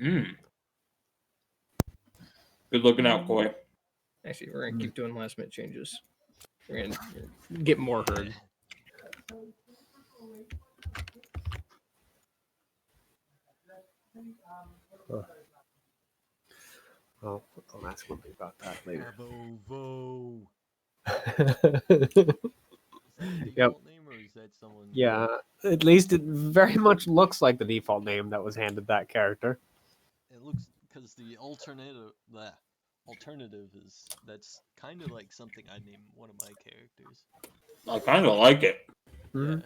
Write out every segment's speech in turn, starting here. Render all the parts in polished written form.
Good looking out, Koi. Actually, we're gonna keep doing last minute changes. We're gonna get more heard. I'll ask one thing about that later. Yep. Name, or is that someone? Yeah, at least it very much looks like the default name that was handed that character. It looks, because the alternative is, that's kind of like something I'd name one of my characters. I kind of like it. Mhm.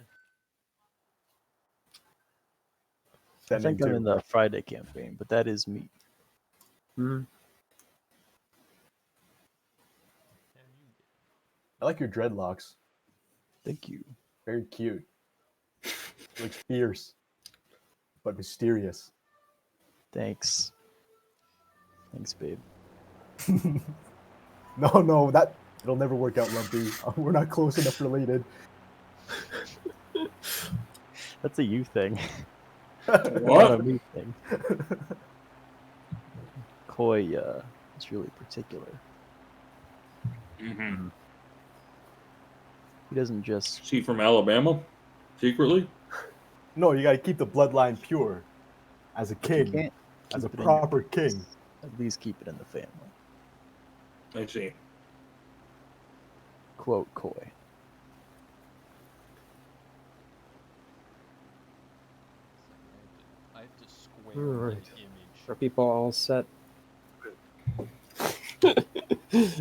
Yeah. I think I'm in the Friday campaign, but that is me. Mhm. I like your dreadlocks. Thank you. Very cute. Looks fierce, but mysterious. Thanks. Thanks, babe. No, it'll never work out, Lumpy. We're not close enough related. That's a you thing. What? Not a me thing. Koi is really particular. Mm-hmm. He doesn't just... Is he from Alabama? Secretly? No, you gotta keep the bloodline pure. As a You king. can't As a keep it in your proper family. king. At least keep it in the family. I see. Quote Koi. I have to square Alright. an image. Are people all set?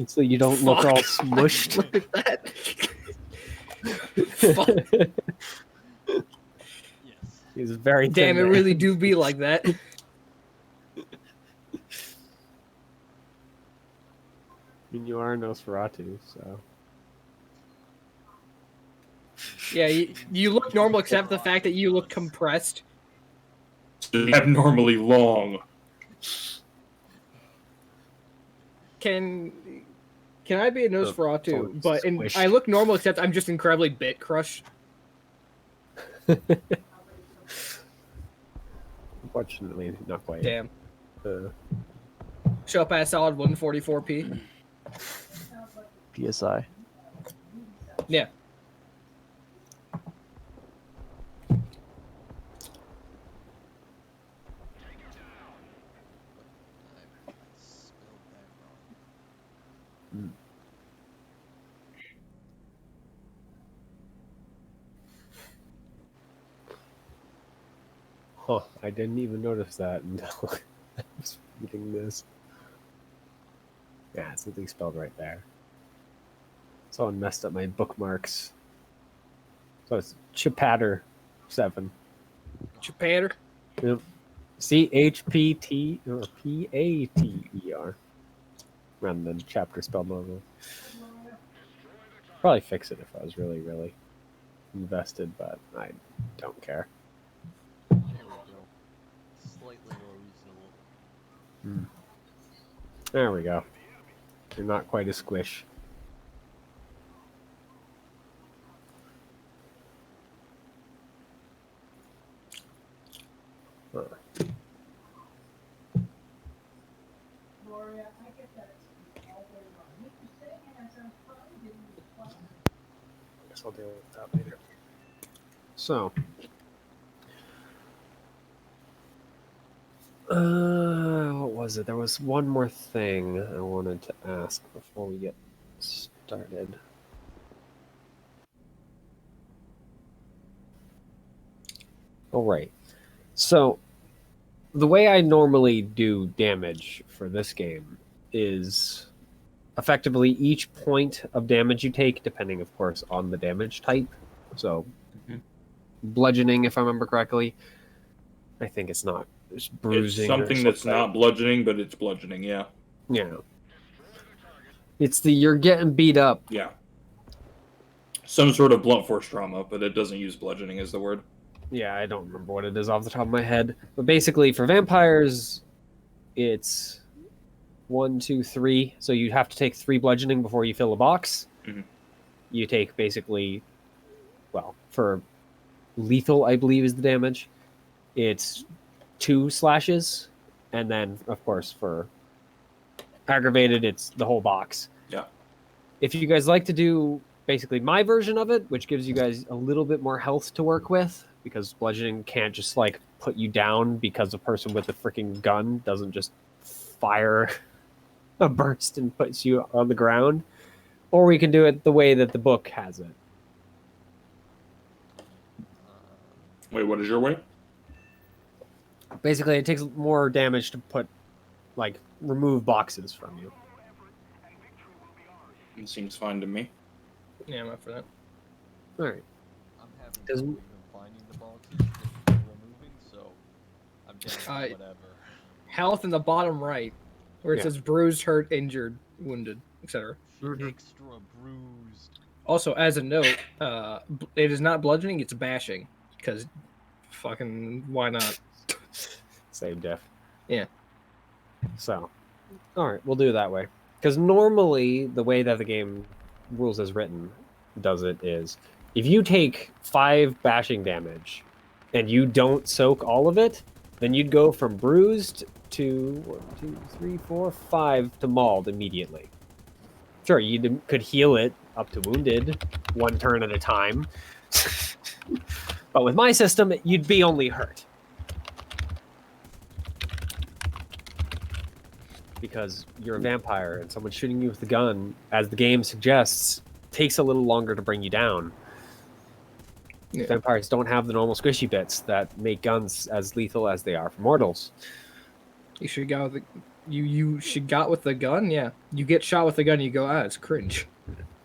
So you don't look all smushed. Look at that. Yes. He's very Damn, it thin really do be like that. I mean, you are Nosferatu, so. Yeah, you look normal except the fact that you look compressed. Abnormally long. Can I be a Nosferatu? totally But squished. I look normal except I'm just incredibly bit crushed. Unfortunately, not quite. Damn. Uh, Show up at a solid 144p. PSI. Yeah. I spelled that wrong. Huh, I didn't even notice that until I was reading this. Yeah, it's something spelled right there. Someone messed up my bookmarks. So it's Chipatter 7. Japan. Yep. CHPT or PATER. Rather than chapter spelled normal. Probably fix it if I was really, really invested, but I don't care. There we go. Slightly more reasonable. There we go. You're not quite a squish. Huh. Guess I'll deal with that later. So, what was it? There was one more thing I wanted to ask before we get started. All right. So, the way I normally do damage for this game is effectively each point of damage you take, depending, of course, on the damage type. So, bludgeoning, if I remember correctly. I think it's not. It's bruising. It's something that's not bludgeoning, but it's bludgeoning, yeah. Yeah. It's the you're getting beat up. Yeah. Some sort of blunt force trauma, but it doesn't use bludgeoning as the word. Yeah, I don't remember what it is off the top of my head. But basically, for vampires, it's 1, 2, 3. So you have to take 3 bludgeoning before you fill a box. Mhm. You take basically, well, for lethal, I believe is the damage. It's 2 slashes and then of course for aggravated, it's the whole box. Yeah. If you guys like to do basically my version of it, which gives you guys a little bit more health to work with, because bludgeoning can't just like put you down because a person with a freaking gun doesn't just fire a burst and puts you on the ground, or we can do it the way that the book has it. Wait, what is your way? Basically, it takes more damage to put, like, remove boxes from you. It seems fine to me. Yeah, I'm up for that. All right. I'm having Does- trouble even finding the boxes that you're removing, so I'm down I- to whatever. Health in the bottom right, where it Yeah. says bruised, hurt, injured, wounded, etc. Mhm. Extra bruised. Also, as a note, it is not bludgeoning; it's bashing. Because, fucking, why not? Same diff. Yeah. So, all right, we'll do it that way. Because normally, the way that the game rules as written does it is, if you take 5 bashing damage and you don't soak all of it, then you'd go from bruised to 1, 2, 3, 4, 5 to mauled immediately. Sure, you could heal it up to wounded 1 turn at a time. But with my system, you'd be only hurt. Because you're a vampire and someone shooting you with a gun, as the game suggests, takes a little longer to bring you down. Yeah. Vampires don't have the normal squishy bits that make guns as lethal as they are for mortals. You should go with the you should got with the gun. Yeah, you get shot with the gun, you go, it's cringe.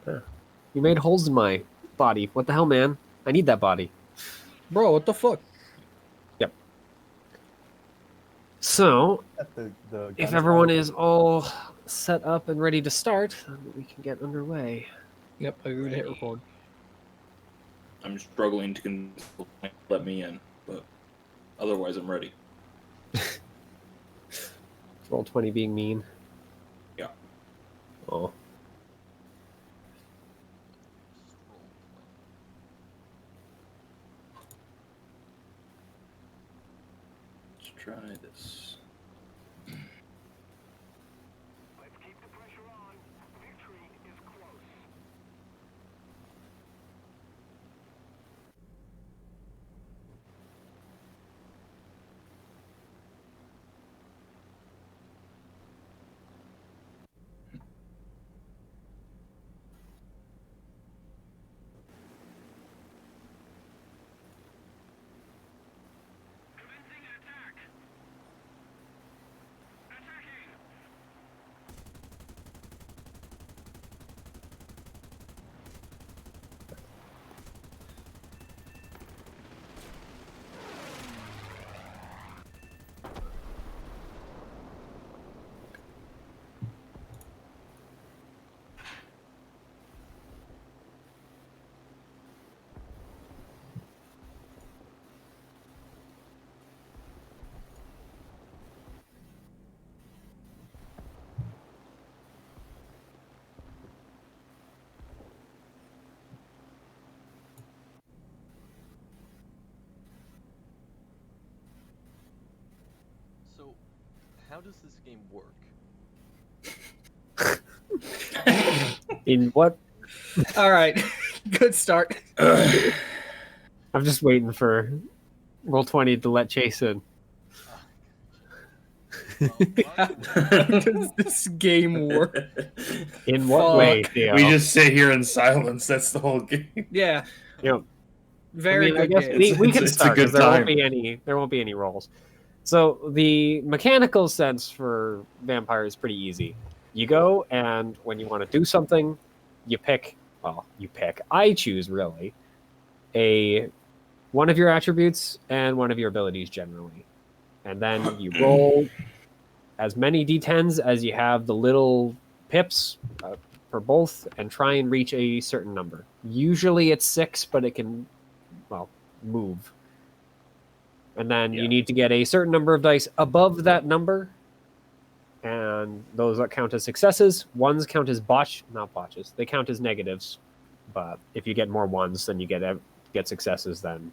You made holes in my body. What the hell, man? I need that body. Bro, what the fuck? So, The if guns everyone are- is all set up and ready to start, then we can get underway. Yep, I agree to hit record. I'm struggling to convince people to let me in, but otherwise I'm ready. Roll 20 being mean. Yeah. Oh. Let's try this. So, how does this game work? In what? All right, good start. I'm just waiting for roll 20 to let Chase in. By the way, Does this game work? In what Fuck. way, Theo? We just sit here in silence. That's the whole game. Yeah, Yep. very I good guess game. we can It's a start good because there won't time. be any rolls. So the mechanical sense for vampire is pretty easy. You go and when you want to do something, you pick. I choose really one of your attributes and one of your abilities generally, and then you roll as many d10s as you have the little pips for both, and try and reach a certain number. Usually it's 6, but it can move. And then Yeah. you need to get a certain number of dice above that number, and those that count as successes. Ones count as not botches. They count as negatives, but if you get more ones, then you get successes. Then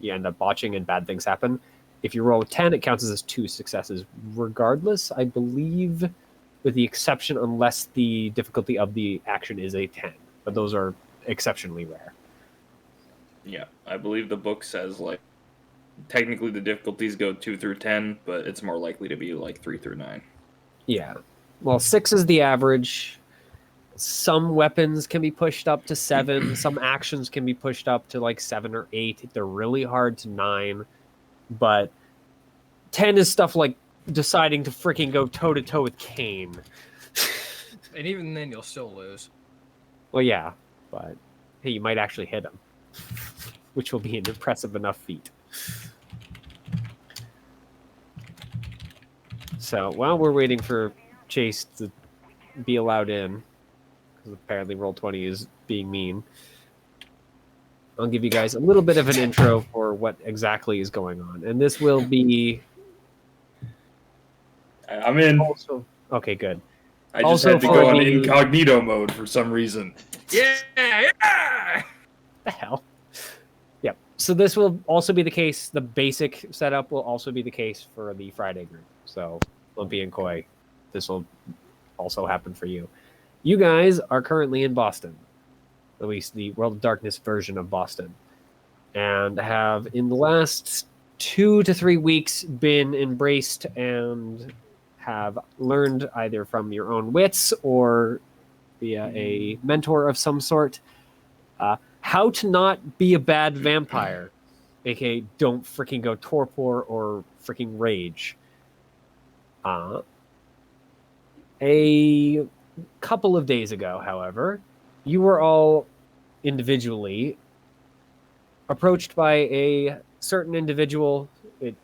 you end up botching and bad things happen. If you roll a 10, it counts as 2 successes, regardless, I believe, with the exception unless the difficulty of the action is a 10. But those are exceptionally rare. Yeah, I believe the book says like technically the difficulties go 2 through 10, but it's more likely to be like 3 through 9. Yeah. Well, 6 is the average. Some weapons can be pushed up to 7. Some actions can be pushed up to like 7 or 8. They're really hard to 9. But 10 is stuff like deciding to freaking go toe-to-toe with Kane. And even then, you'll still lose. Well, yeah. But, hey, you might actually hit him. Which will be an impressive enough feat. So, while we're waiting for Chase to be allowed in, because apparently Roll20 is being mean, I'll give you guys a little bit of an intro for what exactly is going on. And this will be... I'm in. also... Okay, good. I just also had to for go on the- incognito mode for some reason. Yeah! The hell? Yep. So this will also be the case. The basic setup will also be the case for the Friday group. So, Lumpy and Koi, this will also happen for you. You guys are currently in Boston. At least the World of Darkness version of Boston. And have, in the last 2 to 3 weeks, been embraced and have learned either from your own wits or via a mentor of some sort how to not be a bad vampire, aka don't freaking go torpor or freaking rage. A couple of days ago, however, you were all individually approached by a certain individual. It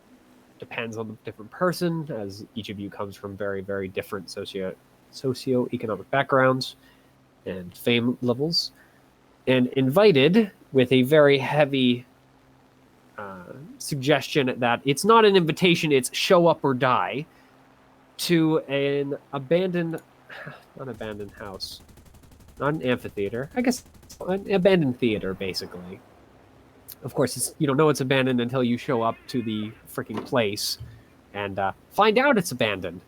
depends on the different person, as each of you comes from very, very different socioeconomic backgrounds and fame levels, and invited with a very heavy suggestion that it's not an invitation, it's show up or die, to an abandoned, not abandoned house, not an amphitheater, I guess an abandoned theater, basically. Of course, you don't know it's abandoned until you show up to the freaking place and find out it's abandoned.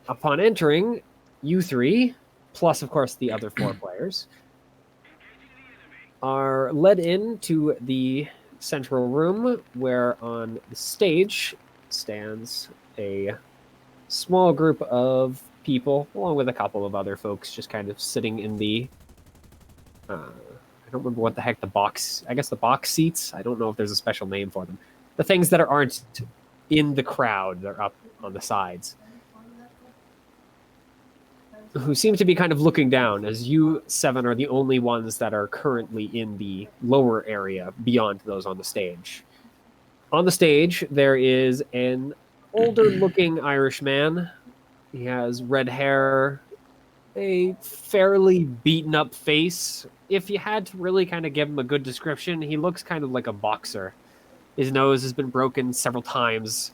Upon entering, you 3, plus, of course, the other 4 players, are led into the central room where on the stage stands a small group of people, along with a couple of other folks, just kind of sitting in the... I don't remember what the heck the box... I guess the box seats? I don't know if there's a special name for them. The things that aren't in the crowd, they're up on the sides. Who seem to be kind of looking down, as you 7 are the only ones that are currently in the lower area beyond those on the stage. On the stage, there is an older-looking Irish man. He has red hair, a fairly beaten-up face. If you had to really kind of give him a good description, he looks kind of like a boxer. His nose has been broken several times.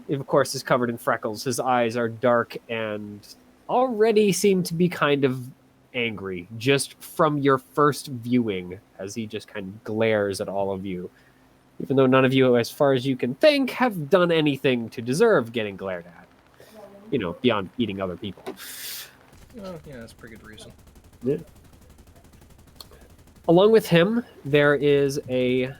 He, of course, is covered in freckles. His eyes are dark and already seem to be kind of angry, just from your first viewing, as he just kind of glares at all of you. Even though none of you, as far as you can think, have done anything to deserve getting glared at. You know, beyond eating other people. Oh, yeah, that's a pretty good reason. Yeah. Along with him, there is a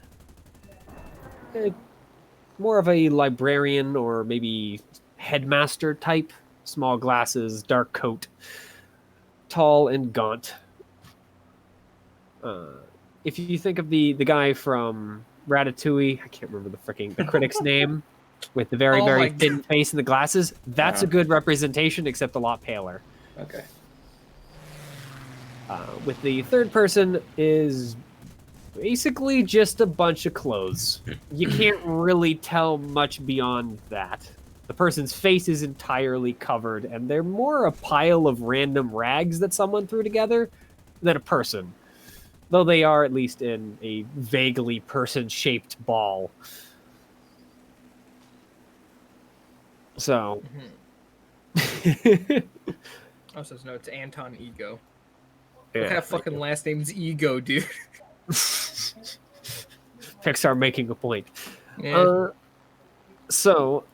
more of a librarian or maybe headmaster type. Small glasses, dark coat, tall and gaunt. If you think of the guy from Ratatouille, I can't remember the critic's name, with the very, very thin face and the glasses, that's a good representation, except a lot paler. Okay. With the third person is basically just a bunch of clothes. You can't really tell much beyond that. The person's face is entirely covered, and they're more a pile of random rags that someone threw together than a person. Though they are at least in a vaguely person-shaped ball. So... Oh, so no, it's Anton Ego. Yeah, What kind of fucking last name's Ego, dude? Pixar making a point. Yeah. So,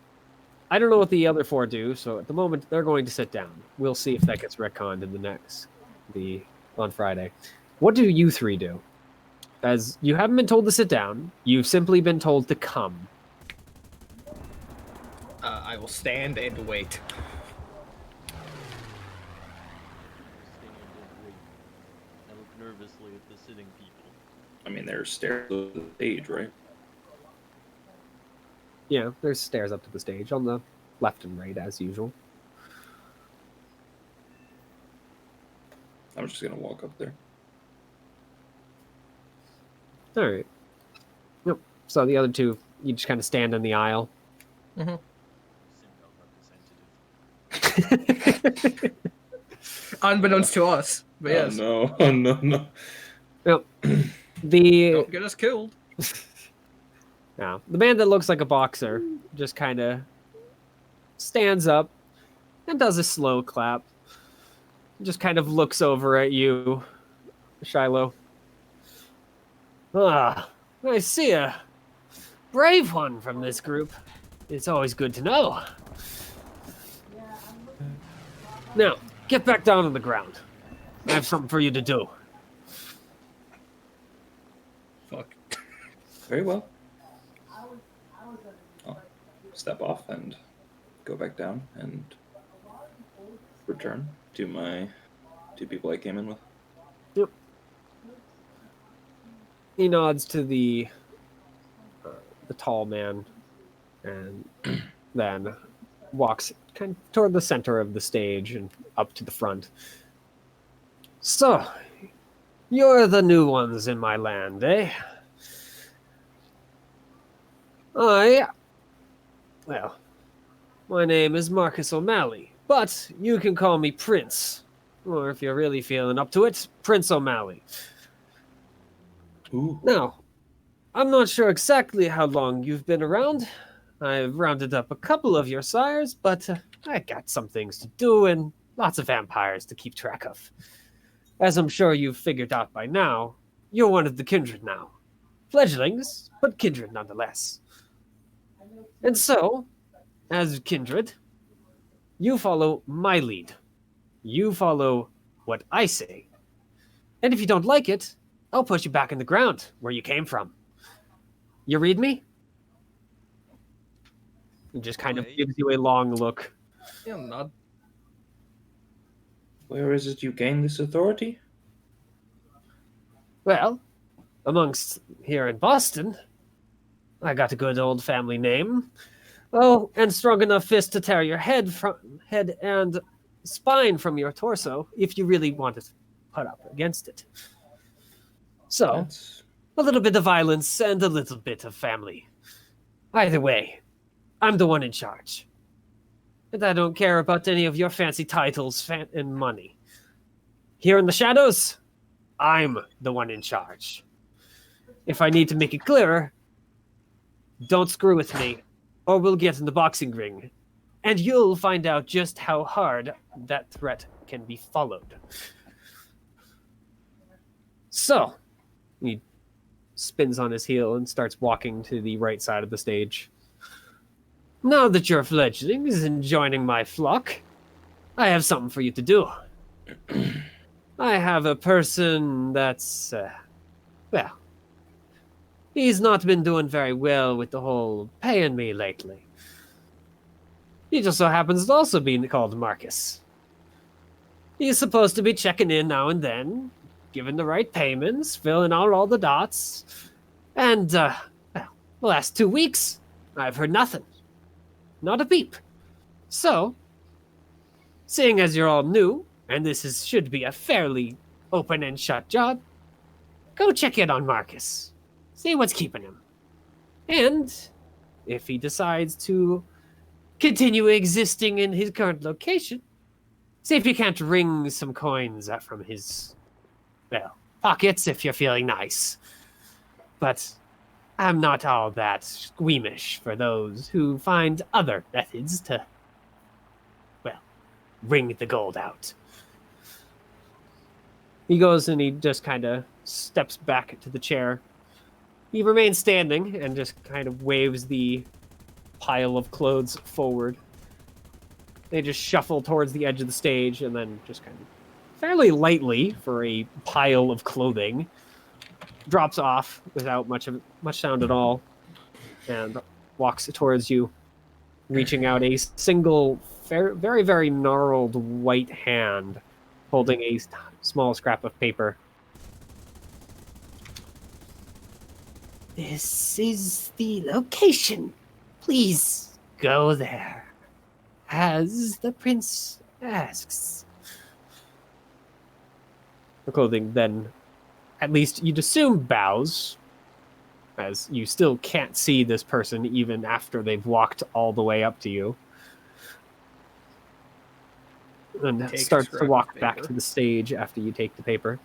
I don't know what the other four do. So at the moment, they're going to sit down. We'll see if that gets retconned in on Friday. What do you three do? As you haven't been told to sit down, you've simply been told to come. I will stand and wait. Stand and wait. I look nervously at the sitting people. I mean, there's stairs to the stage, right? Yeah, there's stairs up to the stage on the left and right as usual. I'm just gonna walk up there. All right. Yep. So the other two, you just kind of stand in the aisle. Send out representative. Unbeknownst to us. But yes. Oh no! Oh no! No! Yep. The Don't get us killed. Now, the man that looks like a boxer just kind of stands up and does a slow clap. Just kind of looks over at you, Shiloh. Ah, I see a brave one from this group. It's always good to know. Now, get back down on the ground. I have something for you to do. Fuck. Very well. I'll step off and go back down and return to my two people I came in with. Yep. He nods to the tall man and then walks kind of toward the center of the stage and up to the front. So, you're the new ones in my land, eh? Well, my name is Marcus O'Malley, but you can call me Prince. Or if you're really feeling up to it, Prince O'Malley. Ooh. Now, I'm not sure exactly how long you've been around. I've rounded up a couple of your sires, but I got some things to do and lots of vampires to keep track of. As I'm sure you've figured out by now, you're one of the kindred now. Fledglings, but kindred nonetheless. And so, as kindred, you follow my lead. You follow what I say. And if you don't like it, I'll push you back in the ground where you came from. You read me? He just kind of Okay. gives you a long look. Yeah, nod. Where is it you gained this authority? Well, amongst here in Boston, I got a good old family name. Oh, and strong enough fist to tear your head and spine from your torso if you really want to put up against it. So, That's a little bit of violence and a little bit of family. Either way, I'm the one in charge. And I don't care about any of your fancy titles and money. Here in the shadows, I'm the one in charge. If I need to make it clearer, don't screw with me, or we'll get in the boxing ring, and you'll find out just how hard that threat can be followed. So, he spins on his heel and starts walking to the right side of the stage. Now that your fledglings and joining my flock, I have something for you to do. I have a person that's, well, he's not been doing very well with the whole paying me lately. He just so happens to also be called Marcus. He's supposed to be checking in now and then, giving the right payments, filling out all the dots. And, well, the last 2 weeks, I've heard nothing. Not a peep. So, seeing as you're all new, and should be a fairly open and shut job, go check in on Marcus. See what's keeping him. And if he decides to continue existing in his current location, see if you can't wring some coins out from his, well, pockets if you're feeling nice. But I'm not all that squeamish for those who find other methods to, well, wring the gold out. He goes and he just kind of steps back to the chair. He remains standing and just kind of waves the pile of clothes forward. They just shuffle towards the edge of the stage and then just kind of fairly lightly for a pile of clothing drops off without much sound at all and walks towards you, reaching out a single very, very gnarled white hand holding a small scrap of paper. This is the location. Please go there, as the prince asks. The clothing then, at least you'd assume, bows, as you still can't see this person even after they've walked all the way up to you. And Take a starts to scrap of walk back paper. to the stage after you take the paper.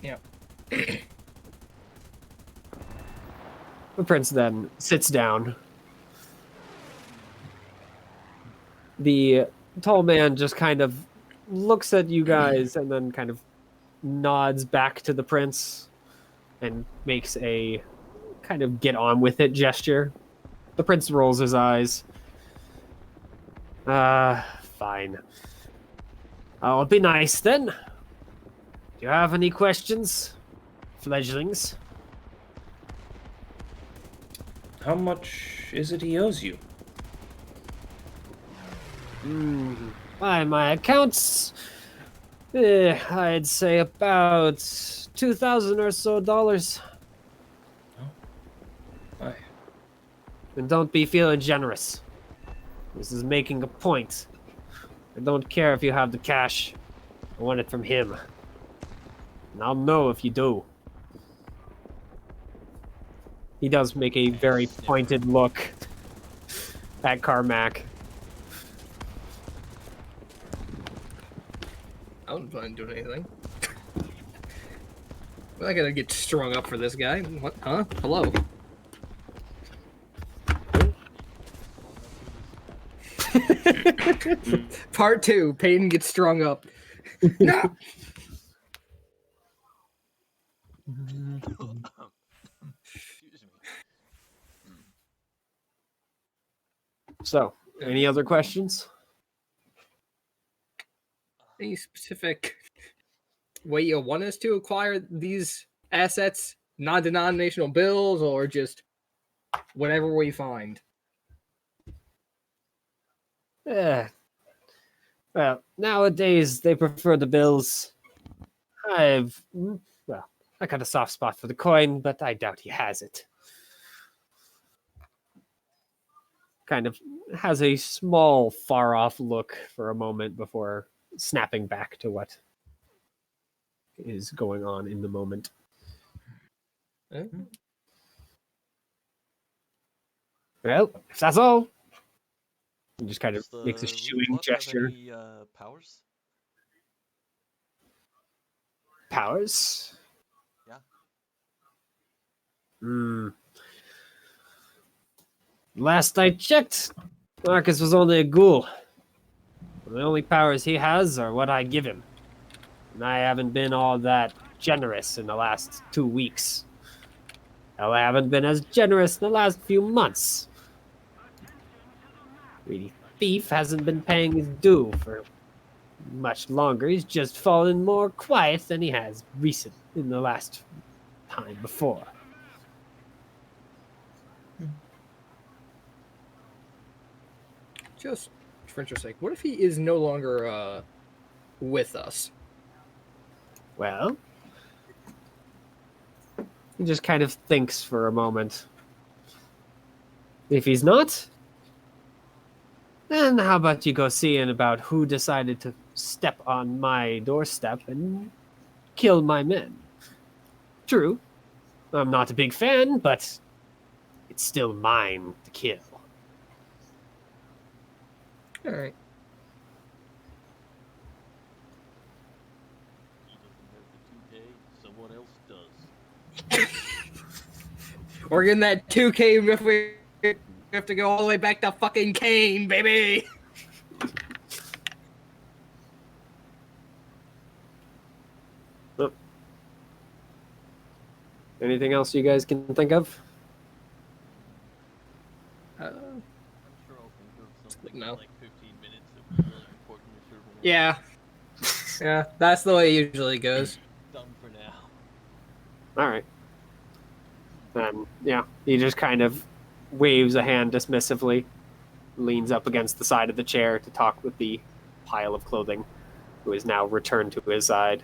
Yep. The prince then sits down. The tall man just kind of looks at you guys and then kind of nods back to the prince and makes a kind of get on with it gesture. The prince rolls his eyes. Fine. I'll be nice then. Do you have any questions, fledglings? How much is it he owes you? By my accounts, I'd say about $2,000 or so dollars. Aye. And don't be feeling generous. This is making a point. I don't care if you have the cash. I want it from him. And I'll know if you do. He does make a very pointed look at Carmack. I wouldn't plan on doing anything. Well, I gotta get strung up for this guy. What? Huh? Hello. Part 2. Peyton gets strung up. No! Excuse me. So, any other questions? Any specific way you want us to acquire these assets? Non-denominational bills, or just whatever we find? Yeah. Well, nowadays they prefer the bills. I got a soft spot for the coin, but I doubt he has it. Kind of has a small, far-off look for a moment before snapping back to what is going on in the moment. Well, if that's all, he just kind of Does makes a the shooing Root Club have gesture. any, powers? Powers? Yeah. Last I checked, Marcus was only a ghoul. The only powers he has are what I give him. And I haven't been all that generous in the last 2 weeks. Hell, I haven't been as generous in the last few months. Greedy thief hasn't been paying his due for much longer. He's just fallen more quiet than he has in the last time before. Just for interest's sake, what if he is no longer with us? Well, he just kind of thinks for a moment. If he's not, then how about you go seeing about who decided to step on my doorstep and kill my men? True, I'm not a big fan, but it's still mine to kill. All right. He doesn't have the 2K, someone else does. We're getting that 2K if we have to go all the way back to fucking Kane, baby. Anything else you guys can think of? like, No. like 15 minutes. It was really important if you're Yeah. Yeah, that's the way it usually goes. done for now. All right. Then, yeah, he just kind of waves a hand dismissively, leans up against the side of the chair to talk with the pile of clothing, who is now returned to his side.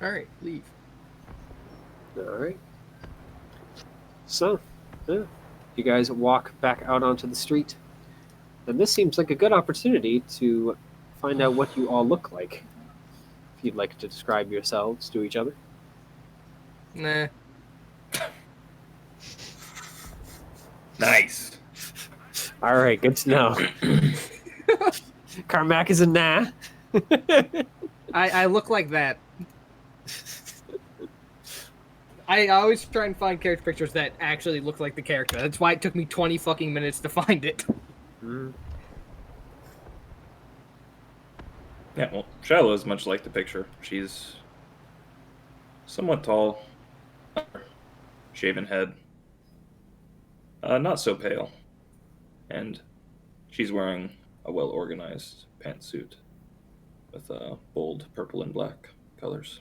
All right, leave. All right. So, yeah, you guys walk back out onto the street. And this seems like a good opportunity to find out what you all look like. If you'd like to describe yourselves to each other. Nah. Nice. All right, good to know. Carmack is a nah. I look like that. I always try and find character pictures that actually look like the character. That's why it took me 20 fucking minutes to find it. Mm. Yeah, well, Shiloh is much like the picture. She's somewhat tall, shaven head, not so pale, and she's wearing a well-organized pantsuit with bold purple and black colors.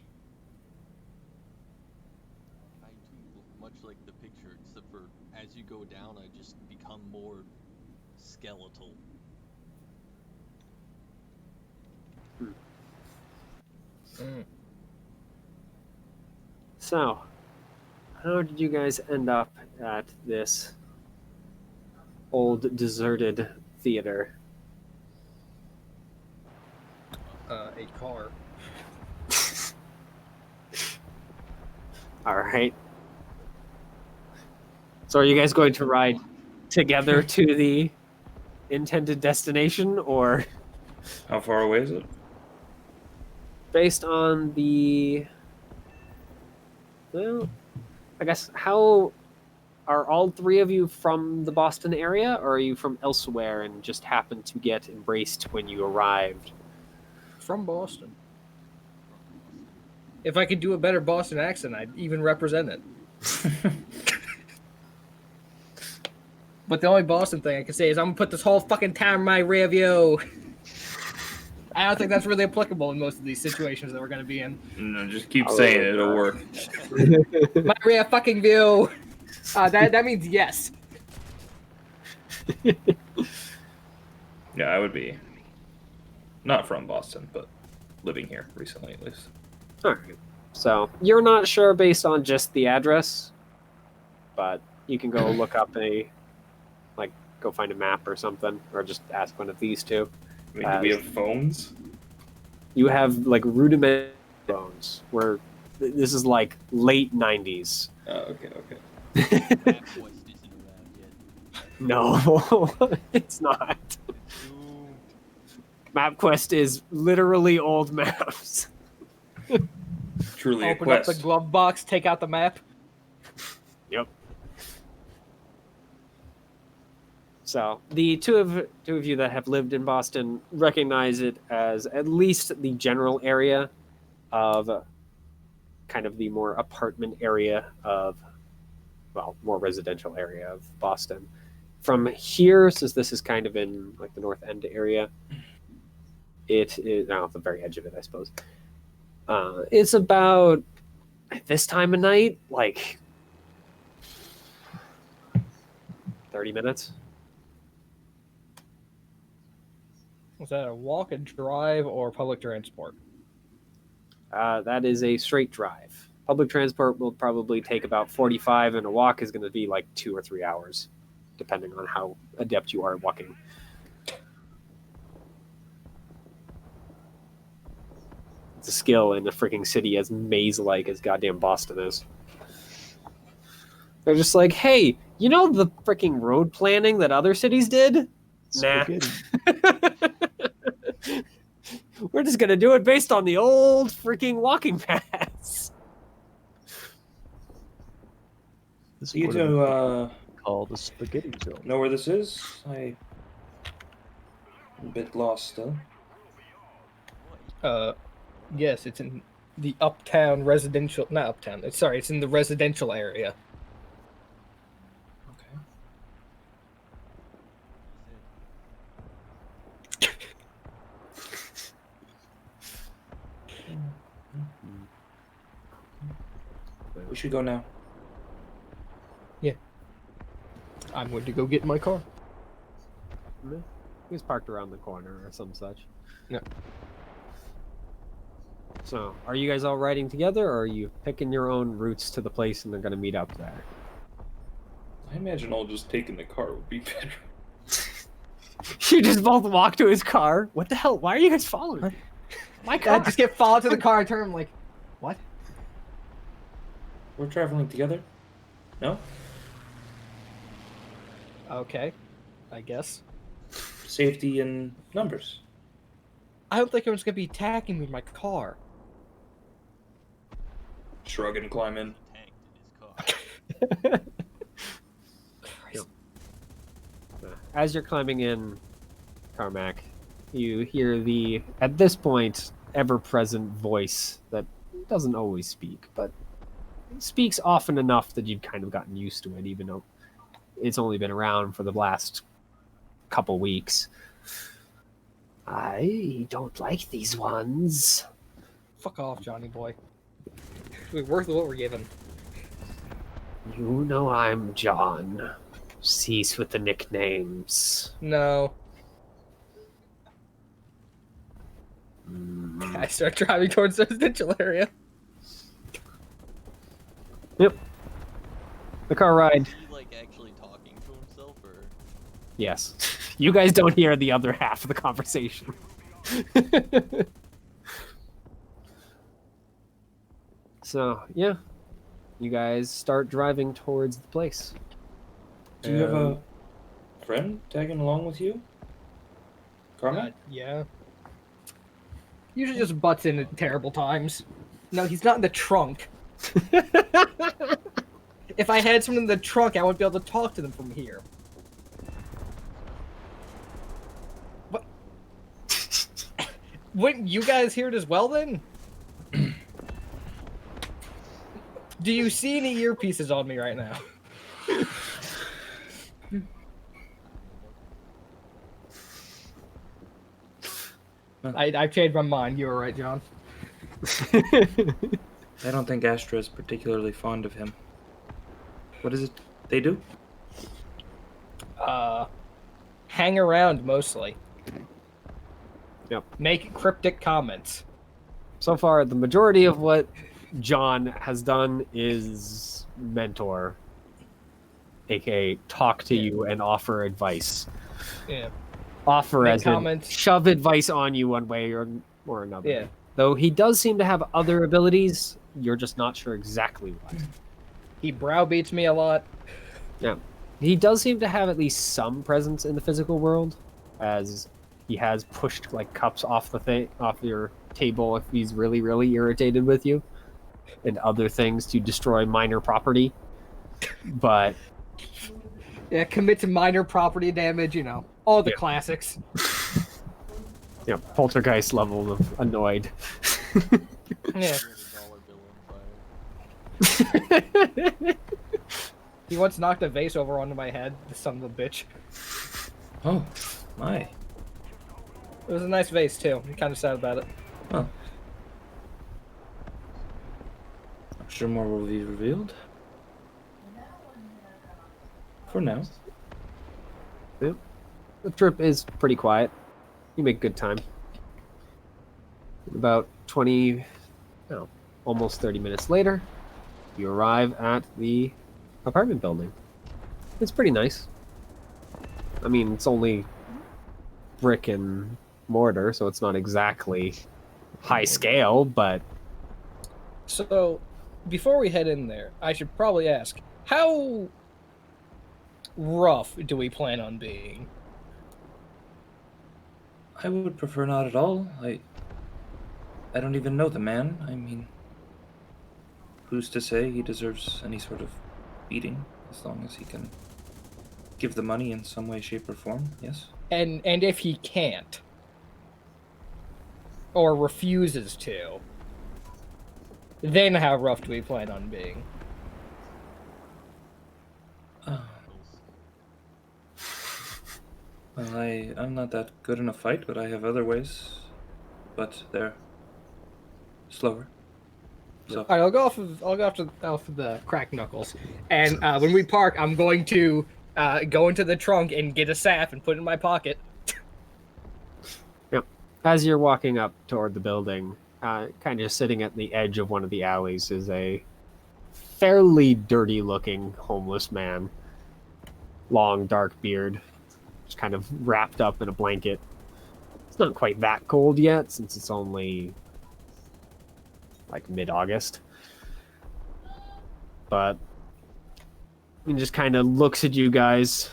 I too look much like the picture, except for as you go down, I just become more skeletal. So, how did you guys end up at this old deserted theater? A car. All right. So, are you guys going to ride together to the intended destination, or How far away is it? based on the? Well, I guess how are all three of you from the Boston area, or are you from elsewhere and just happened to get embraced when you arrived? From Boston. If I could do a better Boston accent, I'd even represent it. But the only Boston thing I can say is I'm gonna put this whole fucking town in my rear view. I don't think that's really applicable in most of these situations that we're gonna be in. No, just keep saying it, it'll work. My rear fucking view. That means yes. Yeah, I would be not from Boston, but living here recently at least. All right. So you're not sure based on just the address, but you can go look up go find a map or something, or just ask one of these two. I mean, do we have phones? You have like rudimentary phones where this is like late 90s. Okay. MapQuest isn't around yet. No, it's not. Ooh, MapQuest is literally old maps. Truly a Open up quest. the glove box, take out the map. Yep. So the two of you that have lived in Boston recognize it as at least the general area of kind of the more apartment area of, well, more residential area of Boston. From here, since this is kind of in like the North End area, it is now at the very edge of it, I suppose. It's about at this time of night, like 30 minutes. Was that a walk, a drive, or public transport? That is a straight drive. Public transport will probably take about 45, and a walk is going to be like 2 or 3 hours, depending on how adept you are at walking. It's a skill in a freaking city as maze-like as goddamn Boston is. They're just like, hey, you know the freaking road planning that other cities did? Nah. Spaghetti. We're just gonna do it based on the old freaking walking paths. This You would two called the spaghetti zone. know where this is? I'm a bit lost still. Yes, it's in the uptown residential. Not uptown. Sorry, it's in the residential area. Okay. should go now. I'm going to go get in my car. He's parked around the corner or some such. Yeah. So, are you guys all riding together, or are you picking your own routes to the place and they're going to meet up there? I imagine all just taking the car would be better. You just both walk to his car. What the hell? Why are you guys following me? My I car. just get followed to the car and turn. I'm like, what? We're traveling together? No? Okay, I guess. Safety in numbers. I don't think everyone's gonna be attacking me in my car. Shrug and climb in. Tanked in his car. As you're climbing in, Carmack, you hear the, at this point, ever-present voice that doesn't always speak, but speaks often enough that you've kind of gotten used to it, even though it's only been around for the last couple weeks. I don't like these ones. Fuck off, Johnny boy. We're worth what we're given. You know I'm John. Cease with the nicknames. No. I start driving towards the residential area. Yep. The car ride. Is he like actually talking to himself, or? Yes. You guys don't hear the other half of the conversation. So, yeah. You guys start driving towards the place. Do you have a friend tagging along with you? Carmen? Yeah. Usually just butts in at terrible times. No, he's not in the trunk. If I had someone in the trunk, I wouldn't be able to talk to them from here. What? Wouldn't you guys hear it as well, then? Do you see any earpieces on me right now? I've changed my mind. You were right, John. I don't think Astra is particularly fond of him. What is it they do? Hang around mostly. Yep. Make cryptic comments. So far, the majority of what John has done is mentor, aka talk to you and offer advice. Yeah. Offer Make as in comments. shove advice on you one way or another. Yeah. Though he does seem to have other abilities, you're just not sure exactly what. He browbeats me a lot. Yeah. He does seem to have at least some presence in the physical world, as he has pushed like cups off off your table if he's really, really irritated with you, and other things to destroy minor property. But Yeah, commit to minor property damage, you know. All the Yeah. classics. you know, poltergeist level of annoyed. Yeah. $100 bill on fire. He once knocked a vase over onto my head, the son of a bitch. Oh, my. It was a nice vase, too. I'm kind of sad about it. Well. I'm sure more will be revealed. For now. The trip is pretty quiet. You make good time. About 20, no, almost 30 minutes later, you arrive at the apartment building. It's pretty nice. I mean, it's only brick and mortar, so it's not exactly high scale, but So, before we head in there, I should probably ask, how rough do we plan on being? I would prefer not at all. I don't even know the man. I mean, who's to say he deserves any sort of beating, as long as he can give the money in some way, shape, or form, yes? And if he can't, or refuses to, then how rough do we plan on being? Well, I'm not that good in a fight, but I have other ways. But they're slower. So All right, I'll go off of the cracked knuckles, and when we park, I'm going to go into the trunk and get a sap and put it in my pocket. Yep. As you're walking up toward the building, kind of sitting at the edge of one of the alleys is a fairly dirty-looking homeless man. Long, dark beard, just kind of wrapped up in a blanket. It's not quite that cold yet, since it's only like mid-August. But he just kind of looks at you guys.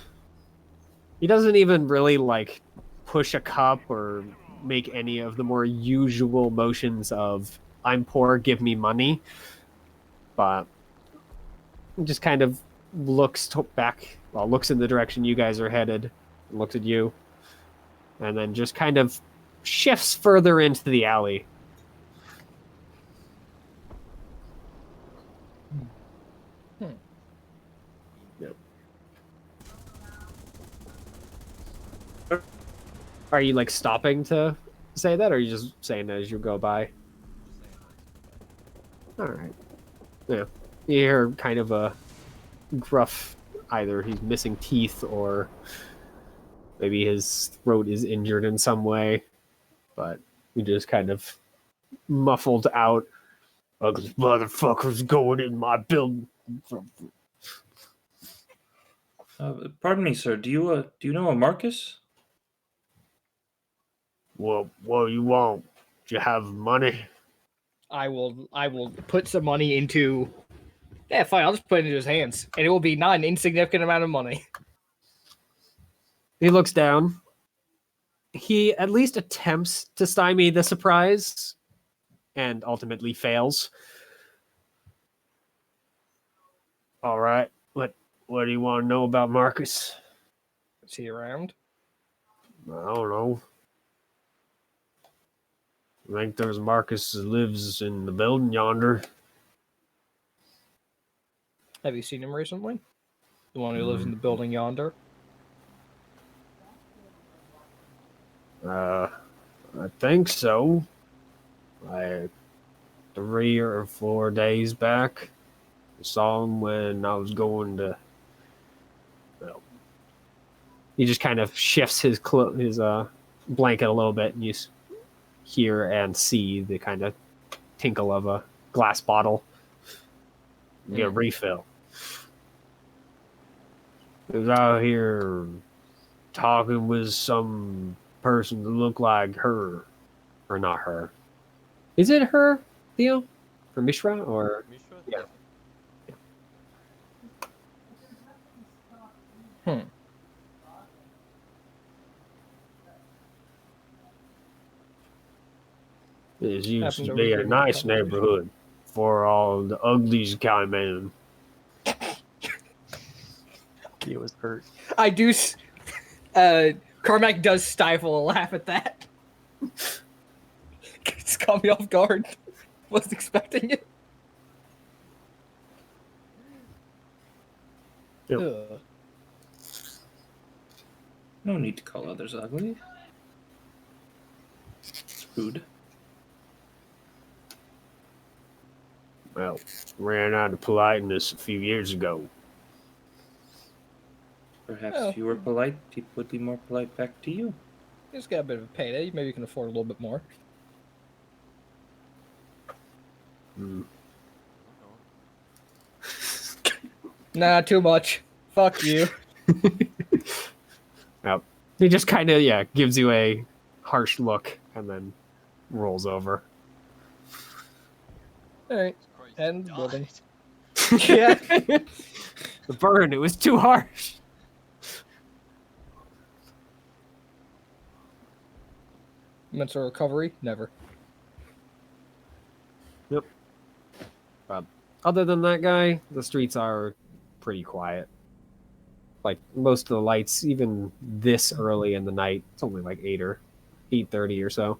He doesn't even really like push a cup or make any of the more usual motions of "I'm poor, give me money," but he just kind of looks looks in the direction you guys are headed, and looks at you, and then just kind of shifts further into the alley. Yep. Are you like stopping to say that, or are you just saying that as you go by? All right. Yeah. You hear kind of a gruff, either he's missing teeth or maybe his throat is injured in some way, but he just kind of muffled out, "Ugly motherfuckers going in my building." pardon me, sir. Do you know a Marcus? Well, what do you want? Do you have money? I will put some money into. Yeah, fine. I'll just put it into his hands, and it will be not an insignificant amount of money. He looks down. He at least attempts to stymie the surprise and ultimately fails. All right. What do you want to know about Marcus? Is he around? I don't know. I think there's Marcus that lives in the building yonder. Have you seen him recently? The one who lives in the building yonder? I think so. 3 or 4 days back, I saw him when I was going to. Well, he just kind of shifts his blanket a little bit, and you hear and see the kind of tinkle of a glass bottle. Get a refill. He was out here talking with some person that looked like her. Or not her. Is it her, Theo? For Mishra? Or Mishra? Yeah. This used Happened to to be a read nice the conversation. neighborhood before all the uglies came in. He was hurt. I do. Carmack does stifle a laugh at that. It's caught me off guard. Wasn't expecting it. Yep. Ugh. No need to call others ugly. It's rude. Well, ran out of politeness a few years ago. Perhaps Oh. if you were polite, people would be more polite back to you. You just got a bit of a payday. Maybe you can afford a little bit more. Nah, too much. Fuck you. Yep. He just kind of, gives you a harsh look and then rolls over. All right. Christ, And he building. died. Yeah. The burn, it was too harsh. Mental recovery? Never. Other than that guy, the streets are pretty quiet. Like most of the lights, even this early in the night, it's only like 8:30 or so,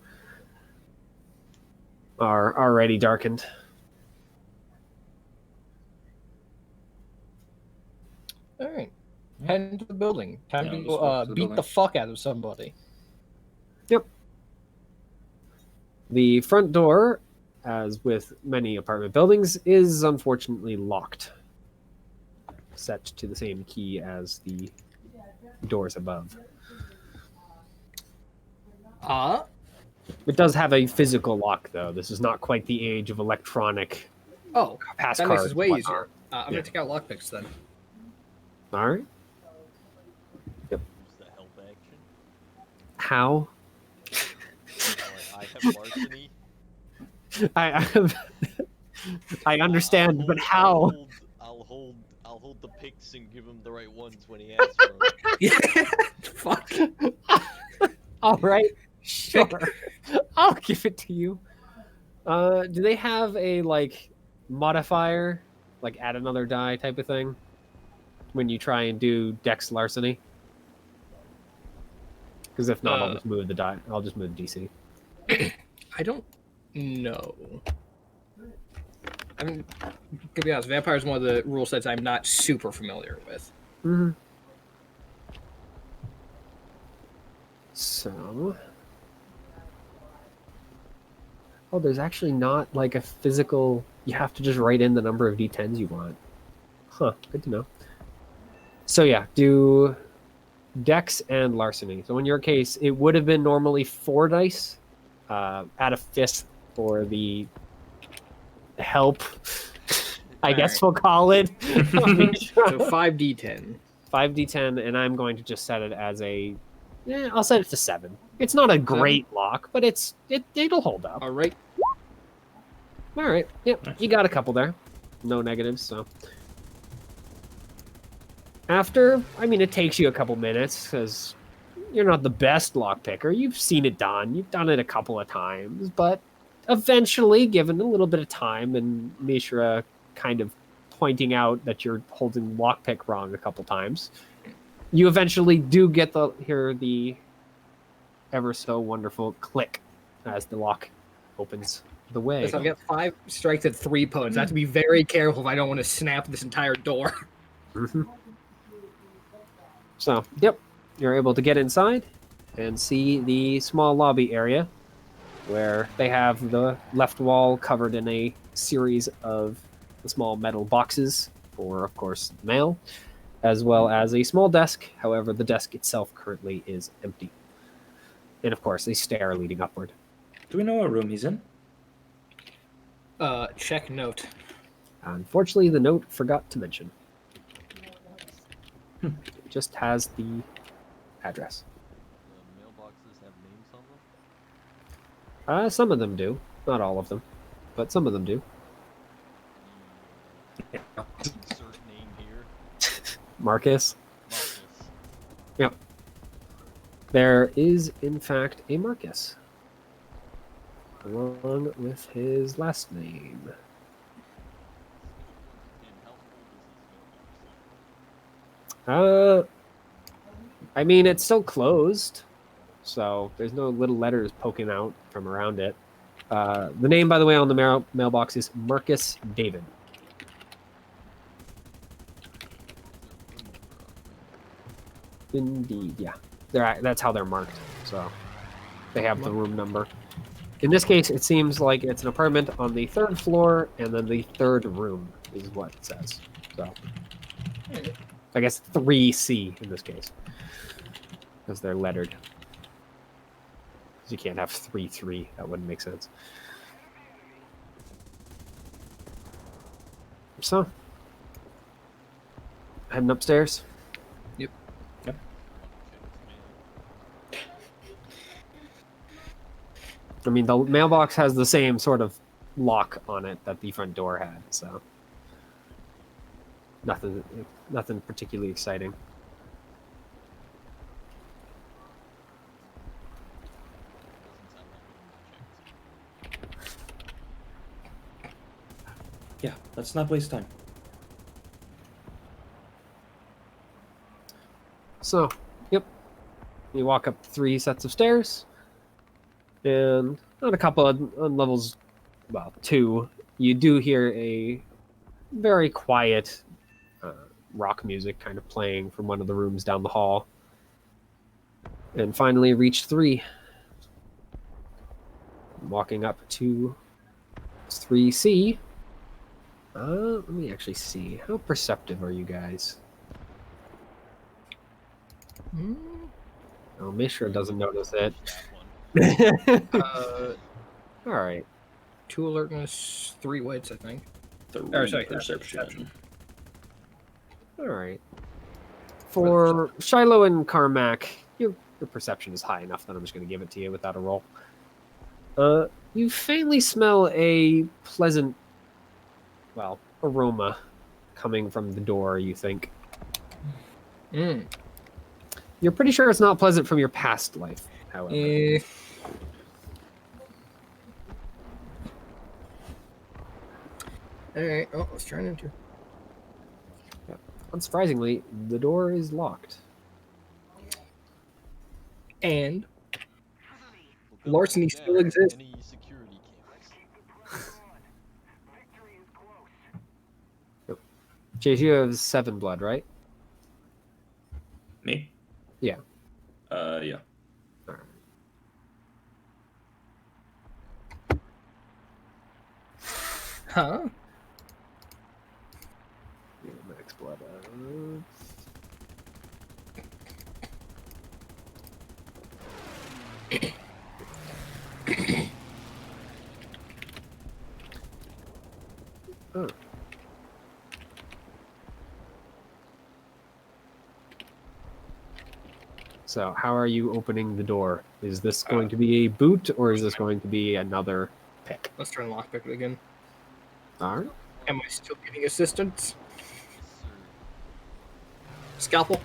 are already darkened. All right. Head into the building. Time Yeah, to just walk to the beat building. the fuck out of somebody. The front door, as with many apartment buildings, is unfortunately locked, set to the same key as the doors above. It does have a physical lock, though. This is not quite the age of electronic Oh, pass that makes cards this way and easier. I'm Yeah. gonna take out lockpicks then. All right. Use the help action. How? I have larceny. I I understand, but how? I'll hold the picks and give him the right ones when he asks for them. Yeah. Fuck. All right, sure. I'll give it to you. Do they have a like modifier, like add another die type of thing, when you try and do Dex larceny? Because if not, I'll just move the die. I'll just move DC. I don't know. I mean, to be honest, vampire is one of the rule sets I'm not super familiar with. Mm-hmm. So, oh, there's actually not like a physical. You have to just write in the number of d10s you want. Huh? Good to know. So yeah, do Dex and larceny. So in your case, it would have been normally 4 dice. Add a fifth for the help. I guess we'll call it. So 5d10. 5d10, and I'm going to just set it as a. I'll set it to 7. It's not a great lock, but it'll hold up. All right. All right. Yep. You got a couple there. No negatives. So after, I mean, it takes you a couple minutes because you're not the best lock picker. You've seen it done. You've done it a couple of times, but eventually, given a little bit of time and Mishra kind of pointing out that you're holding lockpick wrong a couple times, you eventually do get hear the ever so wonderful click as the lock opens the way. So I've got 5 strikes at 3 points. I have to be very careful if I don't want to snap this entire door. Mm-hmm. So, yep, you're able to get inside and see the small lobby area where they have the left wall covered in a series of small metal boxes for, of course, mail, as well as a small desk. However, the desk itself currently is empty. And, of course, a stair leading upward. Do we know what room he's in? Check note. Unfortunately, the note forgot to mention. It just has the address. The mailboxes have names on them. Some of them do. Not all of them. But some of them do. Insert name here. Marcus. Marcus. Yep. There is, in fact, a Marcus. Along with his last name. And how old is this mailbox? I mean, it's still closed, so there's no little letters poking out from around it. The name, by the way, on the mailbox is Marcus David. Indeed, yeah. That's how they're marked. So they have the room number. In this case, it seems like it's an apartment on the 3rd floor, and then the 3rd room is what it says. So I guess 3C in this case, because they're lettered. Because you can't have 3-3. That wouldn't make sense. So, heading upstairs. I mean, the mailbox has the same sort of lock on it that the front door had, so nothing particularly exciting. Yeah, let's not waste time. So, yep, you walk up 3 sets of stairs. And on a couple of on levels, well, 2, you do hear a very quiet rock music kind of playing from one of the rooms down the hall. And finally reach 3. Walking up to It's 3C. Let me actually see. How perceptive are you guys? Hmm? Oh, Mishra doesn't notice it. That one. All right. 2 alertness, 3 wits, I think. Three Or, sorry, perception. All right. For Shiloh and Carmack, your perception is high enough that I'm just going to give it to you without a roll. You faintly smell a pleasant, well, aroma coming from the door, you think. Hmm. You're pretty sure it's not pleasant from your past life, however. Alright, oh, let's try an enter. Unsurprisingly, the door is locked. And Well, good Larceny luck still there. exists. Any security cameras? Chase, you have 7 blood, right? Me? Yeah. Yeah. Huh? Yeah, max blood. Oh. So, how are you opening the door? Is this going to be a boot, or is this going to be another pick? Let's try and lockpick it again. All right. Am I still getting assistance? Yes, sir. Scalpel?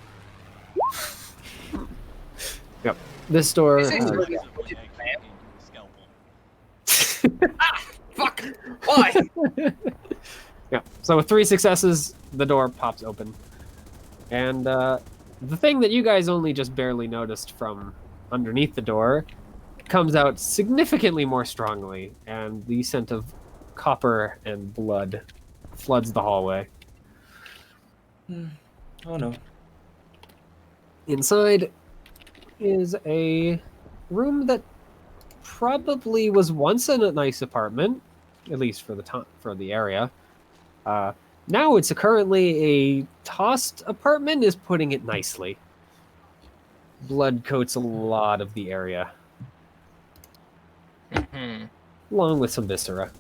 Yep. This door. Is it- has- Actually, hand you a scalpel. Fuck! Why? Yeah. So with 3 successes, the door pops open, and the thing that you guys only just barely noticed from underneath the door comes out significantly more strongly, and the scent of copper and blood floods the hallway. Oh no. Inside is a room that probably was once a nice apartment, at least for the time for the area. Now it's currently a tossed apartment, is putting it nicely. Blood coats a lot of the area, Hmm. along with some viscera.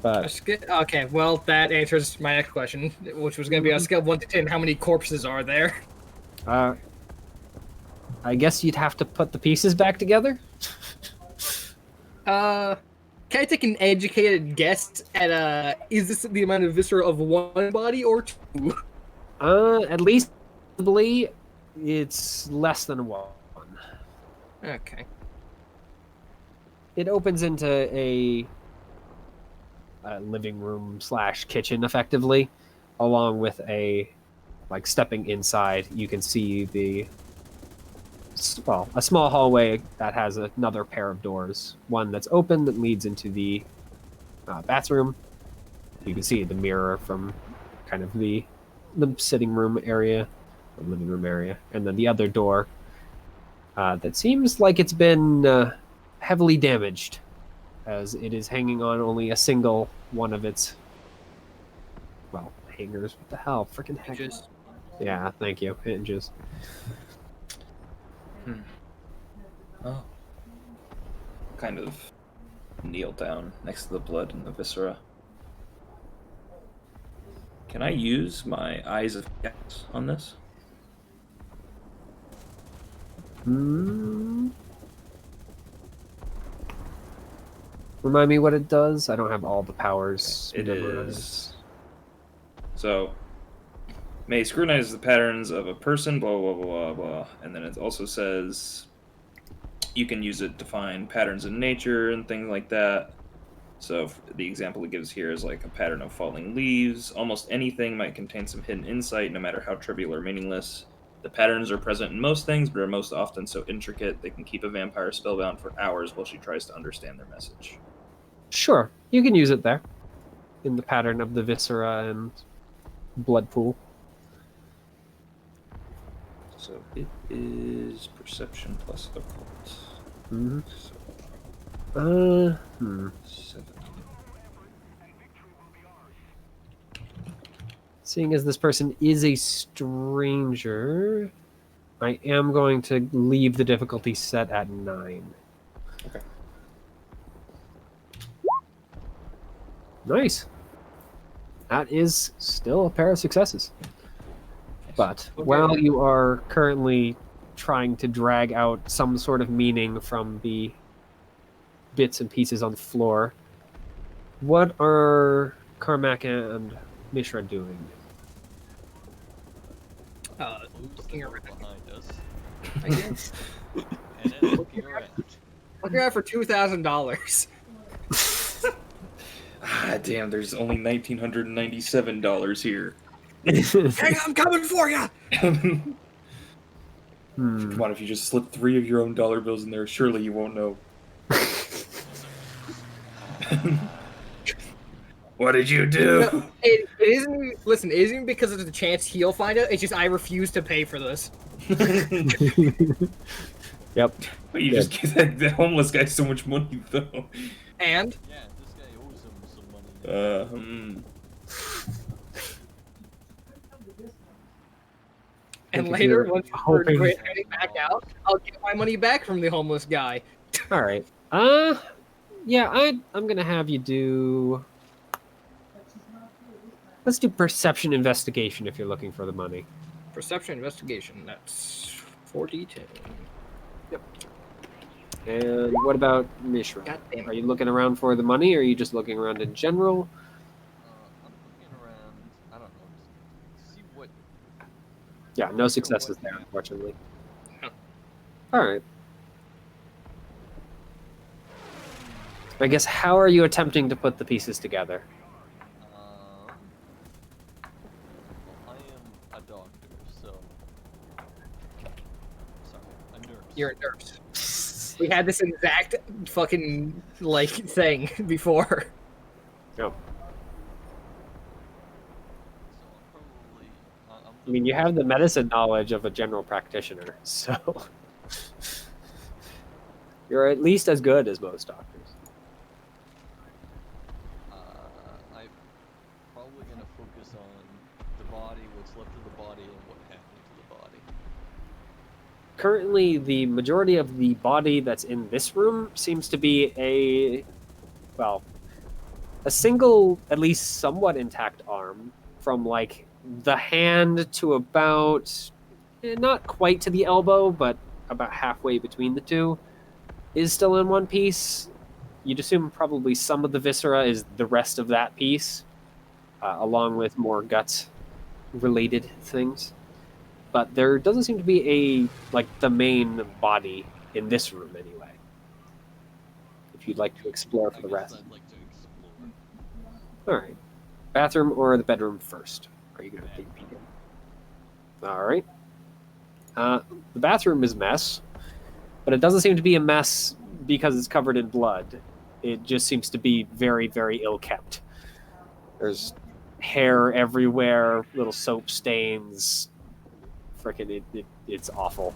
But Okay, well, that answers my next question, which was going to be on a scale of 1 to 10, how many corpses are there? I guess you'd have to put the pieces back together. Can I take an educated guess at, is this the amount of viscera of 1 body or 2? At least probably it's less than 1. Okay. It opens into a living room / kitchen, effectively, along with a, like, stepping inside, you can see a small hallway that has another pair of doors. One that's open that leads into the bathroom. You can see the mirror from kind of the sitting room area, or living room area, and then the other door that seems like it's been heavily damaged, as it is hanging on only a single one of its, well, hangers. What the hell? Freaking heck. Just Yeah, thank you. Hinges. Oh. Kind of kneel down next to the blood and the viscera. Can I use my Eyes of Gas on this? Remind me what it does? I don't have all the powers. It memorized. is. So, may scrutinize the patterns of a person, blah, blah, blah, blah, blah. And then it also says you can use it to find patterns in nature and things like that. So, the example it gives here is like a pattern of falling leaves. Almost anything might contain some hidden insight, no matter how trivial or meaningless. The patterns are present in most things, but are most often so intricate they can keep a vampire spellbound for hours while she tries to understand their message. Sure, you can use it there. In the pattern of the viscera and blood pool. So it is perception plus occult. Mm-hmm. So 7. Seeing as this person is a stranger, I am going to leave the difficulty set at 9. Okay. Nice. That is still a pair of successes. But Okay. while you are currently trying to drag out some sort of meaning from the bits and pieces on the floor, what are Carmack and Mishra doing? Who's Looking the door around. behind us? I guess. And then looking around. Looking out for $2,000. Ah, damn, there's only $1,997 here. Hey, I'm coming for you! Come Hmm. on, if you just slip 3 of your own dollar bills in there, surely you won't know. What did you do? It isn't. Listen, it isn't because of the chance he'll find out. It's just I refuse to pay for this. Yep. But you just give that homeless guy so much money, though. And Yeah, this guy owes him some money now. and If later, you're once we're hoping- getting back out, I'll get my money back from the homeless guy. All right. Yeah, I'm gonna have you do. Let's do perception investigation if you're looking for the money. Perception investigation. That's 42. And what about Mishra? God damn Are it. you looking around for the money, or are you just looking around in general? I'm looking around. I don't know. To see what. Yeah, no successes there, unfortunately. All right. I guess how are you attempting to put the pieces together? Well, I am a doctor, so. Sorry, a nurse. You're a nurse. We had this exact fucking like thing before. Yep. So I'm probably. I'm I mean, you have the medicine knowledge of a general practitioner, so you're at least as good as most doctors. I'm probably gonna focus on the body, what's left of the body, and what happened to the body. Currently, the majority of the body that's in this room seems to be a single, at least somewhat intact arm, from like the hand to about, not quite to the elbow, but about halfway between the two, is still in one piece. You'd assume probably some of the viscera is the rest of that piece, along with more gut-related things. But there doesn't seem to be the main body in this room anyway. If you'd like to explore for the I guess rest. I'd like to explore. All right. Bathroom or the bedroom first? Are you going to take a peek in? All right. The bathroom is a mess, but it doesn't seem to be a mess because it's covered in blood. It just seems to be very, very ill kept. There's hair everywhere, little soap stains. Frickin' it's awful.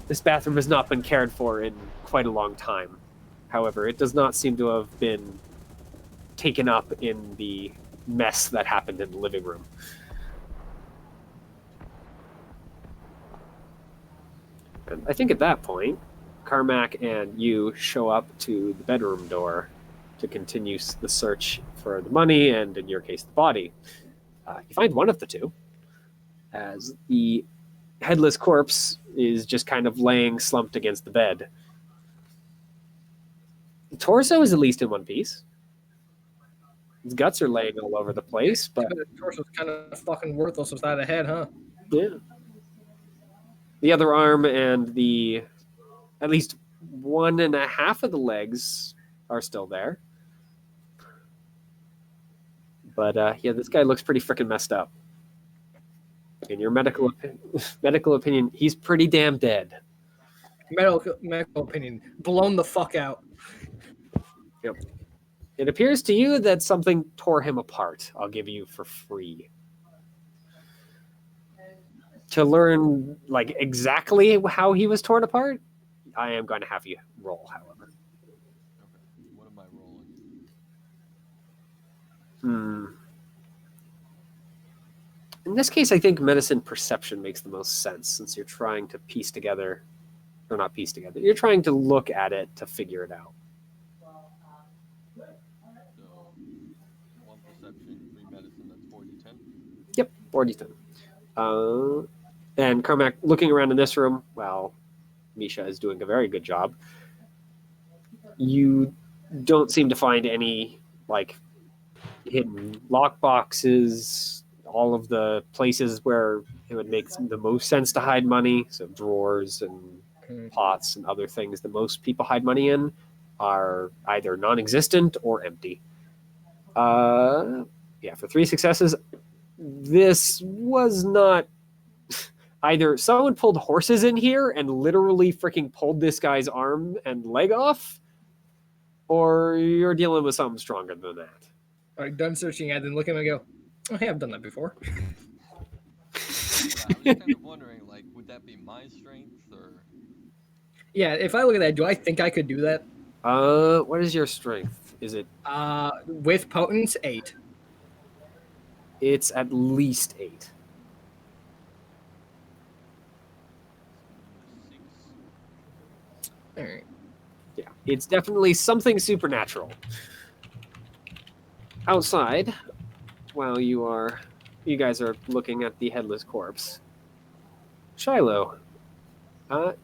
This bathroom has not been cared for in quite a long time. However, it does not seem to have been taken up in the mess that happened in the living room. And I think at that point, Carmack and you show up to the bedroom door to continue the search for the money and, in your case, the body. You find one of the two, as the headless corpse is just kind of laying slumped against the bed. The torso is at least in one piece. His guts are laying all over the place, but The torso's kind of fucking worthless without a head, huh? yeah. The other arm and the at least 1.5 of the legs are still there. But yeah, this guy looks pretty freaking messed up. In your medical opinion, he's pretty damn dead. Medical opinion, blown the fuck out. Yep. It appears to you that something tore him apart. I'll give you for free. To learn like exactly how he was torn apart, I am going to have you roll, however. Okay. What am I rolling? In this case, I think medicine perception makes the most sense since you're trying to piece together, or not piece together, you're trying to look at it to figure it out. So, 1 perception, 3 medicine, that's 4d10. Yep, 40-10. And Carmack, looking around in this room, while Misha is doing a very good job, you don't seem to find any, like, hidden lock boxes, all of the places where it would make the most sense to hide money, so drawers and pots and other things that most people hide money in are either non-existent or empty. Yeah, for 3 successes, this was not either someone pulled horses in here and literally freaking pulled this guy's arm and leg off, or you're dealing with something stronger than that. All right, done searching, I then look at him and go, oh, hey, I've done that before. Yeah, I was kind of wondering, like, would that be my strength, or... Yeah, if I look at that, do I think I could do that? What is your strength? Is it? With potence, 8. It's at least 8. 6. All right. Yeah, it's definitely something supernatural. Outside, while you guys are looking at the headless corpse, Shiloh,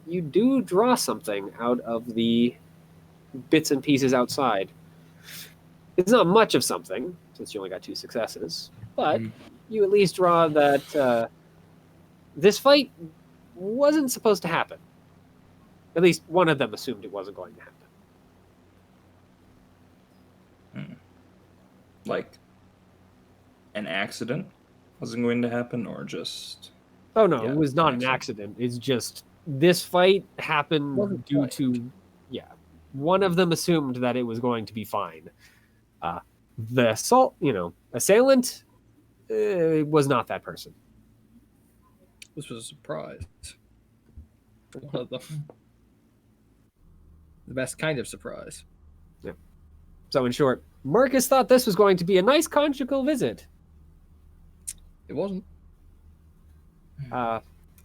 you do draw something out of the bits and pieces outside. It's not much of something, since you only got 2 successes, but you at least draw that this fight wasn't supposed to happen. At least one of them assumed it wasn't going to happen. Like, an accident wasn't going to happen, or just... Oh no, Yeah, it was not an accident. accident. It's just this fight happened Wasn't due planned. to, yeah, one of them assumed that it was going to be fine. The assailant was not that person. This was a surprise. One of them. The best kind of surprise. So in short, Marcus thought this was going to be a nice conjugal visit. It wasn't.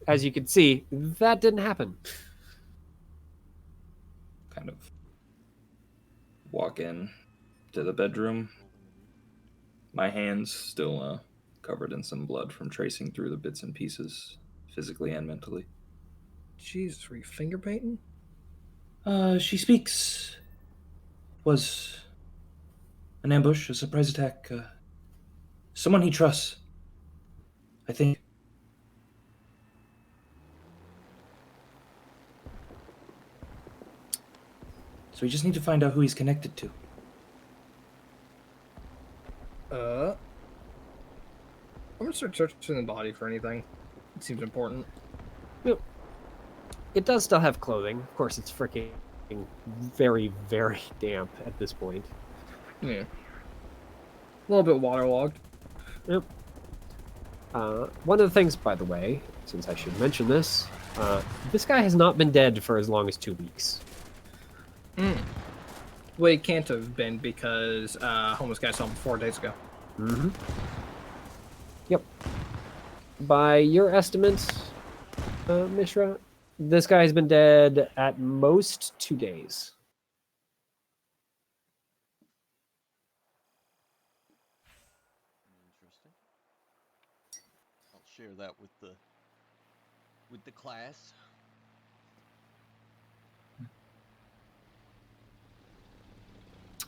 As you can see, that didn't happen. kind of walk in to the bedroom. My hands still covered in some blood from tracing through the bits and pieces, physically and mentally. Jesus, were you finger painting? She speaks. Was an ambush, a surprise attack. Someone he trusts, I think. So we just need to find out who he's connected to. I'm gonna start searching the body for anything. It seems important. It does still have clothing. Of course, it's freaking very, very damp at this point. Yeah. A little bit waterlogged. Yep. One of the things, by the way, since I should mention this, this guy has not been dead for as long as 2 weeks. Well, it can't have been because homeless guy saw him 4 days ago. Mm-hmm. Yep. By your estimates, Mishra, this guy has been dead at most 2 days. Interesting. I'll share that with the class.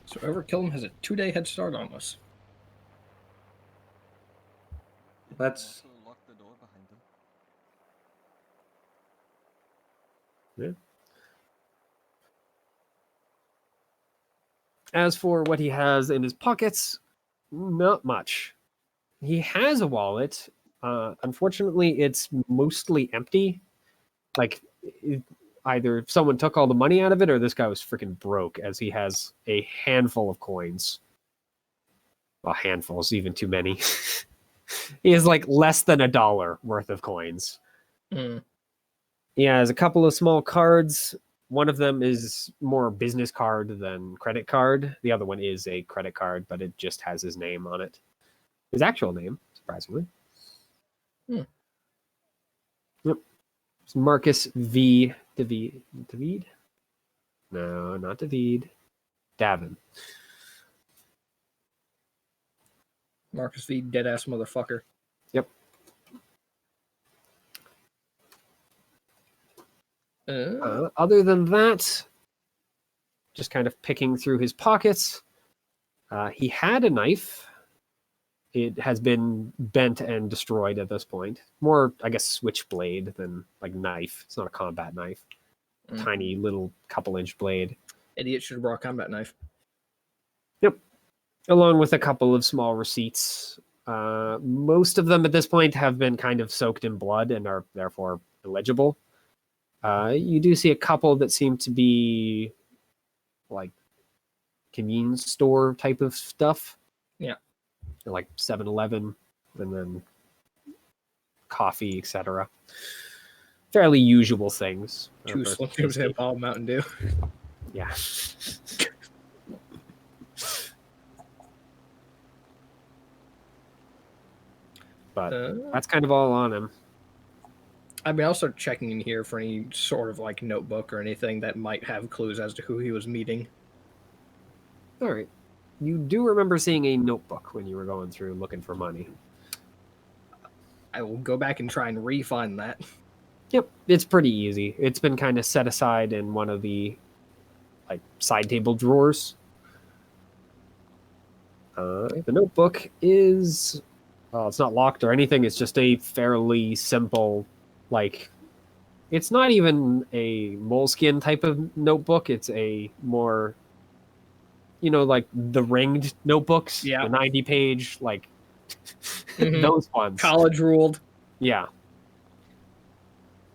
So whoever killed him has a 2-day head start on us. That's- Also lock the door behind him. As for what he has in his pockets, not much. He has a wallet. Unfortunately, it's mostly empty. Like, either someone took all the money out of it or this guy was freaking broke, as he has a handful of coins. Well, handfuls, even too many. He has like less than $1 worth of coins. He has a couple of small cards. One of them is more business card than credit card. The other one is a credit card, but it just has his name on it. His actual name, surprisingly. Yep. It's Marcus V. David? No, not David. Davin. Marcus V. Deadass motherfucker. Yep. Other than that, just kind of picking through his pockets, he had a knife. It has been bent and destroyed at this point. More, I guess, switchblade than like knife. It's not a combat knife. Tiny little couple-inch blade. Idiot should have brought a combat knife. Yep. Along with a couple of small receipts. Most of them at this point have been kind of soaked in blood and are therefore illegible. You do see a couple that seem to be like convenience store type of stuff. Yeah. Like 7-Eleven and then coffee, etc. Fairly usual things. Two Slim Jims and a bottle of Mountain Dew. Yeah. But that's kind of all on him. I mean, I'll start checking in here for any sort of like notebook or anything that might have clues as to who he was meeting. All right. You do remember seeing a notebook when you were going through looking for money. I will go back and try and re-find that. Yep, it's pretty easy. It's been kind of set aside in one of the like side table drawers. The notebook is, well, it's not locked or anything. It's just a fairly simple, like, it's not even a moleskin type of notebook. It's a more, you know, like the ringed notebooks, Yeah. the 90-page, like Mhm. those ones. College ruled. Yeah.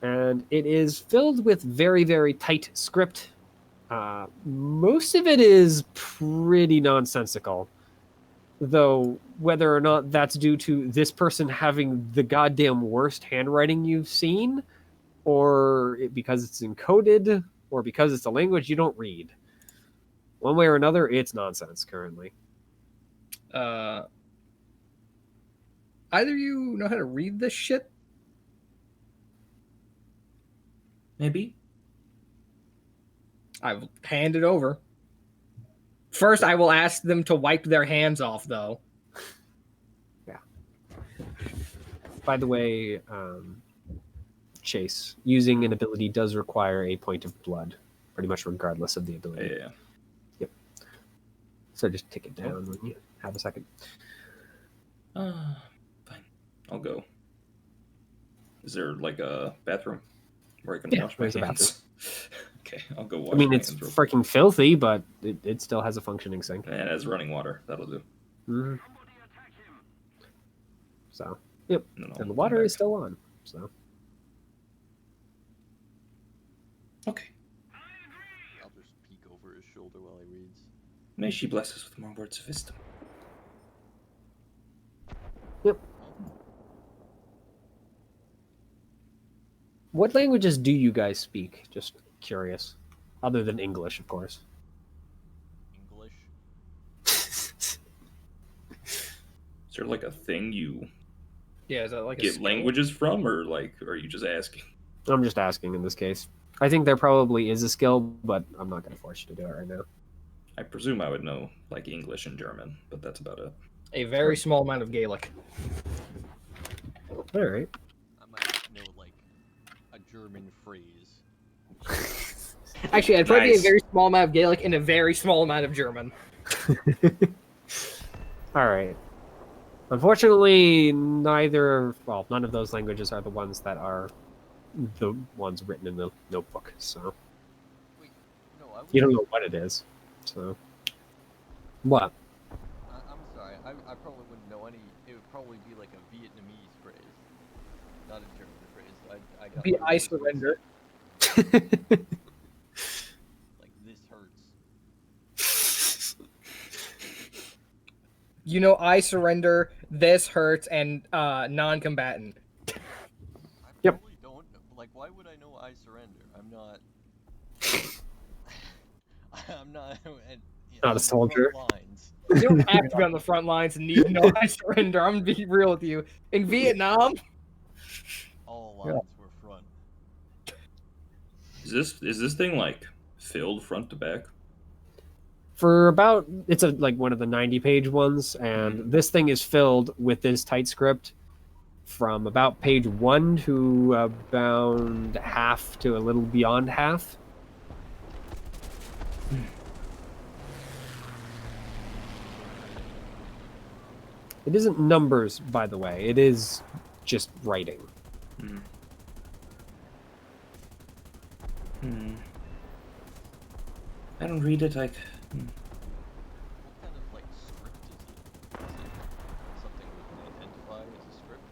And it is filled with very, very tight script. Most of it is pretty nonsensical. Though, whether or not that's due to this person having the goddamn worst handwriting you've seen, or because it's encoded, or because it's a language you don't read. One way or another, it's nonsense currently. Either you know how to read this shit? Maybe. I will hand it over. First, I will ask them to wipe their hands off, though. By the way, Chase, using an ability does require a point of blood, pretty much regardless of the ability. Yeah. Yep. So just tick it down when you have a second. Fine. I'll go. Is there like a bathroom where I can Yeah, wash my there's a hands? Okay, I'll go wash I mean, my it's hands real freaking filthy, but it still has a functioning sink. quick. And it has running water. That'll do. Mhm. So, yep. And, then I'll And the come water back. is still on. So, Okay. I'll just peek over his shoulder while he reads. May she bless us with more words of wisdom. what languages do you guys speak? Just curious. Other than English, of course. English. Is there like a thing you Yeah, is that like a get skill? languages from, or like, are you just asking? I'm just asking in this case. I think there probably is a skill, but I'm not going to force you to do it right now. I presume I would know like English and German, but that's about it. A very small amount of Gaelic. All right. I might know like a German phrase. Actually, I'd probably be a Nice. very small amount of Gaelic and a very small amount of German. All right. Unfortunately, none of those languages are the ones that are the ones written in the notebook. So Wait, no, I you don't know what it is. So what? I'm sorry. I probably wouldn't know any. It would probably be like a Vietnamese phrase, not a German phrase. I got. Be like, I those surrender. Like this hurts. You know, I surrender, this hurts, and non-combatant. I Yep. probably don't. Like, why would I know I surrender? I'm not. I'm not. Not a on the front soldier. Lines. You don't have to be on the front lines and need to know I surrender. I'm gonna be real with you. In Vietnam, lines were front. Is this thing like filled front to back? For about, it's like one of the 90-page ones, and this thing is filled with this tight script from about page 1 to about half to a little beyond half. It isn't numbers, by the way. It is just writing. I don't read it. What kind of like script is it? Is it something we can identify as a script,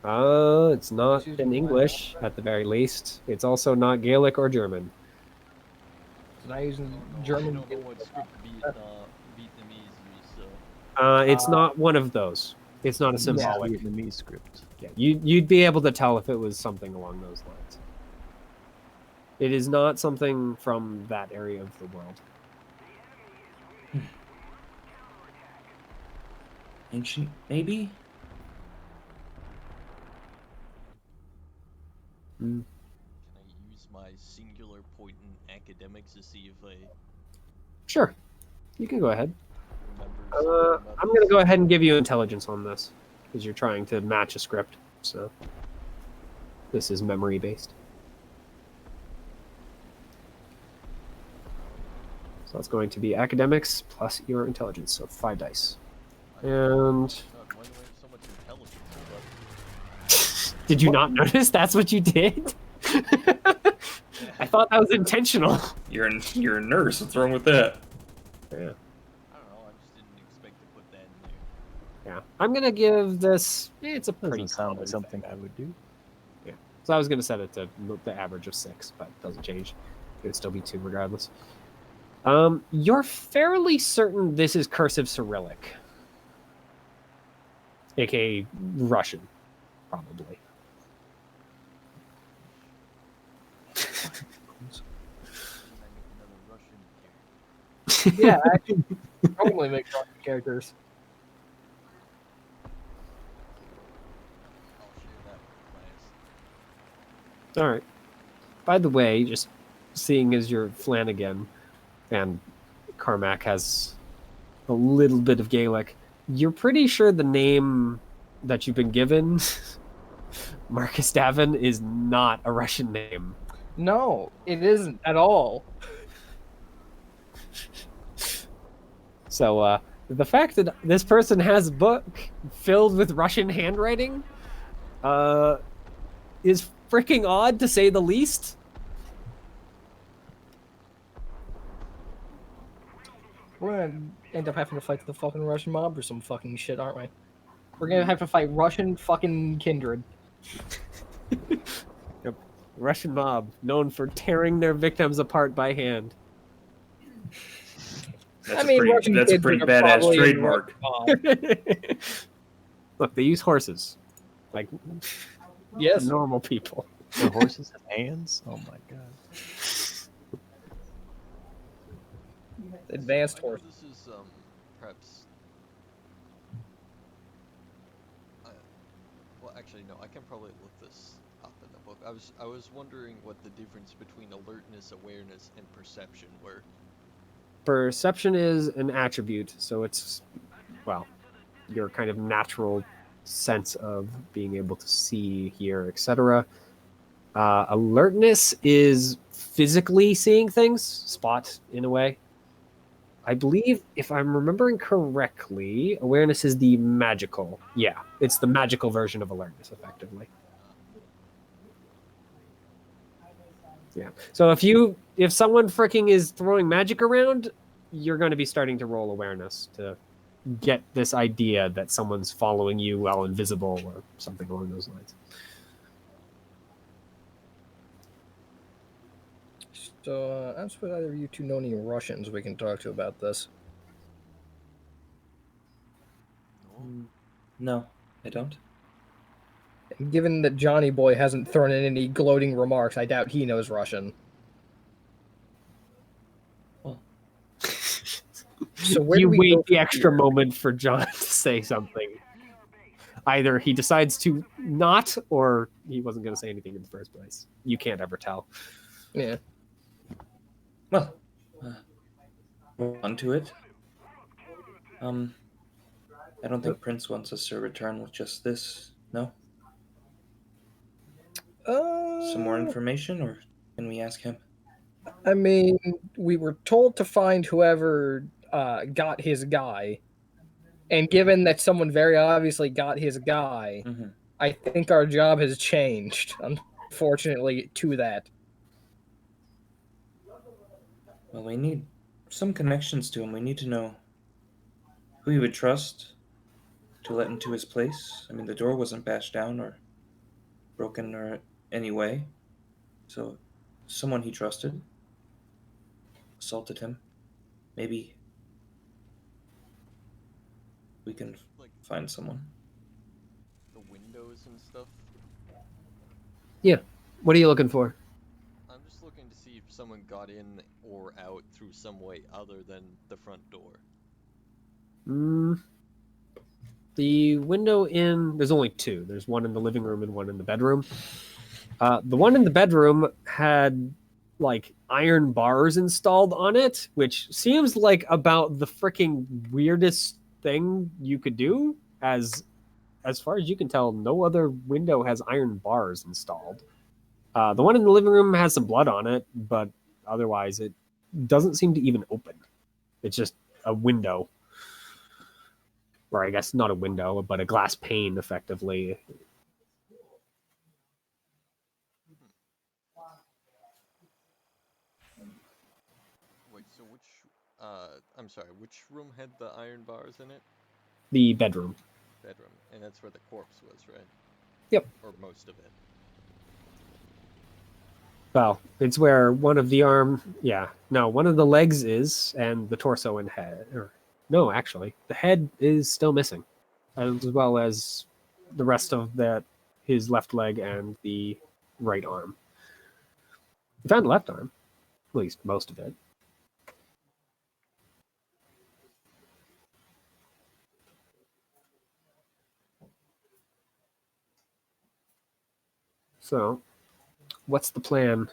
or It's not in English, at the very least. It's also not Gaelic or German. It's not using I German. don't know what script Vietnamese use, so It's not one of those. It's not a It's a symbolic. Vietnamese script. Yeah, you'd be able to tell if it was something along those lines. It is not something from that area of the world. Ancient, maybe? can I use my singular point in academics to see if I Sure, you can go ahead. remember something about I'm going to this? go ahead and give you intelligence on this, because you're trying to match a script. So this is memory based. So that's going to be academics plus your intelligence, so 5 dice. And God, why do I have so much intelligence? did you not notice that's what you did? I thought that was intentional. You're a nurse. What's wrong with that? Yeah. I don't know. I just didn't expect to put that in there. Yeah. I'm going to give this, it's a pretty Doesn't sound common like something thing. I would do. So I was going to set it to the average of 6, but it doesn't change. It would still be 2 regardless. You're fairly certain this is cursive Cyrillic. AKA Russian, probably. Didn't I make another Russian character? Yeah, actually, probably make Russian characters. I'll share that with class. All right. By the way, just seeing as you're Flanagan and Carmack has a little bit of Gaelic, you're pretty sure the name that you've been given, Marcus Davin, is not a Russian name. No, it isn't at all. So the fact that this person has a book filled with Russian handwriting is freaking odd, to say the least. We're gonna end up having to fight the fucking Russian mob or some fucking shit, aren't we? We're gonna have to fight Russian fucking kindred. Russian mob, known for tearing their victims apart by hand. That's a Russian pretty kindred are badass probably a trademark. Russian mob. Look, they use horses. Like Yes. normal people. The horses have hands? Oh my god. Advanced I know horse. This is perhaps. Well, actually, no. I can probably look this up in the book. I was wondering what the difference between alertness, awareness, and perception were. Perception is an attribute, so it's, well, your kind of natural sense of being able to see, hear, etc. Alertness is physically seeing things, spot in a way. I believe, if I'm remembering correctly, awareness is the magical. Yeah, it's the magical version of alertness, effectively. Yeah. So if someone freaking is throwing magic around, you're going to be starting to roll awareness to get this idea that someone's following you while invisible or something along those lines. So, I suppose either of you two know any Russians we can talk to about this. No, I don't. And given that Johnny Boy hasn't thrown in any gloating remarks, I doubt he knows Russian. So where You do we wait go the from extra here? moment for John to say something. Either he decides to not, or he wasn't going to say anything in the first place. You can't ever tell. Yeah. Well, on to it. I don't think Prince wants us to return with just this. No? Some more information, or can we ask him? I mean, we were told to find whoever got his guy, and given that someone very obviously got his guy, Mm-hmm. I think our job has changed, unfortunately, to that. Well, we need some connections to him. We need to know who he would trust to let into his place. I mean, the door wasn't bashed down or broken or any way. So, someone he trusted assaulted him. Maybe we can Like find someone. the windows and stuff. What are you looking for? I'm just looking to see if someone got in or out through some way other than the front door. The window there's only two. There's one in the living room and one in the bedroom. The one in the bedroom had like iron bars installed on it, which seems like about the freaking weirdest thing you could do. As far as you can tell, no other window has iron bars installed. The one in the living room has some blood on it, but otherwise it doesn't seem to even open. It's just a window. Or I guess not a window, but a glass pane, effectively. Wait, so I'm sorry, which room had the iron bars in it? The bedroom. Bedroom. And that's where the corpse was, right? Yep. Or most of it. Well, it's where one of the one of the legs is, and the torso and head. No, actually, the head is still missing, as well as the rest of his left leg and the right arm. We found the left arm, at least most of it. So, what's the plan?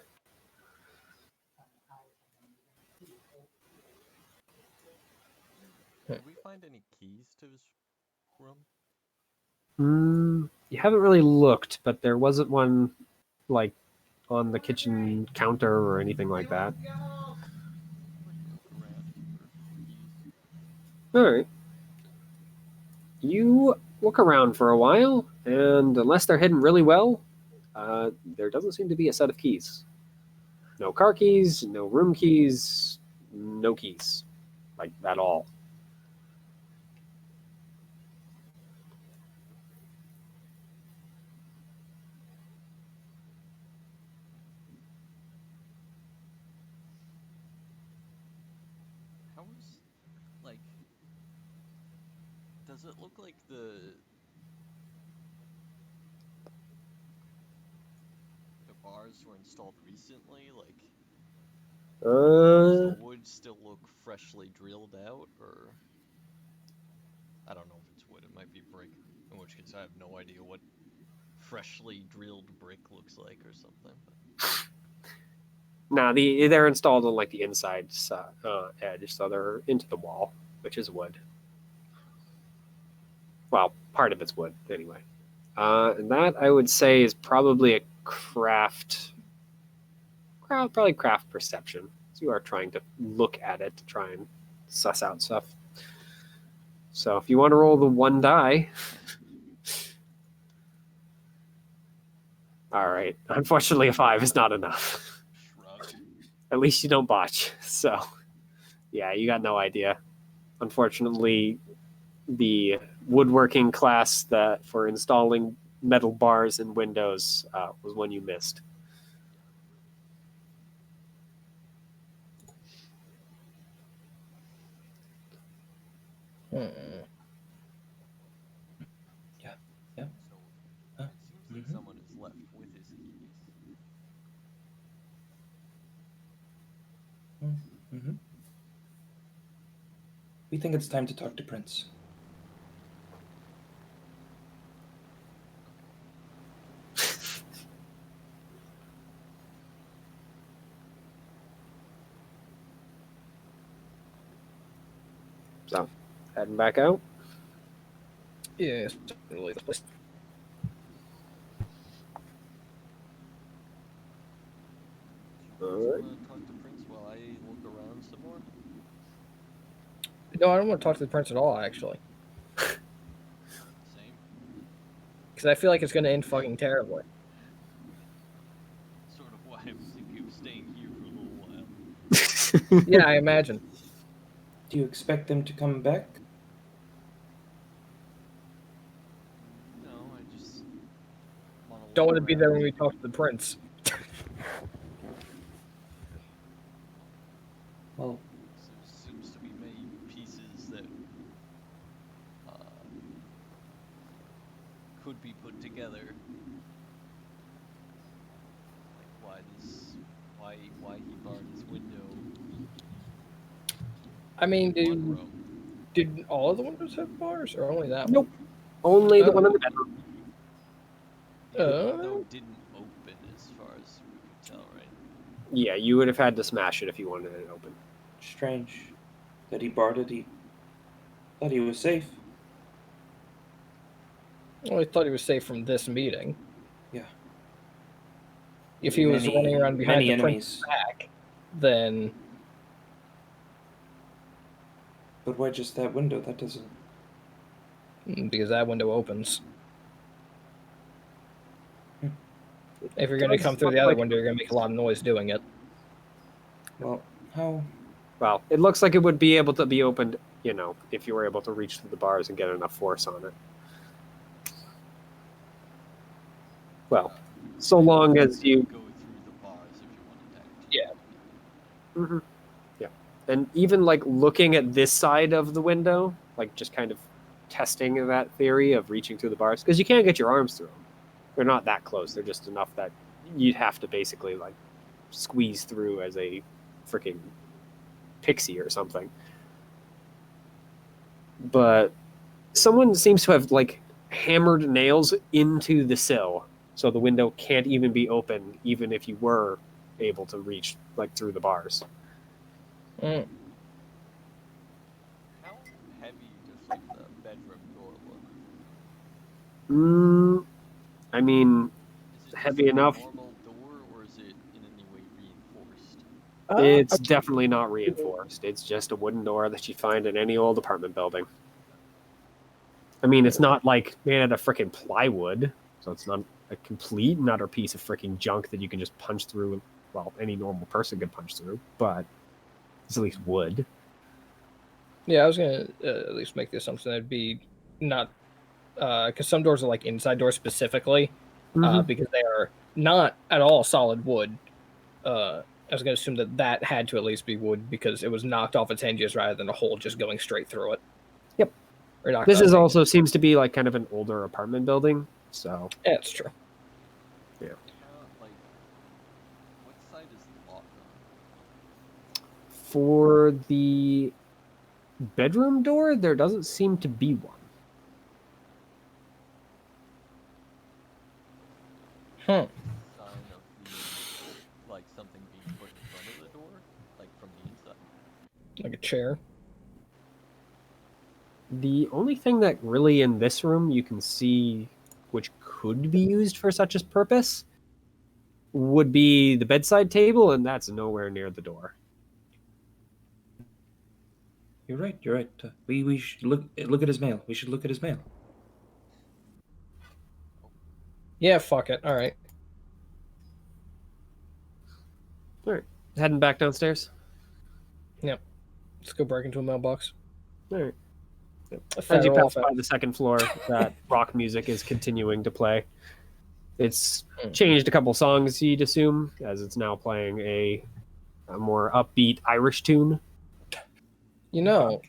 Did we find any keys to his room? You haven't really looked, but there wasn't one like on the kitchen counter or anything like that. I'd like to look around for keys. All right. You look around for a while, and unless they're hidden really well, there doesn't seem to be a set of keys. No car keys, no room keys, no keys. Like, at all. How is, like, does it look like the bars were installed recently? Like, does the wood still look freshly drilled out, or I don't know if it's wood, it might be brick, in which case I have no idea what freshly drilled brick looks like or something. Nah, they're installed on like the inside edge, so they're into the wall, which is wood. Well, part of it's wood, anyway. And that I would say is probably a probably craft perception. So you are trying to look at it to try and suss out stuff. So if you want to roll the one die. All right. Unfortunately, a 5 is not enough. Shrug. At least you don't botch. So, yeah, you got no idea. Unfortunately, the woodworking class for installing metal bars in windows was one you missed. Yeah. So it seems like someone is left with his keys. Mm-hmm. We think it's time to talk to Prince. So, heading back out. Yeah, really this place. Do you Alright. want to talk to Prince while I look around some more? No, I don't want to talk to the prince at all, actually, Same. because I feel like it's going to end fucking terribly. Sort of why I was thinking of staying here for a little while. Yeah, I imagine. Do you expect them to come back? No, I just Don't want to be there when we talk to the prince. Well, There seems to be many pieces that could be put together. Like why he barred his window. I mean, in one room. did all of the windows have bars, or only that Nope. Only the Oh. one in the bedroom. The Uh. window didn't open as far as we could tell, right? Yeah, you would have had to smash it if you wanted it open. strange that he barred it. He thought he was safe. one? Well, I thought he was safe from this meeting. Yeah. If he was Many- running around behind many the prince's enemies. back, then But why just that window? That doesn't. because that window opens. Hmm. If you're going to Does come through the look other like- window, you're going to make a lot of noise doing it. Well, how? Well, it looks like it would be able to be opened, you know, if you were able to reach through the bars and get enough force on it. Well, so long as you... Go through the bars if you wanted to. Yeah. Mhm. Yeah. And even, like, looking at this side of the window, like, just kind of testing that theory of reaching through the bars, because you can't get your arms through them. They're not that close. They're just enough that you'd have to basically, like, squeeze through as a freaking pixie or something. But someone seems to have, like, hammered nails into the sill, so the window can't even be open, even if you were able to reach, like, through the bars. Mm. How heavy does like the bedroom door look? I mean, Is it Heavy just a enough. normal door, or is it in any way reinforced? it's definitely not reinforced. It's just a wooden door that you find in any old apartment building. I mean, it's not like made out of freaking plywood, so it's not a complete and utter piece of freaking junk that you can just punch through. Well, any normal person could punch through, but it's at least wood. Yeah, I was going to at least make the assumption that it'd be not... Because some doors are like inside doors specifically, because they are not at all solid wood. I was going to assume that that had to at least be wood because it was knocked off its hinges rather than a hole just going straight through it. Yep. Or knocked This off is the also seems to be like kind of an older apartment building, so hinges. Yeah, it's true. How, like, what side is the lock on? for the bedroom door, there doesn't seem to be one. Huh. Sign of the, like something being put in front of the door, like from the inside. Like a chair. The only thing that really in this room you can see which could be used for such a purpose would be the bedside table, and that's nowhere near the door. You're right. You're right. We should look at his mail. We should look at his mail. Yeah, fuck it. All right. Heading back downstairs. Let's go break into a mailbox. All right. A As you federal pass by the second floor, that rock music is continuing to play. It's changed a couple songs, you'd assume, as it's now playing a more upbeat Irish tune. You know,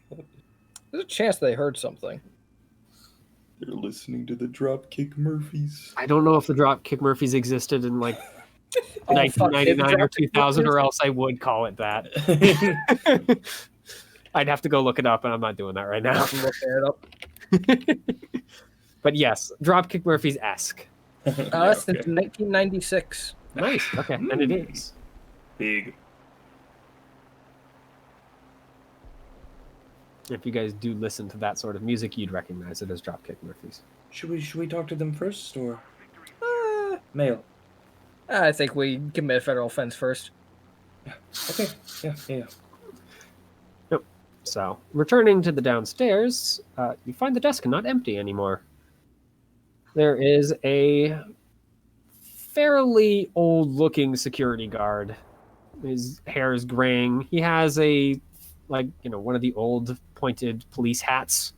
there's a chance they heard something. They're listening to the Dropkick Murphys. I don't know if the Dropkick Murphys existed in like Oh, fuck, 1999 or did the 2000, Dropkick or else I would call it that. I'd have to go look it up, and I'm not doing that right now. Look it up. But yes, Dropkick Murphys esque. Since 1996. Nice. Okay, and it is. Big. If you guys do listen to that sort of music, you'd recognize it as Dropkick Murphys. Should we talk to them first or mail? I think we commit a federal offense first. Okay. Yeah. So, returning to the downstairs, you find the desk not empty anymore. There is a fairly old-looking security guard. His hair is graying. He has one of the old pointed police hats,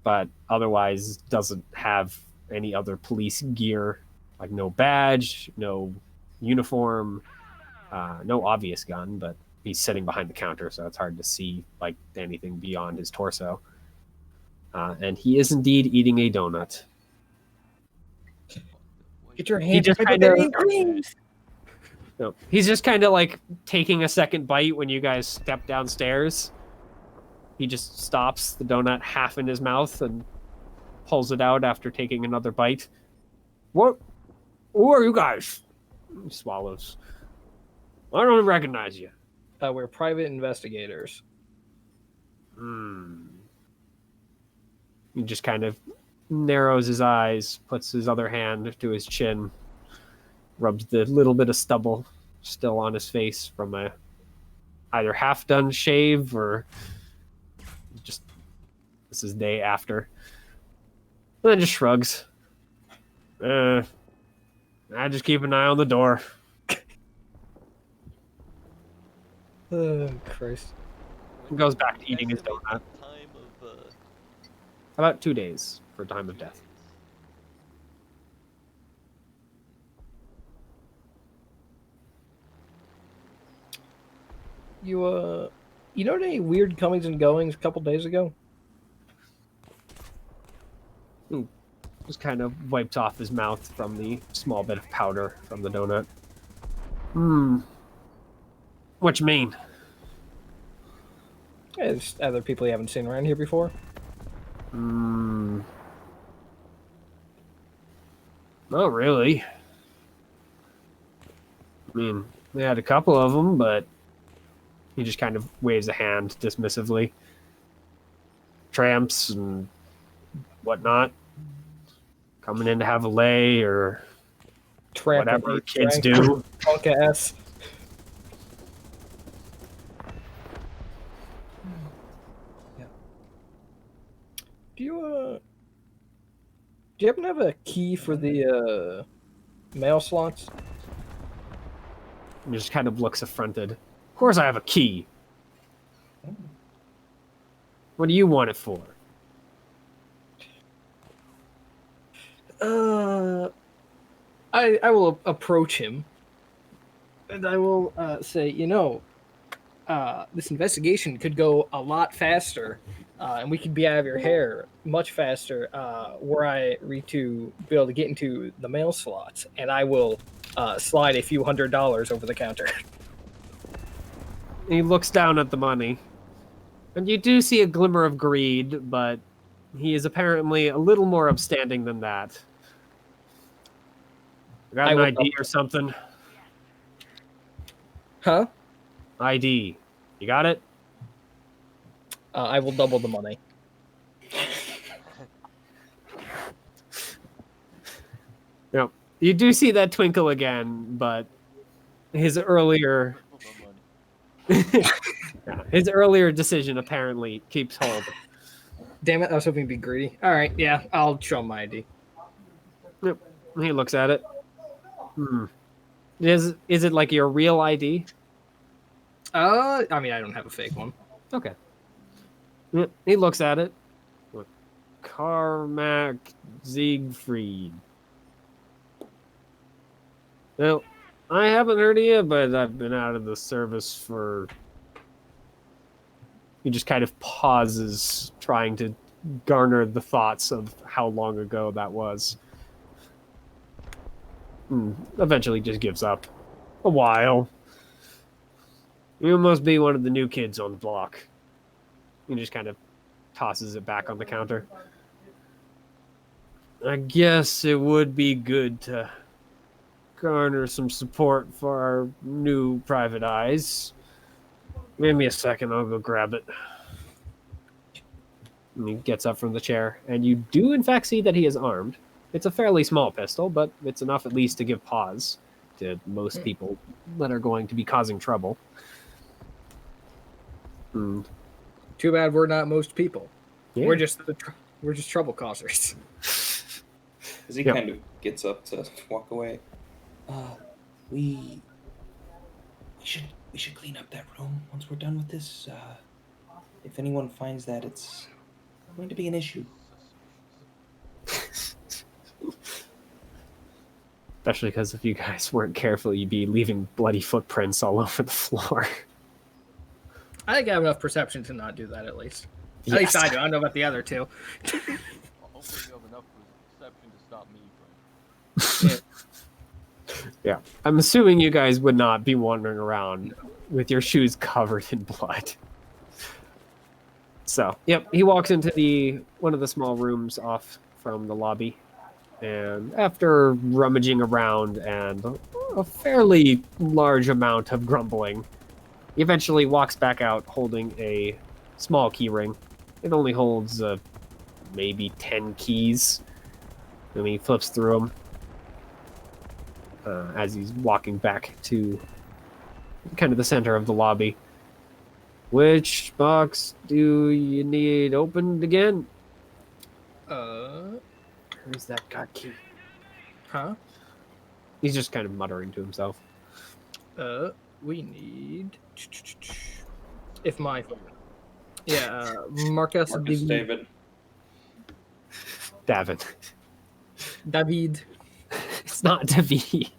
but otherwise doesn't have any other police gear, like no badge, no uniform, no obvious gun, but he's sitting behind the counter, so it's hard to see like anything beyond his torso. And he is indeed eating a donut. Get your hands just off kinda- the greens. No, he's just kind of like taking a second bite when you guys step downstairs. He just stops the donut half in his mouth and pulls it out after taking another bite. What? Who are you guys? He swallows. I don't recognize you. We're private investigators. He just kind of narrows his eyes, puts his other hand to his chin, rubs the little bit of stubble still on his face from a either half done shave or just this is day after. And then just shrugs. I just keep an eye on the door. Oh, Christ. Goes back to eating his donut. Time of About 2 days for time of death. You know any weird comings and goings a couple days ago? Just kind of wiped off his mouth from the small bit of powder from the donut. What you mean? Yeah, just other people you haven't seen around here before. Not really. I mean, they had a couple of them, but he just kind of waves a hand dismissively. Tramps and whatnot. Coming in to have a lay or Tramp whatever kids do. Punk ass. Yeah. Do you happen to have a key for the mail slots? He just kind of looks affronted. Of course I have a key. What do you want it for? I will approach him, and I will say, this investigation could go a lot faster, and we could be out of your hair much faster were I to be able to get into the mail slots, and I will slide a few $100 over the counter. He looks down at the money. And you do see a glimmer of greed, but he is apparently a little more upstanding than that. Got I an will ID or something? Huh? ID. You got it? I will double the money. No. You do see that twinkle again, but his earlier his earlier decision apparently keeps hold. Damn it, I was hoping to be greedy. All right, yeah, I'll show him my ID. Yep. He looks at it. Is it like your real ID? I mean, I don't have a fake one. Okay. Yep. He looks at it. Look, Carmack Siegfried. Well, I haven't heard of you, but I've been out of the service for... He just kind of pauses, trying to garner the thoughts of how long ago that was. Eventually just gives up. A while. You must be one of the new kids on the block. He just kind of tosses it back on the counter. I guess it would be good to garner some support for our new private eyes. Give me a second, I'll go grab it. And he gets up from the chair, and you do in fact see that he is armed. It's a fairly small pistol, but it's enough at least to give pause to most people that are going to be causing trouble. And, Too bad we're not most people. yeah. We're just trouble causers. As he Yep. kind of gets up to walk away. We should clean up that room once we're done with this. If anyone finds that, it's going to be an issue. Especially because if you guys weren't careful, you'd be leaving bloody footprints all over the floor. I think I have enough perception to not do that, at least. At least I do. I don't know about the other two. Hopefully you have enough perception to stop me from. Yeah. I'm assuming you guys would not be wandering around with your shoes covered in blood. So, yep, he walks into one of the small rooms off from the lobby. And after rummaging around and a fairly large amount of grumbling, he eventually walks back out holding a small key ring. It only holds maybe 10 keys. And he flips through them as he's walking back to kind of the center of the lobby. Which box do you need opened again? Where's that god key? Huh? He's just kind of muttering to himself. We need. If my. Yeah, Marcus David. David. David. It's not David.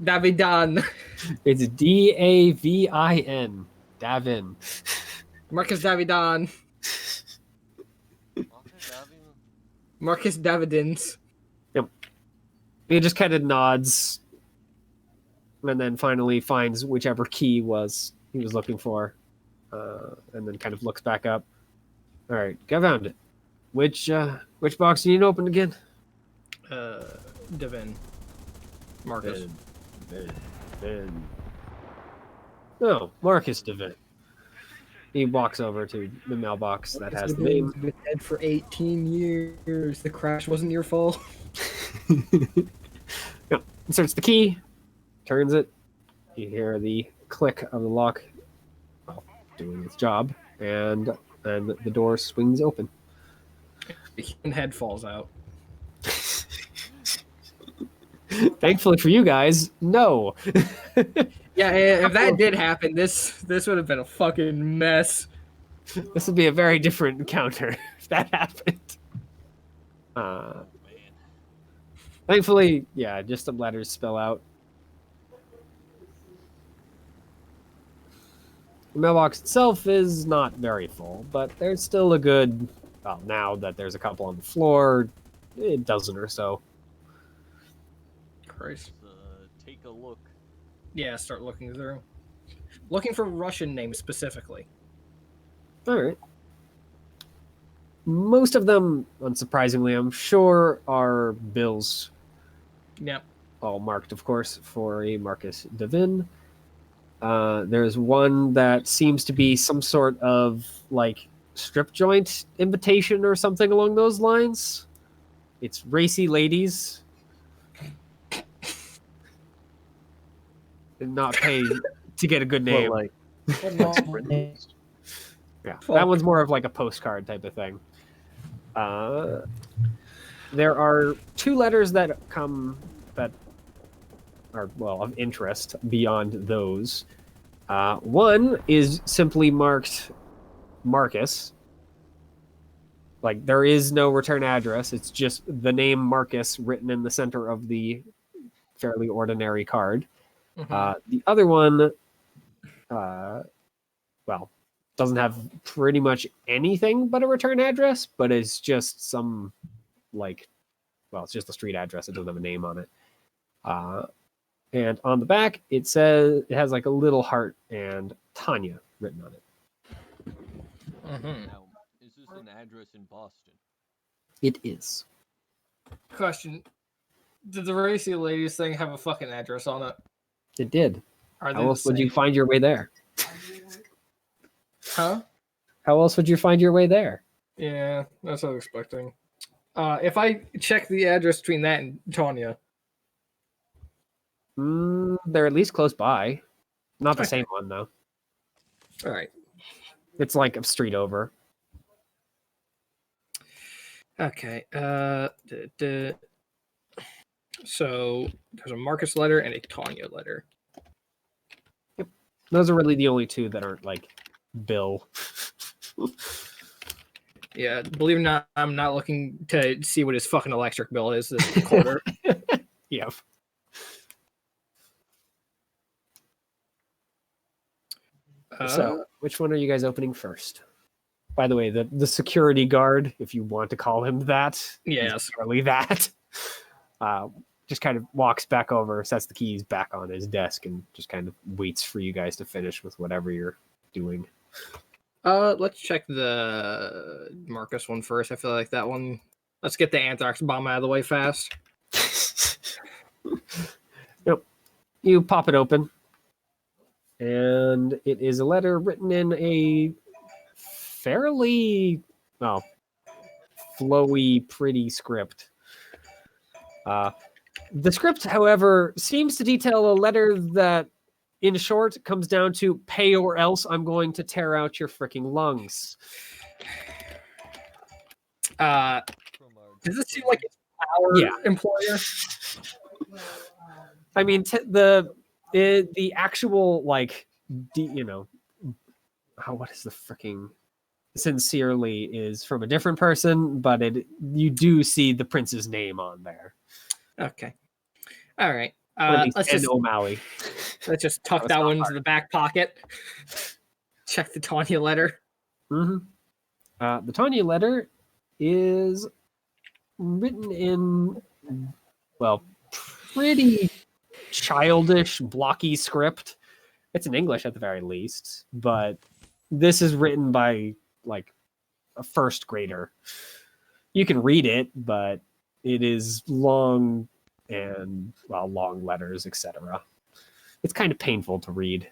Davidan. It's Davin. Davin. Marcus Davidan. Marcus Davidins. He just kind of nods and then finally finds whichever key he was looking for, and then kind of looks back up. All right, I found it. Which box do you need to open again? Devin. Marcus. Devin. No, Marcus Devin. He walks over to the mailbox that has the name. Been dead for 18 years. The crash wasn't your fault. No, inserts the key, turns it. You hear the click of the lock doing its job, and then the door swings open. The human head falls out. Thankfully for you guys, no. Yeah, if that did happen, this would have been a fucking mess. This would be a very different encounter if that happened. Thankfully, yeah, just some letters spell out. The mailbox itself is not very full, but there's still a good, well, now that there's a couple on the floor, a dozen or so. Christ. Take a look. Yeah, start looking through. Looking for Russian names specifically. All right. Most of them, unsurprisingly, I'm sure, are bills. Yep. All marked, of course, for a Marcus Devin. There's one that seems to be some sort of, like, strip joint invitation or something along those lines. It's Racy Ladies. And not pay to get a good name. Well, like, Yeah, that one's more of like a postcard type of thing. There are two letters that come that are, well, of interest beyond those. One is simply marked Marcus. Like, there is no return address. It's just the name Marcus written in the center of the fairly ordinary card. The other one, well, doesn't have pretty much anything but a return address, but it's just some, like, well, it's just a street address. It doesn't have a name on it. And on the back, it says, it has like a little heart and Tanya written on it. Now, is this an address in Boston? It is. Question. Did the Racy Ladies thing have a fucking address on it? It did. Are they How the else would you same? find your way there? Huh? How else would you find your way there? Yeah, that's what I was expecting. If I check the address between that and Tanya, They're at least close by. Not the Okay. same one though. all right. It's like a street over. Okay. So there's a Marcus letter and a Tanya letter. Those are really the only two that aren't like Bill. Yeah, believe it or not, I'm not looking to see what his fucking electric bill is this quarter. Yep. So, which one are you guys opening first? By the way, the security guard, if you want to call him that, Yes. really that, just kind of walks back over, sets the keys back on his desk, and just kind of waits for you guys to finish with whatever you're doing. Let's check the Marcus one first. I feel like that one. Let's get the anthrax bomb out of the way fast. Yep. You pop it open, and it is a letter written in a fairly, flowy, pretty script. The script, however, seems to detail a letter that, in short, comes down to pay or else I'm going to tear out your freaking lungs. From our Does it seem like it's our Yeah. employer? I mean, the actual, like, what is the freaking sincerely is from a different person, but you do see the prince's name on there. Okay. All right. Or at least Let's just O'Malley. tuck was that not one into the back pocket. Check the Tanya letter. The Tanya letter is written in, pretty childish, blocky script. It's in English at the very least, but this is written by like a first grader. You can read it, but it is long and long letters, etc. It's kind of painful to read.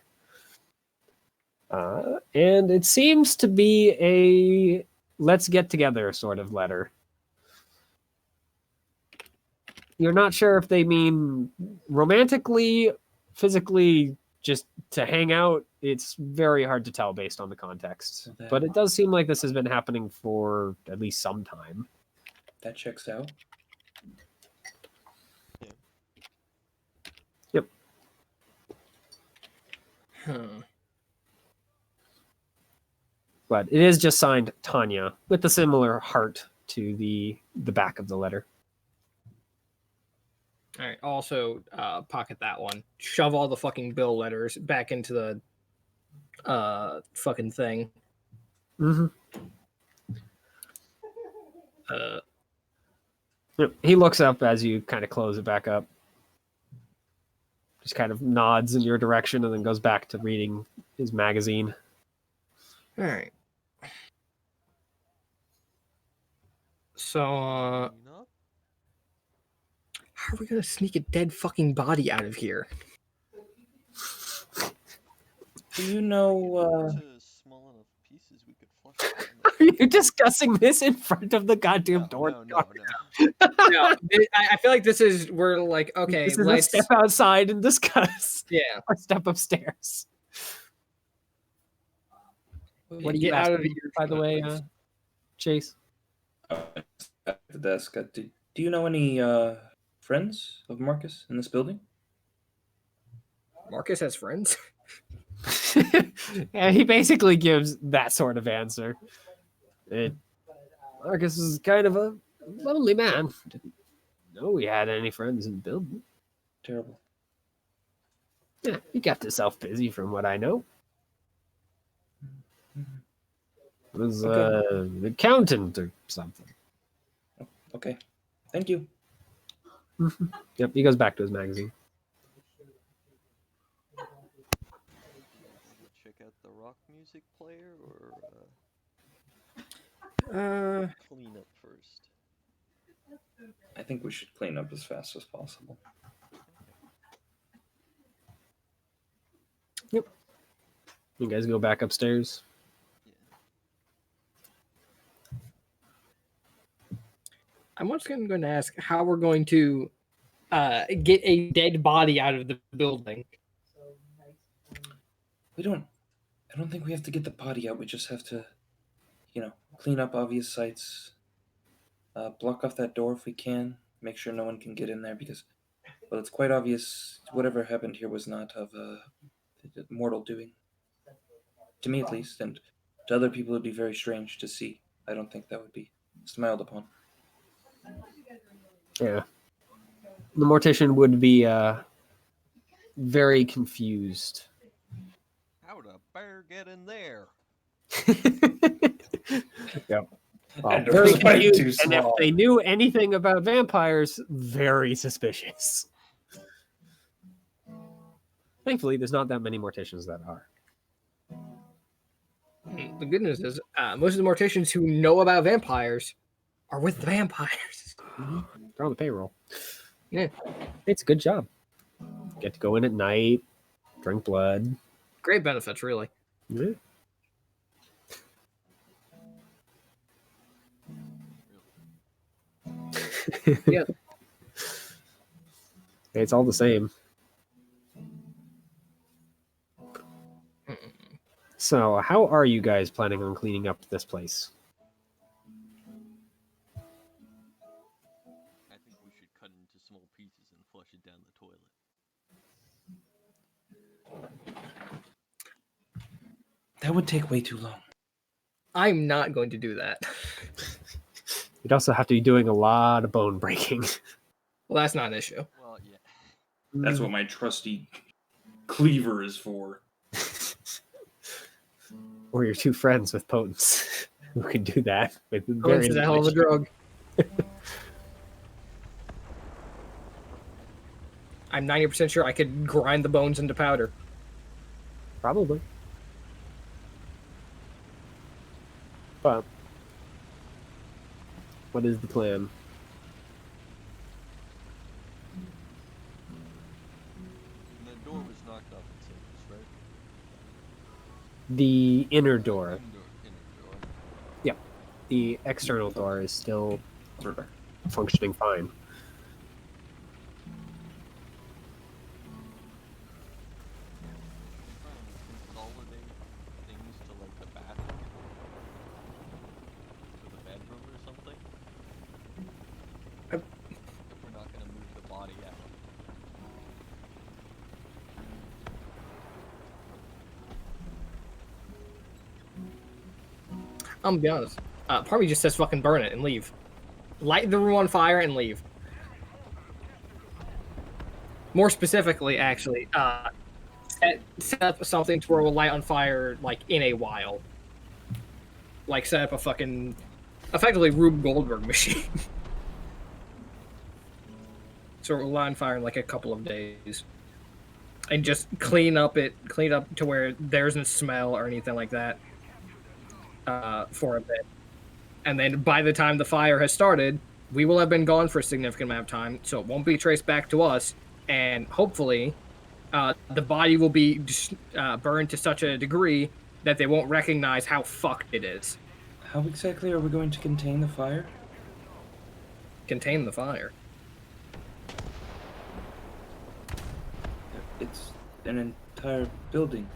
And it seems to be a let's get together sort of letter. You're not sure if they mean romantically, physically, just to hang out. It's very hard to tell based on the context. But it does seem like this has been happening for at least some time. That checks out. Yep. But it is just signed Tanya with a similar heart to the back of the letter. All right. Also, pocket that one. Shove all the fucking bill letters back into the fucking thing. Yep. He looks up as you kind of close it back up. Just kind of nods in your direction and then goes back to reading his magazine. All right. So, how are we gonna sneak a dead fucking body out of here? Do you know? to small enough pieces we could flush it Are you discussing this in front of the goddamn door? No. No, I feel like we're like, okay, This is let's a step outside and discuss. yeah. Or step upstairs. What do you Get out asking, of here, by the way, please. Chase? At the desk. Do you know any friends of Marcus in this building? Marcus has friends. Yeah, he basically gives that sort of answer. Marcus is kind of a lonely man. Didn't know he had any friends in the building. Terrible. Yeah, he kept himself busy from what I know. Was an accountant or something. Okay. Thank you. Yep, he goes back to his magazine. Check out the rock music player or clean up first. I think we should clean up as fast as possible. Yep. You guys go back upstairs. I'm once again going to ask how we're going to get a dead body out of the building. I don't think we have to get the body out. We just have to, clean up obvious sites, block off that door if we can, make sure no one can get in there because, well, it's quite obvious whatever happened here was not of mortal doing. To me, at least, and to other people, it'd be very strange to see. I don't think that would be smiled upon. Yeah. The mortician would be very confused. How'd a bear get in there? Yep. That Very door's way confused, too and if small. they knew anything about vampires, very suspicious. Thankfully, there's not that many morticians that are. The good news is most of the morticians who know about vampires are with the vampires. They're on the payroll. Yeah. It's a good job. Get to go in at night, drink blood. Great benefits, really. Yeah. Yeah. It's all the same. So, how are you guys planning on cleaning up this place? I think we should cut into small pieces and flush it down the toilet. That would take way too long. I'm not going to do that. You'd also have to be doing a lot of bone breaking. Well, that's not an issue. Well, yeah. That's what my trusty cleaver is for. Or your two friends with potence who can do that. With Going to the hell of a drug. I'm 90% sure I could grind the bones into powder. Probably. But what is the plan? And the door was knocked off its hinges, right? The inner door. Inner door. The external door is still Perfect. functioning fine. Consolidate things to like the bathroom, to the bedroom or something. If we're not gonna move the body out. I'm gonna be honest. Part of me just says fucking burn it and leave. Light the room on fire and leave. More specifically, actually, set up something to where we'll light on fire like in a while. Like set up a fucking, effectively Rube Goldberg machine. So we'll light on fire in like a couple of days. And just clean up to where there isn't smell or anything like that. For a bit. And then by the time the fire has started, we will have been gone for a significant amount of time, so it won't be traced back to us, and hopefully the body will be burned to such a degree that they won't recognize how fucked it is. How exactly are we going to contain the fire? Contain the fire. It's an entire building.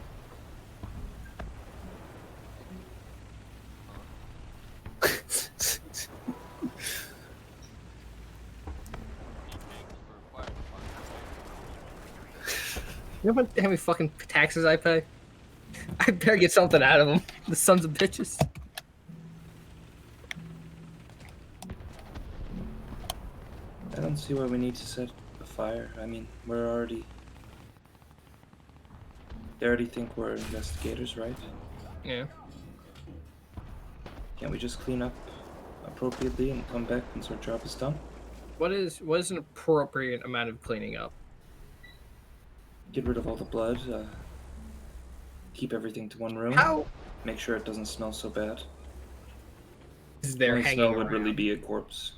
You know how many fucking taxes I pay? I better get something out of them. The sons of bitches. I don't see why we need to set a fire. I mean, they already think we're investigators, right? Yeah. Can't we just clean up appropriately and come back once our job is done? What is an appropriate amount of cleaning up? Get rid of all the blood, keep everything to one room, How make sure it doesn't smell so bad. is there Only hanging smell would around? really be a corpse.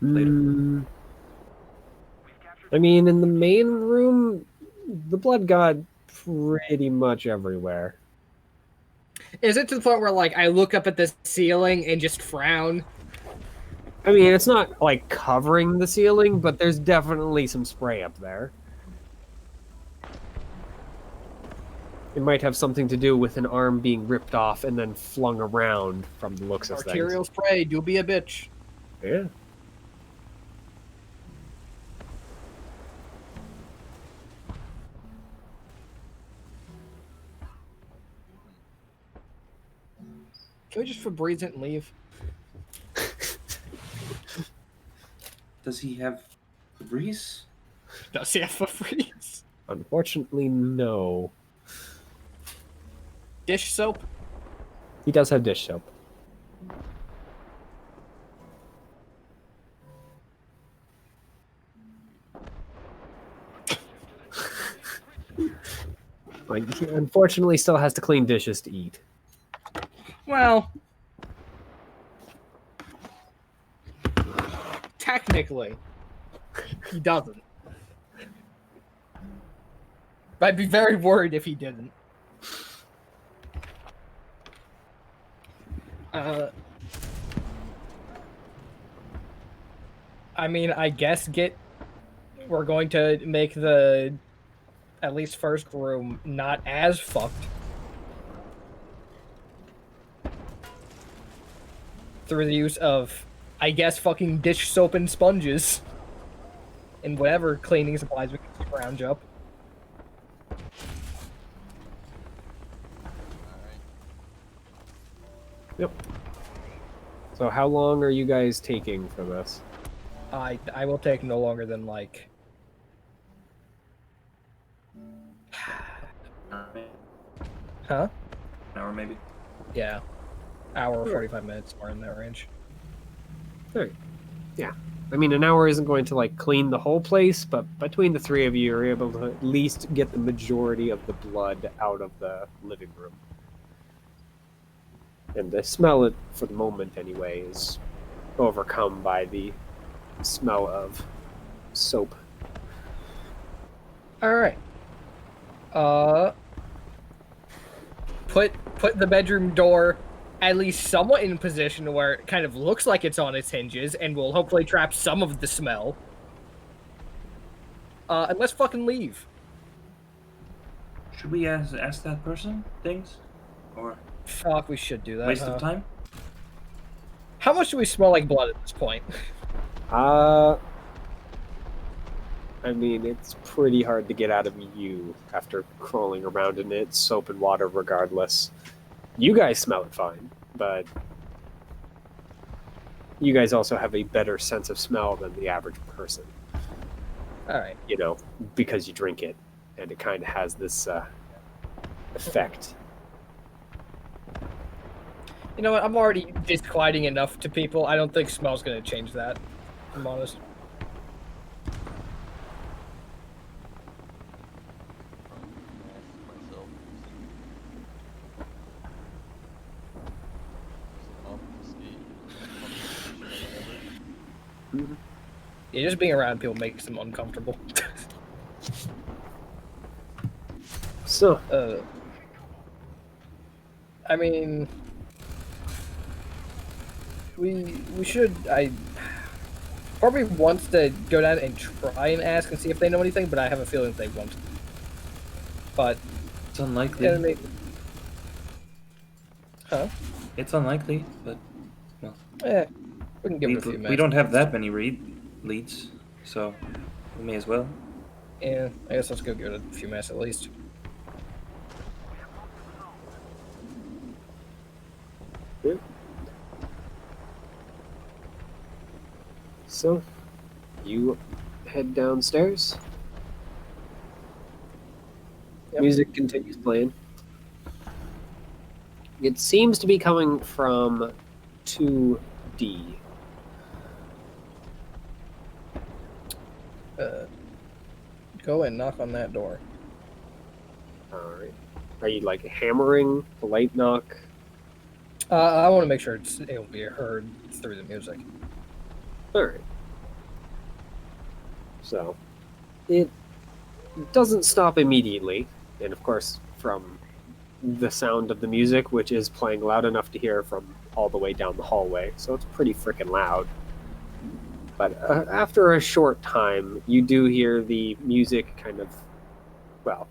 Mm, I mean, in the main room, the blood got pretty much everywhere. Is it to the point where like I look up at the ceiling and just frown? I mean, it's not like covering the ceiling, but there's definitely some spray up there. It might have something to do with an arm being ripped off and then flung around from the looks of Arterial things. spray, do be a bitch. Yeah. Can we just Febreze it and leave? Does he have Febreze? Does he have Febreze? Unfortunately, no. Dish soap? He does have dish soap. Like, he unfortunately still has to clean dishes to eat. Well, technically, he doesn't. I'd be very worried if he didn't. I mean, I guess we're going to make the at least first room not as fucked through the use of, I guess, fucking dish soap and sponges and whatever cleaning supplies we can scrounge up. Yep. So how long are you guys taking for this? I will take no longer than like huh? An hour maybe. Yeah. Hour or 45 minutes, somewhere in that range. Alright. Yeah. I mean, an hour isn't going to, like, clean the whole place, but between the three of you, you're able to at least get the majority of the blood out of the living room. And the smell, for the moment anyway, is overcome by the smell of soap. Alright. Put the bedroom door at least somewhat in position where it kind of looks like it's on its hinges and will hopefully trap some of the smell. And let's fucking leave. Should we ask that person things? Or Fuck, we should do that. waste huh? of time? How much do we smell like blood at this point? I mean, it's pretty hard to get out of you after crawling around in it, soap and water regardless. You guys smell it fine, but you guys also have a better sense of smell than the average person, Alright. you know, because you drink it, and it kind of has this effect. You know what? I'm already disquieting enough to people. I don't think smell's gonna change that. If I'm honest. Myself Yeah, just being around people makes them uncomfortable. So, I mean, we should. I probably wants to go down and try and ask and see if they know anything, but I have a feeling they won't. But It's unlikely. yeah, maybe. Huh? It's unlikely, but Yeah, we can give we, it a few minutes. we don't have that many leads, so we may as well. Yeah, I guess let's go give it a few minutes at least. so you head downstairs. Yep. Music continues playing. It seems to be coming from 2D. Go and knock on that door. Alright. Are you like hammering the light knock? I want to make sure it'll be heard through the music. Alright. So, it doesn't stop immediately. And of course, from the sound of the music, which is playing loud enough to hear from all the way down the hallway. So it's pretty freaking loud. But after a short time, you do hear the music kind of, well,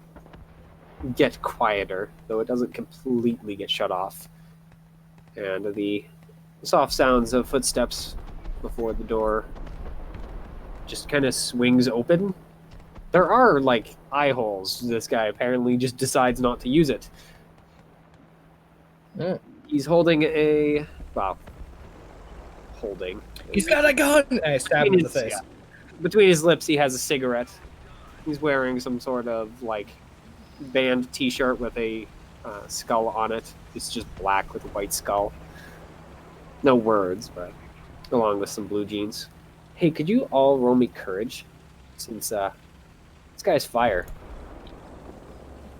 get quieter, though it doesn't completely get shut off. And the soft sounds of footsteps before the door just kind of swings open. There are, like, eye holes. This guy apparently just decides not to use it. Mm. He's holding a... well, holding. He's got a gun! I stab him in the face. Yeah. Between his lips, he has a cigarette. He's wearing some sort of, like, band t-shirt with a skull on it. It's just black with a white skull. No words, but along with some blue jeans. Hey, could you all roll me courage? Since this guy's fire.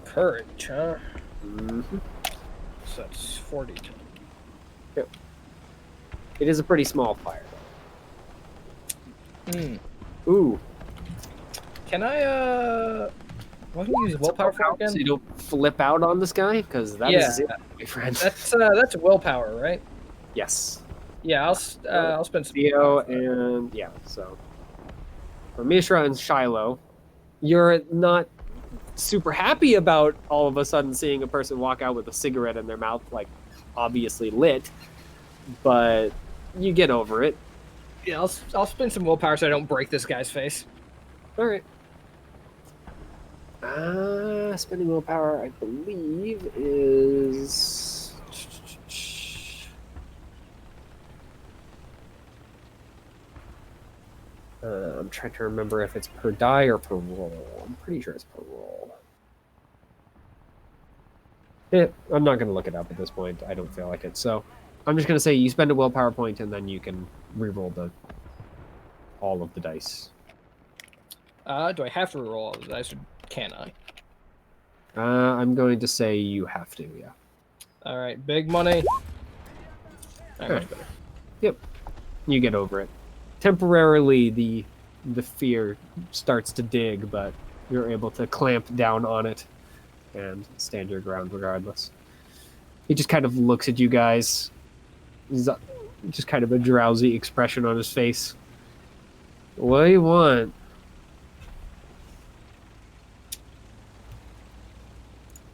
Courage, huh? Mm-hmm. So that's 42. It is a pretty small fire. Mm. Ooh. Can I what can you use willpower for So again? you don't flip out on this guy? Because that Yeah. is it, my friend. That's willpower, right? Yes. Yeah, I'll spend some Theo willpower for that. and yeah, so for Mishra and Shiloh, you're not super happy about all of a sudden seeing a person walk out with a cigarette in their mouth, like obviously lit, but you get over it. Yeah, I'll spend some willpower so I don't break this guy's face. All right. Spending willpower, I believe, is I'm trying to remember if it's per die or per roll. I'm pretty sure it's per roll. I'm not going to look it up at this point. I don't feel like it. So I'm just going to say you spend a willpower point and then you can reroll all of the dice. Do I have to roll all the dice, or can I? I'm going to say you have to, yeah. All right, big money. All right, much better. You get over it. Temporarily, the fear starts to dig, but you're able to clamp down on it and stand your ground regardless. He just kind of looks at you guys. He's just kind of a drowsy expression on his face. What do you want?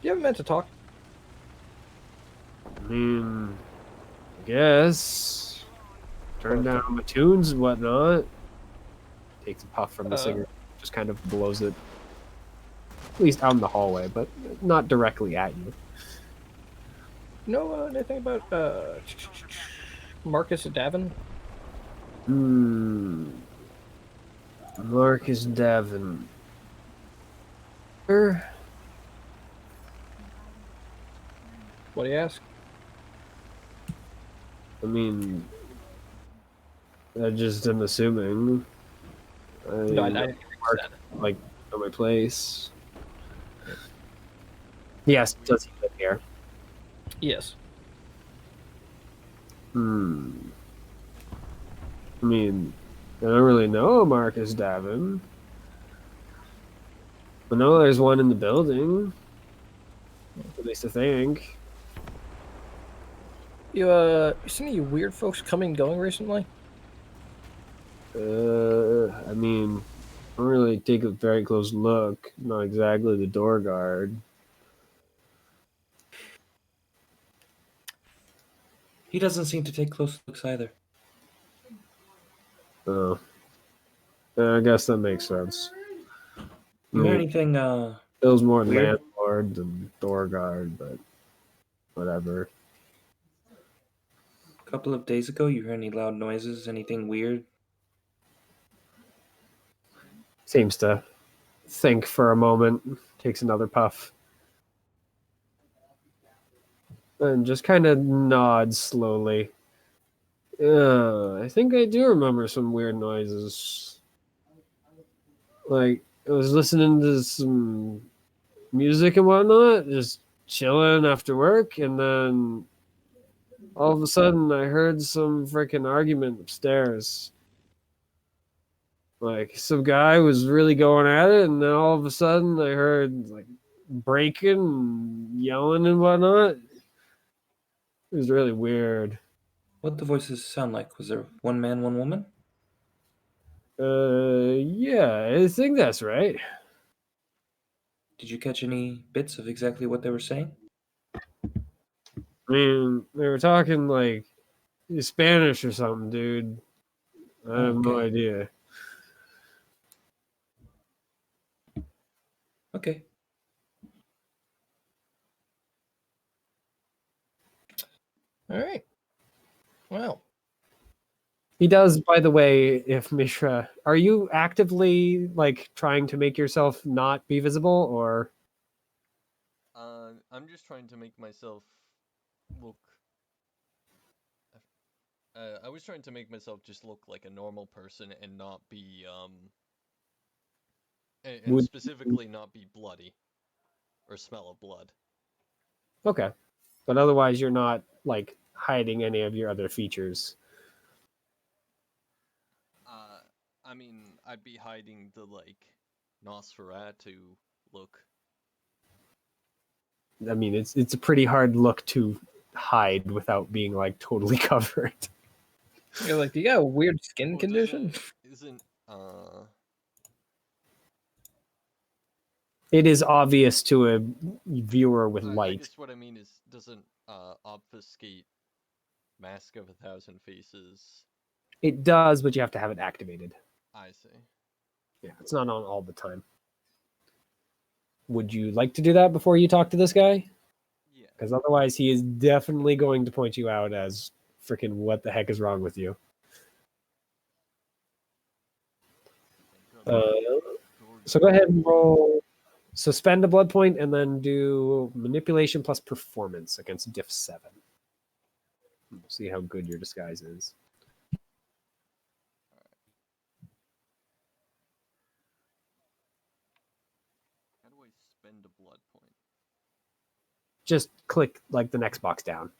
Do you have a minute to talk? I mean, I guess. Turn down my tunes and whatnot. Takes a puff from the cigarette, just kind of blows it. At least out in the hallway, but not directly at you. You know anything about Marcus Davin? Marcus Davin. What do you ask? I mean, I just am assuming. No, I didn't Mark, like, know my place. Yes, does he live here? Yes. I mean, I don't really know Marcus Davin. I know there's one in the building. At least I think. You seen any weird folks coming and going recently? I mean, I don't really take a very close look. Not exactly the door guard. He doesn't seem to take close looks either. Oh. I guess that makes sense. You hear anything, Feels more weird? landlord than door guard, but whatever. a couple of days ago? You hear any loud noises? Anything weird? Seems to think for a moment, takes another puff. And just kind of nods slowly. I think I do remember some weird noises. Like, I was listening to some music and whatnot, just chilling after work, and then all of a sudden I heard some freaking argument upstairs. Like, some guy was really going at it, and then all of a sudden I heard, like, breaking and yelling and whatnot. It was really weird. What the voices sound like? Was there one man, one woman? Yeah, I think that's right. Did you catch any bits of exactly what they were saying? I mean, they were talking like Spanish or something, dude. I have no Okay. idea. Okay. All right. Well, He does, by the way, if Mishra, are you actively like trying to make yourself not be visible, or I'm just trying to make myself look. I was trying to make myself just look like a normal person and not be and would specifically not be bloody or smell of blood. okay, but otherwise you're not like hiding any of your other features. I mean, I'd be hiding the like Nosferatu look. I mean, it's a pretty hard look to hide without being like totally covered. you're like, do you got a weird skin Well, condition? Isn't It is obvious to a viewer with I light. guess what I mean is doesn't obfuscate Mask of a Thousand Faces. It does, but you have to have it activated. I see. Yeah, it's not on all the time. Would you like to do that before you talk to this guy? Yeah. Because otherwise, he is definitely going to point you out as freaking what the heck is wrong with you. So go ahead and roll. So spend a blood point and then do manipulation plus performance against diff 7. We'll see how good your disguise is. How do I spend a blood point? Just click like the next box down.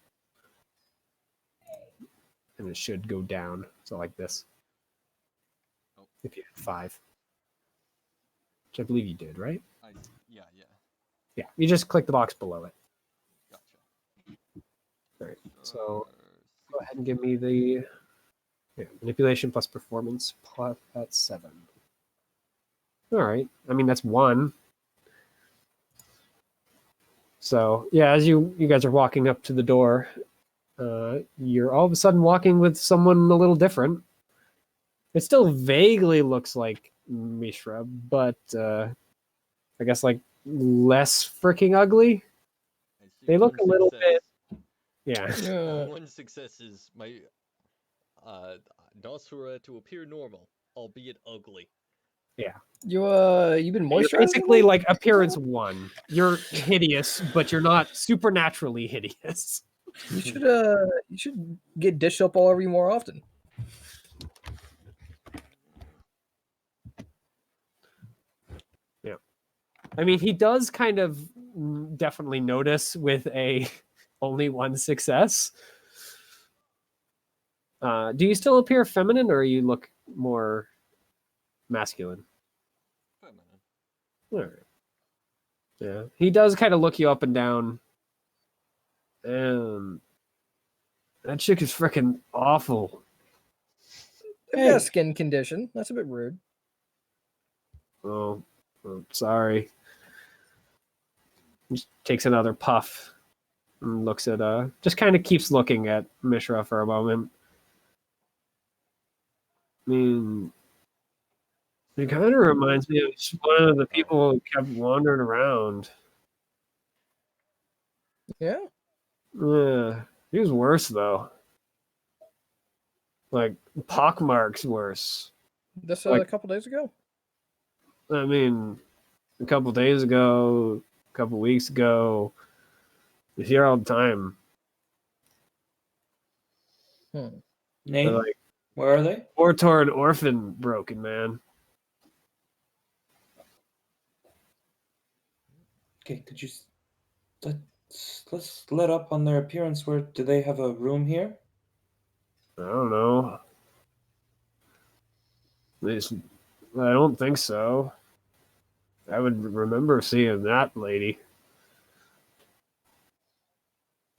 And it should go down. So like this. Oh. If you had 5. Which I believe you did, right? Yeah. Yeah. You just click the box below it. Gotcha. All right. So go ahead and give me the manipulation plus performance plus that's 7. All right. I mean that's 1. So yeah, as you guys are walking up to the door, you're all of a sudden walking with someone a little different. It still vaguely looks like Mishra, but I guess like less freaking ugly. I see. They look One a little success. bit, yeah. One success is my Nosferatu to appear normal, albeit ugly. Yeah. You've been You're moisturizing? basically like appearance 1. You're hideous, but you're not supernaturally hideous. You should get dish soap all over you more often. Yeah. I mean, he does kind of definitely notice with a only 1 success. Do you still appear feminine or you look more masculine? Feminine. All right. Yeah. He does kind of look you up and down. And that chick is freaking awful. I've got a skin condition. That's a bit rude. Oh, sorry. Just takes another puff and looks at just kind of keeps looking at Mishra for a moment. I mean, it kind of reminds me of one of the people who kept wandering around. Yeah. Yeah, he was worse though. Like pockmarks worse. This Like- a couple days ago. I mean, a couple days ago, a couple weeks ago, he's here all the time. Hmm. Name? They're like Where are they? Ortor orphan broken man. Okay, could you let's let up on their appearance. Where do they have a room here? I don't know. I don't think so. I would remember seeing that lady.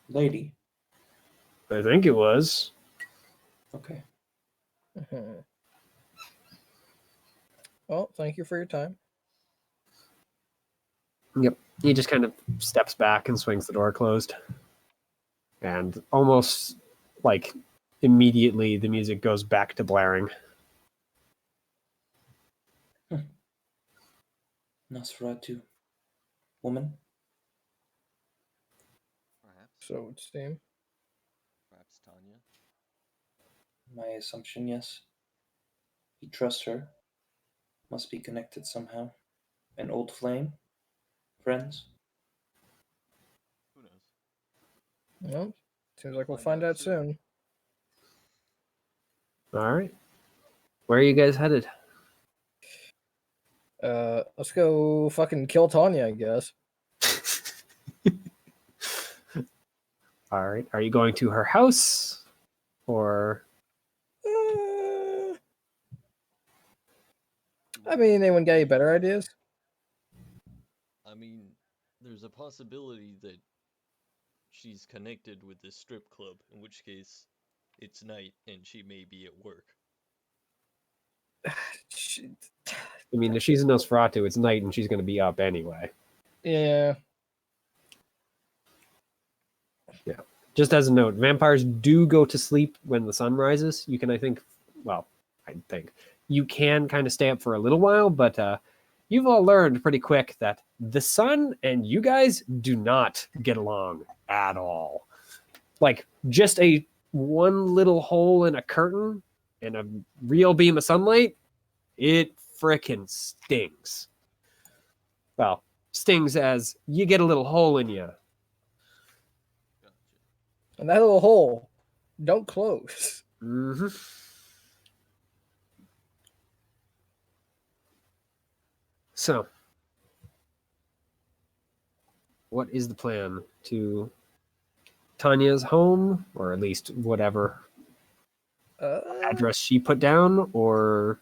Lady. I think it was. Okay. Mhm. Well, thank you for your time. Yep. He just kind of steps back and swings the door closed. And almost like immediately the music goes back to blaring. Nosferatu. Woman? Perhaps. So it would seem. Perhaps Tanya. My assumption, yes. He trusts her. Must be connected somehow. An old flame? Friends? Who knows? Well, seems like we'll Find find out out soon. soon. All right. Where are you guys headed? Let's go fucking kill Tanya, I guess. All right. Are you going to her house? Or I mean, anyone got any better ideas? I mean, there's a possibility that she's connected with this strip club, in which case it's night and she may be at work. Shit. I mean, if she's a Nosferatu, it's night and she's going to be up anyway. Yeah. Just as a note, vampires do go to sleep when the sun rises. You can, I think, you can kind of stay up for a little while, but you've all learned pretty quick that the sun and you guys do not get along at all. Like, just one little hole in a curtain and a real beam of sunlight, it frickin' stings. Well, stings as you get a little hole in you. Gotcha. And that little hole, don't close. Mm-hmm. So, what is the plan? To Tanya's home, or at least whatever address she put down, or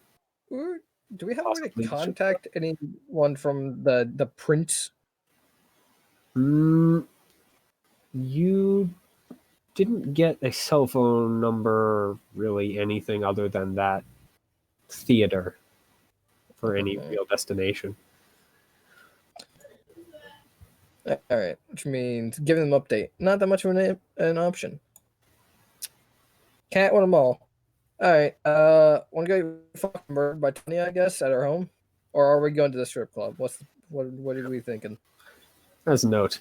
Do we have a way Possibly to the strip contact anyone from the prince? you didn't get a cell phone number, really anything other than that theater for any Okay. real destination. All right, which means giving them update. Not that much of an option. Can't win them all. All right. Want to go get fucking murdered by Tanya, I guess, at her home, or are we going to the strip club? What are we thinking? As a note,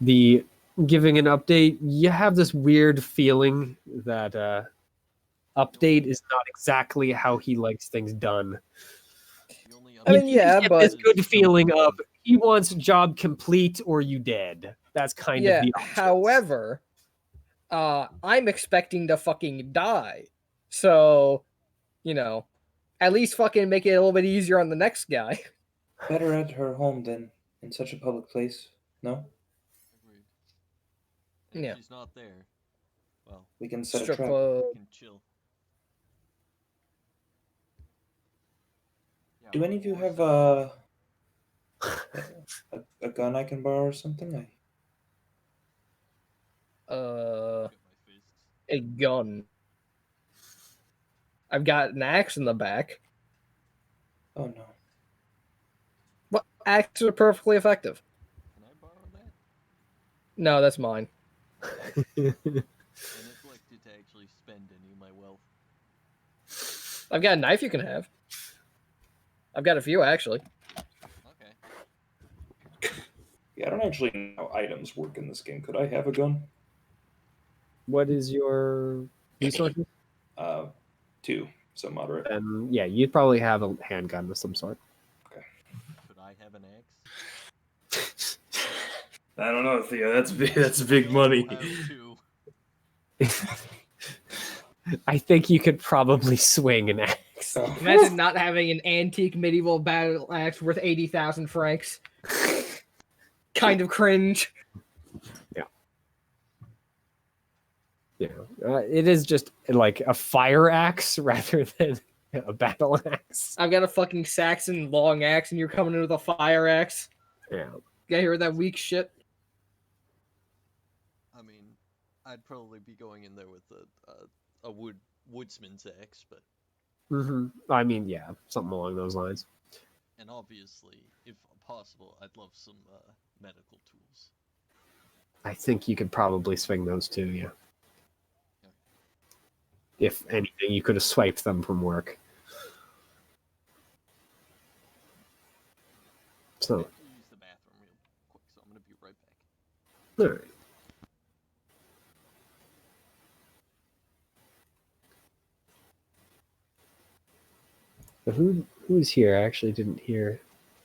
the giving an update, you have this weird feeling that update is not exactly how he likes things done. The only I mean, update yeah, is Get but- this good don't feeling leave. of he wants job complete or you dead. That's kind of Yeah. the options. However, I'm expecting to fucking die, so at least fucking make it a little bit easier on the next guy. Better at her home than in such a public place. No? Agreed. And Yeah. if she's not there, well, We can set a Strip trap. club. we can chill. Yeah, Do any of you or have so- a gun I can borrow or something? Look at my fists. A gun. I've got an axe in the back. Oh no. What axes are perfectly effective? Can I borrow that? No, that's mine. I neglected to actually spend any of my wealth. I've got a knife you can have. I've got a few actually. Okay. Yeah, I don't actually know how items work in this game. Could I have a gun? What is your resources? 2, so moderate. Yeah, you'd probably have a handgun of some sort. Could I have an axe? I don't know, Theo. That's big money. I have 2. I think you could probably swing an axe. Oh. Imagine not having an antique medieval battle axe worth 80,000 francs. Kind of cringe. Yeah, it is just like a fire axe rather than a battle axe. I've got a fucking Saxon long axe, and you're coming in with a fire axe. Yeah, Get here with that weak shit. I mean, I'd probably be going in there with a woodsman's axe, but I mean, yeah, something along those lines. And obviously, if possible, I'd love some medical tools. I think you could probably swing those too, yeah. Okay. If anything, you could have swiped them from work. I So, have to use the bathroom real quick, so I'm gonna be right back. all right. But who's here? I actually didn't hear,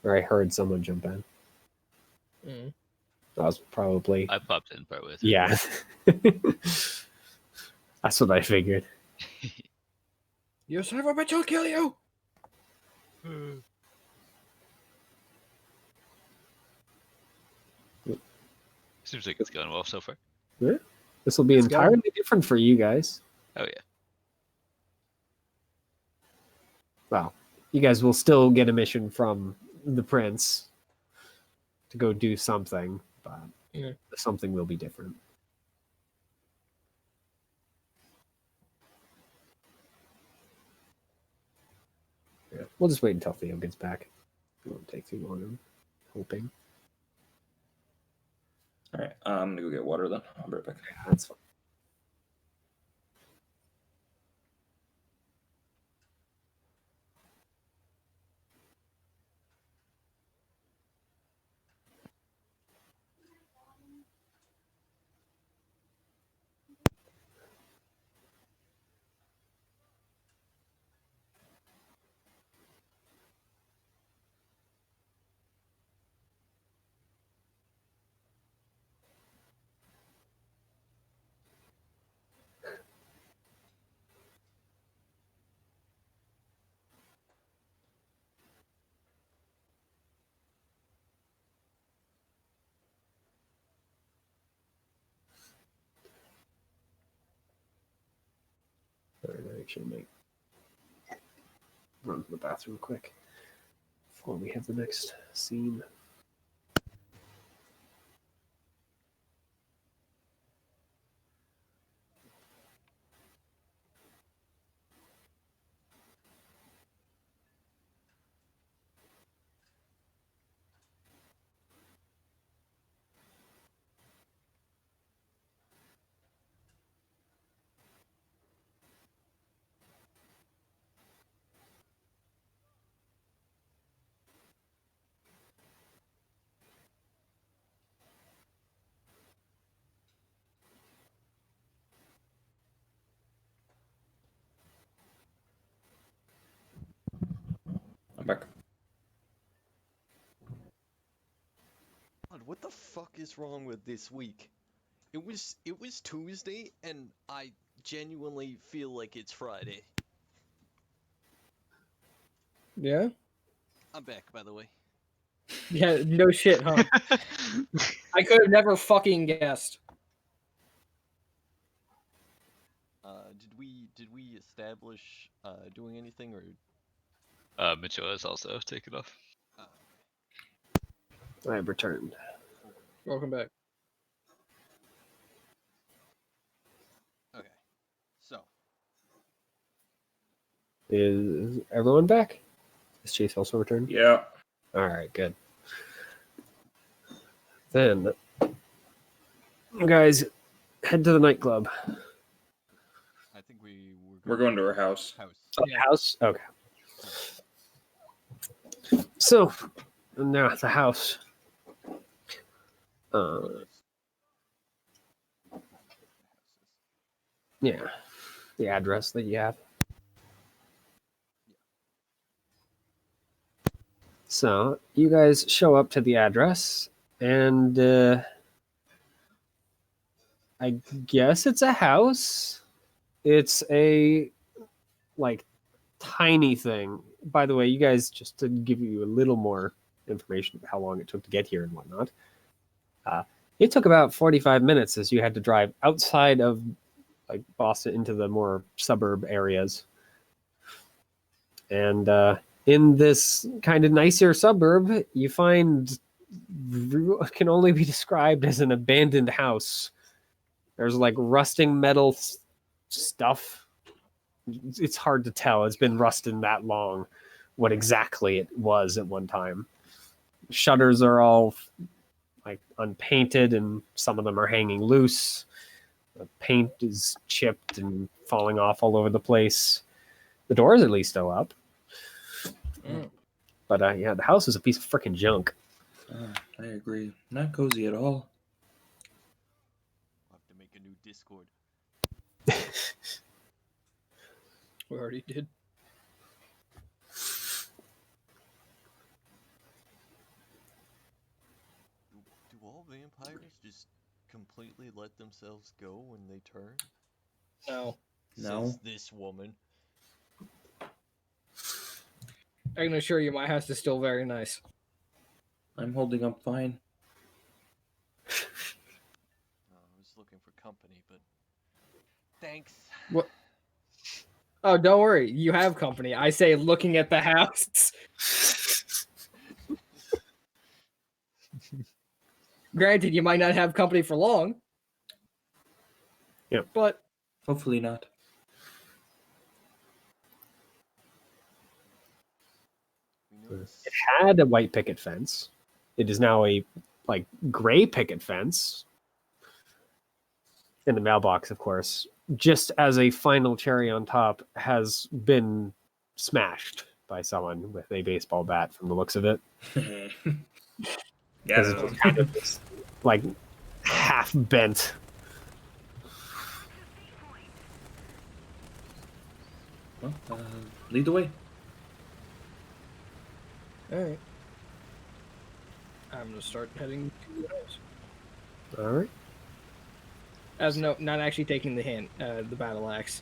or I heard someone jump in. Mm. That was probably I popped in part with. yeah. That's what I figured. You son of a bitch! I'll kill you. Seems like it's going well so far. This will be Let's go. entirely different for you guys. Oh yeah. Well, you guys will still get a mission from the prince to go do something, but Yeah. something will be different. Yeah, we'll just wait until Theo gets back. It won't take too long, I'm hoping. All right, I'm gonna go get water then. I'll be right back. Yeah, that's fine. All right, I actually might run to the bathroom quick before we have the next scene. I'm back. God, what the fuck is wrong with this week? It was Tuesday, and I genuinely feel like it's Friday. Yeah. I'm back, by the way. Yeah. No shit, huh? I could have never fucking guessed. Did we establish doing anything or? Mitchell has also taken off. I have returned. Welcome back. Okay, so Is everyone back? Is Chase also returned? Yeah. All right, good. Then, you guys head to the nightclub. I think We're going to her house. house. Yeah. House? Okay. So, now at the house. Yeah, the address that you have. So, you guys show up to the address, and I guess it's a house. It's a, like, tiny thing. By the way, you guys, just to give you a little more information about how long it took to get here and whatnot, it took about 45 minutes as you had to drive outside of like Boston into the more suburb areas. And in this kind of nicer suburb, you find can only be described as an abandoned house. There's like rusting metal stuff it's hard to tell. It's been rusting that long what exactly it was at one time. Shutters are all like unpainted, and some of them are hanging loose. The paint is chipped and falling off all over the place. The door is at least still up. But yeah, the house is a piece of freaking junk. I agree. Not cozy at all. I'll have to make a new Discord. We already did. Do all vampires just completely let themselves go when they turn? No. No. Says this woman. I can assure you my house is still very nice. I'm holding up fine. I was looking for company, but thanks. What? Oh, don't worry. You have company. I say looking at the house. Granted, you might not have company for long. Yep. But Hopefully not. We noticed It had a white picket fence. It is now a like gray picket fence. And the mailbox, of course, just as a final cherry on top, has been smashed by someone with a baseball bat from the looks of it. Because it was kind of just, like half bent. Well, lead the way. alright. I'm gonna start heading to the house. All right. As no, not actually taking the hint, the battle axe.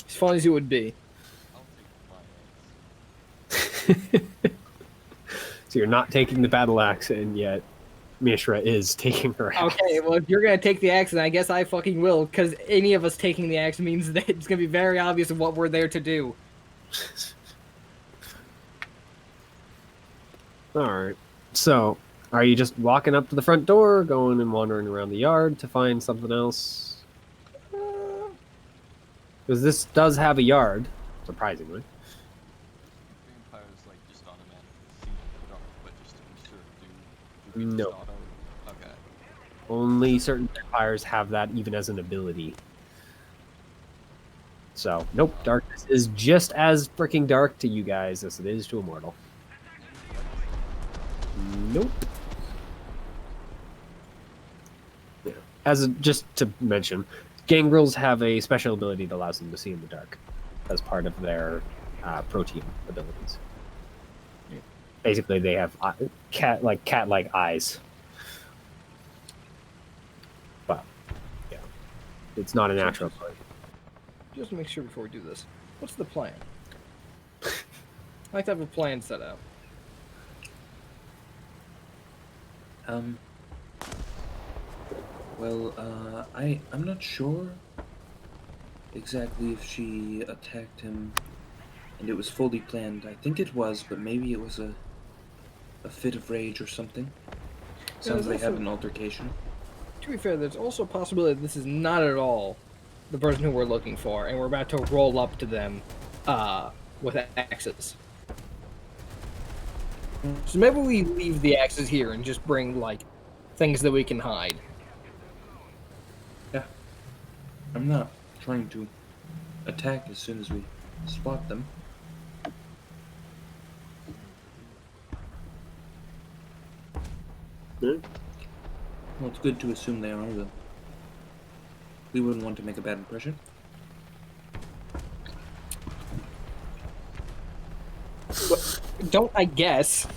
As fun as it would be. I'll take my axe. So you're not taking the battle axe, and yet Mishra is taking her axe. Okay, well, if you're gonna take the axe, then I guess I fucking will, because any of us taking the axe means that it's gonna be very obvious what we're there to do. All right. So, are you just walking up to the front door, going and wandering around the yard to find something else? Because this does have a yard, surprisingly. Vampires like just automatically see in the dark, but just to be sure, do we No. just auto? Okay. Only certain vampires have that even as an ability. So, nope, darkness is just as freaking dark to you guys as it is to a mortal. Nope. Yeah. Just to mention, gangrels have a special ability that allows them to see in the dark as part of their protein abilities. Basically, they have cat-like eyes. But yeah, it's not a natural ability. Just to make sure before we do this, what's the plan? I like to have a plan set out. Well, I'm not sure exactly if she attacked him and it was fully planned. I think it was, but maybe it was a fit of rage or something. Sounds like they had an altercation. To be fair, there's also a possibility that this is not at all the person who we're looking for, and we're about to roll up to them with axes. So maybe we leave the axes here and just bring, like, things that we can hide. Yeah. I'm not trying to attack as soon as we spot them. Well, it's good to assume they are, though. We wouldn't want to make a bad impression. Don't I guess?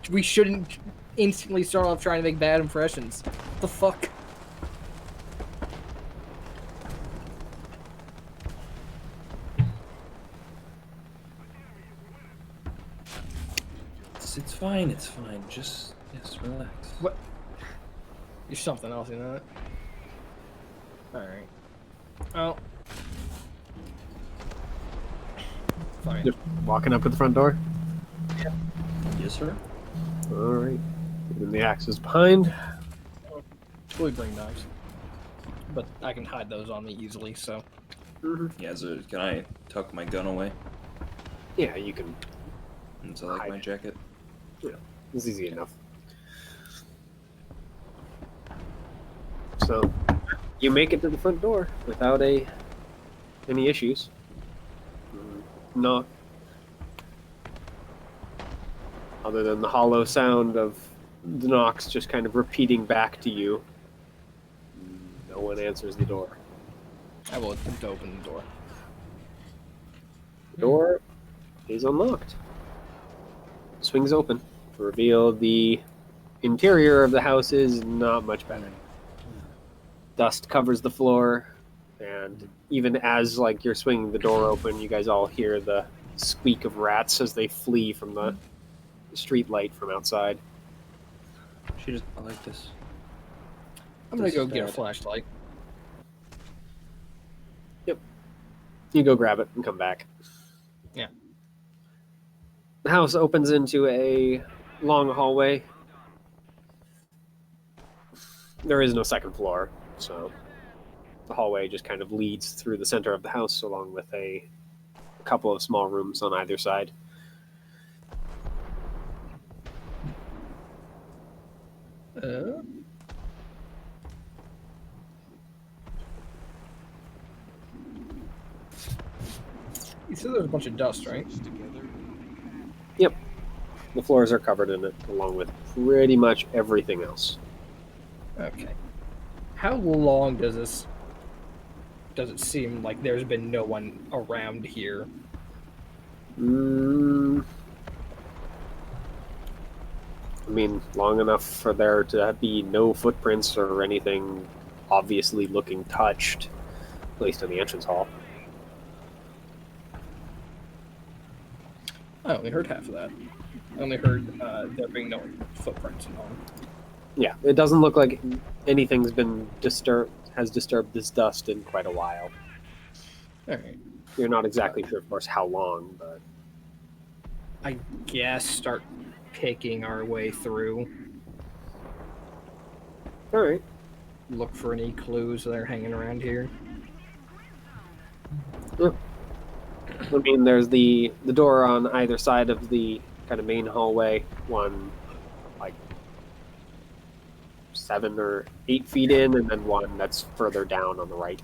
We shouldn't instantly start off trying to make bad impressions. What the fuck? It's fine, it's fine. Just, yes, relax. What? You're something else, you know that? Alright. Oh. Fine. Just walking up to the front door. Yes, sir? All right. Leaving the axes behind. We bring knives, but I can hide those on me easily. So Yeah, so can I tuck my gun away Yeah, you can. into like my Hide. jacket? It's easy enough. So, you make it to the front door without any issues. Knock. Other than the hollow sound of the knocks just kind of repeating back to you. No one answers the door. I will attempt to open the door. The door is unlocked. Swings open to reveal the interior of the house is not much better. Dust covers the floor, and even as like you're swinging the door open, you guys all hear the squeak of rats as they flee from the street light from outside. She doesn't like this. I'm gonna This go is get a bad. flashlight. You go grab it and come back. Yeah. The house opens into a long hallway. There is no second floor, so the hallway just kind of leads through the center of the house along with a couple of small rooms on either side. You said there's a bunch of dust, right? Together. The floors are covered in it, along with pretty much everything else. Okay. How long does it seem like there's been no one around here? I mean, long enough for there to be no footprints or anything obviously looking touched, at least in the entrance hall. I only heard half of that. I only heard there being no footprints and all. Yeah, it doesn't look like anything's been has disturbed this dust in quite a while. Alright. You're not exactly sure, of course, how long, but I guess start picking our way through. all right. Look for any clues that are hanging around here. I mean, there's the door on either side of the kind of main hallway, one like 7 or 8 feet in, and then one that's further down on the right.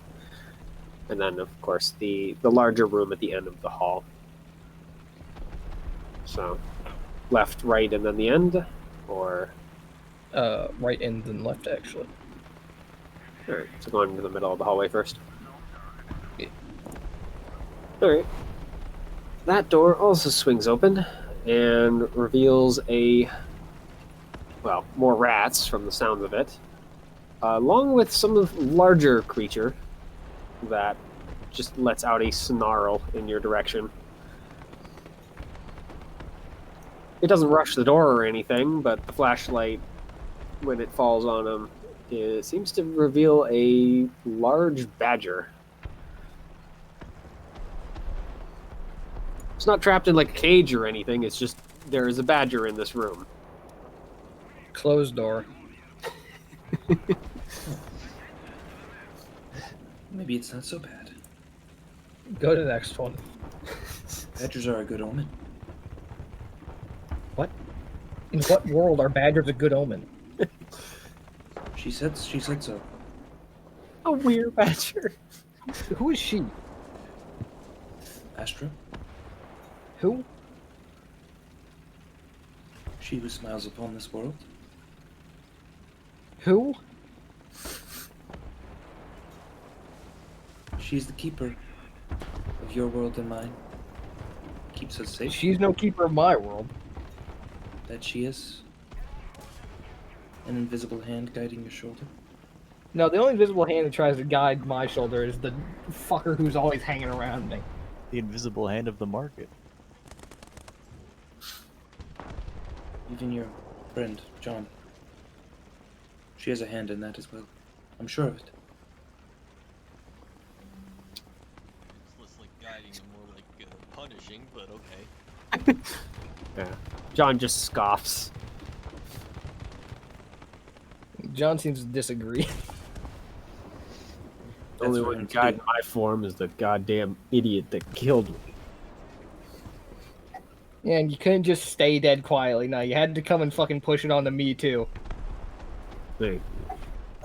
And then, of course, the larger room at the end of the hall. So, left, right, and then the end, or Right and then left, actually. all right. So going to the middle of the hallway first. Yeah. All right. That door also swings open and reveals more rats from the sound of it, along with some of the larger creature that just lets out a snarl in your direction. It doesn't rush the door or anything, but the flashlight, when it falls on them, it seems to reveal a large badger. It's not trapped in like a cage or anything, it's just there is a badger in this room. Closed door. Maybe it's not so bad. Go to the next one. Badgers are a good omen. In what world are badgers a good omen? She said so. A weird badger. Who is she? Astra, Who? she who smiles upon this world. Who? She's the keeper of your world and mine. Keeps us safe. She's no keeper of my world. That she is. An invisible hand guiding your shoulder. No, the only invisible hand that tries to guide my shoulder is the fucker who's always hanging around me. The invisible hand of the market. Even your friend, John. She has a hand in that as well. I'm sure of it. It's less like guiding and more like punishing, but okay. Yeah. John just scoffs. John seems to disagree. The only for one him to guide in do. my form is the goddamn idiot that killed me. Yeah, and you couldn't just stay dead quietly. No, you had to come and fucking push it onto me too. Hey,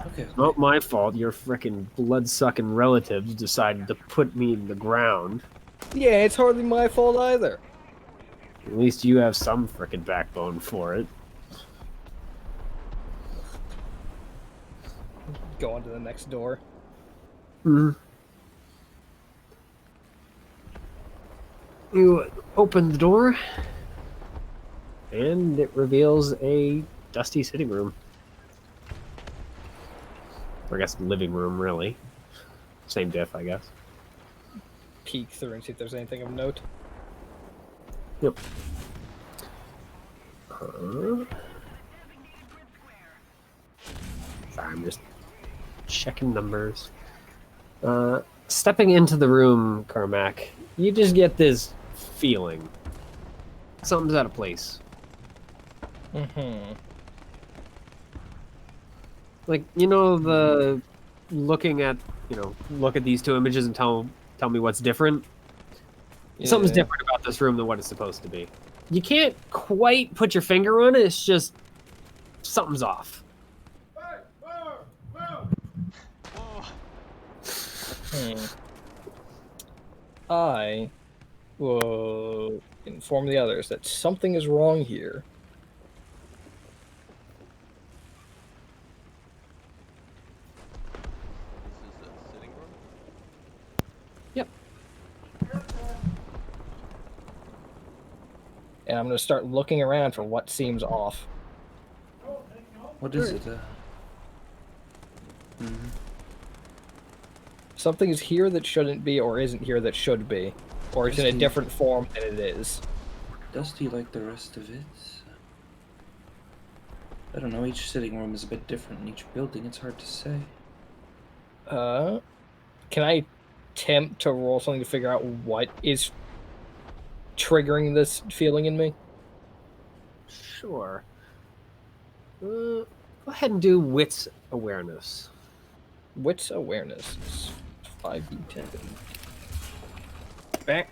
Okay. not my fault. Your frickin' blood-sucking relatives decided to put me in the ground. Yeah, it's hardly my fault either. At least you have some frickin' backbone for it. Go on to the next door. You open the door, and it reveals a dusty sitting room. Or I guess living room, really. Same diff, I guess. Peek through and see if there's anything of note. Yep. Sorry, I'm just checking numbers. Stepping into the room, Carmack, you just get this feeling. Something's out of place. Mm-hmm. Like, you know, the looking at, look at these two images and tell me what's different. Something's different about this room than what it's supposed to be. You can't quite put your finger on it. It's just something's off. I will inform the others that something is wrong here. This is a sitting room? Yep. And I'm going to start looking around for what seems off. What is it? Something is here that shouldn't be, or isn't here that should be. Or it's in a Dusty. different form than it is. Dusty like the rest of it. I don't know, each sitting room is a bit different in each building, it's hard to say. Can I attempt to roll something to figure out what is triggering this feeling in me? Sure. Go ahead and do wits awareness. Wits awareness is 5d10. Back.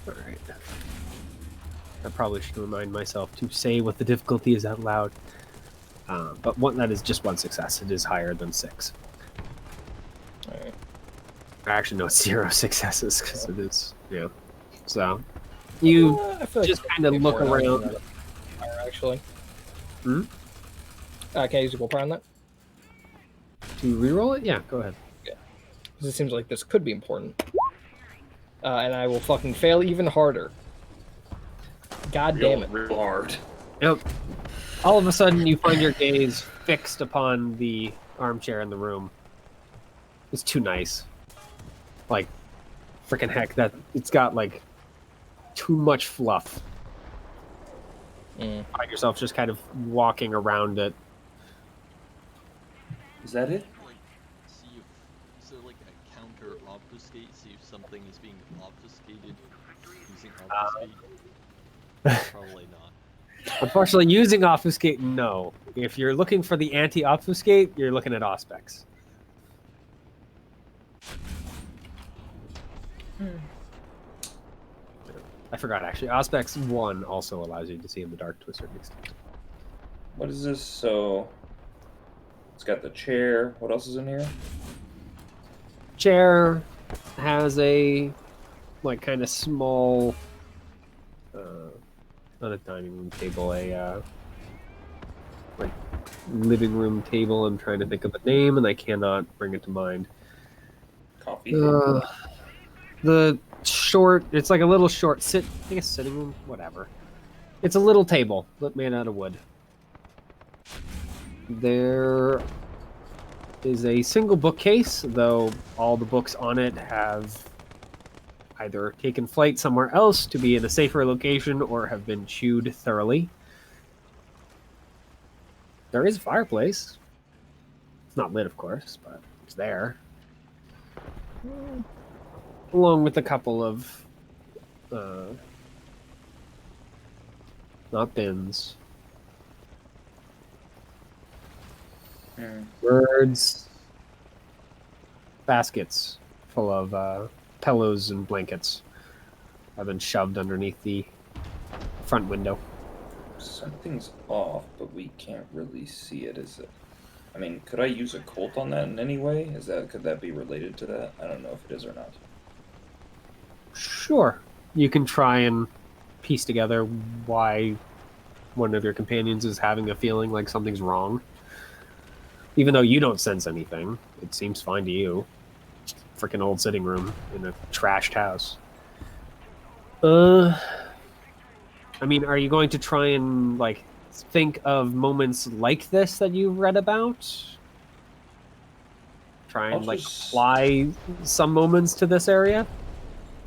Alright. I probably should remind myself to say what the difficulty is out loud. But that is just one success. It is higher than 6. Alright. Actually, no, it's 0 successes because it is, So, you I feel like just kind of maybe look more than around. that. Actually. Hmm? Can I use a willpower on that? To reroll it? Yeah, go ahead. Because it seems like this could be important. And I will fucking fail even harder. God damn it. Real hard. Yep. All of a sudden, you find your gaze fixed upon the armchair in the room. It's too nice. Like, freaking heck, that it's got like too much fluff. Find yourself just kind of walking around it. Is that it? Like, see if, is there like a counter obfuscate? See if something is being obfuscated using obfuscate? Probably not. Unfortunately, using obfuscate, no. If you're looking for the anti-obfuscate, you're looking at Auspex. I forgot, actually. Auspex 1 also allows you to see in the dark to a certain extent. What is this? So, it's got the chair. What else is in here? Chair has a, like, kind of small, not a dining room table, a, like, living room table. I'm trying to think of a name, and I cannot bring it to mind. Coffee. The short, it's like a little short I think it's sitting room, whatever. It's a little table, but made out of wood. There is a single bookcase, though all the books on it have either taken flight somewhere else to be in a safer location or have been chewed thoroughly. There is a fireplace. It's not lit, of course, but it's there. Along with a couple of not bins, Hmm. Birds. Baskets full of pillows and blankets have been shoved underneath the front window. Something's off, but we can't really see it. Is it? I mean, could I use a Colt on that in any way? Could that be related to that? I don't know if it is or not. Sure. You can try and piece together why one of your companions is having a feeling like something's wrong. Even though you don't sense anything, it seems fine to you. Freaking old sitting room in a trashed house. I mean, are you going to try and, like, think of moments like this that you've read about? Try and, I'll like, just- apply some moments to this area?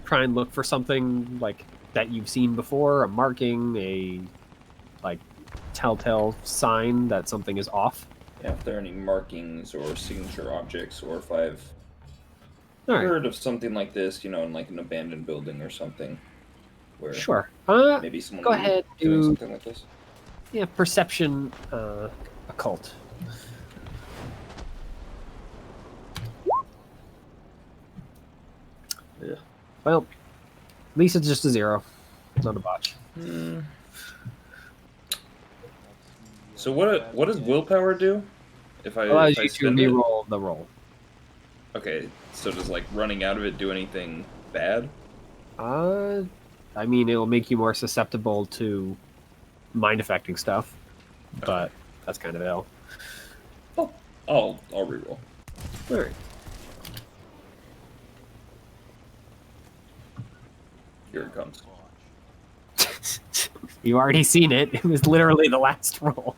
Try and look for something, like, that you've seen before, a marking, a, like, telltale sign that something is off? Yeah, if there are any markings or signature objects, or if I've All right, heard of something like this, you know, in like an abandoned building or something, where sure. maybe someone Go would be ahead, doing do something like this. yeah, perception, occult. Yeah. Well, at least it's just a 0, not a botch. Hmm. That's So what does willpower do? If I Allows if I you to spend it? re-roll the roll. Okay, so does like running out of it do anything bad? I mean, it'll make you more susceptible to mind affecting stuff, but that's kind of ill. Oh, I'll reroll. All right. Here it comes. You've already seen it. It was literally the last roll.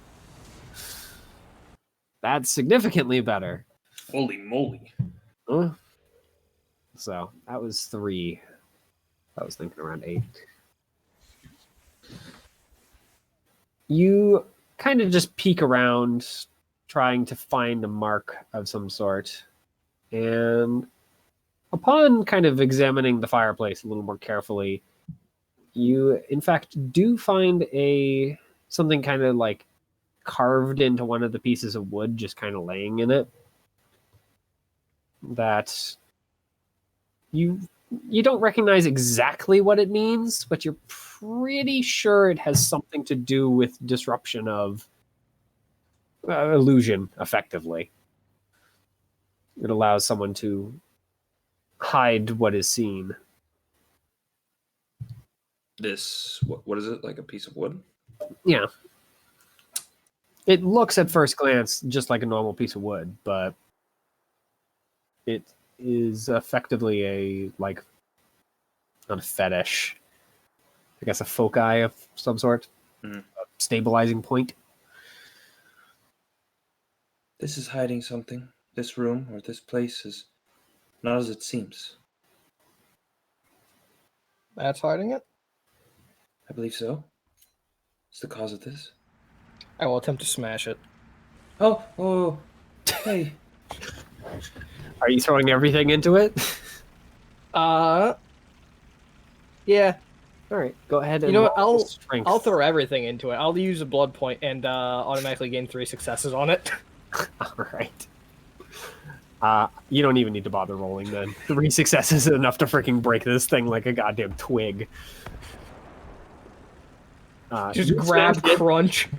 That's significantly better. Holy moly! Huh? So that was 3. I was thinking around 8. You kind of just peek around, trying to find a mark of some sort. And upon kind of examining the fireplace a little more carefully, you in fact do find something kind of like carved into one of the pieces of wood, just kind of laying in it, that you don't recognize exactly what it means, but you're pretty sure it has something to do with disruption of illusion, effectively. It allows someone to hide what is seen. This what is it? Like a piece of wood? Yeah. It looks at first glance just like a normal piece of wood, but it is effectively not a fetish, I guess a foci of some sort, Mhm. a stabilizing point. This is hiding something. This room or this place is not as it seems. That's hiding it. I believe so. It's the cause of this. I will attempt to smash it. Oh, hey. Are you throwing everything into it? Yeah. All right, go ahead and You know what? roll strength. I'll throw everything into it. I'll use a blood point and automatically gain 3 successes on it. All right. You don't even need to bother rolling then. 3 successes is enough to freaking break this thing like a goddamn twig. Just you grab, smashed it. crunch.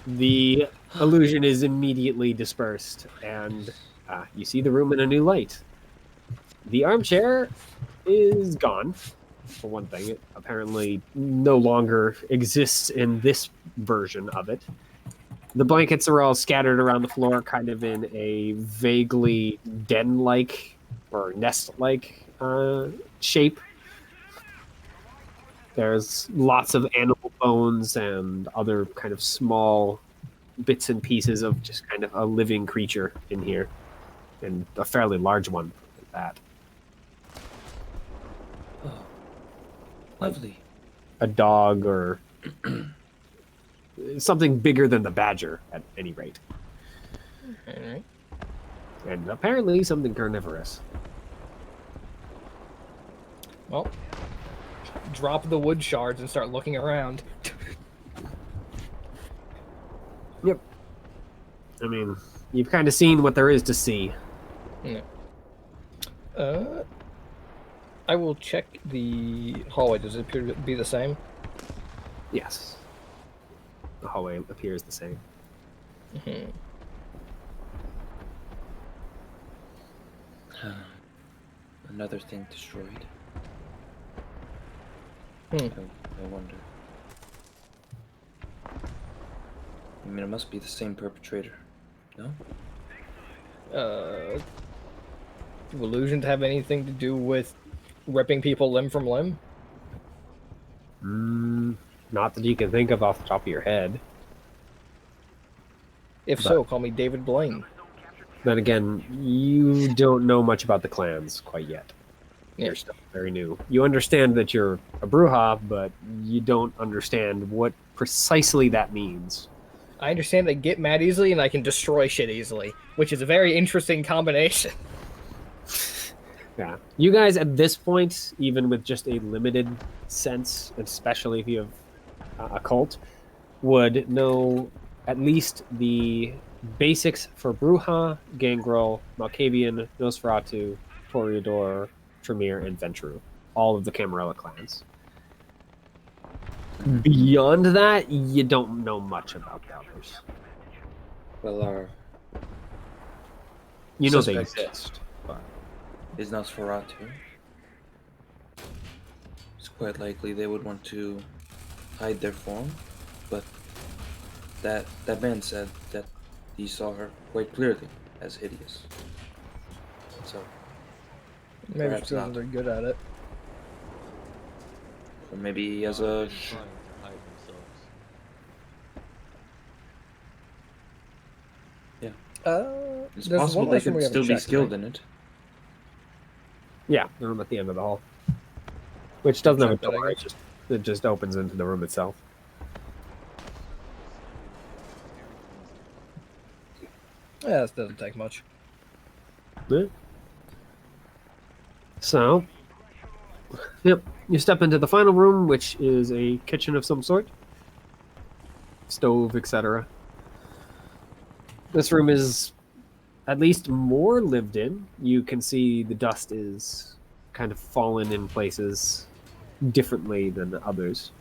The illusion is immediately dispersed, and you see the room in a new light. The armchair is gone, for one thing. It apparently no longer exists in this version of it. The blankets are all scattered around the floor, kind of in a vaguely den-like or nest-like shape. There's lots of animal bones and other kind of small bits and pieces of just kind of a living creature in here, and a fairly large one at that. Oh, lovely. A dog or something bigger than the badger, at any rate. Alright. And apparently something carnivorous. Well, drop the wood shards and start looking around. Yep. I mean, you've kind of seen what there is to see. I will check the hallway. Does it appear to be the same? Yes. The hallway appears the same. Another thing destroyed. I wonder. I mean, it must be the same perpetrator, no? Do illusions have anything to do with ripping people limb from limb? Not that you can think of off the top of your head. If so, call me David Blaine. Then again, you don't know much about the clans quite yet. Yeah. You're still very new. You understand that you're a Brujah, but you don't understand what precisely that means. I understand I get mad easily and I can destroy shit easily, which is a very interesting combination. Yeah. You guys at this point, even with just a limited sense, especially if you have a cult, would know at least the basics for Brujah, Gangrel, Malkavian, Nosferatu, Toreador, Tremere, and Ventrue. All of the Camarilla clans. Beyond that, you don't know much about the others. Well, our You know they suspect exist. But is Nosferatu. It's quite likely they would want to hide their form, but that man said that he saw her quite clearly as hideous. So, Maybe Perhaps it's because not. they're good at it. or maybe he has a Trying to hide themselves. It's there's possible one they last one could we haven't still be checked, skilled right? in it. yeah, the room at the end of the hall. Which doesn't have a Check that, I door, guess. it just opens into the room itself. Yeah, this doesn't take much. Yeah. So, yep, you step into the final room, which is a kitchen of some sort, stove, etc. This room is at least more lived in. You can see the dust is kind of fallen in places differently than the others.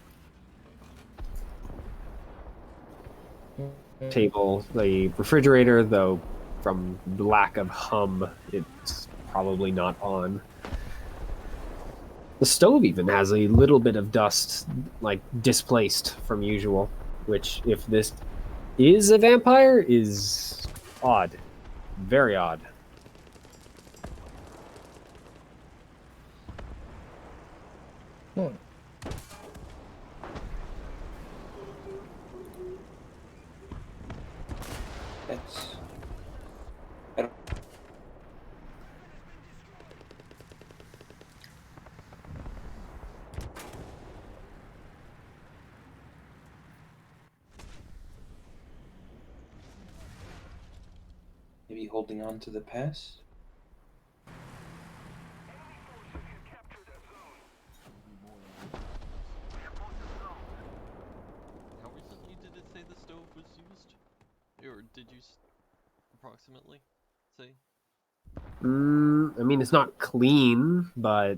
Table, the refrigerator, though from the lack of hum, it's probably not on. The stove even has a little bit of dust, like, displaced from usual, which, if this is a vampire, is odd. Very odd. That's. I don't. Maybe holding on to the past? How recently did it say the stove was used? Or did you approximately say? I mean, it's not clean, but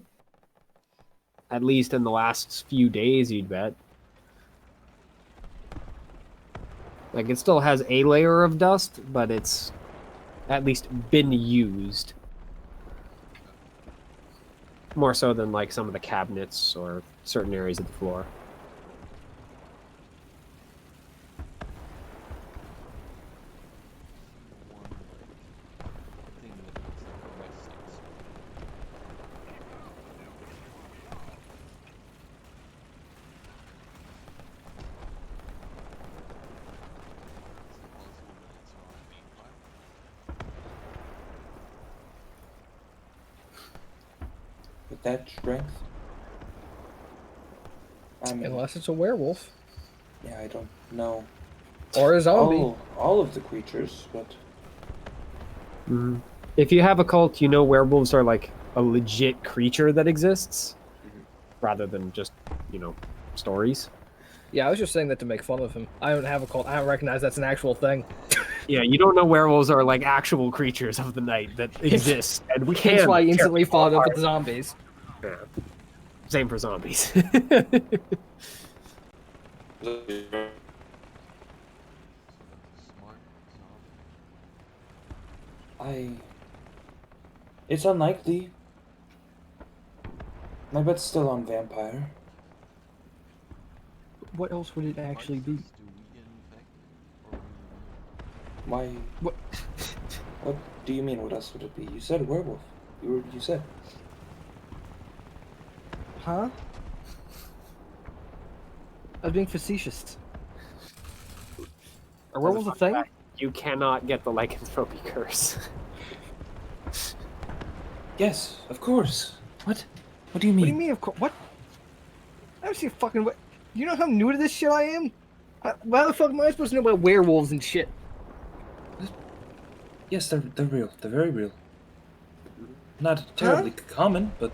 at least in the last few days, you'd bet. Like, it still has a layer of dust, but it's at least been used. More so than, like, some of the cabinets or certain areas of the floor. One like thing that looks like a resting spot. Is it possible that it's not a vampire? With that strength? I mean, Unless it's a werewolf yeah, I don't know or a zombie. all of the creatures, but If you have a cult, you know werewolves are like a legit creature that exists, rather than just, stories. Yeah, I was just saying that to make fun of him. I don't have a cult. I don't recognize that's an actual thing. Yeah, you don't know werewolves are like actual creatures of the night that exist, and we Hence can. why I tear instantly people followed up apart. with zombies. Yeah. Same for zombies. Smart zombie. It's unlikely. My bet's still on vampire. What else would it actually be? Do we get infected? Or are we immune? Why? What? What do you mean? What else would it be? You said werewolf. You said. Huh? I was being facetious. Are werewolves a thing? You cannot get the lycanthropy curse. Yes, of course. What? What do you mean? What do you mean? Of course. What? I don't see a fucking. You know how new to this shit I am? How the fuck am I supposed to know about werewolves and shit? Yes, they're real. They're very real. Not terribly common, but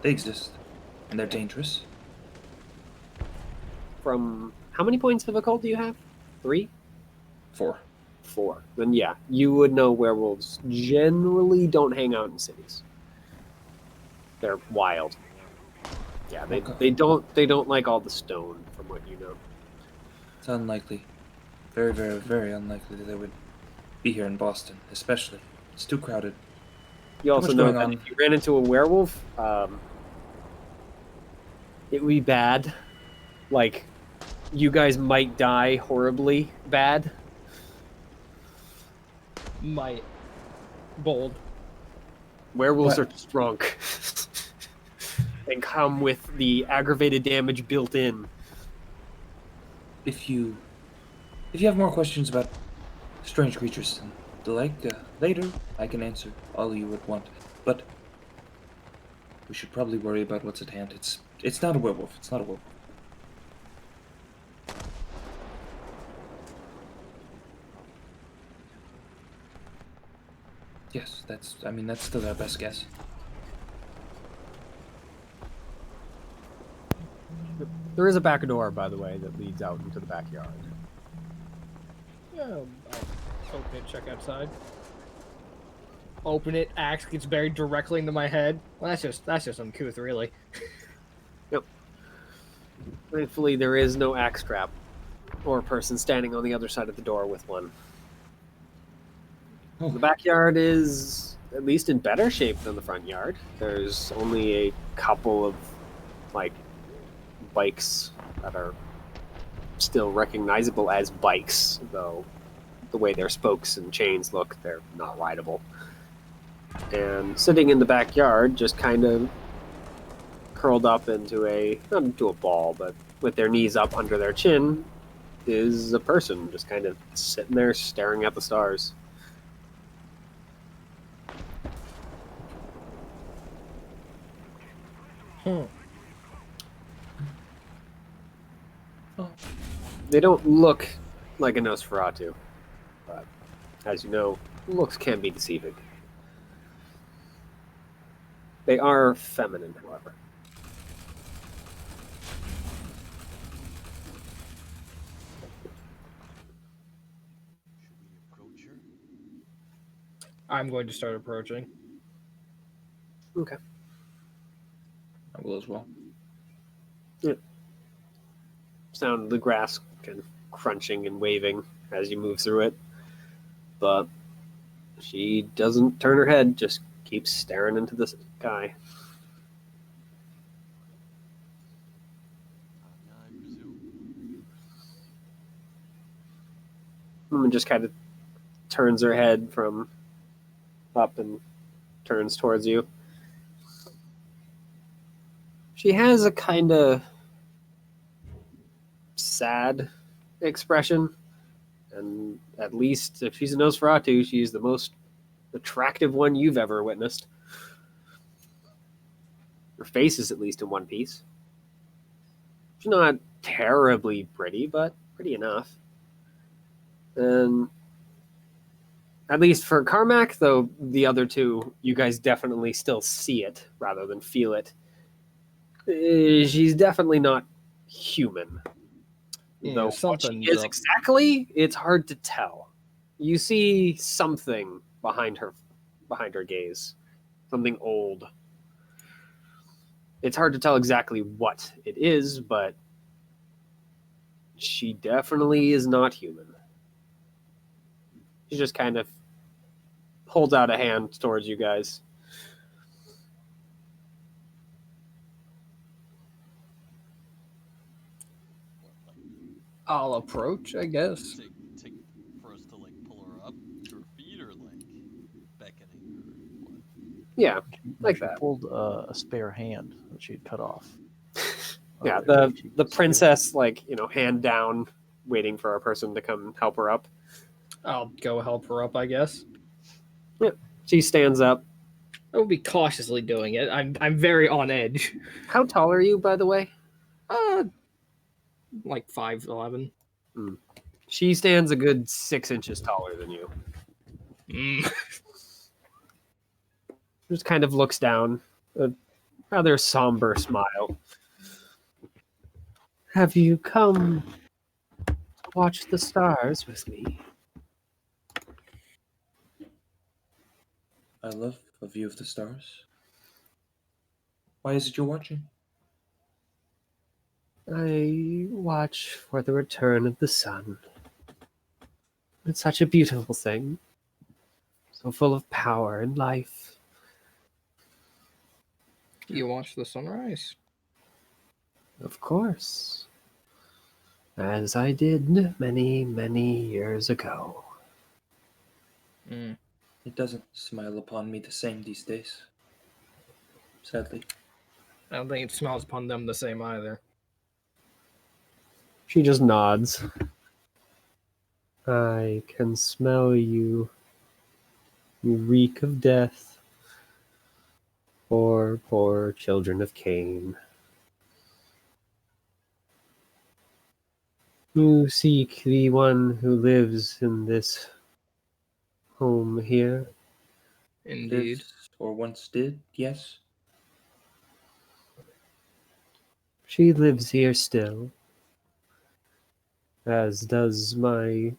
they exist, and they're dangerous. From how many points of occult do you have? 3? 4. 4. Then yeah, you would know werewolves generally don't hang out in cities. They're wild. Yeah, they don't like all the stone, from what you know. It's unlikely. Very, very, very unlikely that they would be here in Boston, especially. It's too crowded. You also much know going that on. if you ran into a werewolf, it would be bad. Like, you guys might die horribly bad. Might. Bold. Werewolves What? are drunk. And come with the aggravated damage built in. If you have more questions about strange creatures and the like, later I can answer all you would want. But we should probably worry about what's at hand. It's not a werewolf. It's not a werewolf. Yes, that's still our best guess. There is a back door, by the way, that leads out into the backyard. Yeah, I'll open it, check outside. Open it, axe gets buried directly into my head. Well, that's just uncouth, really. Yep. Thankfully, there is no axe trap or a person standing on the other side of the door with one. Oh. The backyard is at least in better shape than the front yard. There's only a couple of, like, bikes that are still recognizable as bikes, though the way their spokes and chains look, they're not rideable. And sitting in the backyard, just kind of curled up not into a ball, but with their knees up under their chin, is a person just kind of sitting there staring at the stars. They don't look like a Nosferatu, but as you know, looks can be deceiving. They are feminine, however. Should we approach her? I'm going to start approaching. Okay. I will as well. Sound of the grass kind of crunching and waving as you move through it. But she doesn't turn her head, just keeps staring into the sky. Yeah, I presume. Woman just kind of turns her head from up and turns towards you. She has a kind of sad expression, and at least if she's a Nosferatu, she's the most attractive one you've ever witnessed. Her face is at least in one piece. She's not terribly pretty, but pretty enough. And at least for Carmack, though the other two, you guys definitely still see it rather than feel it. She's definitely not human. Yeah, Though what she something's is up. exactly, it's hard to tell. You see something behind her gaze. Something old. It's hard to tell exactly what it is, but she definitely is not human. She just kind of holds out a hand towards you guys. I'll approach, I guess. to for us to like pull her up to her feet, or like beckoning, or what? Yeah, like She that. pulled a spare hand that she had cut off. Yeah, earlier. She the was- princess, like, hand down, waiting for a person to come help her up. I'll go help her up, I guess. She stands up. I will be cautiously doing it. I'm very on edge. How tall are you, by the way? Like 5'11". She stands a good 6 inches taller than you. Mm. Just kind of looks down, a rather somber smile. Have you come to watch the stars with me? I love a view of the stars. Why is it you're watching? I watch for the return of the sun. It's such a beautiful thing. So full of power and life. You watch the sunrise. Of course. As I did many, many years ago. Mm. It doesn't smile upon me the same these days. Sadly. I don't think it smells upon them the same either. She just nods. I can smell you. You reek of death. Poor, poor children of Cain. You seek the one who lives in this home here. Indeed. Lives, or once did, yes. She lives here still. As does my...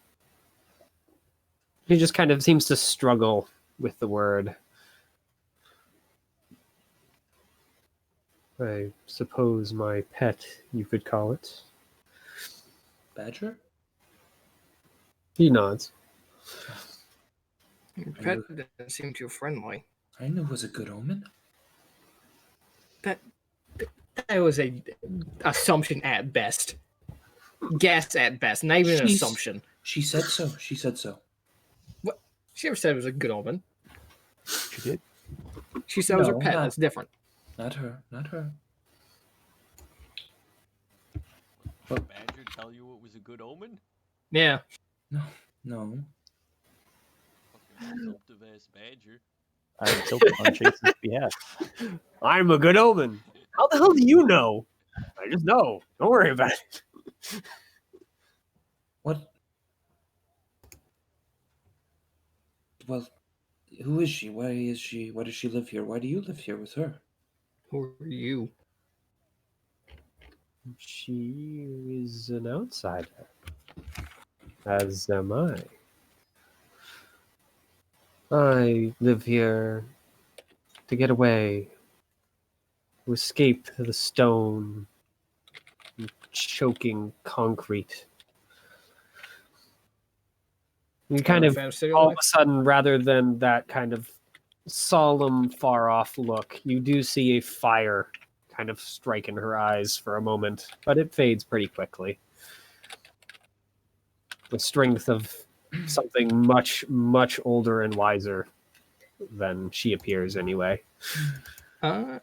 He just kind of seems to struggle with the word. I suppose my pet, you could call it. Badger? He nods. Your pet doesn't seem too friendly. I knew it was a good omen. That was a assumption at best. Guess at best. Not even an She's- assumption. She said so. She said so. She never said it was a good omen. She did. She said it was her No, pet. not- That's different. Not her. Not her. Did Badger tell you it was a good omen? Yeah. No. Fucking presumptive ass Badger. I tilted on Chase's behalf. I'm a good omen. How the hell do you know? I just know. Don't worry about it. What? Well, who is she? Why is she? Why does she live here? Why do you live here with her? Who are you? She is an outsider. As am I. I live here to get away, to escape the stone, and choking concrete. You kind of, Fantasy all of life? a sudden, rather than that kind of solemn, far-off look, you do see a fire kind of strike in her eyes for a moment, but it fades pretty quickly. The strength of something much, much older and wiser than she appears anyway. Can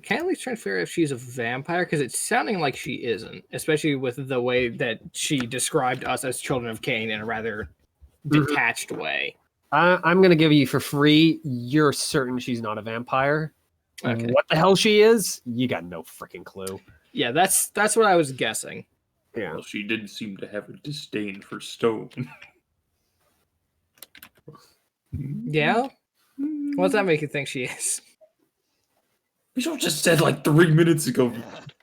I at least try to figure out if she's a vampire? Because it's sounding like she isn't, especially with the way that she described us as children of Cain in a rather detached way. I'm going to give you for free. You're certain she's not a vampire. Okay. What the hell she is? You got no freaking clue. Yeah, that's what I was guessing. Yeah. Well, she did seem to have a disdain for stone. Yeah? What does that make you think she is? We should have just said like 3 minutes ago.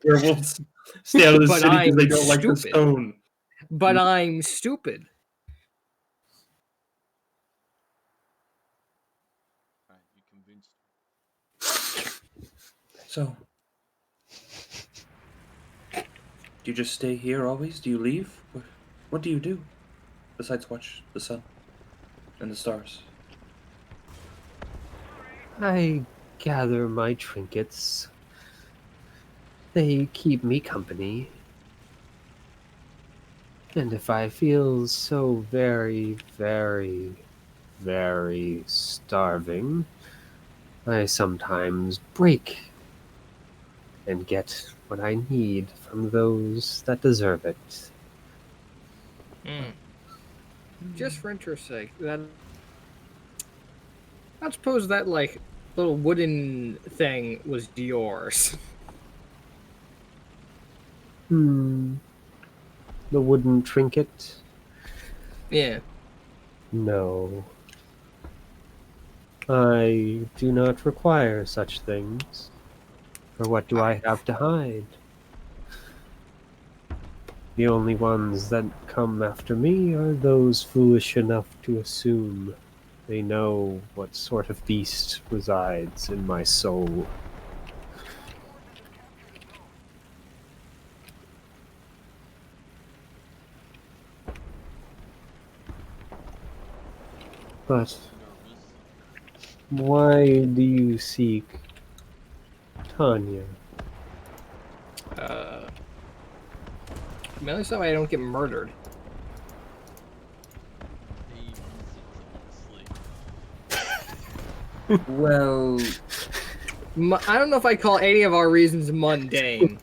Werewolves stay out of the But city because they I'm don't like the stupid. stone. But I'm stupid. So, do you just stay here always? Do you leave? What do you do besides watch the sun and the stars? I gather my trinkets. They keep me company. And if I feel so very, very, very starving, I sometimes break and get what I need from those that deserve it. Just for interest's sake, that I suppose that like little wooden thing was yours. The wooden trinket? Yeah. No. I do not require such things. For what do I have to hide? The only ones that come after me are those foolish enough to assume they know what sort of beast resides in my soul. But why do you seek Tanya? Mainly so I don't get murdered. A reason to Well, I don't know if I call any of our reasons mundane.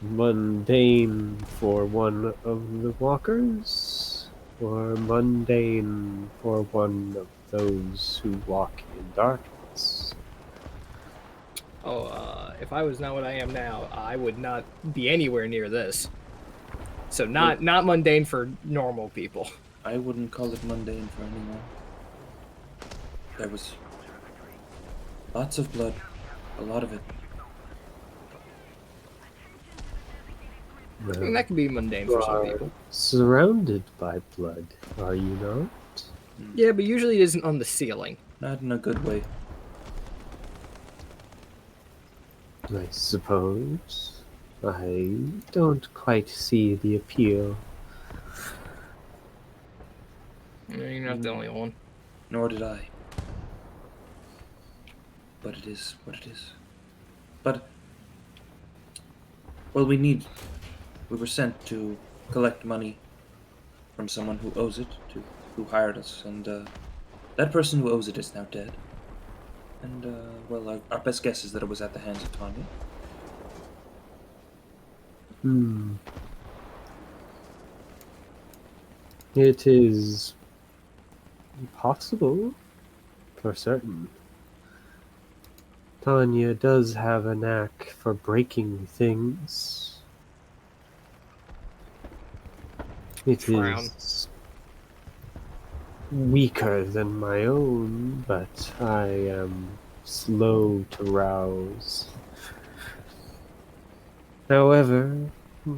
Mundane for one of the walkers? Or mundane for one of those who walk in darkness? If I was not what I am now, I would not be anywhere near this. So not mundane for normal people. I wouldn't call it mundane for anyone. There was lots of blood, a lot of it. I mean, that could be mundane for some people. Surrounded by blood, are you not? Yeah, but usually it isn't on the ceiling. Not in a good way. I suppose. I don't quite see the appeal. You're not the only one. Nor did I. But it is what it is. But, well, we were sent to collect money from someone who owes it, who hired us, and that person who owes it is now dead. And, well, our best guess is that it was at the hands of Tanya. It is possible, for certain. Tanya does have a knack for breaking things. It Frown. is weaker than my own, but I am slow to rouse. However,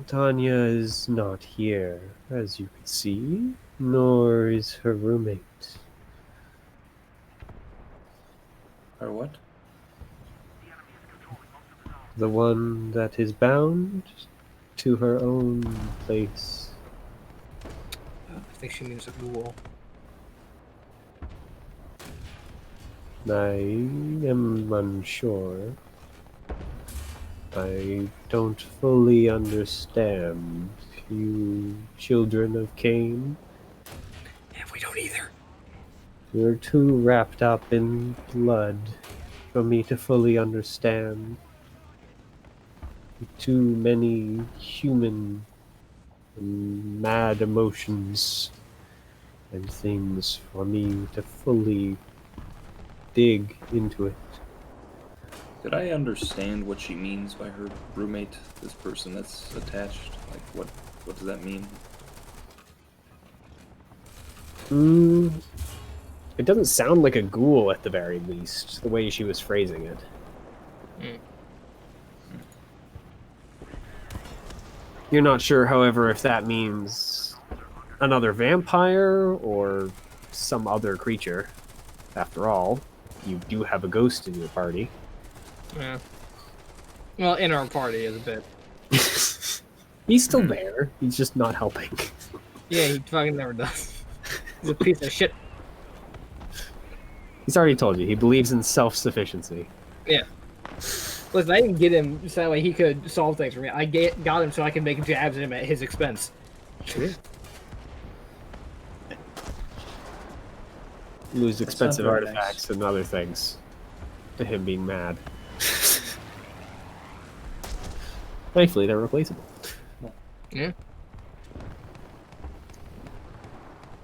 Tanya is not here, as you can see, nor is her roommate. Or what? The one that is bound to her own place. I think she means a ghoul. I am unsure. I don't fully understand you children of Cain. Yeah, we don't either. You're too wrapped up in blood for me to fully understand. Too many human and mad emotions and things for me to fully dig into it. Did I understand what she means by her roommate, this person that's attached? Like, what does that mean? It doesn't sound like a ghoul at the very least, the way she was phrasing it. You're not sure, however, if that means another vampire or some other creature. After all, you do have a ghost in your party. Yeah. Well, in our party is a bit. He's still there. He's just not helping. Yeah, he fucking never does. He's a piece of shit. He's already told you. He believes in self-sufficiency. Yeah. Listen, I didn't get him so that way he could solve things for me. I got him so I can make jabs at him at his expense. Lose expensive very artifacts and other things to him being mad. Thankfully, they're replaceable. Yeah.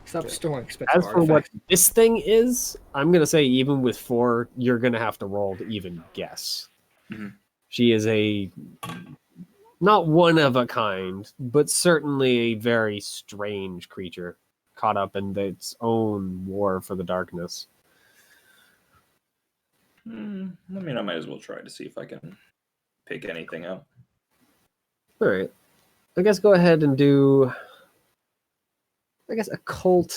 Stop storing expensive As for what artifacts. this thing is, I'm gonna say even with 4, you're gonna have to roll to even guess. Mhm. She is a not one of a kind, but certainly a very strange creature, caught up in its own war for the darkness. I mean, I might as well try to see if I can pick anything out. All right, I guess go ahead and do. I guess occult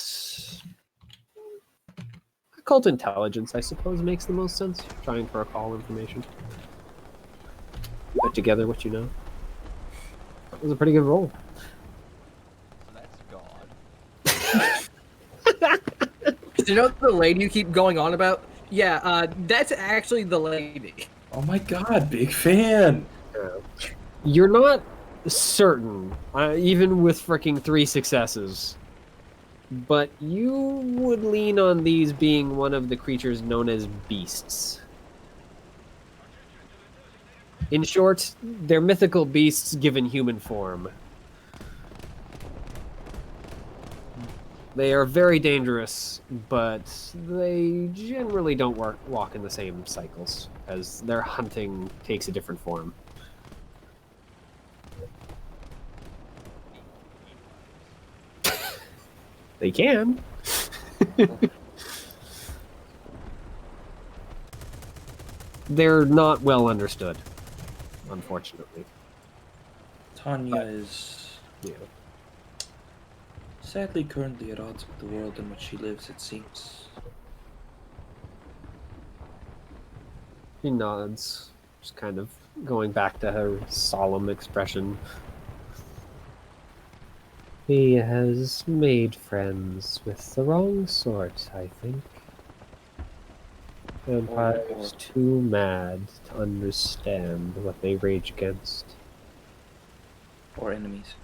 intelligence, I suppose, makes the most sense. Trying to recall information. Put together what you know. That was a pretty good roll. So that's God. You know the lady you keep going on about? Yeah, that's actually the lady. Oh my god, big fan! You're not certain, even with freaking 3 successes, but you would lean on these being one of the creatures known as beasts. In short, they're mythical beasts given human form. They are very dangerous, but they generally don't walk in the same cycles, as their hunting takes a different form. They can. They're not well understood, unfortunately. Tanya is Yeah. sadly currently at odds with the world in which she lives, it seems. She nods, just kind of going back to her solemn expression. He has made friends with the wrong sort, I think. Vampires too mad to understand what they rage against. Or enemies.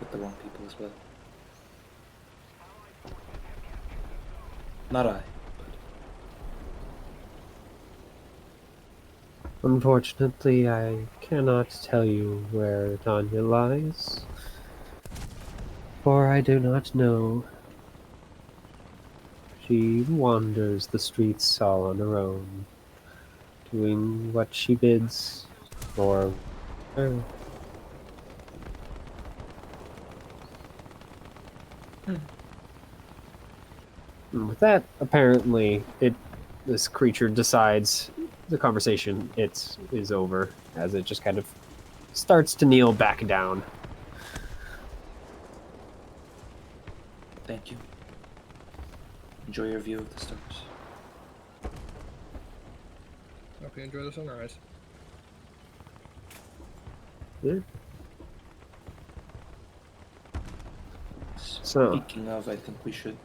With the wrong people as well. Not I. Unfortunately, I cannot tell you where Tanya lies, for I do not know. She wanders the streets all on her own, doing what she bids, or her. And with that, apparently, this creature decides the conversation is over, as it just kind of starts to kneel back down. Thank you. Enjoy your view of the stars. Hope you enjoy the sunrise. Yeah. So- Speaking of, I think we should.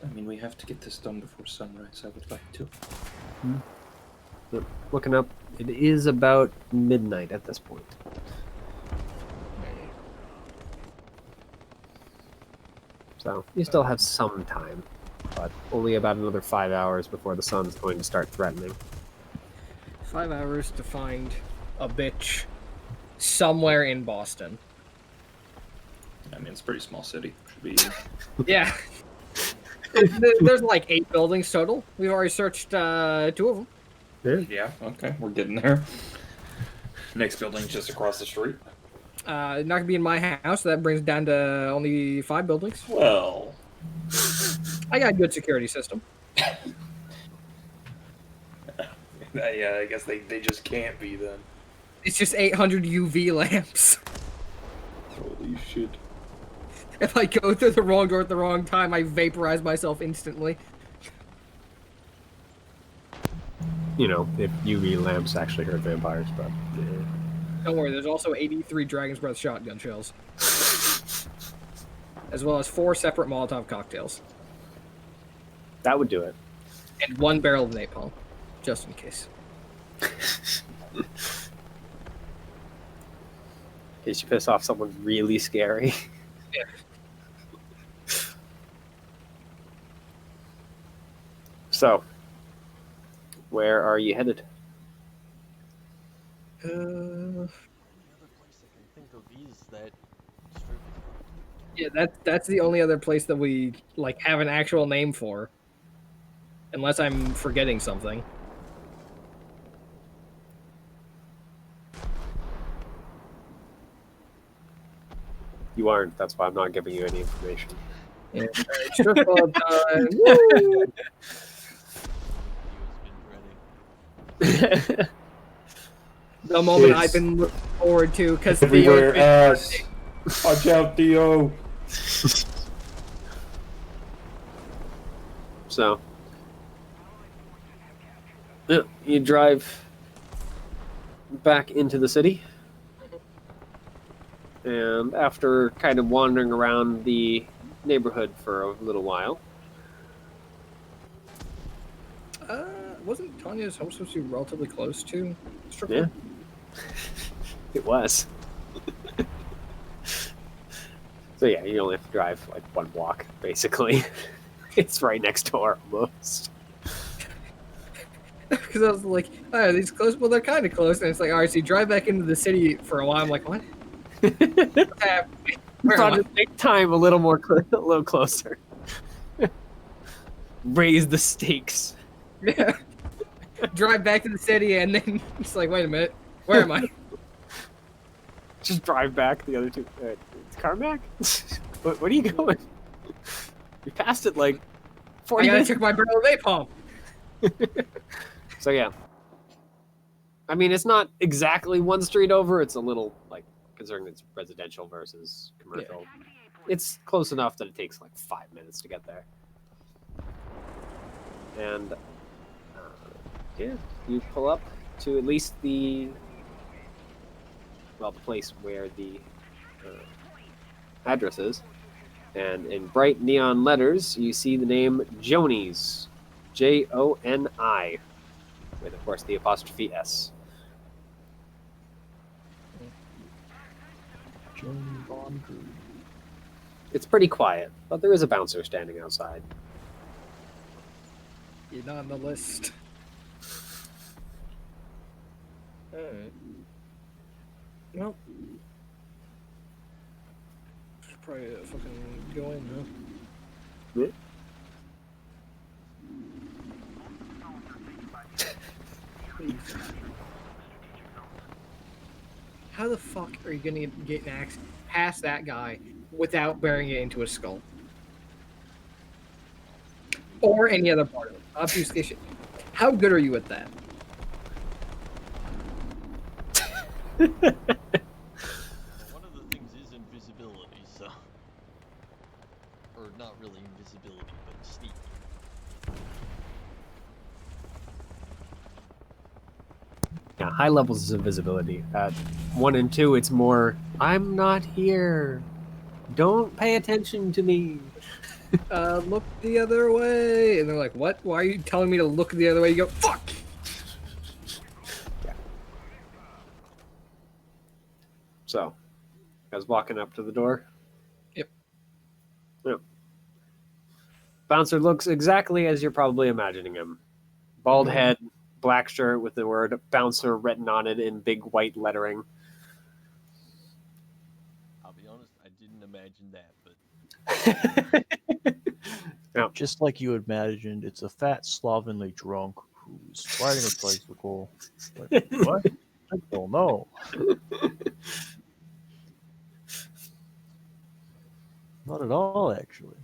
I mean, we have to get this done before sunrise. I would like to. But looking up, it is about midnight at this point. So you still have some time, but only about another 5 hours before the sun's going to start threatening. 5 hours to find a bitch somewhere in Boston. I mean, it's a pretty small city. Should be easy. Yeah. There's like 8 buildings total. We've already searched 2 of them. Yeah, okay. We're getting there. Next building just across the street. Not gonna be in my house, so that brings it down to only 5 buildings. Well, I got a good security system. yeah, I guess they just can't be then. It's just 800 UV lamps. Holy shit. If I go through the wrong door at the wrong time, I vaporize myself instantly. you know, if UV lamps actually hurt vampires, but Don't worry, there's also 83 Dragon's Breath shotgun shells, as well as 4 separate Molotov cocktails, that would do it. and 1 barrel of napalm, just in case. In case you piss off someone really scary. Yeah. So, where are you headed? The other place I can think of is that distributor. Yeah, that's the only other place that we like have an actual name for, unless I'm forgetting something. You aren't. That's why I'm not giving you any information. Yeah. Strip club time. Woo! Video's been dreading. The moment It's I've been looking forward to, because Everywhere ass. Watch out, Theo. So, yeah, you drive back into the city, and after kind of wandering around the neighborhood for a little while, Wasn't Tanya's home supposed to be relatively close to strip yeah, club? it was. So yeah, you only have to drive like 1 block, basically. It's right next door, almost. Because I was like, oh, are these close? Well, they're kind of close. And it's like, all right, so you drive back into the city for a while. I'm like, what? What's happening? Where Thought am I? it'd make time a little more, a little closer. Raise the stakes. Yeah. Drive back to the city, and then it's like, wait a minute, where am I? Just drive back the other two. It's Carmack? Where are you going? You passed it like I 40 gotta minutes. check my barrel of napalm. So yeah. I mean, it's not exactly 1 street over. It's a little, like, considering it's residential versus commercial. It's close enough that it takes like 5 minutes to get there. And yeah, you pull up to at least the place where the address is, and in bright neon letters you see the name Joni's, Joni, with of course the apostrophe S. Johnny Von Drew. It's pretty quiet, but there is a bouncer standing outside. You're not on the list. Alright. Well. Should probably fucking go in, huh? Yeah. How the fuck are you gonna get an axe past that guy without burying it into his skull? Or any other part of it? Obfuscation. How good are you at that? One of the things is invisibility, so. Or not really invisibility, but sneak. Yeah, high levels of visibility. At 1 and 2, it's more, I'm not here. Don't pay attention to me. Look the other way. And they're like, what? Why are you telling me to look the other way? You go, fuck! Yeah. So, you guys walking up to the door? Yep. Yep. Bouncer looks exactly as you're probably imagining him. Bald head, black shirt with the word bouncer written on it in big white lettering. I'll be honest, I didn't imagine that, but Just like you imagined, it's a fat, slovenly drunk who's riding a bicycle. Like, what? I don't know. Not at all, actually.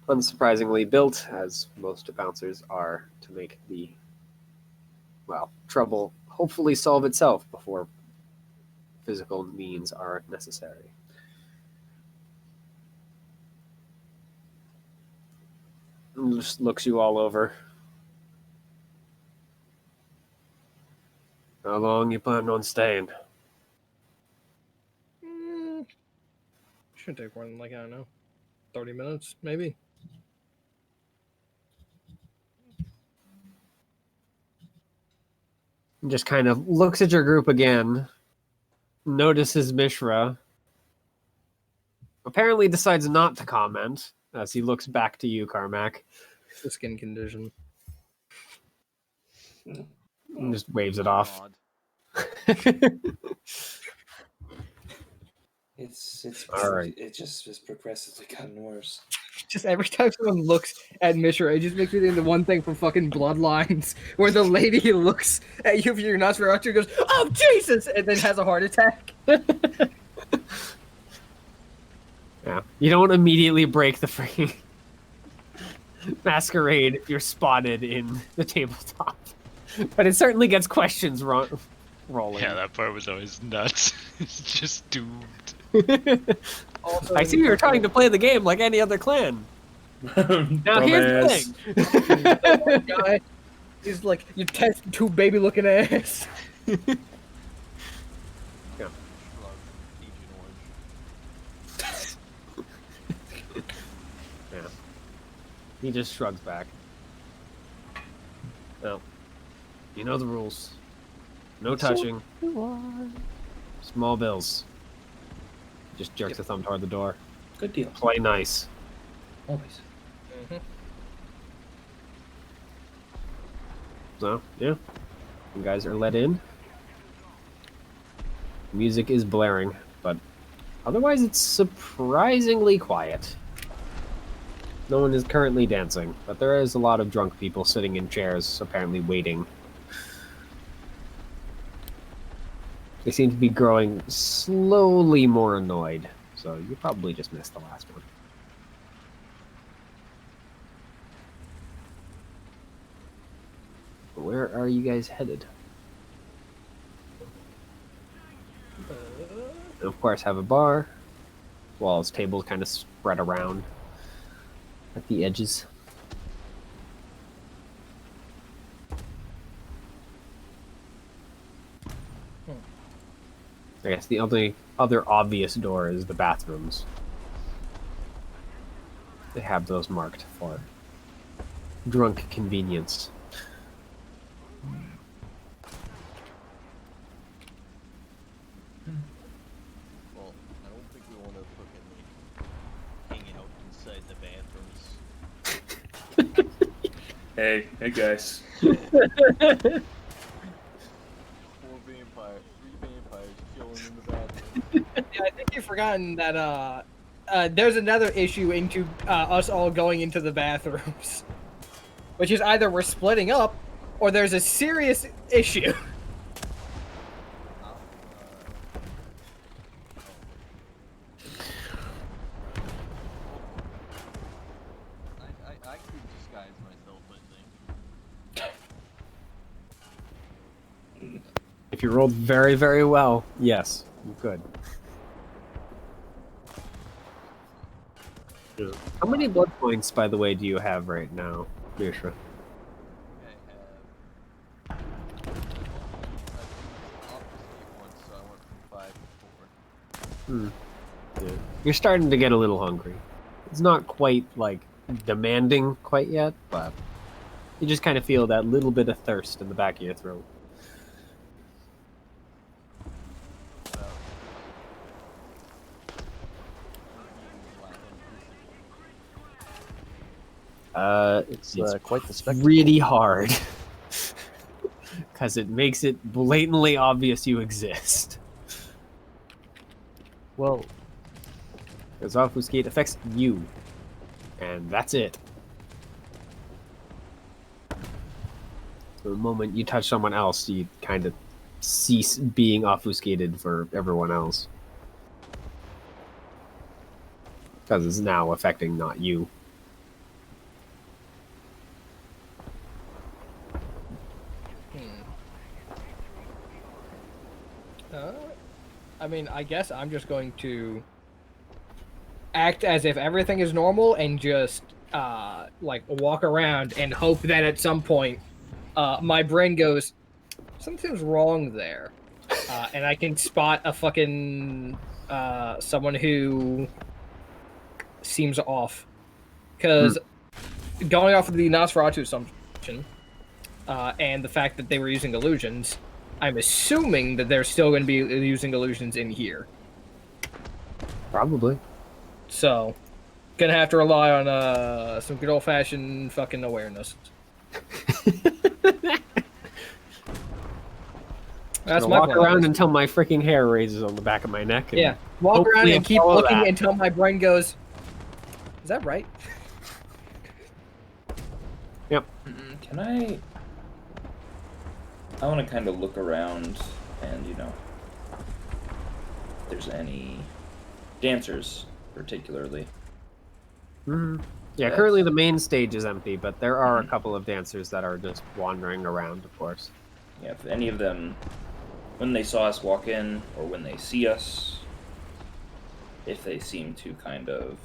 Unsurprisingly built, as most bouncers are, to make the, trouble hopefully solve itself before physical means are necessary. And just looks you all over. How long you planning on staying? Shouldn't take more than, like, I don't know, 30 minutes, maybe. Just kind of looks at your group again, notices Mishra, apparently decides not to comment as he looks back to you, Carmack, The skin condition. and just waves it off. God. It's All right. It just has progressively gotten worse. Just every time someone looks at Mishra, it just makes me think of the one thing from fucking Bloodlines, where the lady looks at you for your Nosferatu and goes, "Oh Jesus!" and then has a heart attack. Yeah. You don't immediately break the freaking masquerade if you're spotted in the tabletop. But it certainly gets questions rolling. Yeah, that part was always nuts. It's just doomed. Also, I see you're trying to play the game like any other clan. Now here's the thing. guy is like, you test two baby-looking ass. Shrug, Agent Orange. Yeah. He just shrugs back. Well, you know the rules. No touching. Small bills. Just jerks a thumb toward the door. Good deal. Play nice. Always. So, yeah. You guys are let in. Music is blaring, but otherwise it's surprisingly quiet. No one is currently dancing, but there is a lot of drunk people sitting in chairs, apparently waiting. They seem to be growing slowly more annoyed, so you probably just missed the last one. Where are you guys headed? And of course, have a bar, while its tables kind of spread around at the edges. I guess the only other obvious door is the bathrooms. They have those marked for drunk convenience. Well, I don't think we want to fucking hang out inside the bathrooms. Hey guys. 4 vampires, 3 vampires chilling in the bathroom. Yeah, I think you've forgotten that there's another issue into us all going into the bathrooms, which is either we're splitting up or there's a serious issue. I could disguise myself, I think. If you rolled very, very well, yes, you could. How many blood points, by the way, do you have right now, Mishra? I have obfuscate once, so I went from 5 to 4. Yeah. You're starting to get a little hungry. It's not quite, like, demanding quite yet, but you just kind of feel that little bit of thirst in the back of your throat. It's quite the spectacle. really hard. Because it makes it blatantly obvious you exist. Well, Because obfuscate affects you. And that's it. The moment you touch someone else, you kind of cease being obfuscated for everyone else. Because it's now affecting not you. I mean, I guess I'm just going to act as if everything is normal and just like walk around and hope that at some point my brain goes, something's wrong there. And I can spot a fucking someone who seems off. Because going off of the Nosferatu assumption, and the fact that they were using illusions, I'm assuming that they're still going to be using illusions in here. Probably. So, gonna have to rely on some good old-fashioned fucking awareness. That's my walk plan. around until my freaking hair raises on the back of my neck. And Yeah, walk around hopefully and keep follow looking that. until my brain goes, is that right? Can I want to kind of look around and, you know, if there's any dancers particularly. Mhm. Yeah, currently the main stage is empty, but there are a couple of dancers that are just wandering around, of course. Yeah, if any of them, when they saw us walk in, or when they see us, if they seem to kind of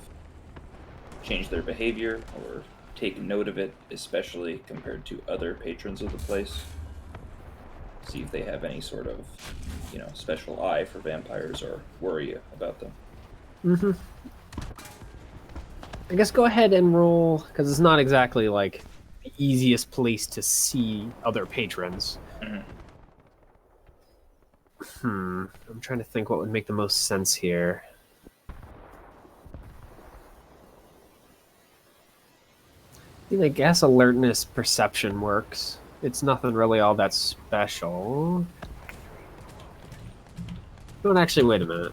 change their behavior, or take note of it, especially compared to other patrons of the place, see if they have any sort of, you know, special eye for vampires or worry about them. Mm-hmm. I guess go ahead and roll, because it's not exactly, like, the easiest place to see other patrons. I'm trying to think what would make the most sense here. I guess alertness perception works. It's nothing really all that special. Don't actually, wait a minute.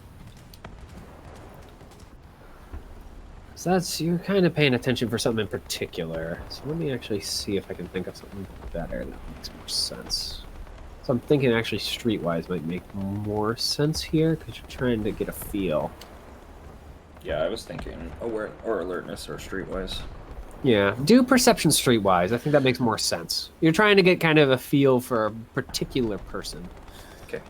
So that's, you're kind of paying attention for something in particular. So let me actually see if I can think of something better that makes more sense. So I'm thinking actually streetwise might make more sense here because you're trying to get a feel. Yeah, I was thinking aware or alertness or streetwise. Yeah, do perception streetwise. I think that makes more sense. You're trying to get kind of a feel for a particular person. Okay.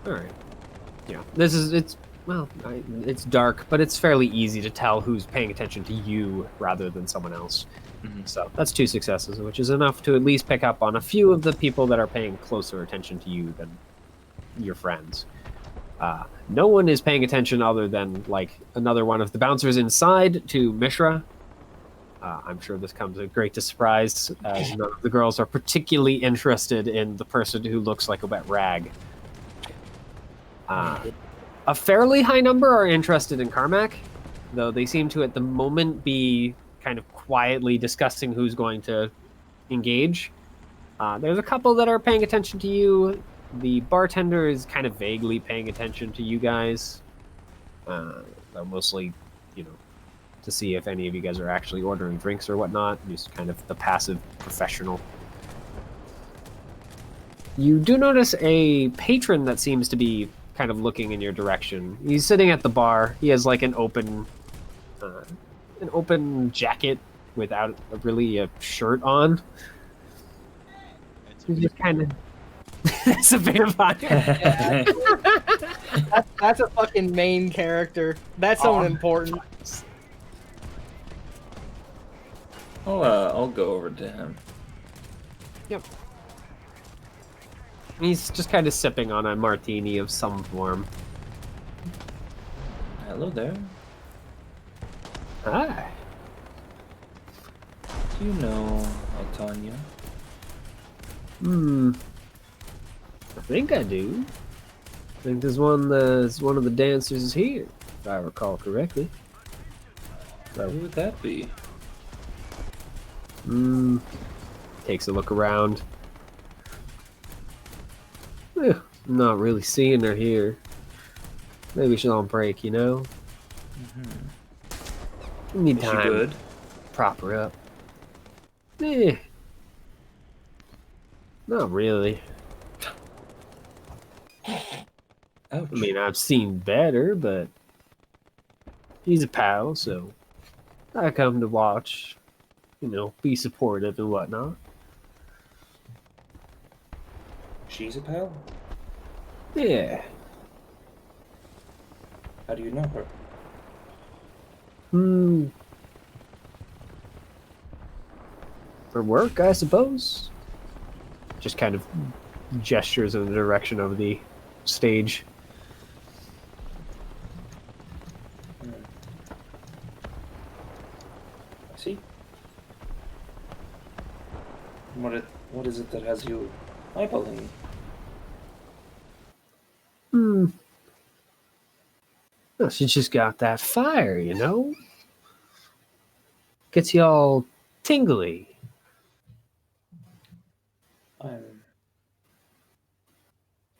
All right. Yeah, it's dark, but it's fairly easy to tell who's paying attention to you rather than someone else. So that's 2 successes, which is enough to at least pick up on a few of the people that are paying closer attention to you than your friends. No one is paying attention other than, like, another one of the bouncers inside to Mishra. I'm sure this comes a great surprise, as none of the girls are particularly interested in the person who looks like a wet rag. A fairly high number are interested in Carmack, though they seem to at the moment be kind of quietly discussing who's going to engage. There's a couple that are paying attention to you. The bartender is kind of vaguely paying attention to you guys. Mostly, you know, to see if any of you guys are actually ordering drinks or whatnot. He's kind of the passive professional. You do notice a patron that seems to be kind of looking in your direction. He's sitting at the bar. He has like an open jacket without really a shirt on. He's just kind of. It's a vampire. That's a fucking main character. That's someone important. I'll go over to him. Yep. He's just kind of sipping on a martini of some form. Hello there. Hi. Do you know Altanya? I think I do. I think there's one of the dancers here, if I recall correctly. Who would that be? Takes a look around. I'm not really seeing her here. Maybe she's on break, you know? We need Is she time good? to prop her up. Not really. Ouch. I mean, I've seen better, but he's a pal, so I come to watch, you know, be supportive and whatnot. She's a pal? Yeah. How do you know her? For work, I suppose. Just kind of gestures in the direction of the stage. I see. What is it that has you eyeballing me? Well, she's just got that fire, you know? Gets you all tingly. I'm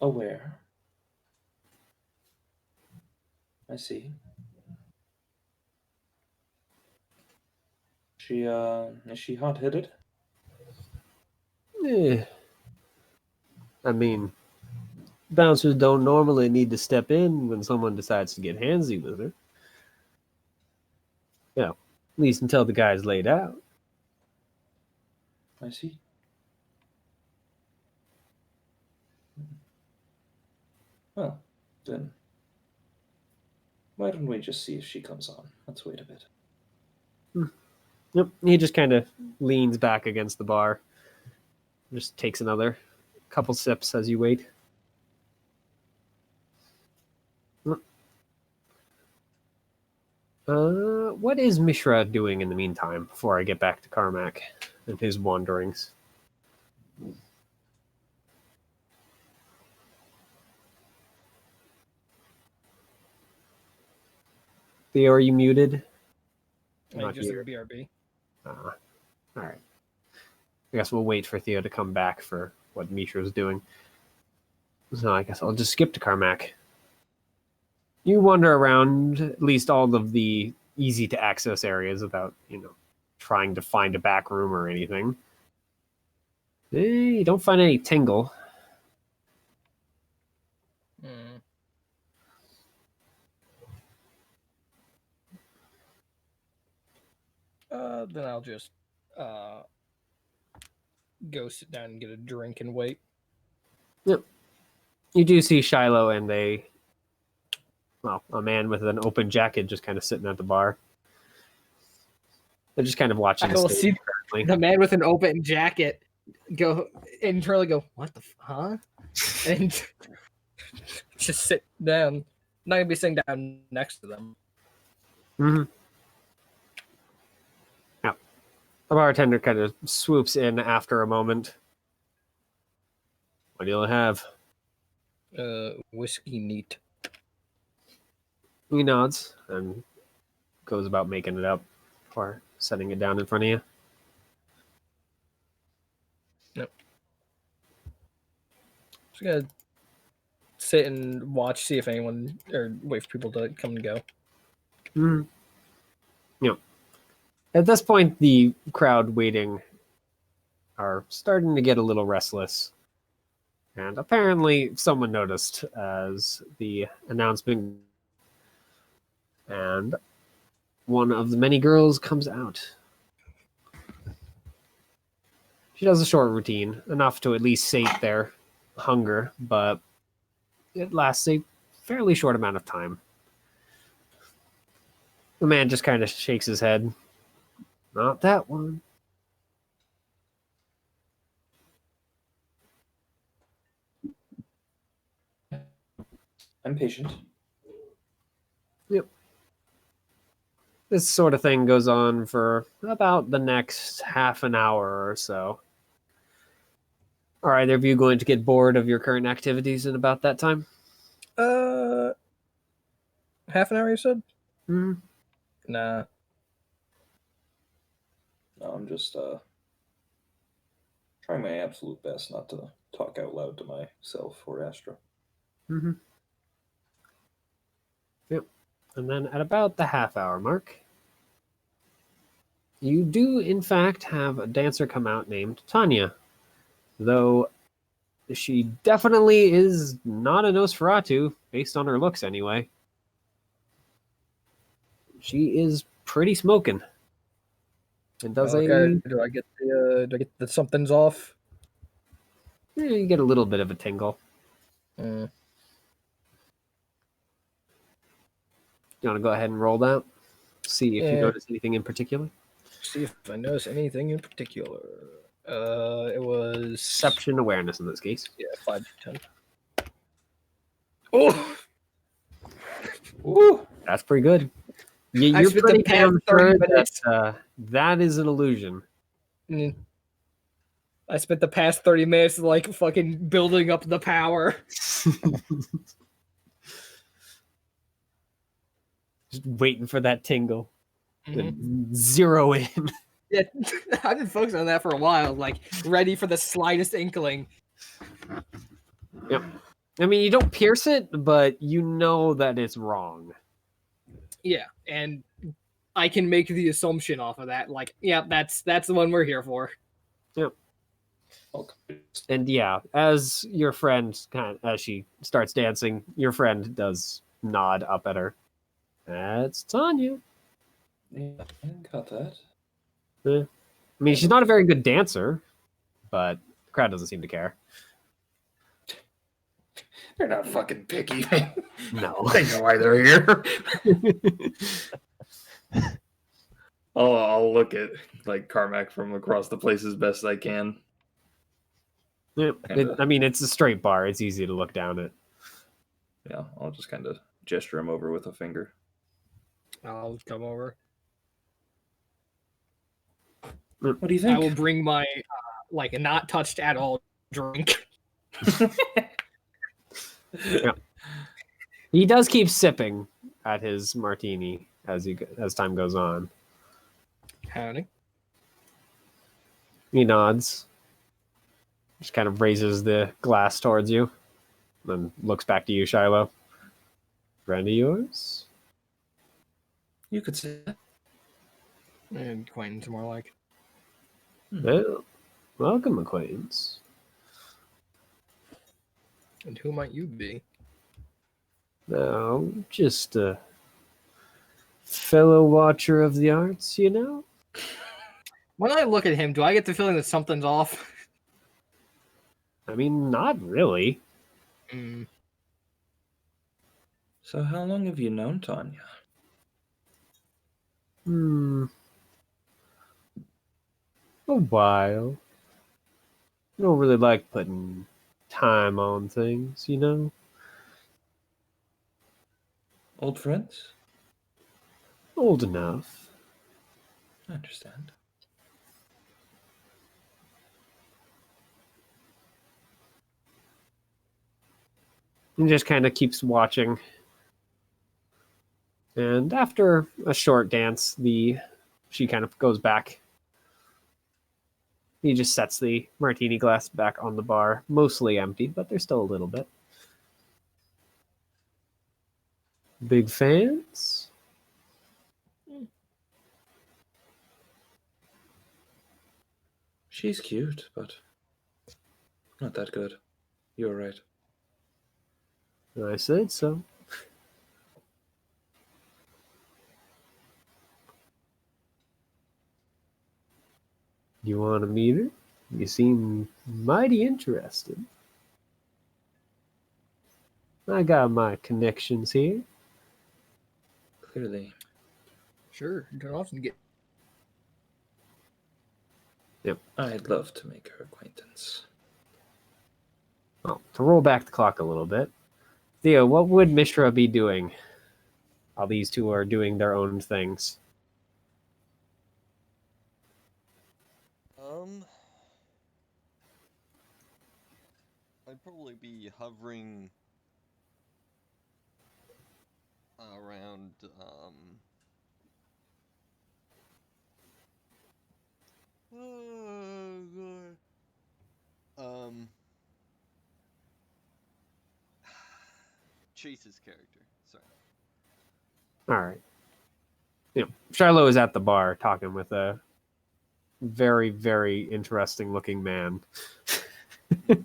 aware. I see. Is she hot-headed? Eh, I mean, bouncers don't normally need to step in when someone decides to get handsy with her. You know, at least until the guy's laid out. I see. Well, then, why don't we just see if she comes on? Let's wait a bit. Yep, he just kind of leans back against the bar. Just takes another couple sips as you wait. What is Mishra doing in the meantime before I get back to Carmack and his wanderings? Theo, are you muted? Not Just here. a BRB. All right. I guess we'll wait for Theo to come back for what Mishra's doing. So I guess I'll just skip to Carmack. You wander around at least all of the easy to access areas without, trying to find a back room or anything. You don't find any tingle. Mm. Then I'll just go sit down and get a drink and wait. Yep. You do see Shiloh and a man with an open jacket just kind of sitting at the bar. They're just kind of watching I the will stage. see the man with an open jacket go internally go, what the huh? And just sit down. I'm not gonna be sitting down next to them. Mm-hmm. Yeah. The bartender kind of swoops in after a moment. What do you have? Whiskey neat. He nods and goes about making it up or setting it down in front of you. Nope. Just gonna sit and watch, see if anyone, or wait for people to come and go. Mm-hmm. Yeah. At this point, the crowd waiting are starting to get a little restless. And apparently someone noticed as the announcement, and one of the many girls comes out. She does a short routine, enough to at least sate their hunger, but it lasts a fairly short amount of time. The man just kind of shakes his head. Not that one. I'm patient. Yep. This sort of thing goes on for about the next half an hour or so. Are either of you going to get bored of your current activities in about that time? Half an hour, you said? Hmm. Nah. No, I'm just trying my absolute best not to talk out loud to myself or Astra. Mm-hmm. Yep. And then at about the half hour mark, you do in fact have a dancer come out named Tanya. Though she definitely is not a Nosferatu, based on her looks anyway. She is pretty smoking. And does Okay, do I get the something's off? you get a little bit of a tingle. Mm. You want to go ahead and roll that? See if you Yeah. notice anything in particular? See if I notice anything in particular. It was Perception awareness in this case. Yeah, 5 to 10. Oh, Ooh. That's pretty good. I You're spent the pretty past damn 30 sure minutes. that that is an illusion. I spent the past 30 minutes like fucking building up the power. Just waiting for that tingle. Mhm. Then zero in. Yeah, I've been focusing on that for a while, like ready for the slightest inkling. Yep. I mean, you don't pierce it, but you know that it's wrong. Yeah, and I can make the assumption off of that, like, yeah, that's the one we're here for. Yep. And yeah, as your friend as she starts dancing, your friend does nod up at her. That's Tanya. Yeah, I got that. I mean, she's not a very good dancer, but the crowd doesn't seem to care. They're not fucking picky, man. No. They know why they're here. I'll look at like Carmack from across the place as best I can. Yeah, Kinda. I mean, it's a straight bar. It's easy to look down at. Yeah, I'll just kind of gesture him over with a finger. I'll come over. What do you I think? will bring my like not touched at all drink. He does keep sipping at his martini as time goes on. Howdy. He nods. Just kind of raises the glass towards you. Then looks back to you, Shiloh. Friend of yours? You could say that. And acquaintance more like. Well, welcome, acquaintance. And who might you be? No, just a fellow watcher of the arts, you know? When I look at him, do I get the feeling that something's off? I mean, not really. Mm. So how long have you known Tanya? A while. I don't really like putting time on things, you know? Old friends? Old enough. I understand. And just kind of keeps watching. And after a short dance, she kind of goes back. He just sets the martini glass back on the bar, mostly empty, but there's still a little bit. Big fans? She's cute, but not that good. You're right. I said so. You want to meet her? You seem mighty interested. I got my connections here. Clearly. Sure, you don't often get. I'd love to make her acquaintance. Well, to roll back the clock a little bit, Theo, what would Mishra be doing while these two are doing their own things? I'd probably be hovering around Chase's character. Sorry. All right. Shiloh is at the bar talking with a very, very interesting looking man. Yeah,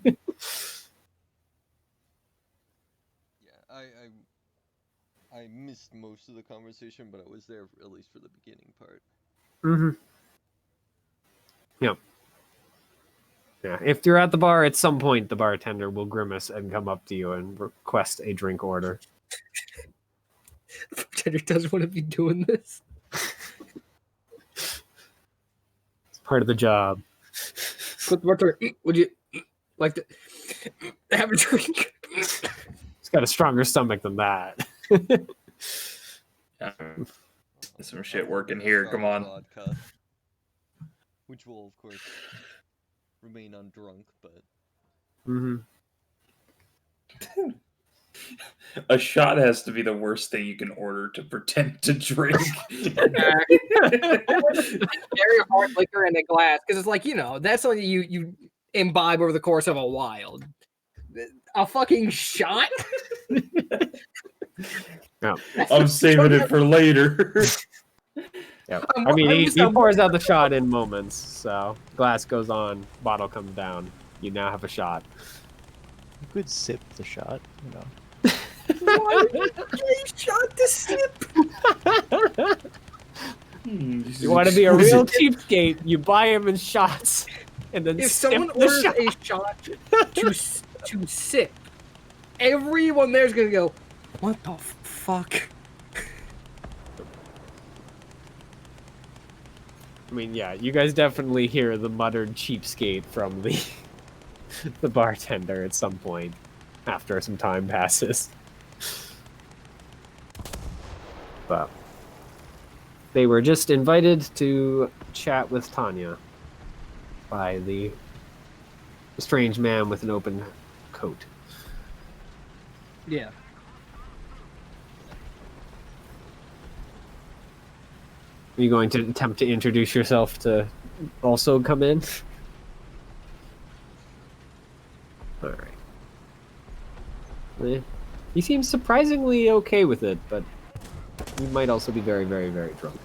I missed most of the conversation, but I was there at least for the beginning part. Mm-hmm. Yep. Yeah, if you're at the bar, at some point the bartender will grimace and come up to you and request a drink order. The bartender doesn't want to be doing this. Part of the job. Quick, Bartor, would you like to have a drink? He's got a stronger stomach than that. Yeah. There's some shit I'll working order here. some Come on. vodka, which will, of course, remain undrunk, but Mm-hmm. A shot has to be the worst thing you can order to pretend to drink. Very hard liquor in a glass because it's like, you know, that's something you imbibe over the course of a while. A fucking shot? Yeah. I'm saving it for later. Yeah. I'm- I mean, I'm he just- pours out the shot in moments. So glass goes on, bottle comes down. You now have a shot. You could sip the shot, you know. Why did you shot to sip? You want to be a real cheapskate? You buy him in shots, and then If sip someone the orders shot. a shot to sip, everyone there's gonna go, what the fuck? I mean, yeah, you guys definitely hear the muttered cheapskate from the the bartender at some point after some time passes. But they were just invited to chat with Tanya by the strange man with an open coat. Yeah. Are you going to attempt to introduce yourself to also come in? Alright. He seems surprisingly okay with it, but he might also be very, very, very drunk.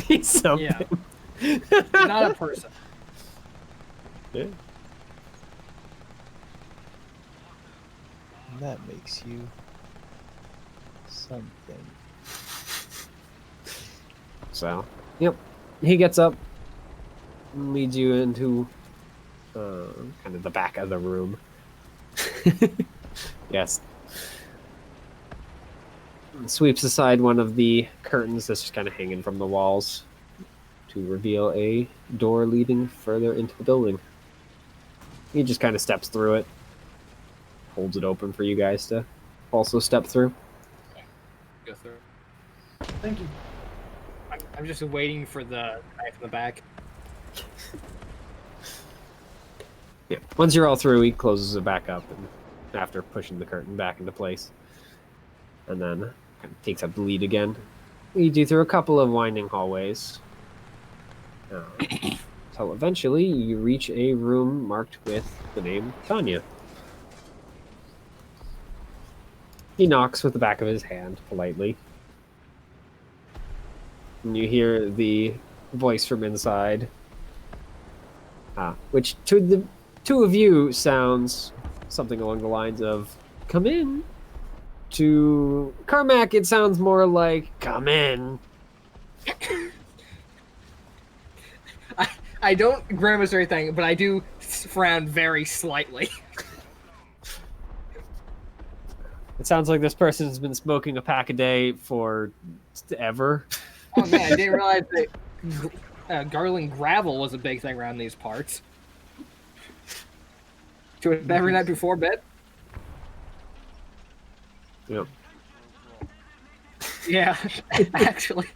he's something. He's something. Yeah. Not a person. Yeah. And that makes you something. So, yep. He gets up and leads you into kind of the back of the room. Yes. And sweeps aside one of the curtains that's just kind of hanging from the walls to reveal a door leading further into the building. He just kind of steps through it, holds it open for you guys to also step through. Go through. Thank you. I'm just waiting for the guy from the back. Yeah. Once you're all through, he closes it back up, and after pushing the curtain back into place, and then kind of takes up the lead again. Leads you through a couple of winding hallways, until eventually you reach a room marked with the name Tanya. He knocks with the back of his hand politely, and you hear the voice from inside, which to the two of you sounds something along the lines of "come in." To Carmack, it sounds more like "come in." I don't grimace or anything, but I do frown very slightly. It sounds like this person has been smoking a pack a day for ever. Oh man, I didn't realize that garland gravel was a big thing around these parts. Do it every night before bed? Yep. Yeah, actually.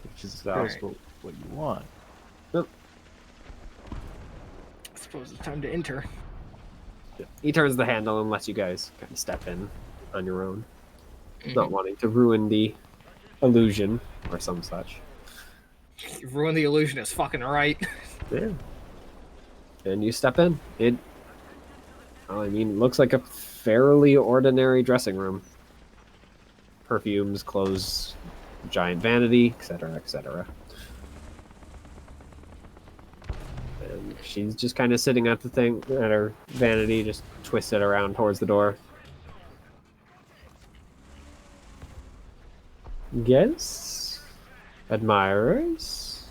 Which is, of So- course, what you want. I suppose it's time to enter. He turns the handle and lets you guys kind of step in on your own, not wanting to ruin the illusion or some such. You ruined the illusion is fucking right. Yeah. And you step in. It looks like a fairly ordinary dressing room. Perfumes, clothes, giant vanity, etc., etc. And she's just kind of sitting at her vanity, just twisted around towards the door. Guests? Admirers?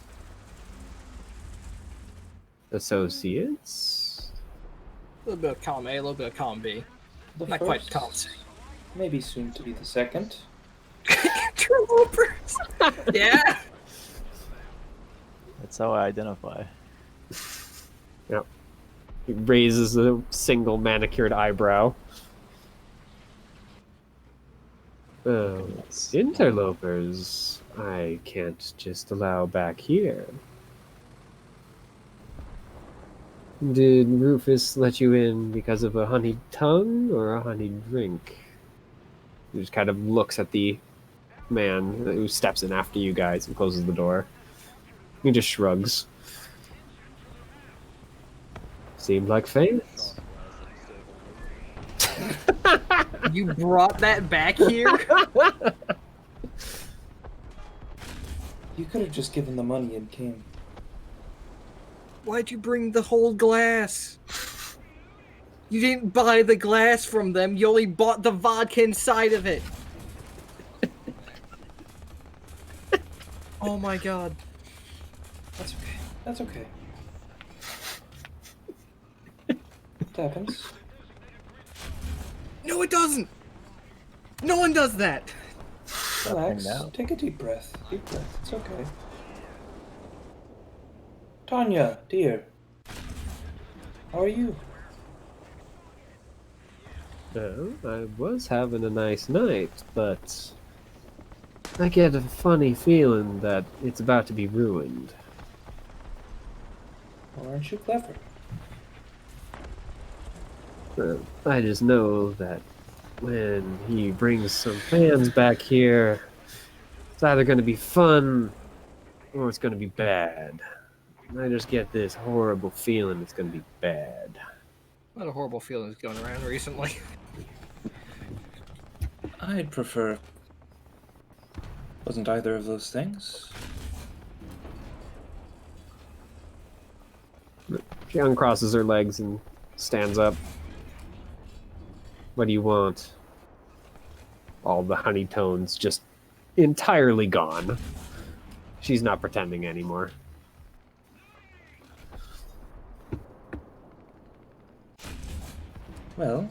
Associates? A little bit of column A, a little bit of column B. The Not quite first, column C. maybe soon to be the second. Interlopers. Yeah. That's how I identify. Yep. He raises a single manicured eyebrow. Oh, interlopers. I can't just allow back here. Did Rufus let you in because of a honeyed tongue or a honeyed drink? He just kind of looks at the man who steps in after you guys and closes the door. He just shrugs. Seemed like fans. Shot glass and stole You brought that back here? You could have just given the money and came. Why'd you bring the whole glass? You didn't buy the glass from them. You only bought the vodka inside of it. Oh my god. That's okay. That's okay. It happens. No, it doesn't. No one does that. Relax. now. Take a deep breath. Deep breath. It's okay. Tanya, dear. How are you? No, I was having a nice night, but I get a funny feeling that it's about to be ruined. Well, aren't you clever? I just know that when he brings some fans back here, it's either going to be fun or it's going to be bad. I just get this horrible feeling it's going to be bad. A lot of horrible feelings going around recently. I'd prefer. Wasn't either of those things. She uncrosses her legs and stands up. What do you want? All the honey tones just entirely gone. She's not pretending anymore. Well,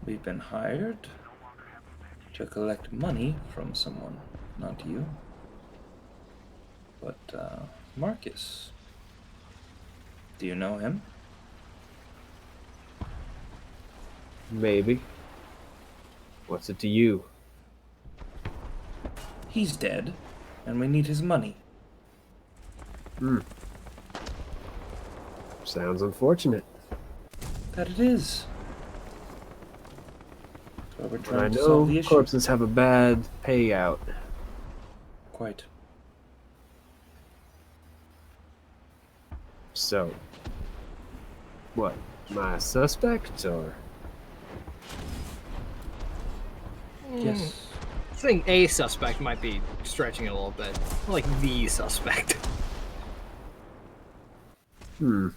we've been hired to collect money from someone, not you. But, Marcus. Do you know him? Maybe. What's it to you? He's dead, and we need his money. Sounds unfortunate. That it is. So we're But trying I to solve the know issue. corpses have a bad payout. Quite. So, what? My suspect, or? Yes. I think a suspect might be stretching it a little bit. More like the suspect. Not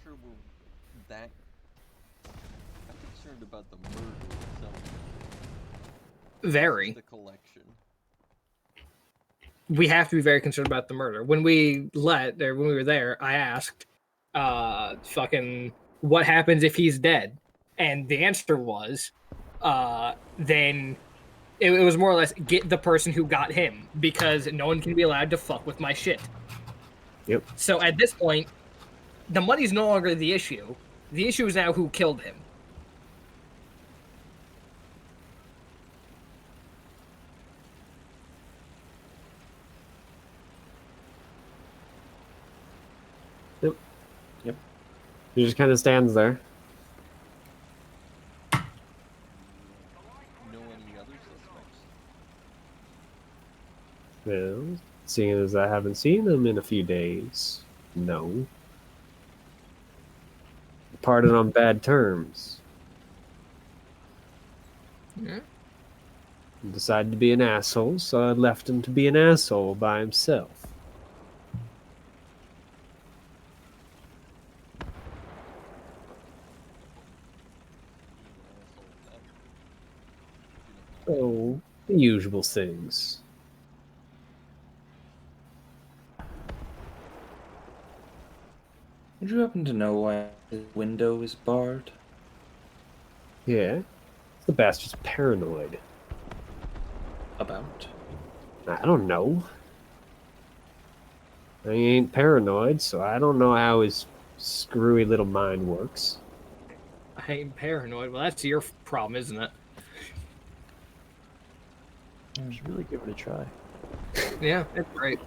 sure we're that. I'm concerned about the murder itself. Very. The collection. We have to be very concerned about the murder. When we were there, I asked, fucking, what happens if he's dead? And the answer was, then it was more or less get the person who got him, because no one can be allowed to fuck with my shit. Yep. So at this point, the money's no longer the issue. The issue is now who killed him. He just kind of stands there. Know any other suspects? Well, seeing as I haven't seen him in a few days, no. Parted on bad terms. Yeah. He decided to be an asshole, so I left him to be an asshole by himself. Oh, the usual things. Would you happen to know why the window is barred? Yeah. The bastard's paranoid. About? I don't know. I ain't paranoid, so I don't know how his screwy little mind works. I ain't paranoid. Well, that's your problem, isn't it? I should really give it a try. Yeah, it's great.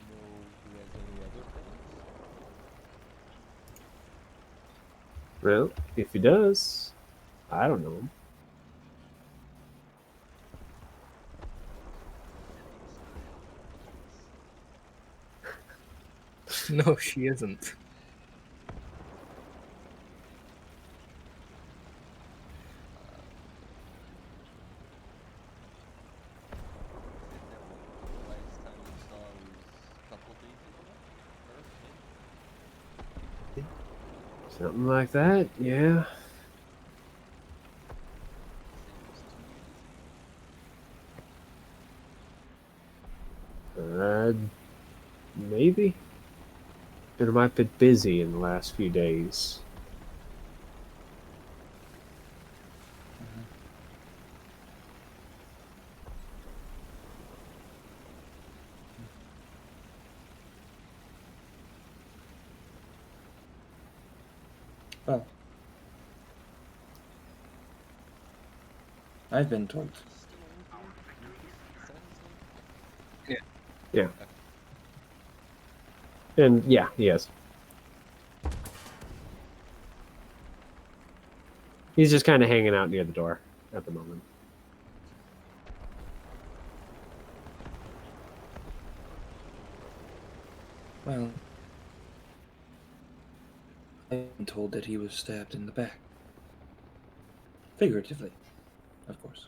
No, who has any other plans? Well, if he does, I don't know him. No, she isn't. Last time we saw was a couple days ago? Or maybe? Something like that, yeah. Say it was 2 years ago. Maybe. Been a might bit busy in the last few days. Well, I've been told. He's still with you? Lucas? Is that his name? Yeah. And yeah, yes. He's just kind of hanging out near the door at the moment. Well, I've been told that he was stabbed in the back. Figuratively, of course.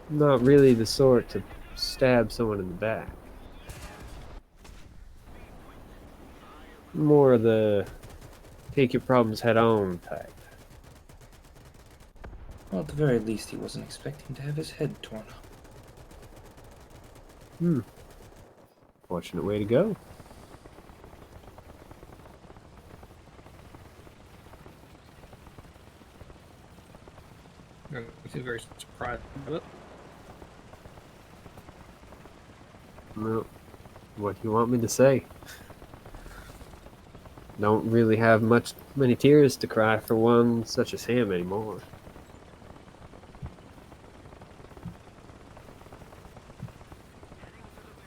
Not really the sort to stab someone in the back. More the take your problems head on type. Well, at the very least, he wasn't expecting to have his head torn off. Fortunate way to go. She's very surprised about it. Well, what do you want me to say? Don't really have many tears to cry for one such as him anymore.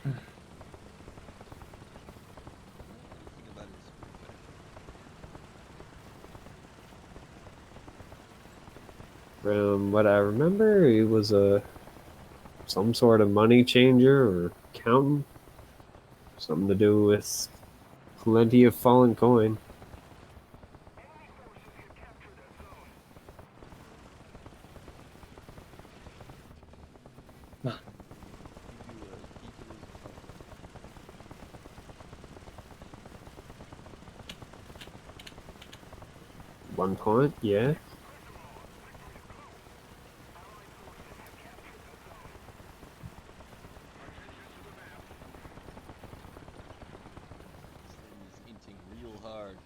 Anything about his profession? From what I remember, he was some sort of money changer or accountant. Something to do with plenty of fallen coin. Well, Give you a peek at his apartment? One point, yeah. This thing is hinting real hard.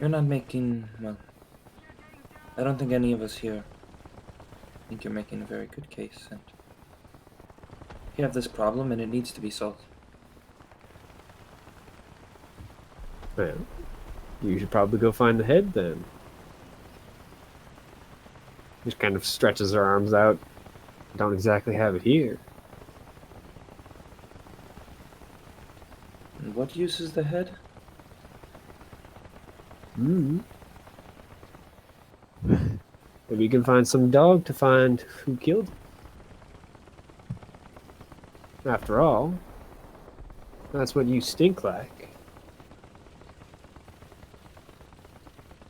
you're not making, well, I don't think any of us here think you're making a very good case, and you have this problem and it needs to be solved. Well, you should probably go find the head then. Just kind of stretches her arms out. Don't exactly have it here. And what use is the head? Maybe you can find some dog to find who killed him. After all, that's what you stink like.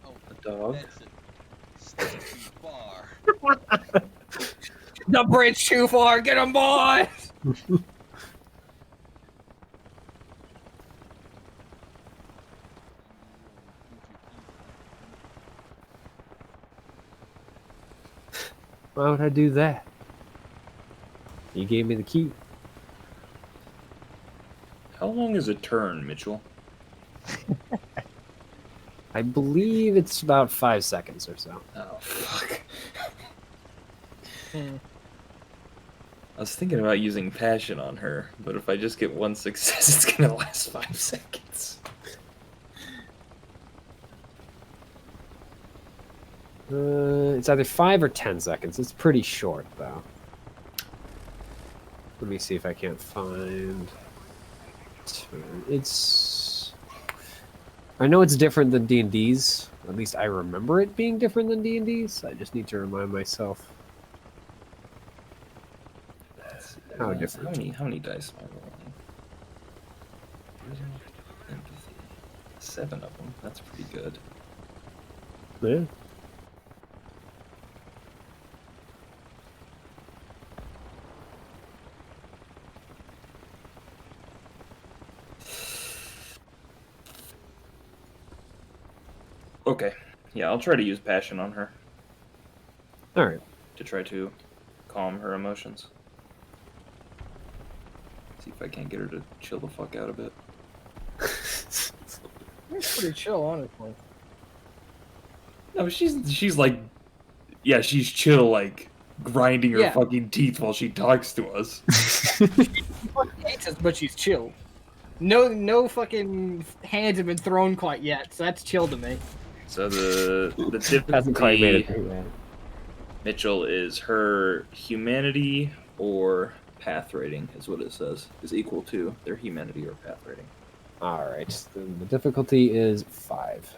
Oh, A dog? that's it. Step too far. The bridge too far. Get him, boys! Why would I do that? You gave me the key. How long is a turn, Mitchell? I believe it's about 5 seconds or so. Oh, fuck. Hmm. I was thinking about using passion on her, but if I just get one success, it's gonna last 5 seconds. It's either 5 or 10 seconds. It's pretty short, though. Let me see if I can't find... It's... I know it's different than D&D's. At least I remember it being different than D&D's. I just need to remind myself how different. How many dice am I rolling? Empathy. 7 of them. That's pretty good. Yeah. Okay. Yeah, I'll try to use passion on her All right. to try to calm her emotions. See if I can't get her to chill the fuck out a bit. It's pretty chill, honestly. No, she's like, yeah, she's chill, like grinding her Yeah. fucking teeth while she talks to us. She fucking hates us, but she's chill. No fucking hands have been thrown quite yet, so that's chill to me. So the Hasn't quite made it difficulty, through yet. Mitchell, is her humanity or path rating, is what it says, is equal to their humanity or path rating. All right. Then the difficulty is 5.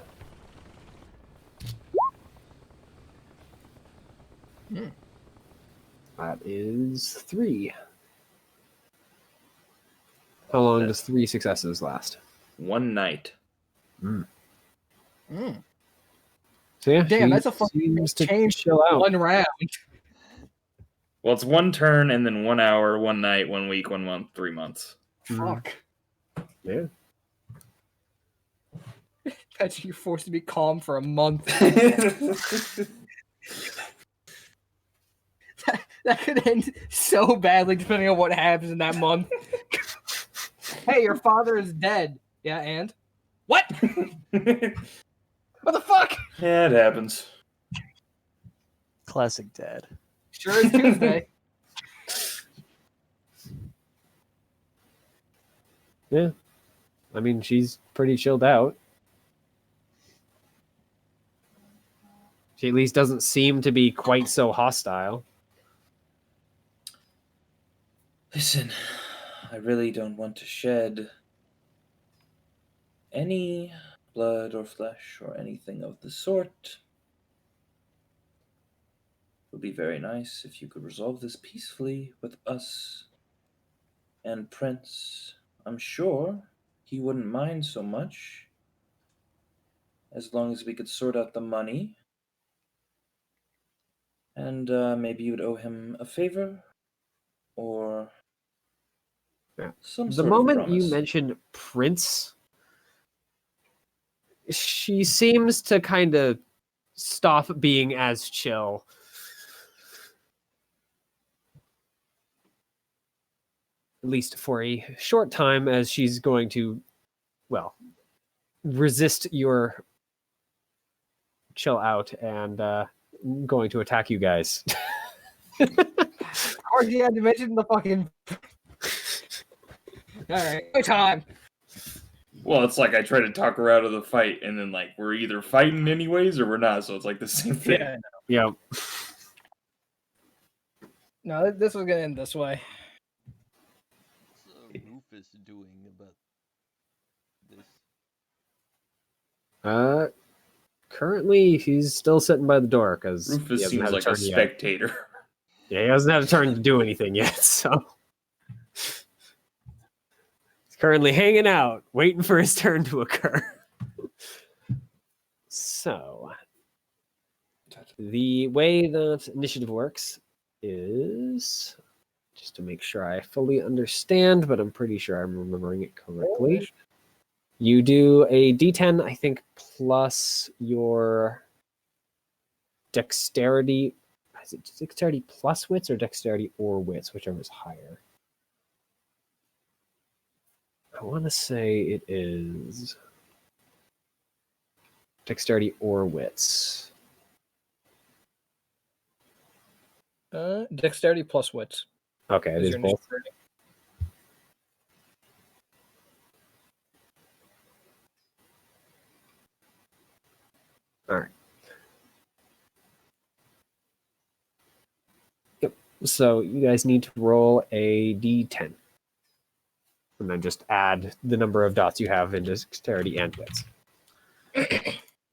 Hmm. That is 3. How long does 3 successes last? 1 night. Mm. So yeah, Damn, she that's a fucking seems to change chill out. One round. Well, it's 1 turn and then 1 hour, 1 night, 1 week, 1 month, 3 months. Fuck. Yeah. Imagine you're forced to be calm for a month. That could end so badly depending on what happens in that month. Hey, your father is dead. Yeah, and? What? What the fuck? Yeah, it happens. Classic dad. Sure is Tuesday. Yeah. I mean, she's pretty chilled out. She at least doesn't seem to be quite so hostile. Listen, I really don't want to shed any blood or flesh or anything of the sort. It would be very nice if you could resolve this peacefully with us and Prince. I'm sure he wouldn't mind so much as long as we could sort out the money. And maybe you'd owe him a favor or Yeah. some The sort moment of you promise. mentioned Prince, she seems to kind of stop being as chill. At least for a short time, as she's going to, well, resist your chill out and going to attack you guys. Of course, you had to mention the fucking. Alright, good time. Well, it's like I try to talk her out of the fight, and then like we're either fighting anyways or we're not. So it's like the same thing. Yeah. Yeah. No, this was gonna end this way. What's Rufus doing about this? Currently he's still sitting by the door because Rufus seems like a spectator. Yeah, he hasn't had a turn to do anything yet, so he's currently hanging out, waiting for his turn to occur. So the way that initiative works is just to make sure I fully understand, but I'm pretty sure I'm remembering it correctly. You do a D10, I think, plus your dexterity. I Is it dexterity plus wits or dexterity or wits, whichever is higher? I want to say it is dexterity or wits. Dexterity plus wits. Okay, it is is your both. initiative rating. All right. Yep. So you guys need to roll a d10. And then just add the number of dots you have in dexterity and wits.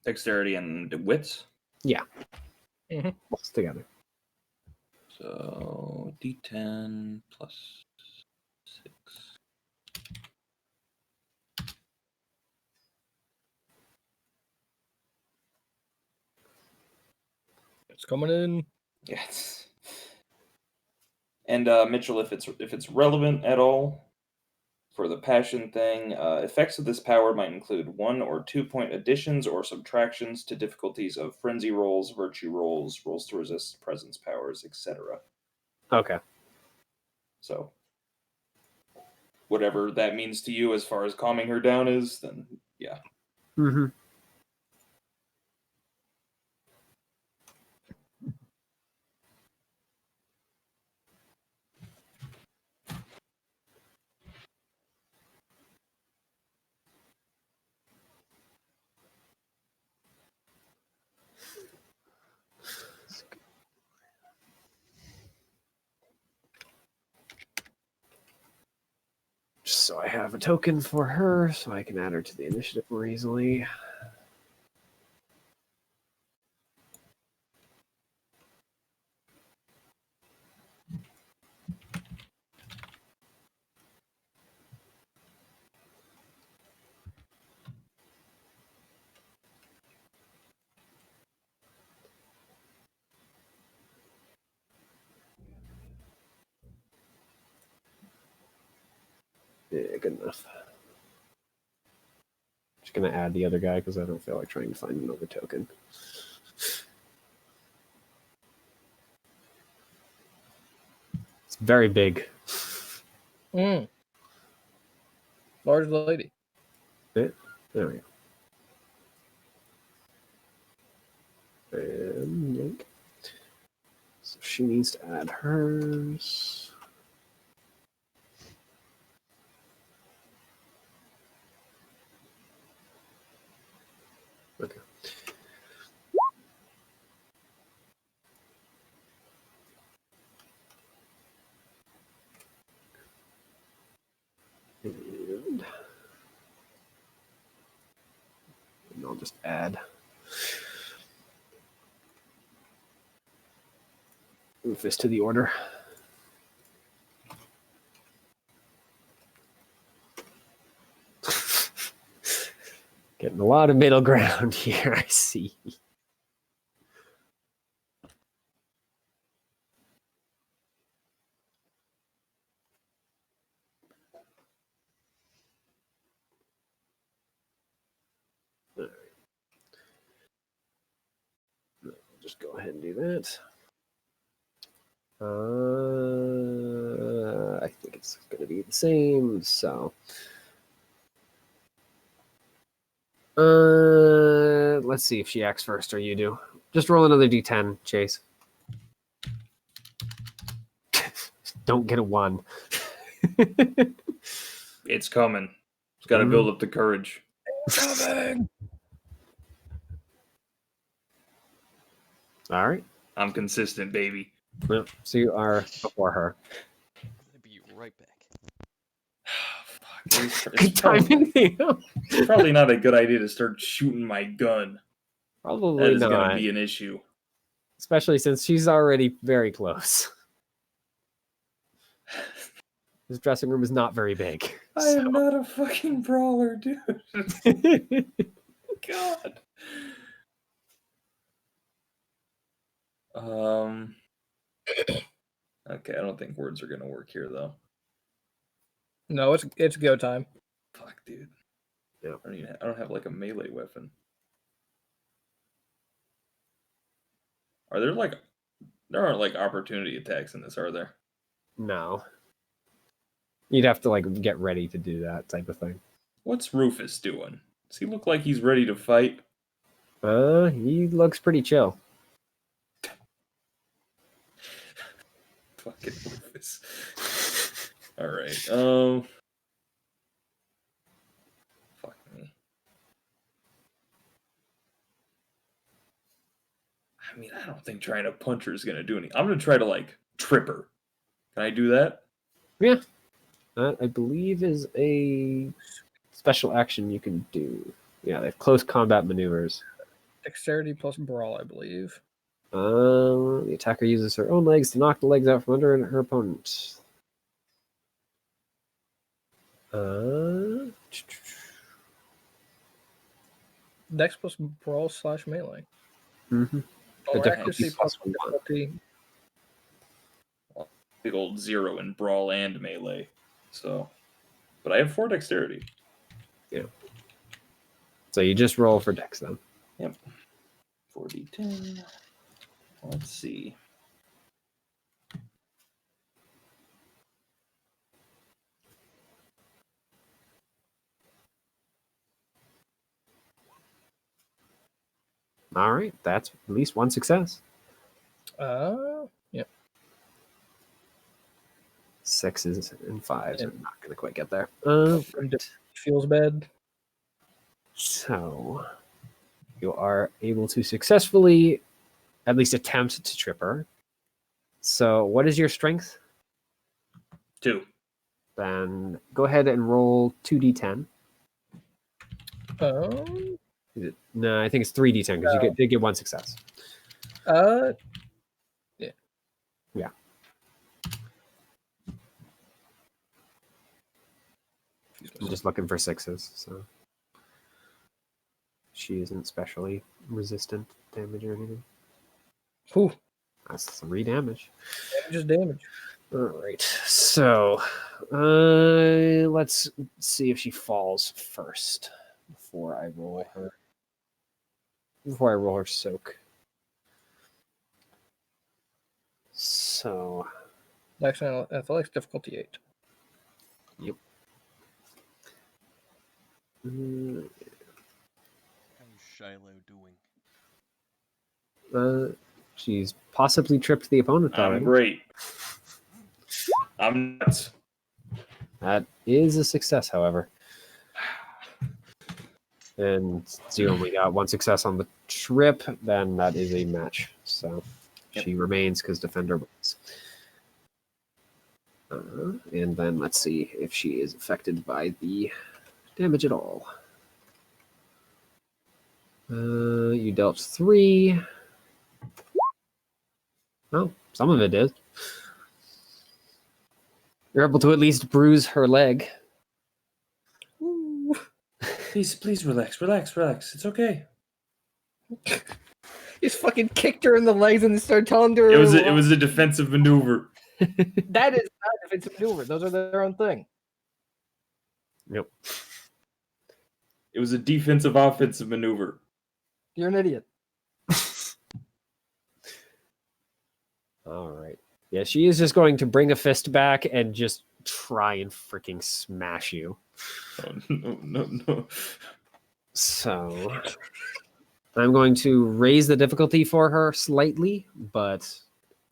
Dexterity and wits. Both together. So D10 plus 6. It's coming in. Yes. And Mitchell, if it's relevant at all for the passion thing, effects of this power might include 1 or 2 point additions or subtractions to difficulties of frenzy rolls, virtue rolls, rolls to resist presence powers, etc. Okay. So whatever that means to you as far as calming her down is, then yeah. Mm-hmm. Just so I have a token for her, so I can add her to the initiative more easily. Yeah, good enough. Just gonna add the other guy because I don't feel like trying to find another token. It's very big. Mm. Large lady. There we go. And yank. So she needs to add hers. Okay. And I'll just add Rufus to the order. Getting a lot of middle ground here, I see. Just go ahead and do that. I think it's going to be the same. So, let's see if she acts first or you do. Just roll another d10, Chase. Don't get a 1. It's coming. It's got to build up the courage. Coming. All right. I'm consistent, baby. Yep. So you are before her. I'm gonna be right back. Good timing. It's probably not a good idea to start shooting my gun. Probably That is going not. to be an issue. Especially since she's already very close. This dressing room is not very big. I am not a fucking brawler, dude. God. Okay, I don't think words are gonna work here though. No, it's go time. Fuck, dude. Yeah. I don't have like a melee weapon. Are there like There aren't like opportunity attacks in this, are there? No. You'd have to like get ready to do that type of thing. What's Rufus doing? Does he look like he's ready to fight? He looks pretty chill. Fucking Rufus. All right. Fuck me. I mean, I don't think trying to punch her is gonna do anything. I'm gonna try to like trip her. Can I do that? Yeah. That I believe is a special action you can do. Yeah, they have close combat maneuvers. Dexterity plus brawl, I believe. The attacker uses her own legs to knock the legs out from under her opponent. Dex plus brawl / melee. Mm-hmm. Or difficulty accuracy plus plus 1. difficulty. Big old 0 in brawl and melee. So, but I have 4 dexterity. So you just roll for dex then. Yep. 4d10. Let's see. All right, that's at least one success. Yep. 6s and 5s Yeah. are not going to quite get there. Feels bad. So you are able to successfully at least attempt to trip her. So what is your strength? 2. Then go ahead and roll 2d10. Is it? No, I think it's 3d10 because you did get one success. Yeah. Yeah. I'm just looking for 6s, so she isn't specially resistant to damage or anything. Whew. That's 3 damage. Damage is damage. All right, so let's see if she falls first before I roll her. Before I roll her soak. So Dex and athletics difficulty 8. yep. How's Shiloh doing? She's possibly tripped the opponent I'm already. great. I'm nuts. That is a success, however. And you only got one success on the trip, then that is a match. So she remains because defender wins. And then let's see if she is affected by the damage at all. You dealt 3. Oh, some of it did. You're able to at least bruise her leg. Please relax. It's okay. He's fucking kicked her in the legs and started telling her. It was a defensive maneuver. That is not a defensive maneuver. Those are their own thing. Yep. It was a defensive offensive maneuver. You're an idiot. All right. Yeah, she is just going to bring a fist back and just try and freaking smash you. Oh, no. So I'm going to raise the difficulty for her slightly, but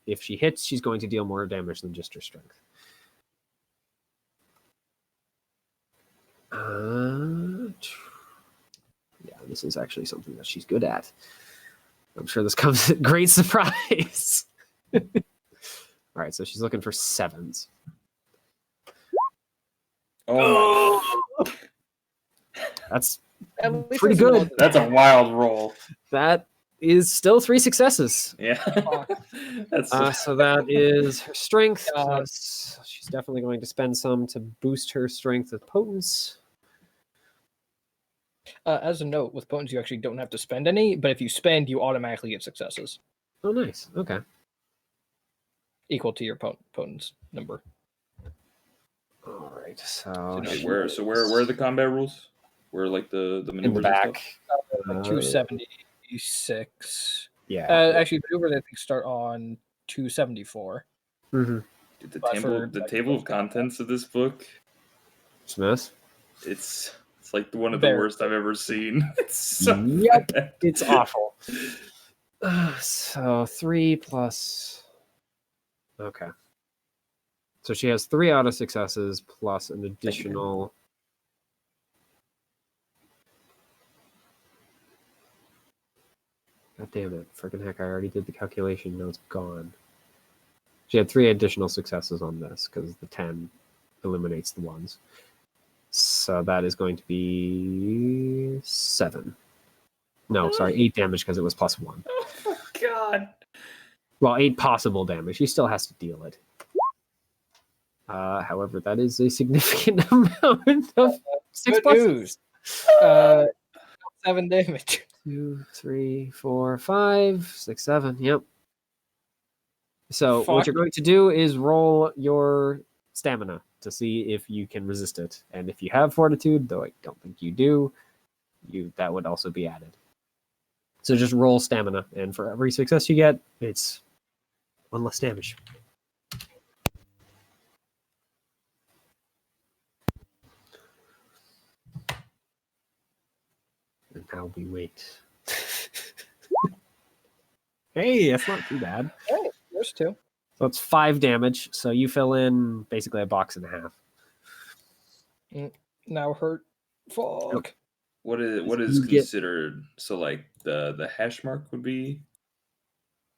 if she hits, she's going to deal more damage than just her strength. Yeah, this is actually something that she's good at. I'm sure this comes at great surprise. All right, so she's looking for 7s. Oh, That's At least pretty there's good. one- that's a wild roll. That is still 3 successes. Yeah. That's So that is her strength. God. Plus she's definitely going to spend some to boost her strength with potence. As a note, with potence, you actually don't have to spend any, but if you spend, you automatically get successes Oh, nice. Okay. equal to your potence number. All right. So Wait, where are the combat rules? Where like the maneuvers in the and back. stuff? Like 276. Yeah. Actually, maneuvers I think start on 274. Mm-hmm. Dude, the But table, for, the like, table of contents of this book, Smith. it's like one of the Very. worst I've ever seen. It's so Yep. bad. It's awful. So 3 plus. Okay. So she has 3 auto successes plus an additional. God damn it. Freaking heck, I already did the calculation. Now it's gone. She had 3 additional successes on this because the 10 eliminates the ones. So that is going to be 7. No, sorry, 8 damage because it was plus 1. Oh God. Well, 8 possible damage. She still has to deal it. However, that is a significant amount of 6 Good plus news. 7 damage. 2, 3, 4, 5, 6, 7. Yep. So what Fuck. you're going to do is roll your stamina to see if you can resist it. And if you have fortitude, though I don't think you do, that would also be added. So just roll stamina, and for every success you get, it's 1 less damage. And now we wait. Hey, that's not too bad. Hey, there's 2. So it's 5 damage. So you fill in basically a box and a half. Now hurt. Fuck. Nope. What is You get- considered? So like the hash mark would be.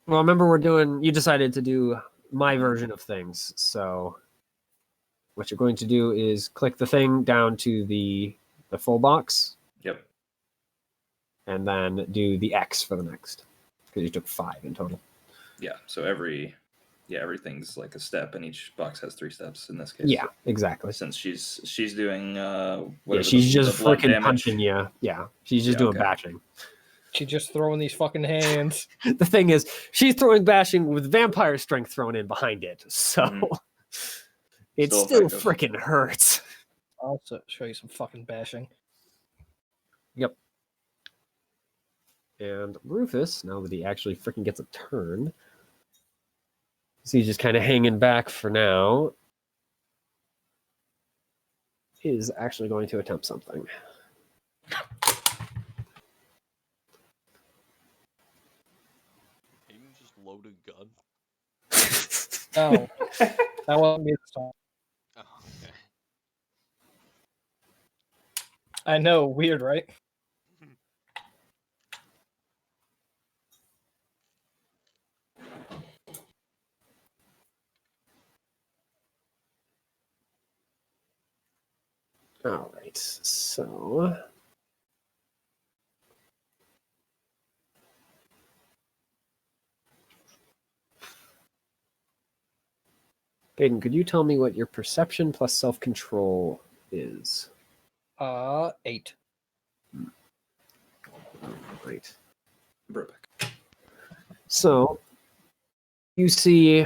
Well, remember you decided to do my version of things. So what you're going to do is click the thing down to the full box Yep. and then do the X for the next. Because you took 5 in total. Yeah. So everything's like a step, and each box has 3 steps in this case. Yeah, exactly. Since she's doing Yeah, whatever she's the just blood freaking damage. punching you. Yeah, she's just Yeah, doing okay. bashing. She just throwing these fucking hands. The thing is, she's throwing bashing with vampire strength thrown in behind it. So Mhm. it Still still effective. freaking hurts. I'll show you some fucking bashing. Yep. And Rufus, now that he actually freaking gets a turn, so he's just kind of hanging back for now, is actually going to attempt something. Can you just load a gun? Oh, that wasn't me this time. Oh, okay. I know, weird, right? All right, so Peyton, could you tell me what your perception plus self-control is? 8. Right. Brobeck. So you see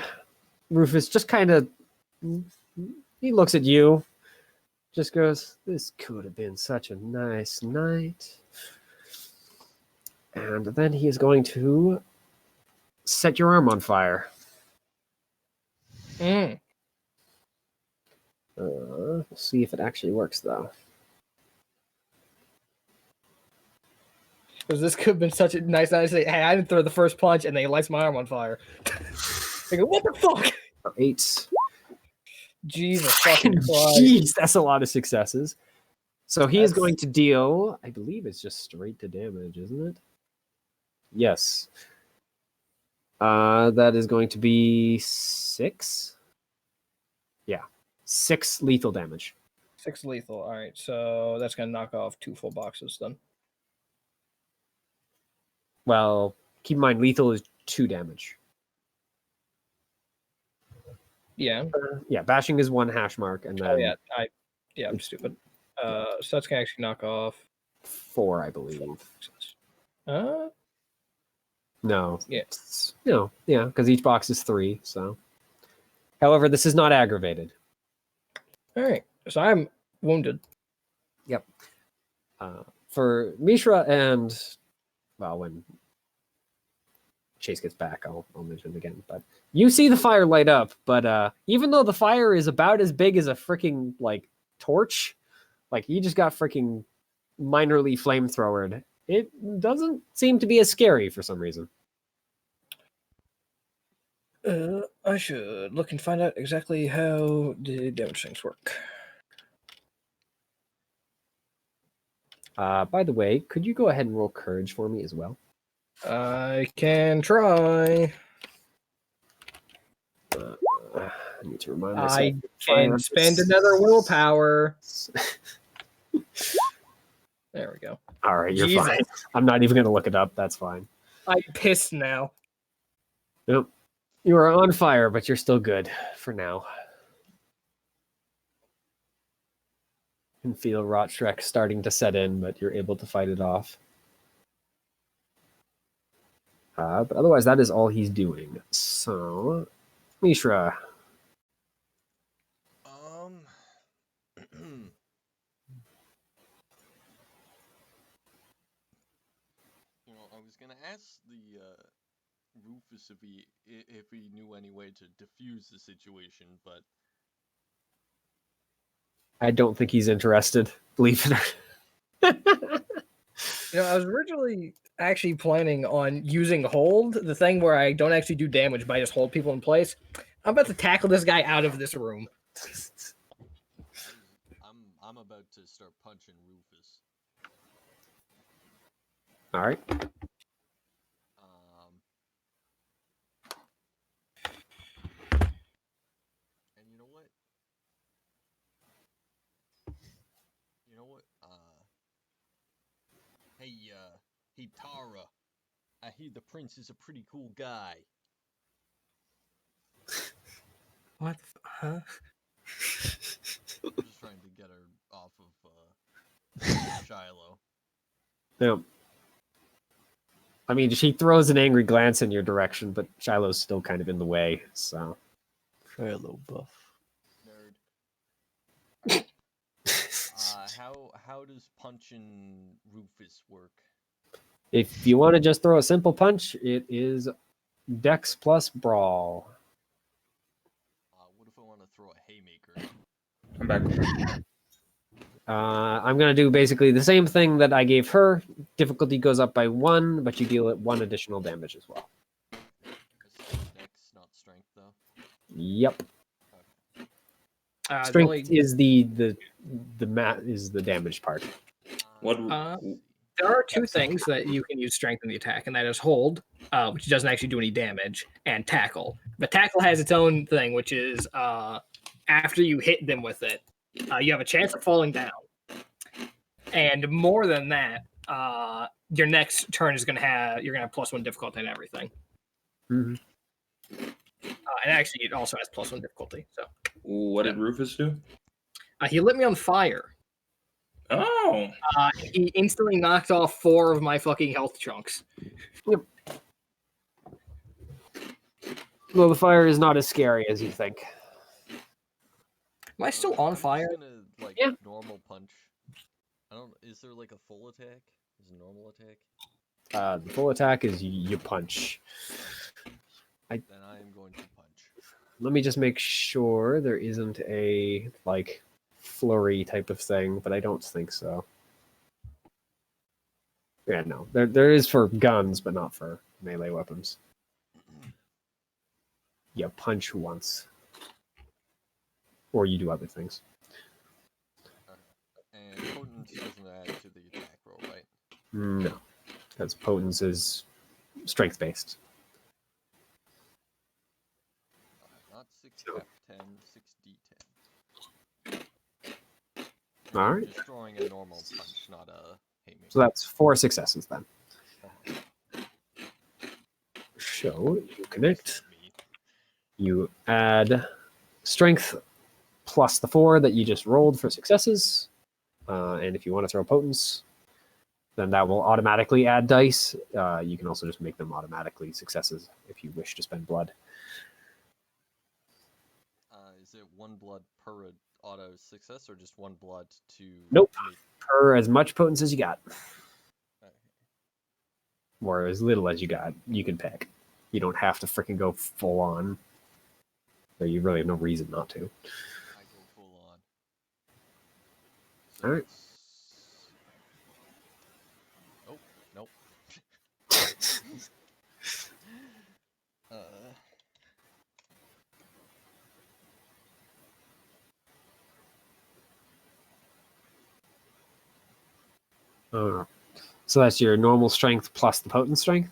Rufus just kind of, he looks at you, just goes, "This could have been such a nice night." And then he is going to set your arm on fire. Mm. We'll see if it actually works, though. Because this could have been such a nice night to say, hey, I didn't throw the first punch, and then he lights my arm on fire. I go, what the fuck? 8. Jesus fucking Christ. Jeez, that's a lot of successes. So he is That's- going to deal, I believe it's just straight to damage, isn't it? Yes. That is going to be 6. Yeah, 6 lethal damage. 6 lethal. All right, so that's going to knock off 2 full boxes then. Well, keep in mind, lethal is 2 damage. Yeah. Yeah, bashing is 1 hash mark, and then Oh, yeah. I'm stupid. So that's going to actually knock off 4, I believe. boxes. No. Yeah. No, yeah, because each box is 3, so. However, this is not aggravated. All right, so I'm wounded. For Mishra and, well, when Chase gets back, I'll mention it again. But you see the fire light up, but even though the fire is about as big as a freaking like torch, like you just got freaking minorly flamethrowered, it doesn't seem to be as scary for some reason. I should look and find out exactly how the damage things work. By the way, could you go ahead and roll courage for me as well? I can try. I need to remind myself. I can spend another willpower. There we go. All right, you're Jesus. fine. I'm not even going to look it up. That's fine. I'm pissed now. Nope. You are on fire, but you're still good for now. You can feel Rotstrek starting to set in, but you're able to fight it off. But otherwise, that is all he's doing. So, Mishra. I was gonna ask the Rufus if he knew any way to diffuse the situation, but I don't think he's interested, believe it or I was originally actually planning on using hold, the thing where I don't actually do damage, but I just hold people in place. I'm about to tackle this guy out of this room. I'm about to start punching Rufus. All right. And you know what? Hey Tara. I hear the prince is a pretty cool guy. What? Huh? I'm just trying to get her off of Shiloh. Yeah. I mean, she throws an angry glance in your direction, but Shiloh's still kind of in the way, so. Shiloh buff. Nerd. How does punching Rufus work? If you want to just throw a simple punch, it is Dex plus Brawl. What if I want to throw a haymaker? I'm back. I'm going to do basically the same thing that I gave her. Difficulty goes up by 1, but you deal it 1 additional damage as well. Dex, not strength, though. Yep. The Strength only- is the damage part. What? There are two things that you can use strength in the attack, and that is hold, which doesn't actually do any damage, and tackle. But tackle has its own thing, which is after you hit them with it, you have a chance of falling down. And more than that, your next turn is you're gonna have +1 difficulty and everything. Mhm. And actually, it also has +1 difficulty. So What did Rufus do? he lit me on fire. Oh, He instantly knocked off 4 of my fucking health chunks. Well, the fire is not as scary as you think. Am I still on fire? I'm just gonna, Yeah. normal punch. Is there like a full attack? Is a normal attack? The full attack is you punch. Then I am going to punch. Let me just make sure there isn't a like flurry type of thing, but I don't think so. Yeah, no. There is for guns, but not for melee weapons. You punch once. Or you do other things. And potence doesn't add to the attack roll, right? No. Because potence is strength based. Not 6F10, 6D10. Alright. Just throwing a normal punch, not a haymaker. So that's 4 successes then. So you connect. You add strength plus the 4 that you just rolled for successes. And if you want to throw potence, then that will automatically add dice. You can also just make them automatically successes if you wish to spend blood. Is it 1 blood per auto success, or just 1 blood to Nope. make... Per as much potence as you got, Okay. or as little as you got, you can pick. You don't have to freaking go full on. Or you really have no reason not to. I go full on. All right. Oh, nope. uh, So that's your normal strength plus the potent strength?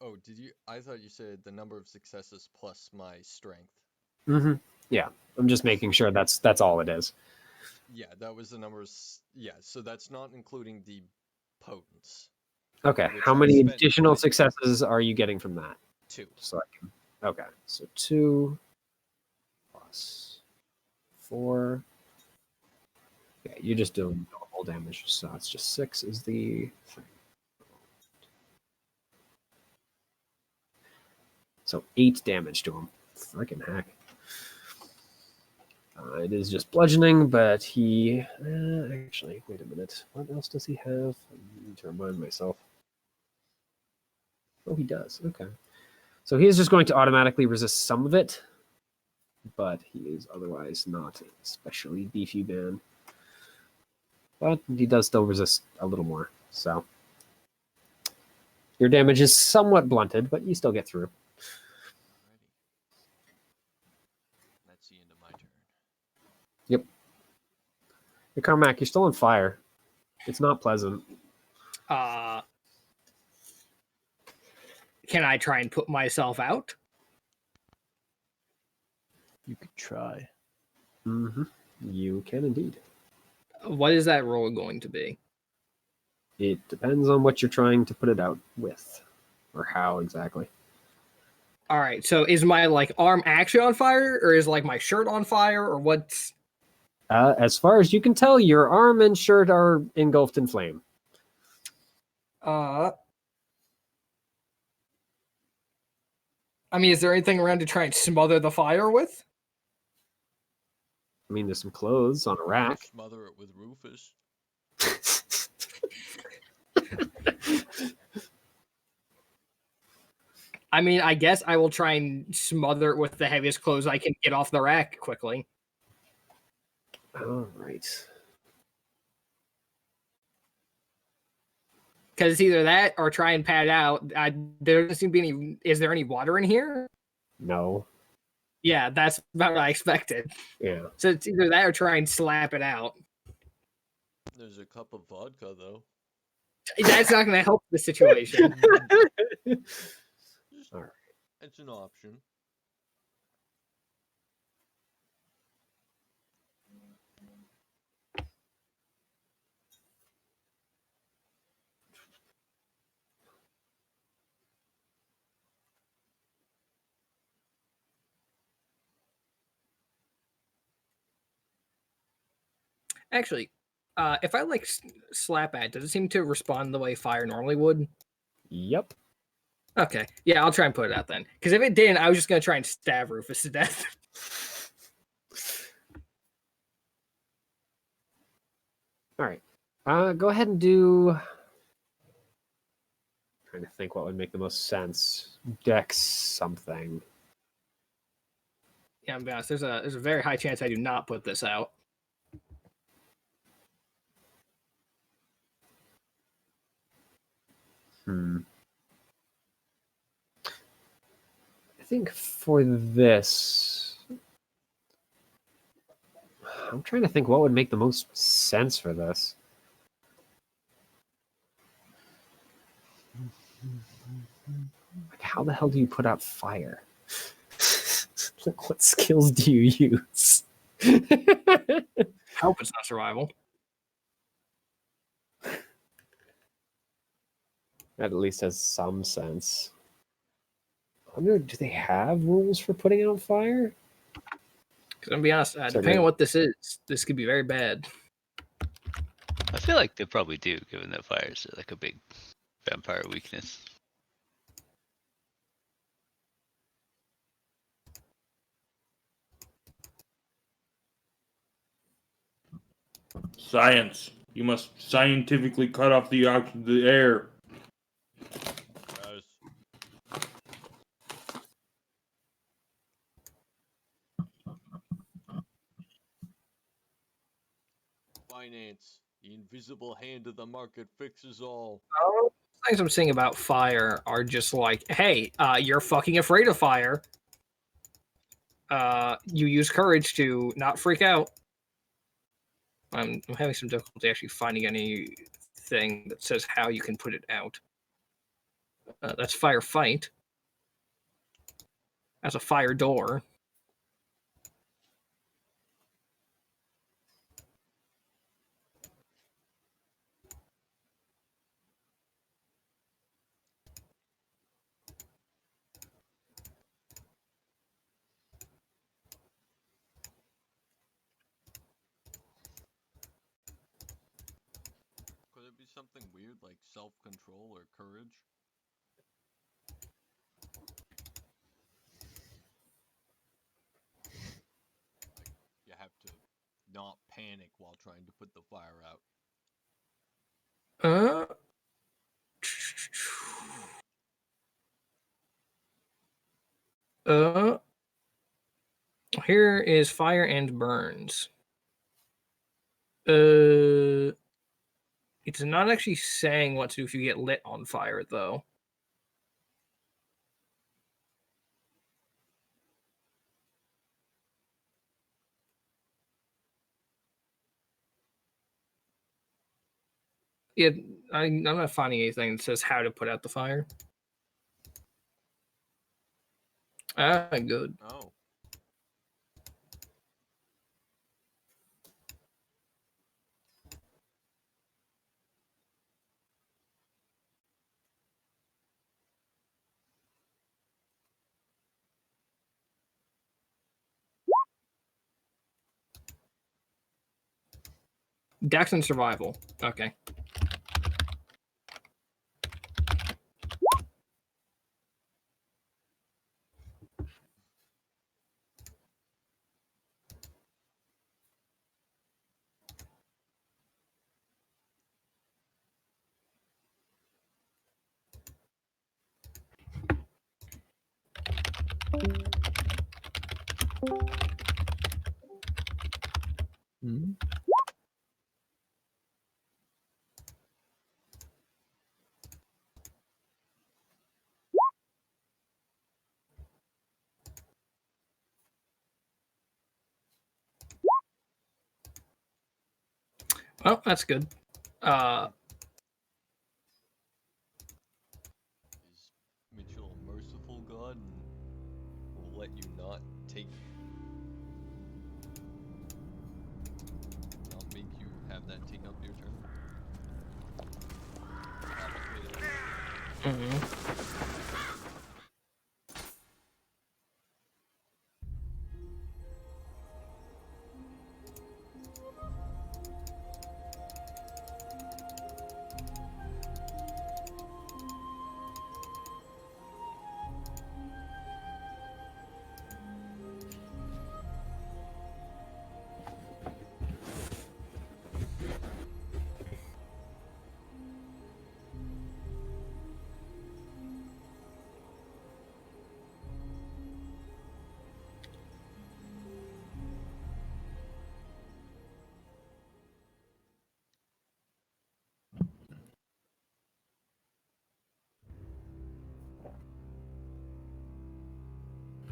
oh, did you? I thought you said the number of successes plus my strength. Mm-hmm. Yeah. I'm just making sure that's all it is. Yeah, that was the numbers. Yeah, so that's not including the potence. Okay. Which How I many spent additional my- successes are you getting from that? 2. So I can. Okay. So 2 plus 4. Yeah, you're just doing normal damage, so it's just 6 is the thing. So 8 damage to him. Freaking heck. It is just bludgeoning, but he... actually, wait a minute. What else does he have? I need to remind myself. Oh, he does. Okay. So he is just going to automatically resist some of it, but he is otherwise not especially beefy man. But he does still resist a little more, so... Your damage is somewhat blunted, but you still get through. Alrighty. That's the end of my turn. Yep. Hey, Carmack, you're still on fire. It's not pleasant. Can I try and put myself out? You could try. Mm-hmm. You can indeed. What is that roll going to be? It depends on what you're trying to put it out with, or how exactly. All right. So is my like arm actually on fire, or is like my shirt on fire, or what's? As far as you can tell, your arm and shirt are engulfed in flame. I mean, is there anything around to try and smother the fire with? I mean, there's some clothes on a rack. Smother it with Rufus. I mean, I guess I will try and smother it with the heaviest clothes I can get off the rack quickly. All right. Because it's either that or try and pad out. There doesn't seem to be any. Is there any water in here? No. Yeah, that's about what I expected. Yeah. So it's either that or try and slap it out. There's a cup of vodka, though. That's not going to help the situation. All right. It's an option. Actually, if I like slap at, does it seem to respond the way fire normally would? Yep. Okay, yeah, I'll try and put it out then. Because if it didn't, I was just gonna try and stab Rufus to death. All right. Go ahead and do. Trying to think what would make the most sense. Dex something. Yeah, I'm be honest. There's a very high chance I do not put this out. I think for this, I'm trying to think what would make the most sense for this. Like, how the hell do you put out fire? Like, what skills do you use? Hope it's not survival. That at least has some sense. I wonder, do they have rules for putting out fire? Because I'm gonna be honest, depending on what this is, this could be very bad. I feel like they probably do, given that fire is like a big vampire weakness. Science. You must scientifically cut off the air. finance. The invisible hand of the market fixes all. Things I'm seeing about fire are just like, hey, you're fucking afraid of fire. You use courage to not freak out. I'm having some difficulty actually finding anything that says how you can put it out. That's firefight. That's a fire door. Could it be something weird like self-control or courage? Like, you have to not panic while trying to put the fire out. Here is fire and burns. It's not actually saying what to do if you get lit on fire, though. Yeah, I'm not finding anything that says how to put out the fire. Ah, good. Oh. Dex and survival. Okay. Hmm? Well, that's good. Is Mitchell a merciful god and will let you not make you have that take up your turn?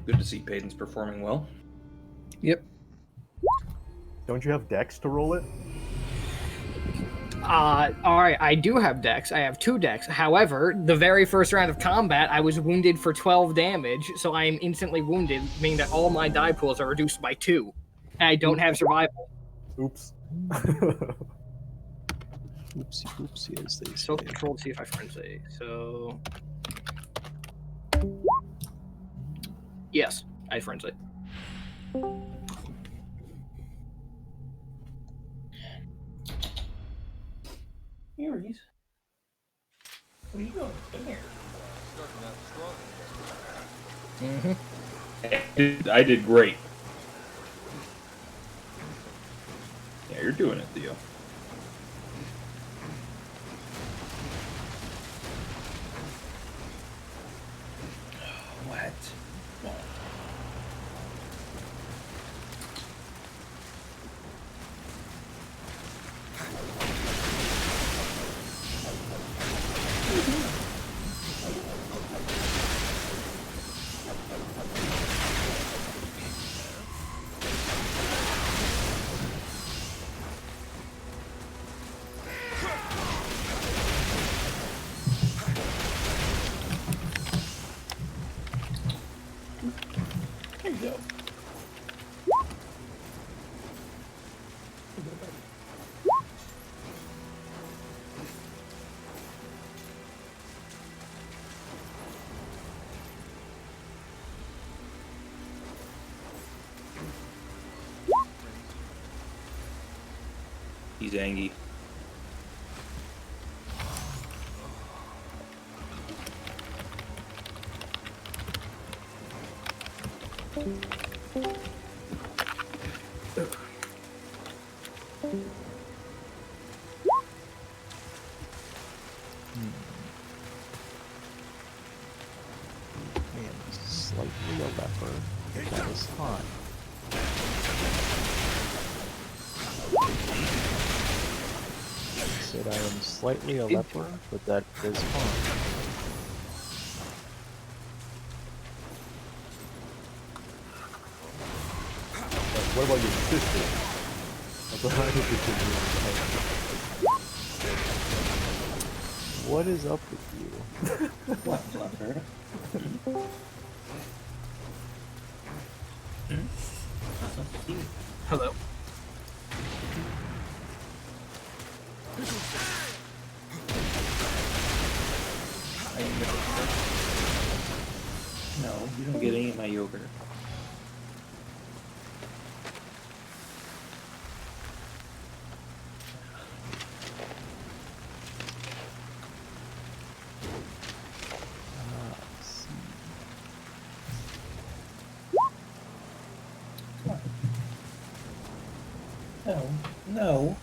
Good to see Peyton's performing well. Yep. Don't you have Dex to roll it? All right, I do have dex. I have 2 dex. However, the very first round of combat, I was wounded for 12 damage, so I am instantly wounded, meaning that all my die pools are reduced by 2. And I don't have survival. Oops. Oopsie oopsie, as they say. Self-control to see if I frenzy. So... Yes, I frenzy. Here he is. What are you doing? Come here. Starting out strong. I did great. Yeah, you're doing it, Theo. What? He's angry. Man, slightly a leper. That is fine. Said I am slightly a leper, but that is fine. What about your sister? What is up with you? What, Fluffer? Hello. No, you don't get any of my yogurt. Let's see. No, no.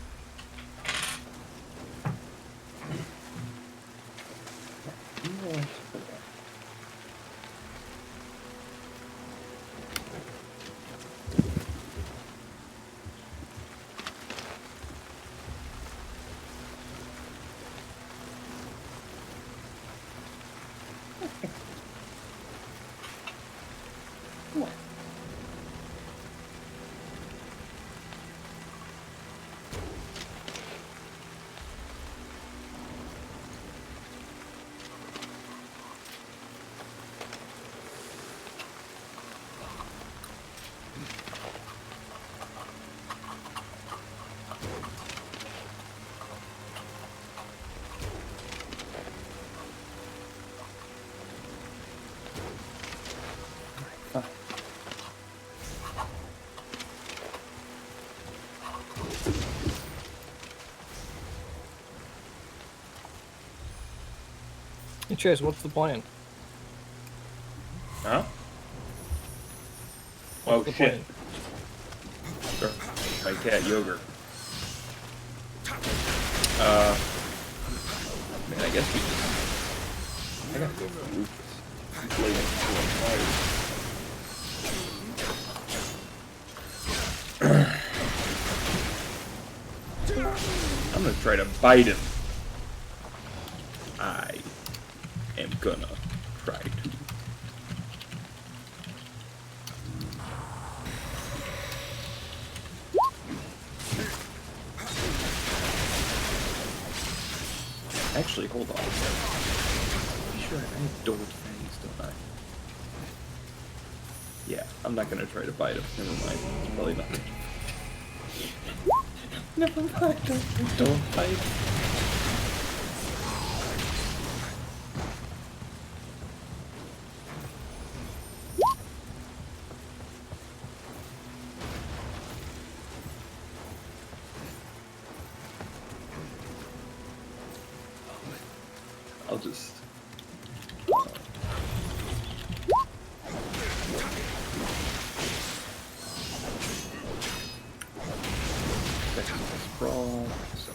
Hey, Chase, what's the plan? Huh? Oh What's the shit. plan? Sure. My cat yogurt. I mean, I guess we just... I gotta go for Lucas. He's laying so I'm gonna try to bite him. I am gonna try to. Actually, hold on. Pretty sure I have Dork Fannies, don't I? Yeah, I'm not gonna try to bite him. Never mind. It's probably nothing. Never mind. Don't bite. I'll just... Sprawl, so...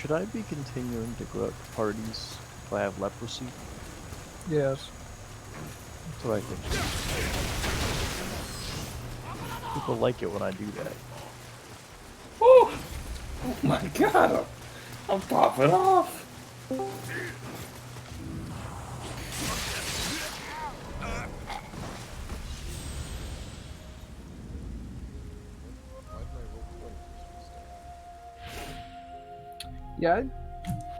Should I be continuing to go out to parties if I have leprosy? Yes. That's what I think. People like it when I do that. Oh my god! I'm popping off! Why did I roll 20 for Yeah, I'm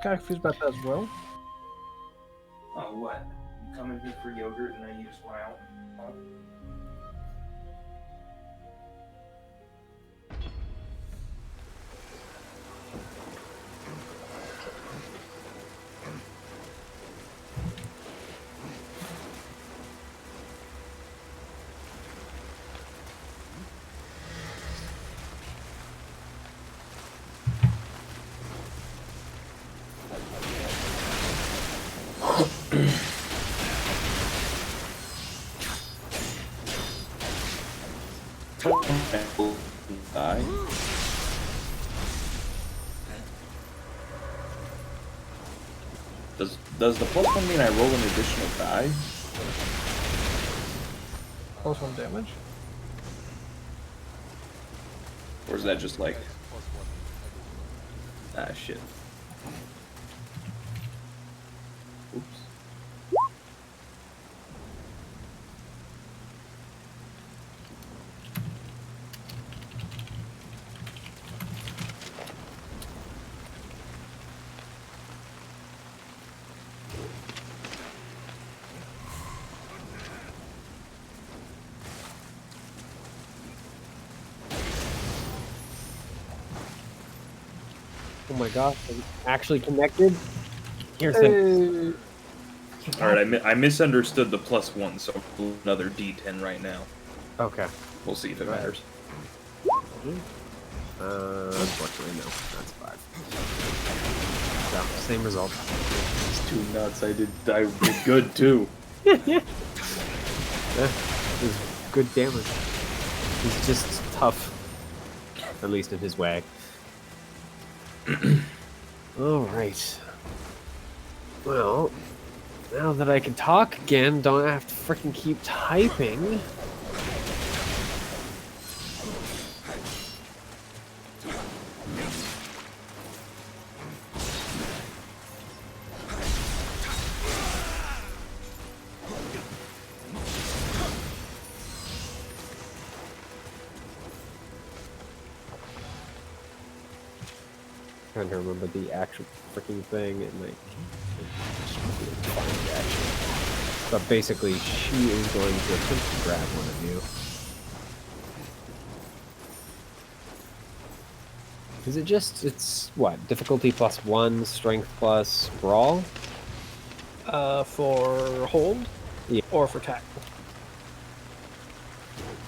kind of confused about that as well. Oh, what? You come in here for yogurt and then you just want out? Die. Does the plus one mean I roll an additional die? Plus 1 damage. Or is that just like +1. shit? Oops. Oh my gosh, I'm actually connected. Here's the All right, I misunderstood the plus one, so another D10 right now. okay. We'll see if it matters. Unfortunately, no. That's 5. So, same result. It's too nuts. I did good too. Yeah, it was good damage. He's just tough, at least in his way. All right. Well, now that I can talk again, don't have to freaking keep typing. Trying to remember the actual freaking thing and like but basically she is going to attempt to grab one of you. Is it just it's what? Difficulty +1, strength plus brawl? For hold? Yeah. Or for tackle?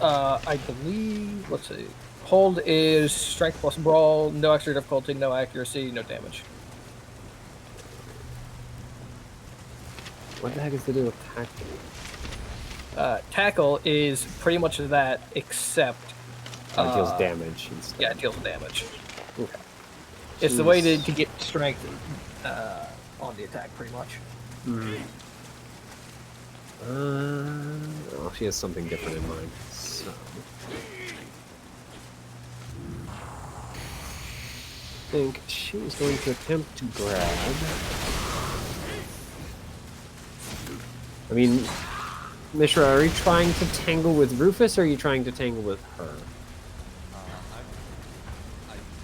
I believe, let's see. Hold is strength plus brawl, no extra difficulty, no accuracy, no damage. What the heck is to do with tackle? Tackle is pretty much that, except It deals damage instead. yeah, it deals damage. Okay. It's the way Jeez. to get strength on the attack, pretty much. Oh, she has something different in mind. So. I think she is going to attempt to grab. I mean, Mishra, are you trying to tangle with Rufus or are you trying to tangle with her? I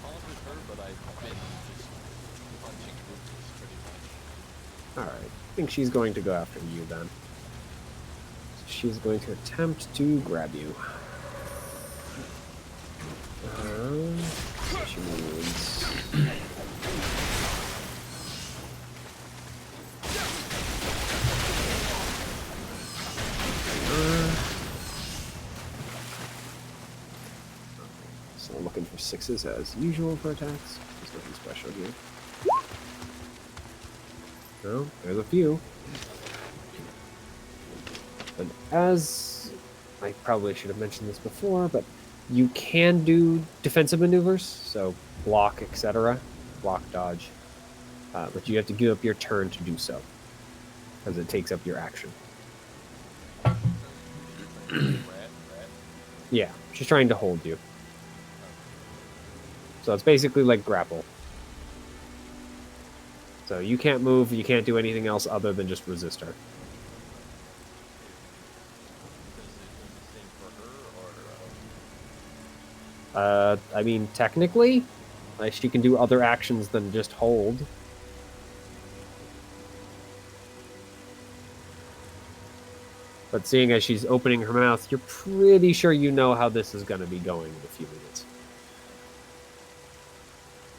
called with her, but I've been just punching Rufus pretty much. Alright, I think she's going to go after you then. She's going to attempt to grab you. She moves. So I'm looking for 6s as usual for attacks. There's nothing special here. No, there's a few. And as I probably should have mentioned this before, but you can do defensive maneuvers, so block, etc. Block, dodge, but you have to give up your turn to do so, because it takes up your action. Yeah, she's trying to hold you. So it's basically like grapple. So you can't move, you can't do anything else other than just resist her. I mean, technically, like, she can do other actions than just hold. But seeing as she's opening her mouth, you're pretty sure you know how this is going to be going in a few minutes.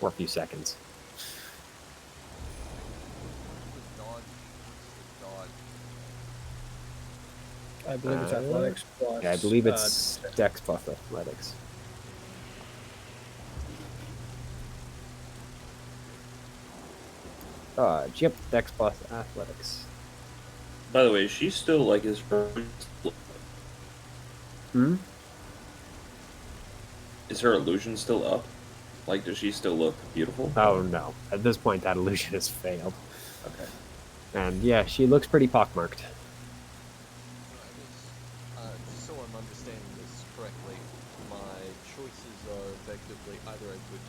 Or a few seconds. I believe it's athletics plus. Yeah, I believe it's Dex plus athletics. Yep, Dex plus athletics. By the way, she's still like his first. Hmm? Is her illusion still up? Like, does she still look beautiful? Oh no. At this point, that illusion has failed. Okay. And yeah, she looks pretty pockmarked. Just so I'm understanding this correctly, my choices are effectively either I could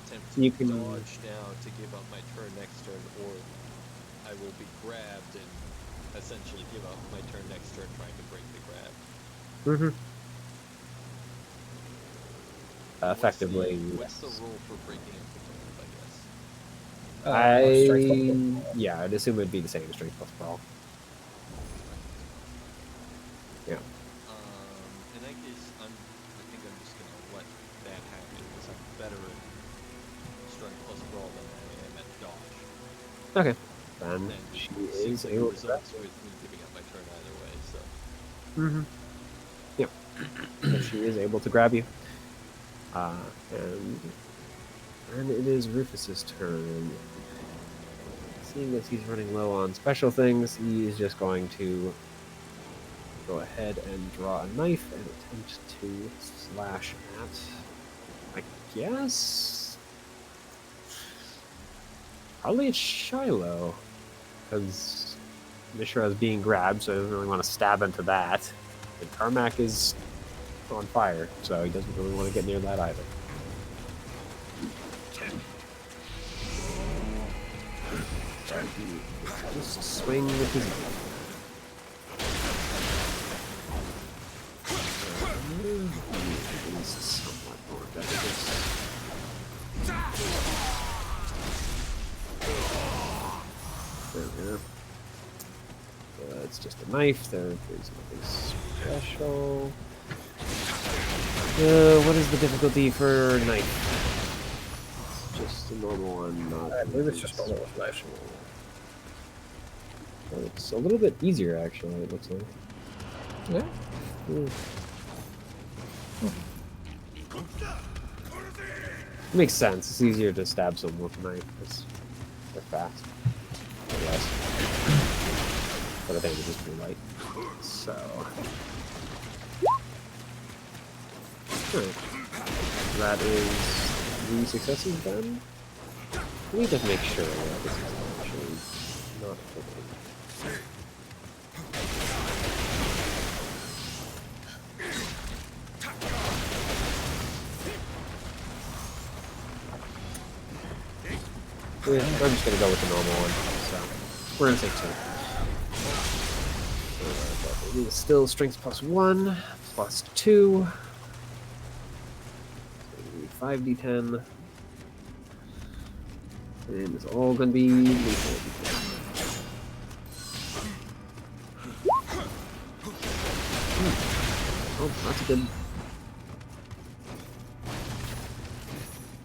attempt to You can- dodge now to give up my turn next turn, or I will be grabbed and essentially give up my turn next turn trying to break the grab. Mm-hmm. Effectively, What's the rule for breaking up the grab, I guess? Strength plus one. yeah, I'd assume it'd be the same strength plus brawl. Yeah. In that case, I think I'm just gonna let that happen because I'm better at strength plus brawl than I am at dodge. Okay. Then And she it is seems like it able to. results with me giving up my turn either way. So Mm-hmm. Yep. So she is able to grab you. And it is Rufus's turn. Seeing as he's running low on special things, he is just going to go ahead and draw a knife and attempt to slash at, I guess, probably it's Shiloh, because Mishra is being grabbed, so he doesn't really want to stab into that. And Carmack is on fire, so he doesn't really want to get near that either. Just swing with his knife. He's somewhat more delicate. There we go. It's just a knife. There's nothing special. What is the difficulty for knife? It's just a normal one, not. I believe it's just normal with knife. It's a little bit easier, actually. It looks like. Yeah. Makes sense. It's easier to stab someone with a knife because they're fast. I guess. But the damage is pretty light. So. That is 3 successes then? We need to make sure that this is actually not fiddling. Yeah, I'm just gonna go with the normal one, so we're gonna say 2. It is still strength plus 1, plus 2. 5d10. And it's all gonna be lethal. Oh, that's good.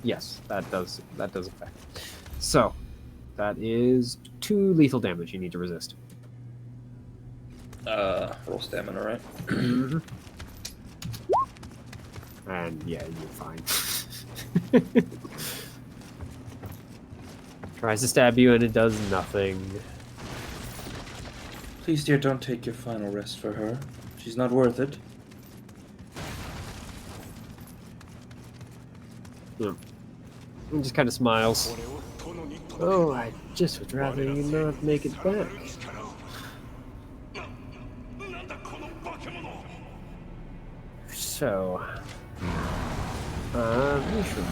Yes, that does affect. So, that is 2 lethal damage you need to resist. Roll stamina, right? And yeah, you're fine. Tries to stab you and it does nothing. Please, dear, don't take your final rest for her. She's not worth it. Yeah. He just kind of smiles. Oh, I just would rather you not make it back. So, Mishra.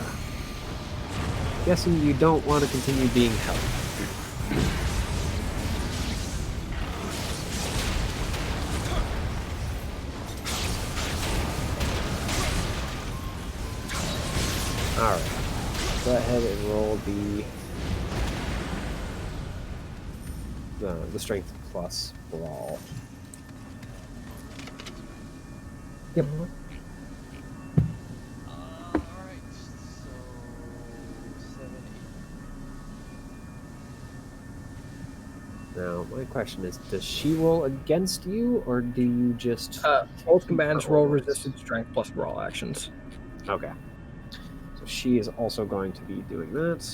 Guessing you don't want to continue being held. Alright. Go ahead and roll the strength plus brawl. Yep. Alright, so 7, 8. Now, my question is, does she roll against you, or do you just... Both commands roll resisted strength plus brawl actions. Okay. So she is also going to be doing that,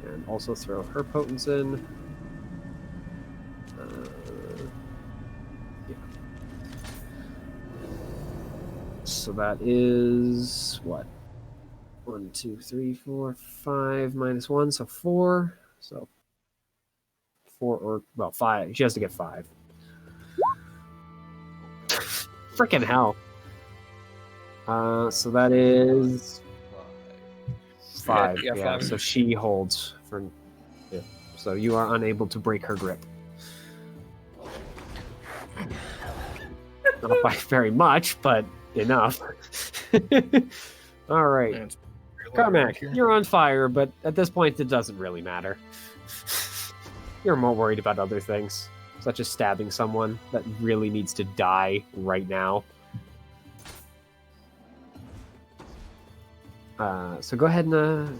and also throw her potence in. Yeah. So that is what? 1, 2, 3, 4, 5 minus 1, so 4. So 4 or well 5. She has to get 5. Freaking hell. So that is 5. Yeah, Yeah, 5. so she holds for. Yeah. So you are unable to break her grip. Not by very much, but enough. All right. Yeah, it's pretty low right Carmack, here. you're on fire, but at this point it doesn't really matter. You're more worried about other things, such as stabbing someone that really needs to die right now. So go ahead and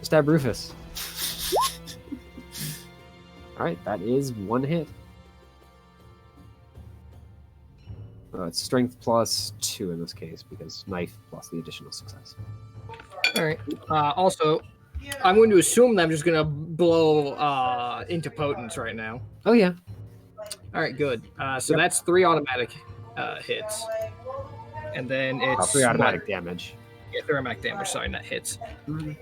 stab Rufus. Alright, that is 1 hit. It's strength plus 2 in this case, because knife plus the additional success. All right. Also, I'm going to assume that I'm just going to blow into potence right now. Oh yeah. All right, good. So Yep. that's 3 automatic hits. And then it's 3 automatic damage. Yeah, 3 automatic damage. Sorry, not hits. Mhm.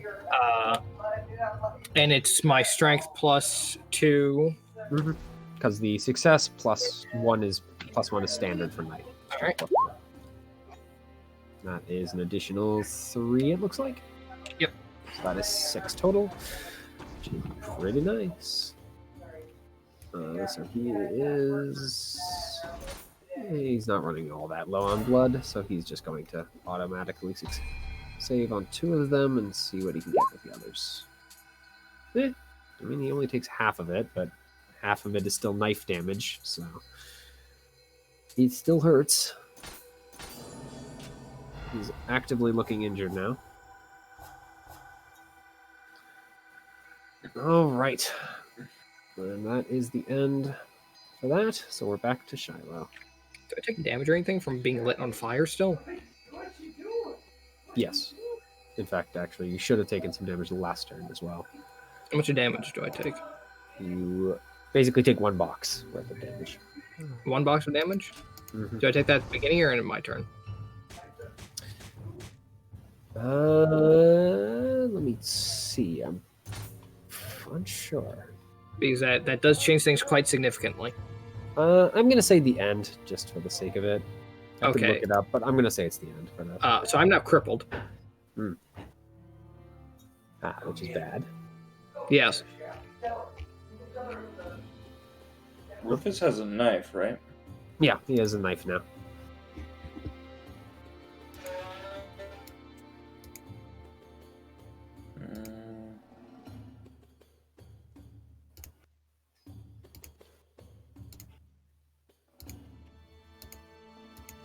And it's my strength plus 2. Because the success plus 1 is standard for knife. All right. That is an additional 3, it looks like. Yep. So that is 6 total, which is pretty nice. So he is... He's not running all that low on blood, so he's just going to automatically save on 2 of them and see what he can get with the others. I mean, he only takes half of it, but half of it is still knife damage, so... It still hurts. He's actively looking injured now. All right. And that is the end for that. So we're back to Shiloh. Do I take damage or anything from being lit on fire still? Yes. In fact, actually, you should have taken some damage last turn as well. How much damage do I take? You basically take 1 box worth of damage. 1 box of damage? Mhm. Do I take that at the beginning or in my turn? Let me see. I'm unsure. Because that does change things quite significantly. I'm gonna say the end, just for the sake of it. I could Okay. look it up, but I'm gonna say it's the end for that. So I'm not crippled. Which is bad. Yes. Rufus has a knife, right? Yeah, he has a knife now.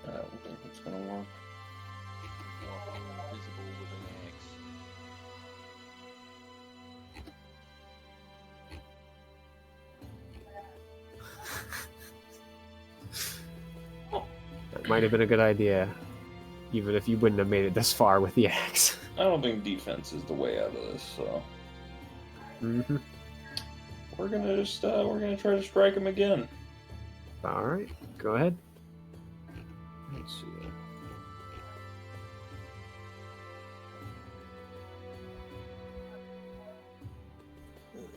I don't think it's gonna work. Walking invisible with an axe. That might have been a good idea, even if you wouldn't have made it this far with the axe. I don't think defense is the way out of this, so Mm-hmm. we're gonna try to strike him again. All right, go ahead. Let's see.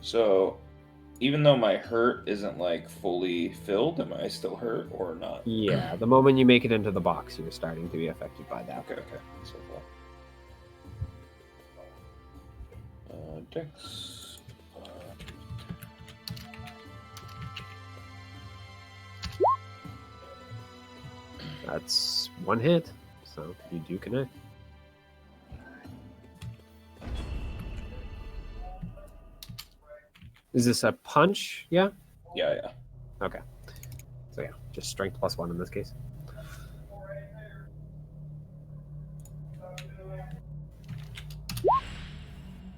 So, even though my hurt isn't like fully filled, am I still hurt or not? Yeah, the moment you make it into the box, you're starting to be affected by that. Okay, okay. So Dex. That's one hit, so you do connect. Is this a punch? Yeah? Yeah, yeah. Okay. So yeah, just strength +1 in this case.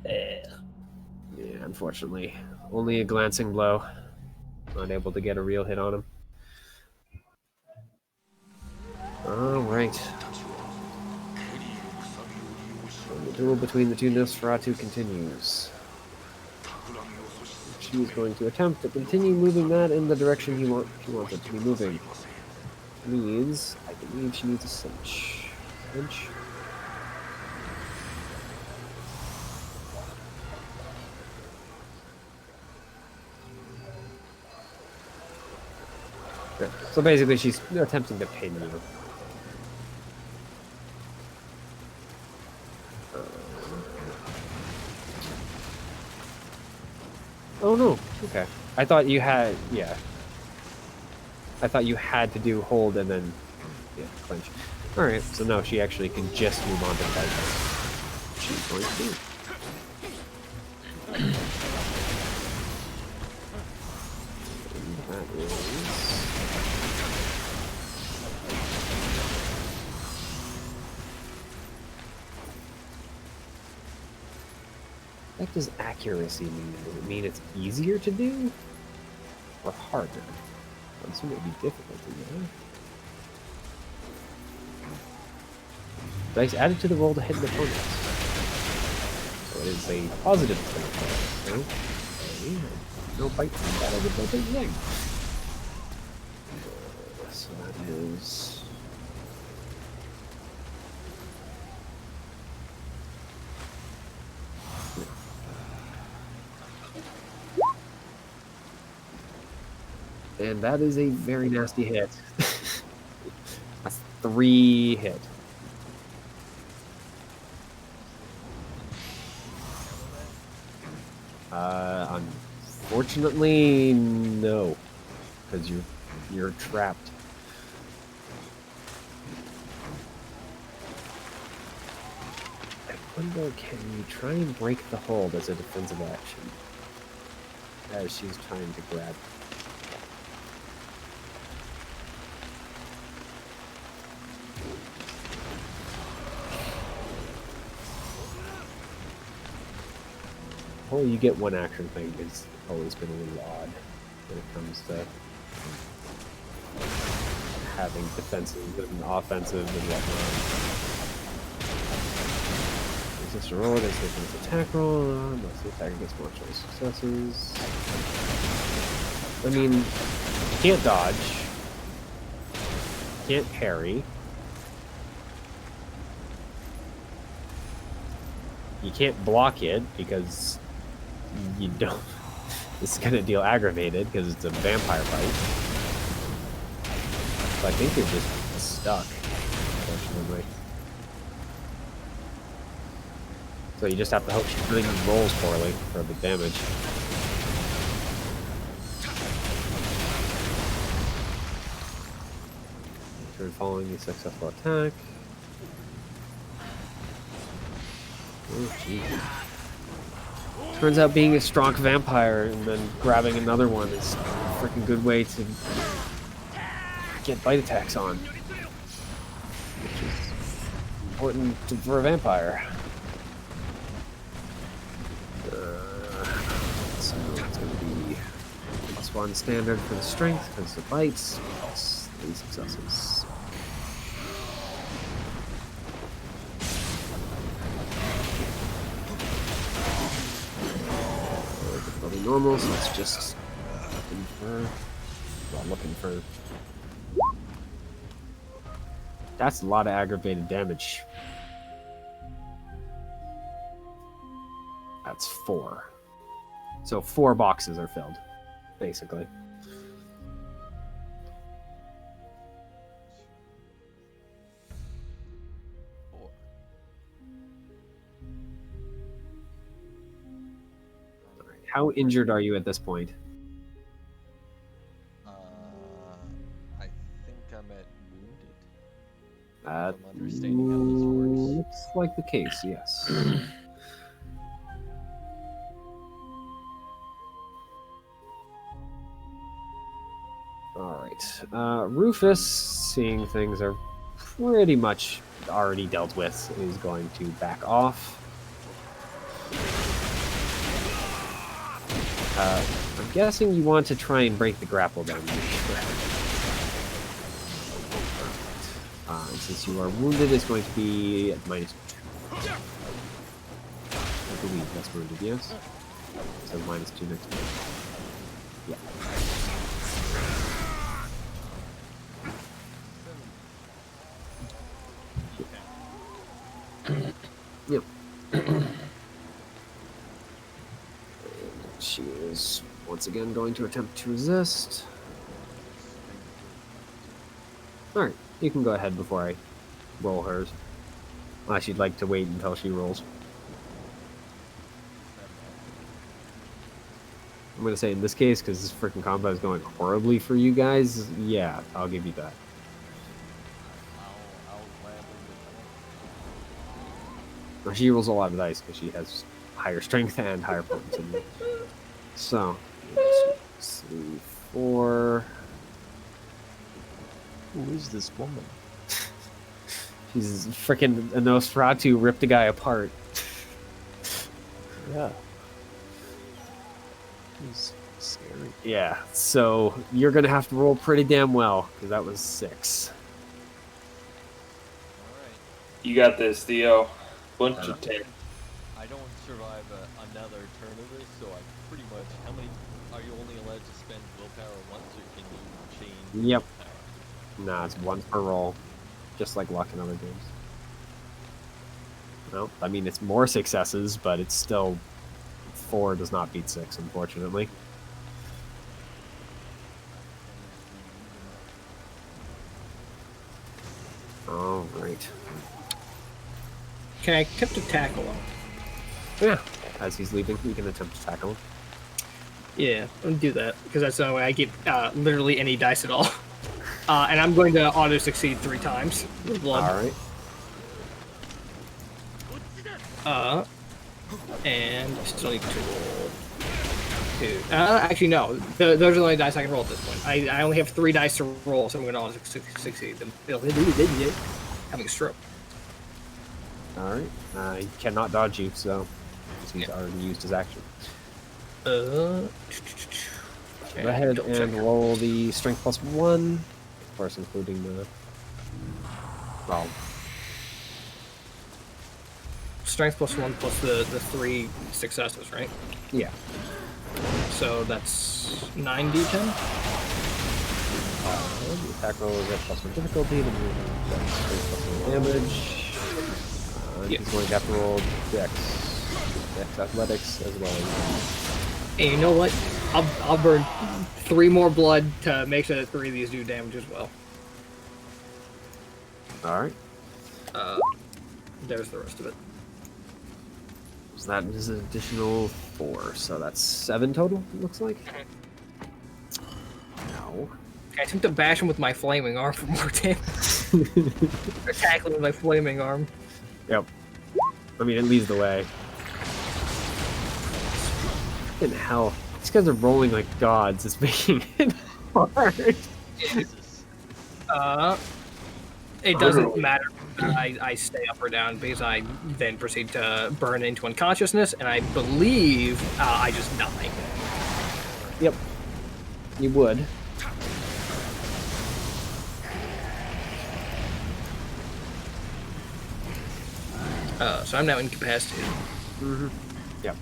Yeah, unfortunately, only a glancing blow. Not able to get a real hit on him. All right. And the duel between the two Nosferatu continues. She is going to attempt to continue moving that in the direction she wants it to be moving. Means I believe she needs a cinch. Cinch. Okay. So basically, she's attempting to pin you. Oh no. Okay. I thought you had. Yeah. I thought you had to do hold and then clinch. All right. So no, she actually can just move on to the bike. She's going to do. That is. What does accuracy mean? Does it mean it's easier to do? Or harder? I assume it would be difficult to do. Dice added to the roll to hit an opponent. So it is a positive thing. Okay. No bite from that, I would build a leg. So that is. And that is a very nasty hit. A 3 hit. Unfortunately, no, because you're trapped. I wonder, can you try and break the hold as a defensive action? As she's trying to grab. Oh, you get one action thing has always been a little odd when it comes to having defensive and offensive and whatnot. Resist a roll against the attack roll, unless the attacker gets more choice successes. I mean, you can't dodge, can't parry. You can't block it because you don't. This is gonna deal aggravated because it's a vampire fight. So I think you're just stuck, unfortunately. So you just have to hope she really rolls poorly for the damage. Turn following the successful attack. Oh, geez. Turns out being a strong vampire and then grabbing another one is a freaking good way to get bite attacks on. Which is important for a vampire. So it's going to be +1 standard for the strength because the bites, plus 3 successes. Normal, so it's just looking for. That's a lot of aggravated damage. That's 4. So 4 boxes are filled, basically. Four. Alright, how injured are you at this point? I think I'm at wounded. That I'm understanding how this works. looks like the case, yes. Alright. Rufus, seeing things are pretty much already dealt with, is going to back off. I'm guessing you want to try and break the grapple then. And since you are wounded, it's going to be at -2. I believe that's wounded, yes? So -2 next time. Yeah. Yep. She is once again going to attempt to resist. Alright, you can go ahead before I roll hers. Unless you'd like to wait until she rolls. I'm going to say in this case, because this freaking combat is going horribly for you guys, yeah, I'll give you that. I'll gladly Well, she rolls a lot of dice because she has higher strength and higher potency. So, 3, 4. Who is this woman? She's freaking a Nosferatu ripped a guy apart. Yeah. He's scary. Yeah, so you're gonna have to roll pretty damn well because that was 6. Alright. You got this, Theo. Bunch of 10. I don't survive another turn of this, so I pretty much. How many are you only allowed to spend willpower once, or can you chain? Yep. Willpower? Nah, it's once per roll, just like luck in other games. Well, I mean, it's more successes, but it's still 4 does not beat 6, unfortunately. All right. Can I attempt to tackle him? Yeah. As he's leaving, you can attempt to tackle him. Yeah, I'm gonna do that because that's the only way I get literally any dice at all. And I'm going to auto succeed 3 times with blood. All right. And I still need to roll 2. Actually, no. Those are the only dice I can roll at this point. I only have 3 dice to roll, so I'm going to auto succeed them. Having a stroke. All right. He cannot dodge you, so he's already used his action. Go ahead and roll the strength +1, of course, including the. Well, Strength +1 plus the 3 successes, right? yeah. So that's 9d10. The attack roll is at +1 difficulty, then you have +1 damage. Yep. He's going to have to roll Dex Athletics as well. And you know what? I'll burn 3 more blood to make sure that 3 of these do damage as well. All right. There's the rest of it. So that is an additional 4, so that's 7 total. It looks like. No. I attempt to bash him with my flaming arm for more damage. Or tackle him with my flaming arm. Yep. I mean, it leads the way. In hell, these guys are rolling like gods. It's making it hard. Jesus. It doesn't matter. I stay up or down because I then proceed to burn into unconsciousness, and I believe I just die. Yep. You would. So I'm now incapacitated. Mm-hmm. Yep.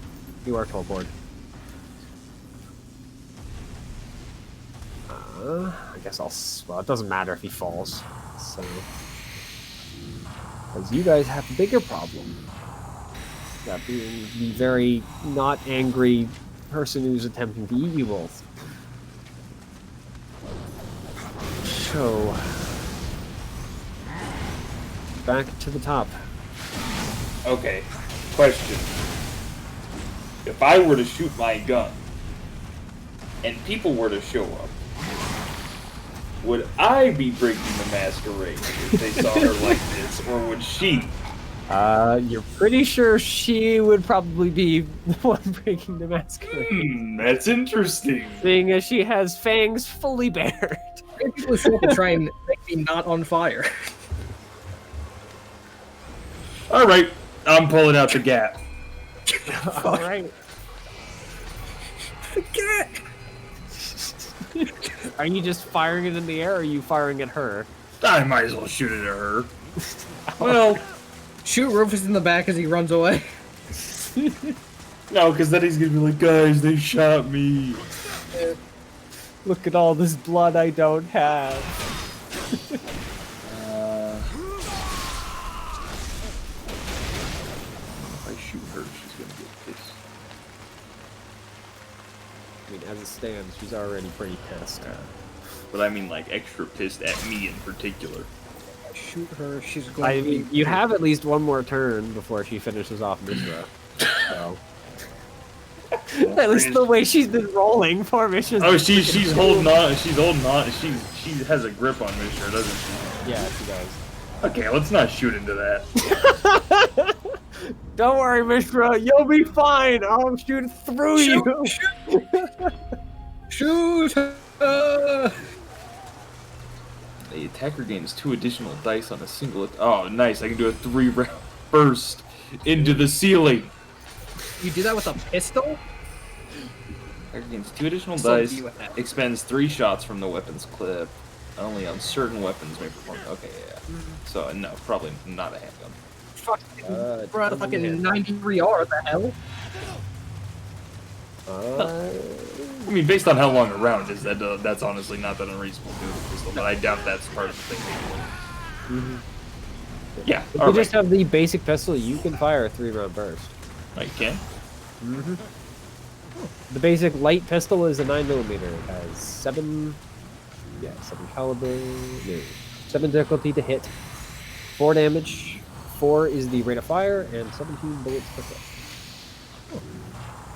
You are teleported. I guess well, it doesn't matter if he falls. So. Because you guys have a bigger problem. That being the very not angry person who's attempting to eat you both. So, back to the top. Okay, question. If I were to shoot my gun and people were to show up, would I be breaking the masquerade if they saw her like this, or would she? You're pretty sure she would probably be the one breaking the masquerade. That's interesting. Seeing as she has fangs fully bared. People show up and try and make me not on fire. All right, I'm pulling out the gap. Alright. Are you just firing it in the air, or are you firing at her? I might as well shoot it at her. Well, Shoot Rufus in the back as he runs away. no, because then he's gonna be like, guys, they shot me. Look at all this blood I don't have. If I shoot her, she's gonna get pissed. I mean, as it stands, she's already pretty pissed. But I mean, like, extra pissed at me in particular. Shoot her, she's going I to be... mean, you have at least one more turn before she finishes off Mishra. So. At least the way she's been rolling for Mishra. Oh, she's holding on. She's holding on. She has a grip on Mishra, doesn't she? Yeah, she does. Okay, let's not shoot into that. Don't worry, Mishra. You'll be fine. I'll shoot through you. Shoot her! The attacker gains 2 additional dice on a single. Oh, nice! I can do a 3-round burst into the ceiling. You do that with a pistol? Attacker gains 2 additional So dice. you with that. Expends 3 shots from the weapon's clip. Only on certain weapons may perform. Okay, yeah. So no, probably not a handgun. Fucking, Uh, we're at a fucking 93R, what the hell? I mean, based on how long a round is, that's honestly not that unreasonable to do with a pistol. But I doubt that's part of the thing. Yeah. If All you right. just have the basic pistol, you can fire a 3-round burst. I can. The basic light pistol is a 9mm. It has 7 caliber, no, 7 difficulty to hit, 4 damage, 4 is the rate of fire, and 17 bullets per clip.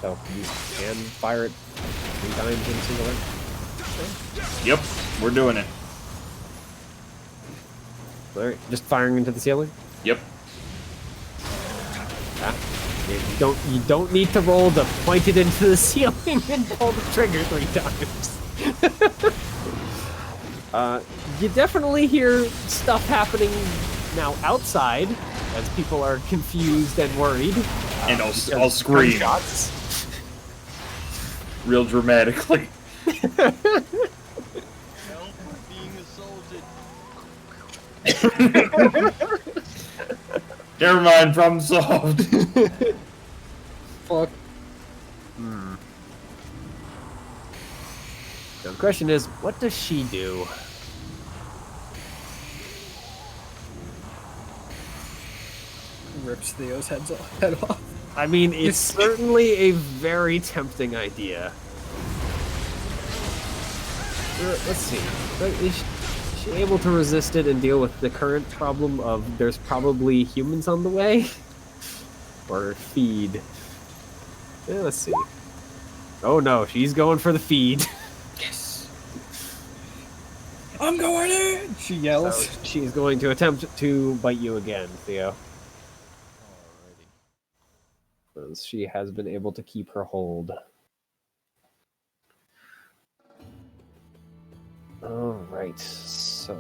So you can fire it 3 times in a single round. Yep, we're doing it. Alright, just firing into the ceiling. Yep. You don't need to roll to point it into the ceiling and pull the trigger 3 times. You definitely hear stuff happening now outside as people are confused and worried. And I'll because scream gunshots. real dramatically. Help! Being assaulted. Never mind, problem solved. Fuck. So the question is, what does she do? Rips Theo's head off. I mean, it's certainly a very tempting idea. Let's see. Is she able to resist it and deal with the current problem of there's probably humans on the way? Or feed? Yeah, let's see. Oh no, she's going for the feed. Yes. I'm going in! She yells. So she's going to attempt to bite you again, Theo. Alrighty. As she has been able to keep her hold. Alright, so...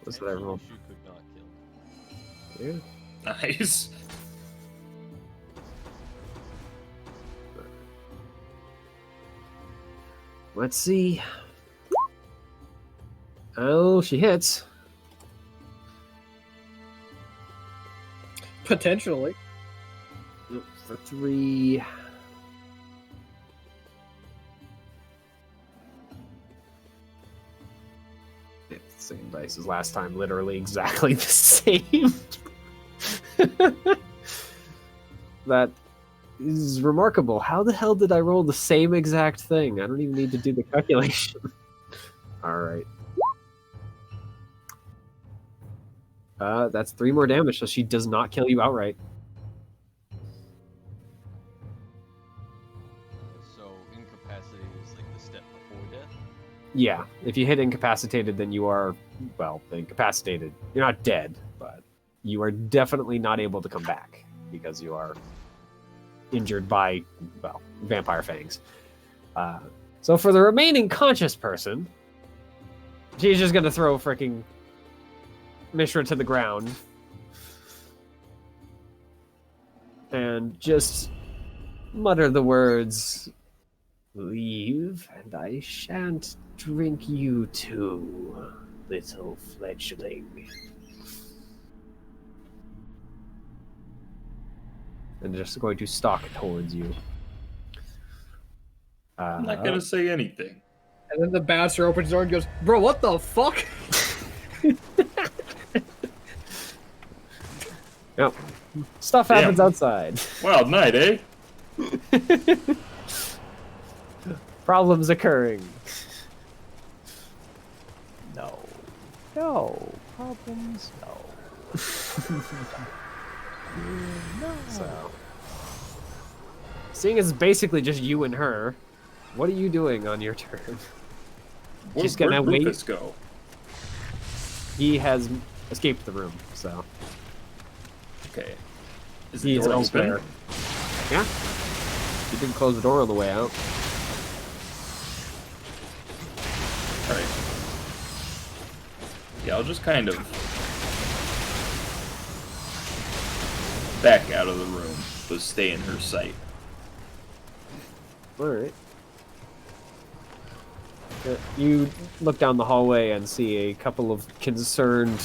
What's that everyone? She could not kill. Yeah. Nice. Let's see. Oh, she hits. Potentially. For 3. It's the same dice as last time, literally exactly the same. That is remarkable. How the hell did I roll the same exact thing? I don't even need to do the calculation. All right. That's 3 more damage, so she does not kill you outright. So incapacitated is like the step before death. Yeah, if you hit incapacitated, then you are, well, incapacitated. You're not dead, but you are definitely not able to come back because you are injured by, well, vampire fangs. So for the remaining conscious person, she's just gonna throw freaking Mishra to the ground and just mutter the words, "Leave, and I shan't drink you too, little fledgling." And just going to stalk towards you. I'm not gonna say anything. And then the bouncer opens the door and goes, "Bro, what the fuck?" Yep. Stuff happens outside. Wild night, eh? Problems occurring. No. No. Problems? No. No. So, seeing as it's basically just you and her, what are you doing on your turn? She's gonna Where'd wait. Rufus go? He has escaped the room, so Okay. Is the he's door elsewhere. open? Yeah. You didn't close the door on the way out. Alright. Yeah, I'll just kind of back out of the room, but stay in her sight. Alright. You look down the hallway and see a couple of concerned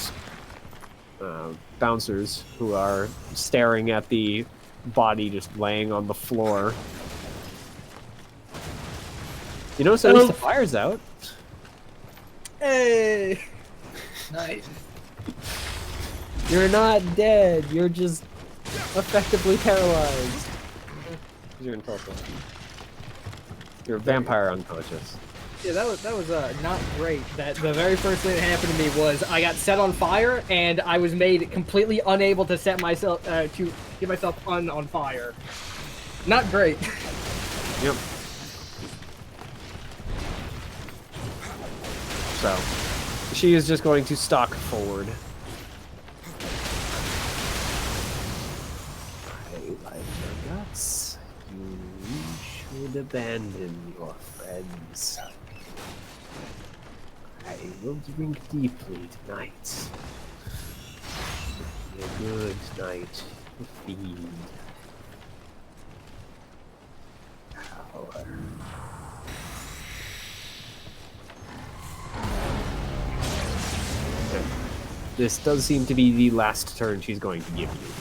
bouncers who are staring at the body just laying on the floor. You notice at least the fire's out. Hey! Nice. You're not dead. You're just effectively paralyzed. You're in torpor. You're a vampire unconscious. Yeah, that was not great. That the very first thing that happened to me was I got set on fire and I was made completely unable to set myself to get myself on fire. Not great. Yep. So, she is just going to stalk forward. I like your guts. You should abandon your friends. I will drink deeply tonight. It'll be a good night to feed. Power. This does seem to be the last turn she's going to give you.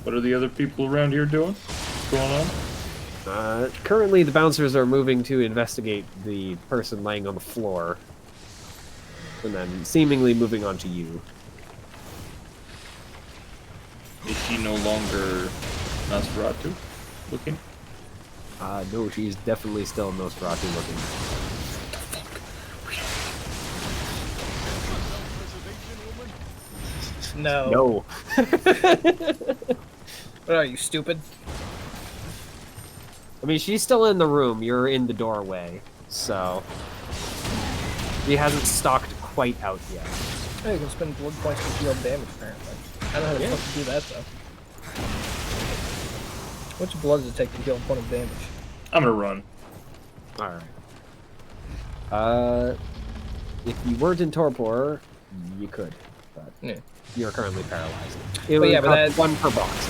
What are the other people around here doing? What's going on? Currently, the bouncers are moving to investigate the person laying on the floor, and then seemingly moving on to you. Is she no longer Nosferatu looking? No, she's definitely still Nosferatu looking. No. No. What are you, stupid? I mean, she's still in the room. You're in the doorway, so he hasn't stalked quite out yet. Oh, you can spend blood points to deal damage, apparently. I don't know how the fuck to do that, though. How much blood does it take to deal a point of damage? I'm gonna run. Alright. If you weren't in torpor, you could, but Yeah. you're currently paralyzed. But yeah, but that- one per box.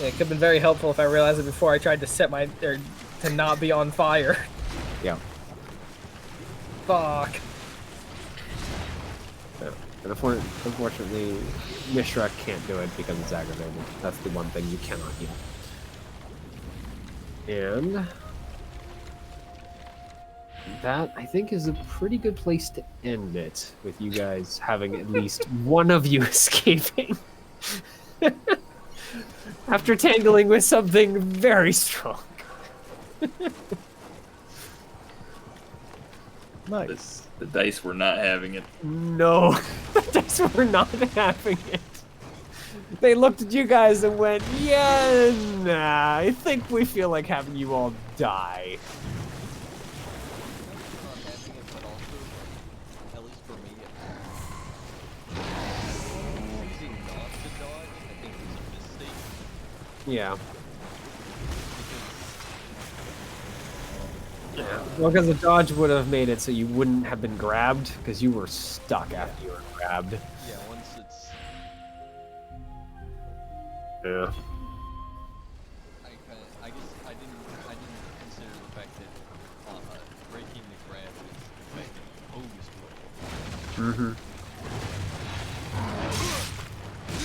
Yeah, it could have been very helpful if I realized it before I tried to set my... or to not be on fire. Yeah. Fuck. Yeah. And unfortunately, Mishra can't do it because it's aggravated. That's the one thing you cannot heal. And that I think is a pretty good place to end it, with you guys having at least one of you escaping. After tangling with something very strong. Nice. The dice were not having it. No, the dice were not having it. They looked at you guys and went, yeah, nah, I think we feel like having you all die. Not having it, but also, at least for me, choosing not to dodge, I think was a mistake. Yeah. Because Well, because the dodge would have made it so you wouldn't have been grabbed, because you were stuck after you were grabbed. yeah, once it's Yeah. I guess I didn't consider the fact that breaking the grab is affecting opposed roll.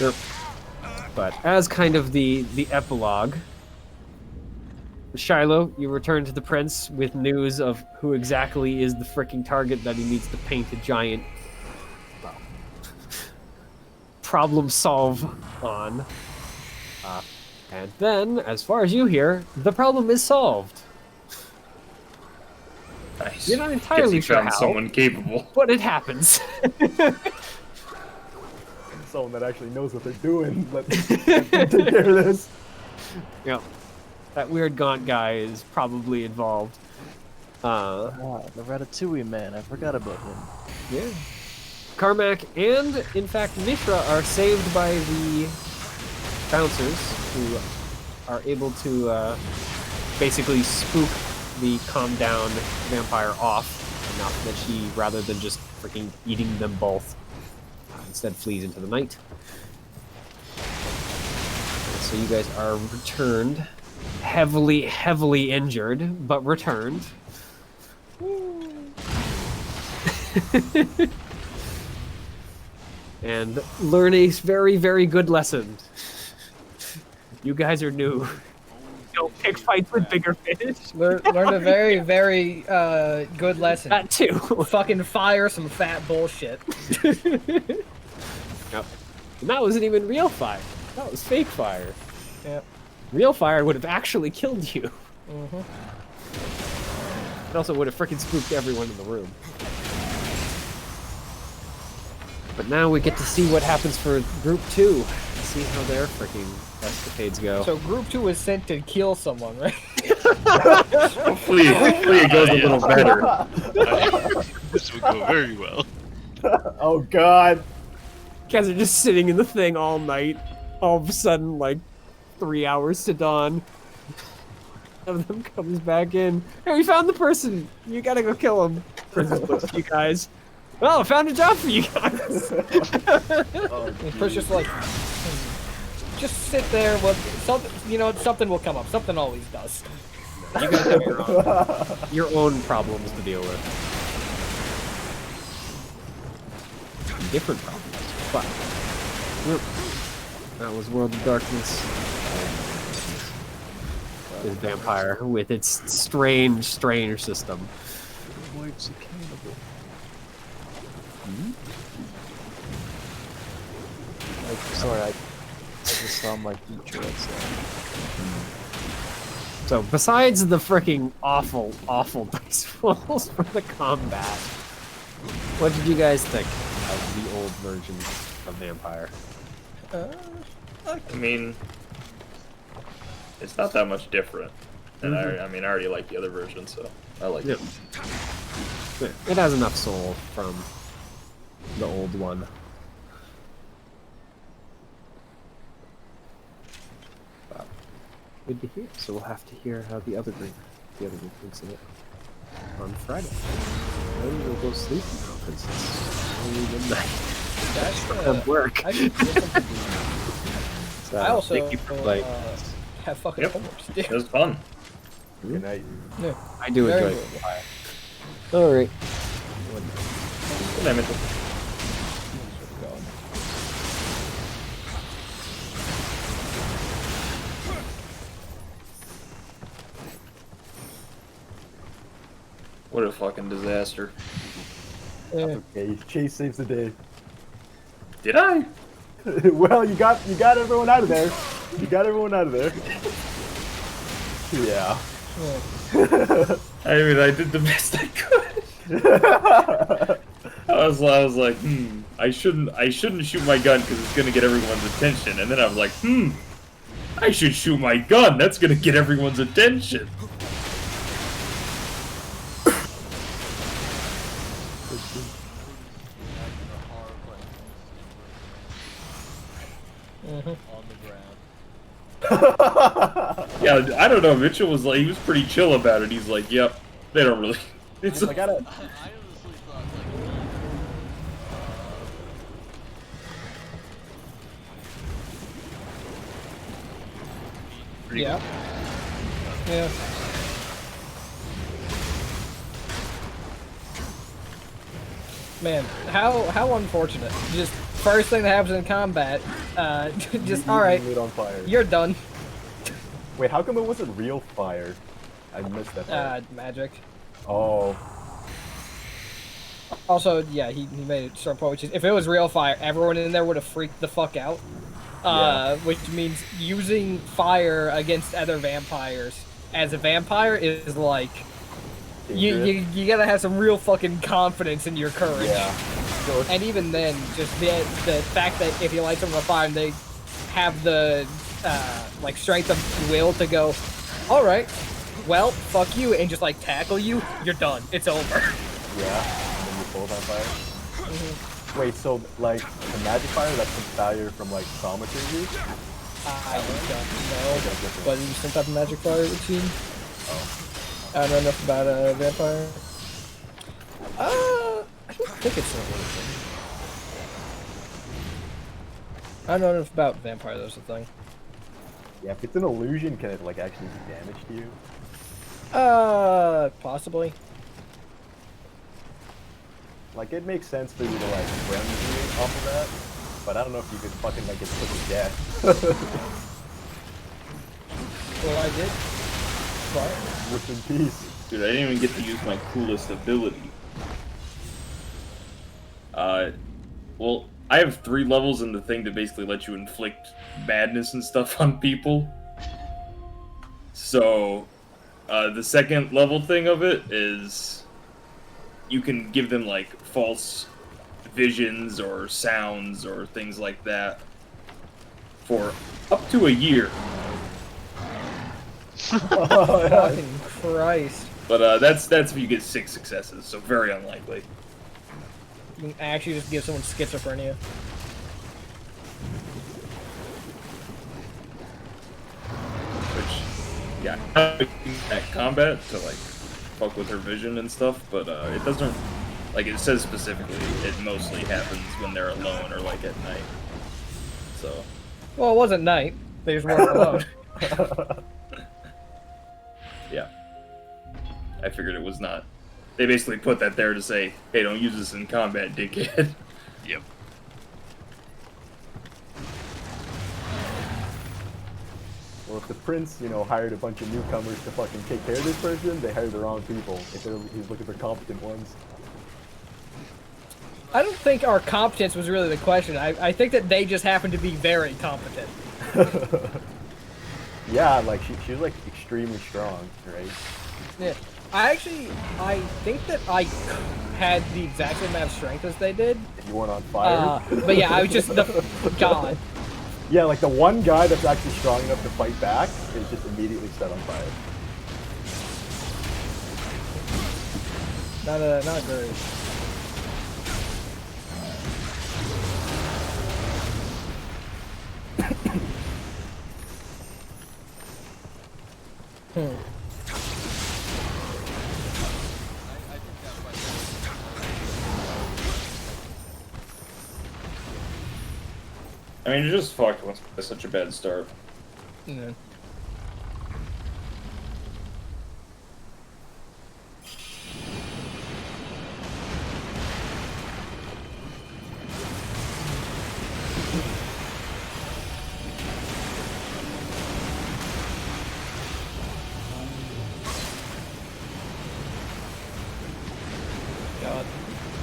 Yep. But as kind of the epilogue, Shiloh, you return to the prince with news of who exactly is the freaking target that he needs to paint a giant problem solve on. And then, as far as you hear, the problem is solved. Nice. You're not Guess entirely you sure found how, someone capable. but it happens. Someone that actually knows what they're doing. Let them take care of this. Yep. That weird gaunt guy is probably involved. Ah, the Ratatouille man. I forgot about him. Yeah. Carmack and, in fact, Mishra are saved by the bouncers, who are able to basically spook the calm down vampire off enough that she, rather than just freaking eating them both, instead flees into the night. So you guys are returned, heavily injured, but returned. And learn a very good lesson. You guys are new. Don't pick fights with bigger fish. Learned a very good lesson. That too. Fucking fire some fat bullshit. Yep. And that wasn't even real fire. That was fake fire. Yep. Real fire would have actually killed you. Mm-hmm. It also would have freaking spooked everyone in the room. But now we get to see what happens for Group 2. See how their freaking escapades go. So Group 2 is sent to kill someone, right? Hopefully it goes a little better. This would go very well. Oh god. You guys are just sitting in the thing all night. All of a sudden, like, 3 hours to dawn. One of them comes back in. Hey, we found the person. You gotta go kill him. Princess looks at you guys. Well, I found a job for you guys. And Chris just like, just sit there. Well, something, something will come up. Something always does. You guys have your own problems to deal with. Different problems, but that was World of Darkness. This vampire with its strange system. Why's a cannibal? Sorry, I just saw my teacher outside. So besides the freaking awful dice rolls for the combat, what did you guys think of the old version of Vampire? I mean, it's not that much different. And I already like the other version, so I like it. It has enough soul from the old one. But good to hear. So we'll have to hear how the other group thinks of it on Friday. Then we'll go sleep now because it's only midnight. That's From work. I should do something. So, I also thank you for like. have fucking Yep. homework to do. It was fun. Good night. I do Very enjoy good. it. All right. Good night, Mitchell. What What a fucking disaster. Yeah. Okay, Chase saves the day. Did I? Well, you got everyone out of there. You got everyone out of there. Yeah. I mean, I did the best I could. I was like, I shouldn't shoot my gun because it's gonna get everyone's attention. And then I was like, I should shoot my gun. That's gonna get everyone's attention. Mhm. On the ground. Yeah, I don't know. Mitchell was like, he was pretty chill about it. He's like, yep, they don't really. It's I gotta. I honestly thought like Yeah. Yeah. Man, how unfortunate. Just first thing that happens in combat, just all right, Lit on fire. you're done. Wait, how come it wasn't real fire? I missed that part. Magic. Oh. Also, yeah, he made it strong point, which is if it was real fire, everyone in there would have freaked the fuck out. Which means using fire against other vampires as a vampire is like you gotta have some real fucking confidence in your courage. Yeah. So And even then, just the fact that if you light someone on fire and they have the like strength of will to go, all right, well, fuck you, and just like tackle you, you're done. It's over. yeah. And then you pull it on fire. Wait, so like the magic fire, that's the fire from like thaumaturgy? I don't know, Okay, different. but it's some type of magic fire routine. Oh. I don't know enough about a vampire. I don't think it's an illusion. I don't know enough about vampire. That's the thing. Yeah, if it's an illusion, can it like actually do damage to you? Possibly. Like it makes sense for you to like frenzy off of that, but I don't know if you could fucking like get put to death. Well, I did. But Rest in peace. Dude, I didn't even get to use my coolest ability. Well, I have 3 levels in the thing to basically let you inflict madness and stuff on people. So, the second level thing of it is you can give them like false visions or sounds or things like that for up to a year. Oh, yeah. fucking Christ. But that's if you get 6 successes, so very unlikely. You can actually just give someone schizophrenia. Which, yeah, at combat to like fuck with her vision and stuff, but it doesn't, like it says specifically, it mostly happens when they're alone or like at night. So, Well, it wasn't night. They just weren't alone. yeah. I figured it was not. They basically put that there to say, hey, don't use this in combat, dickhead. Yep. Well, if the prince, you know, hired a bunch of newcomers to fucking take care of this person, they hired the wrong people. If he's looking for competent ones. I don't think our competence was really the question. I think that they just happened to be very competent. Yeah, like she was like extremely strong, right? Yeah. I think that I had the exact same amount of strength as they did. If you weren't on fire. But yeah, I was just the god. Yeah, like the one guy that's actually strong enough to fight back is just immediately set on fire. Not great. I think that fight I mean, you're just fucked once it's such a bad start. Yeah.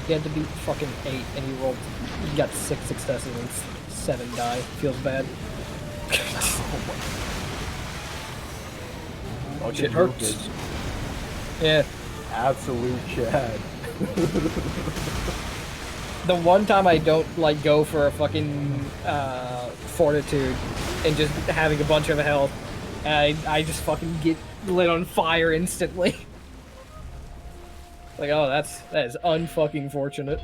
He had to beat fucking 8, and he got 6 successes and 7 die. Feels bad. Shit hurts. Yeah. Absolute Chad. The one time I don't like go for a fucking fortitude and just having a bunch of health, I just fucking get lit on fire instantly. Like, oh, that is unfucking fortunate.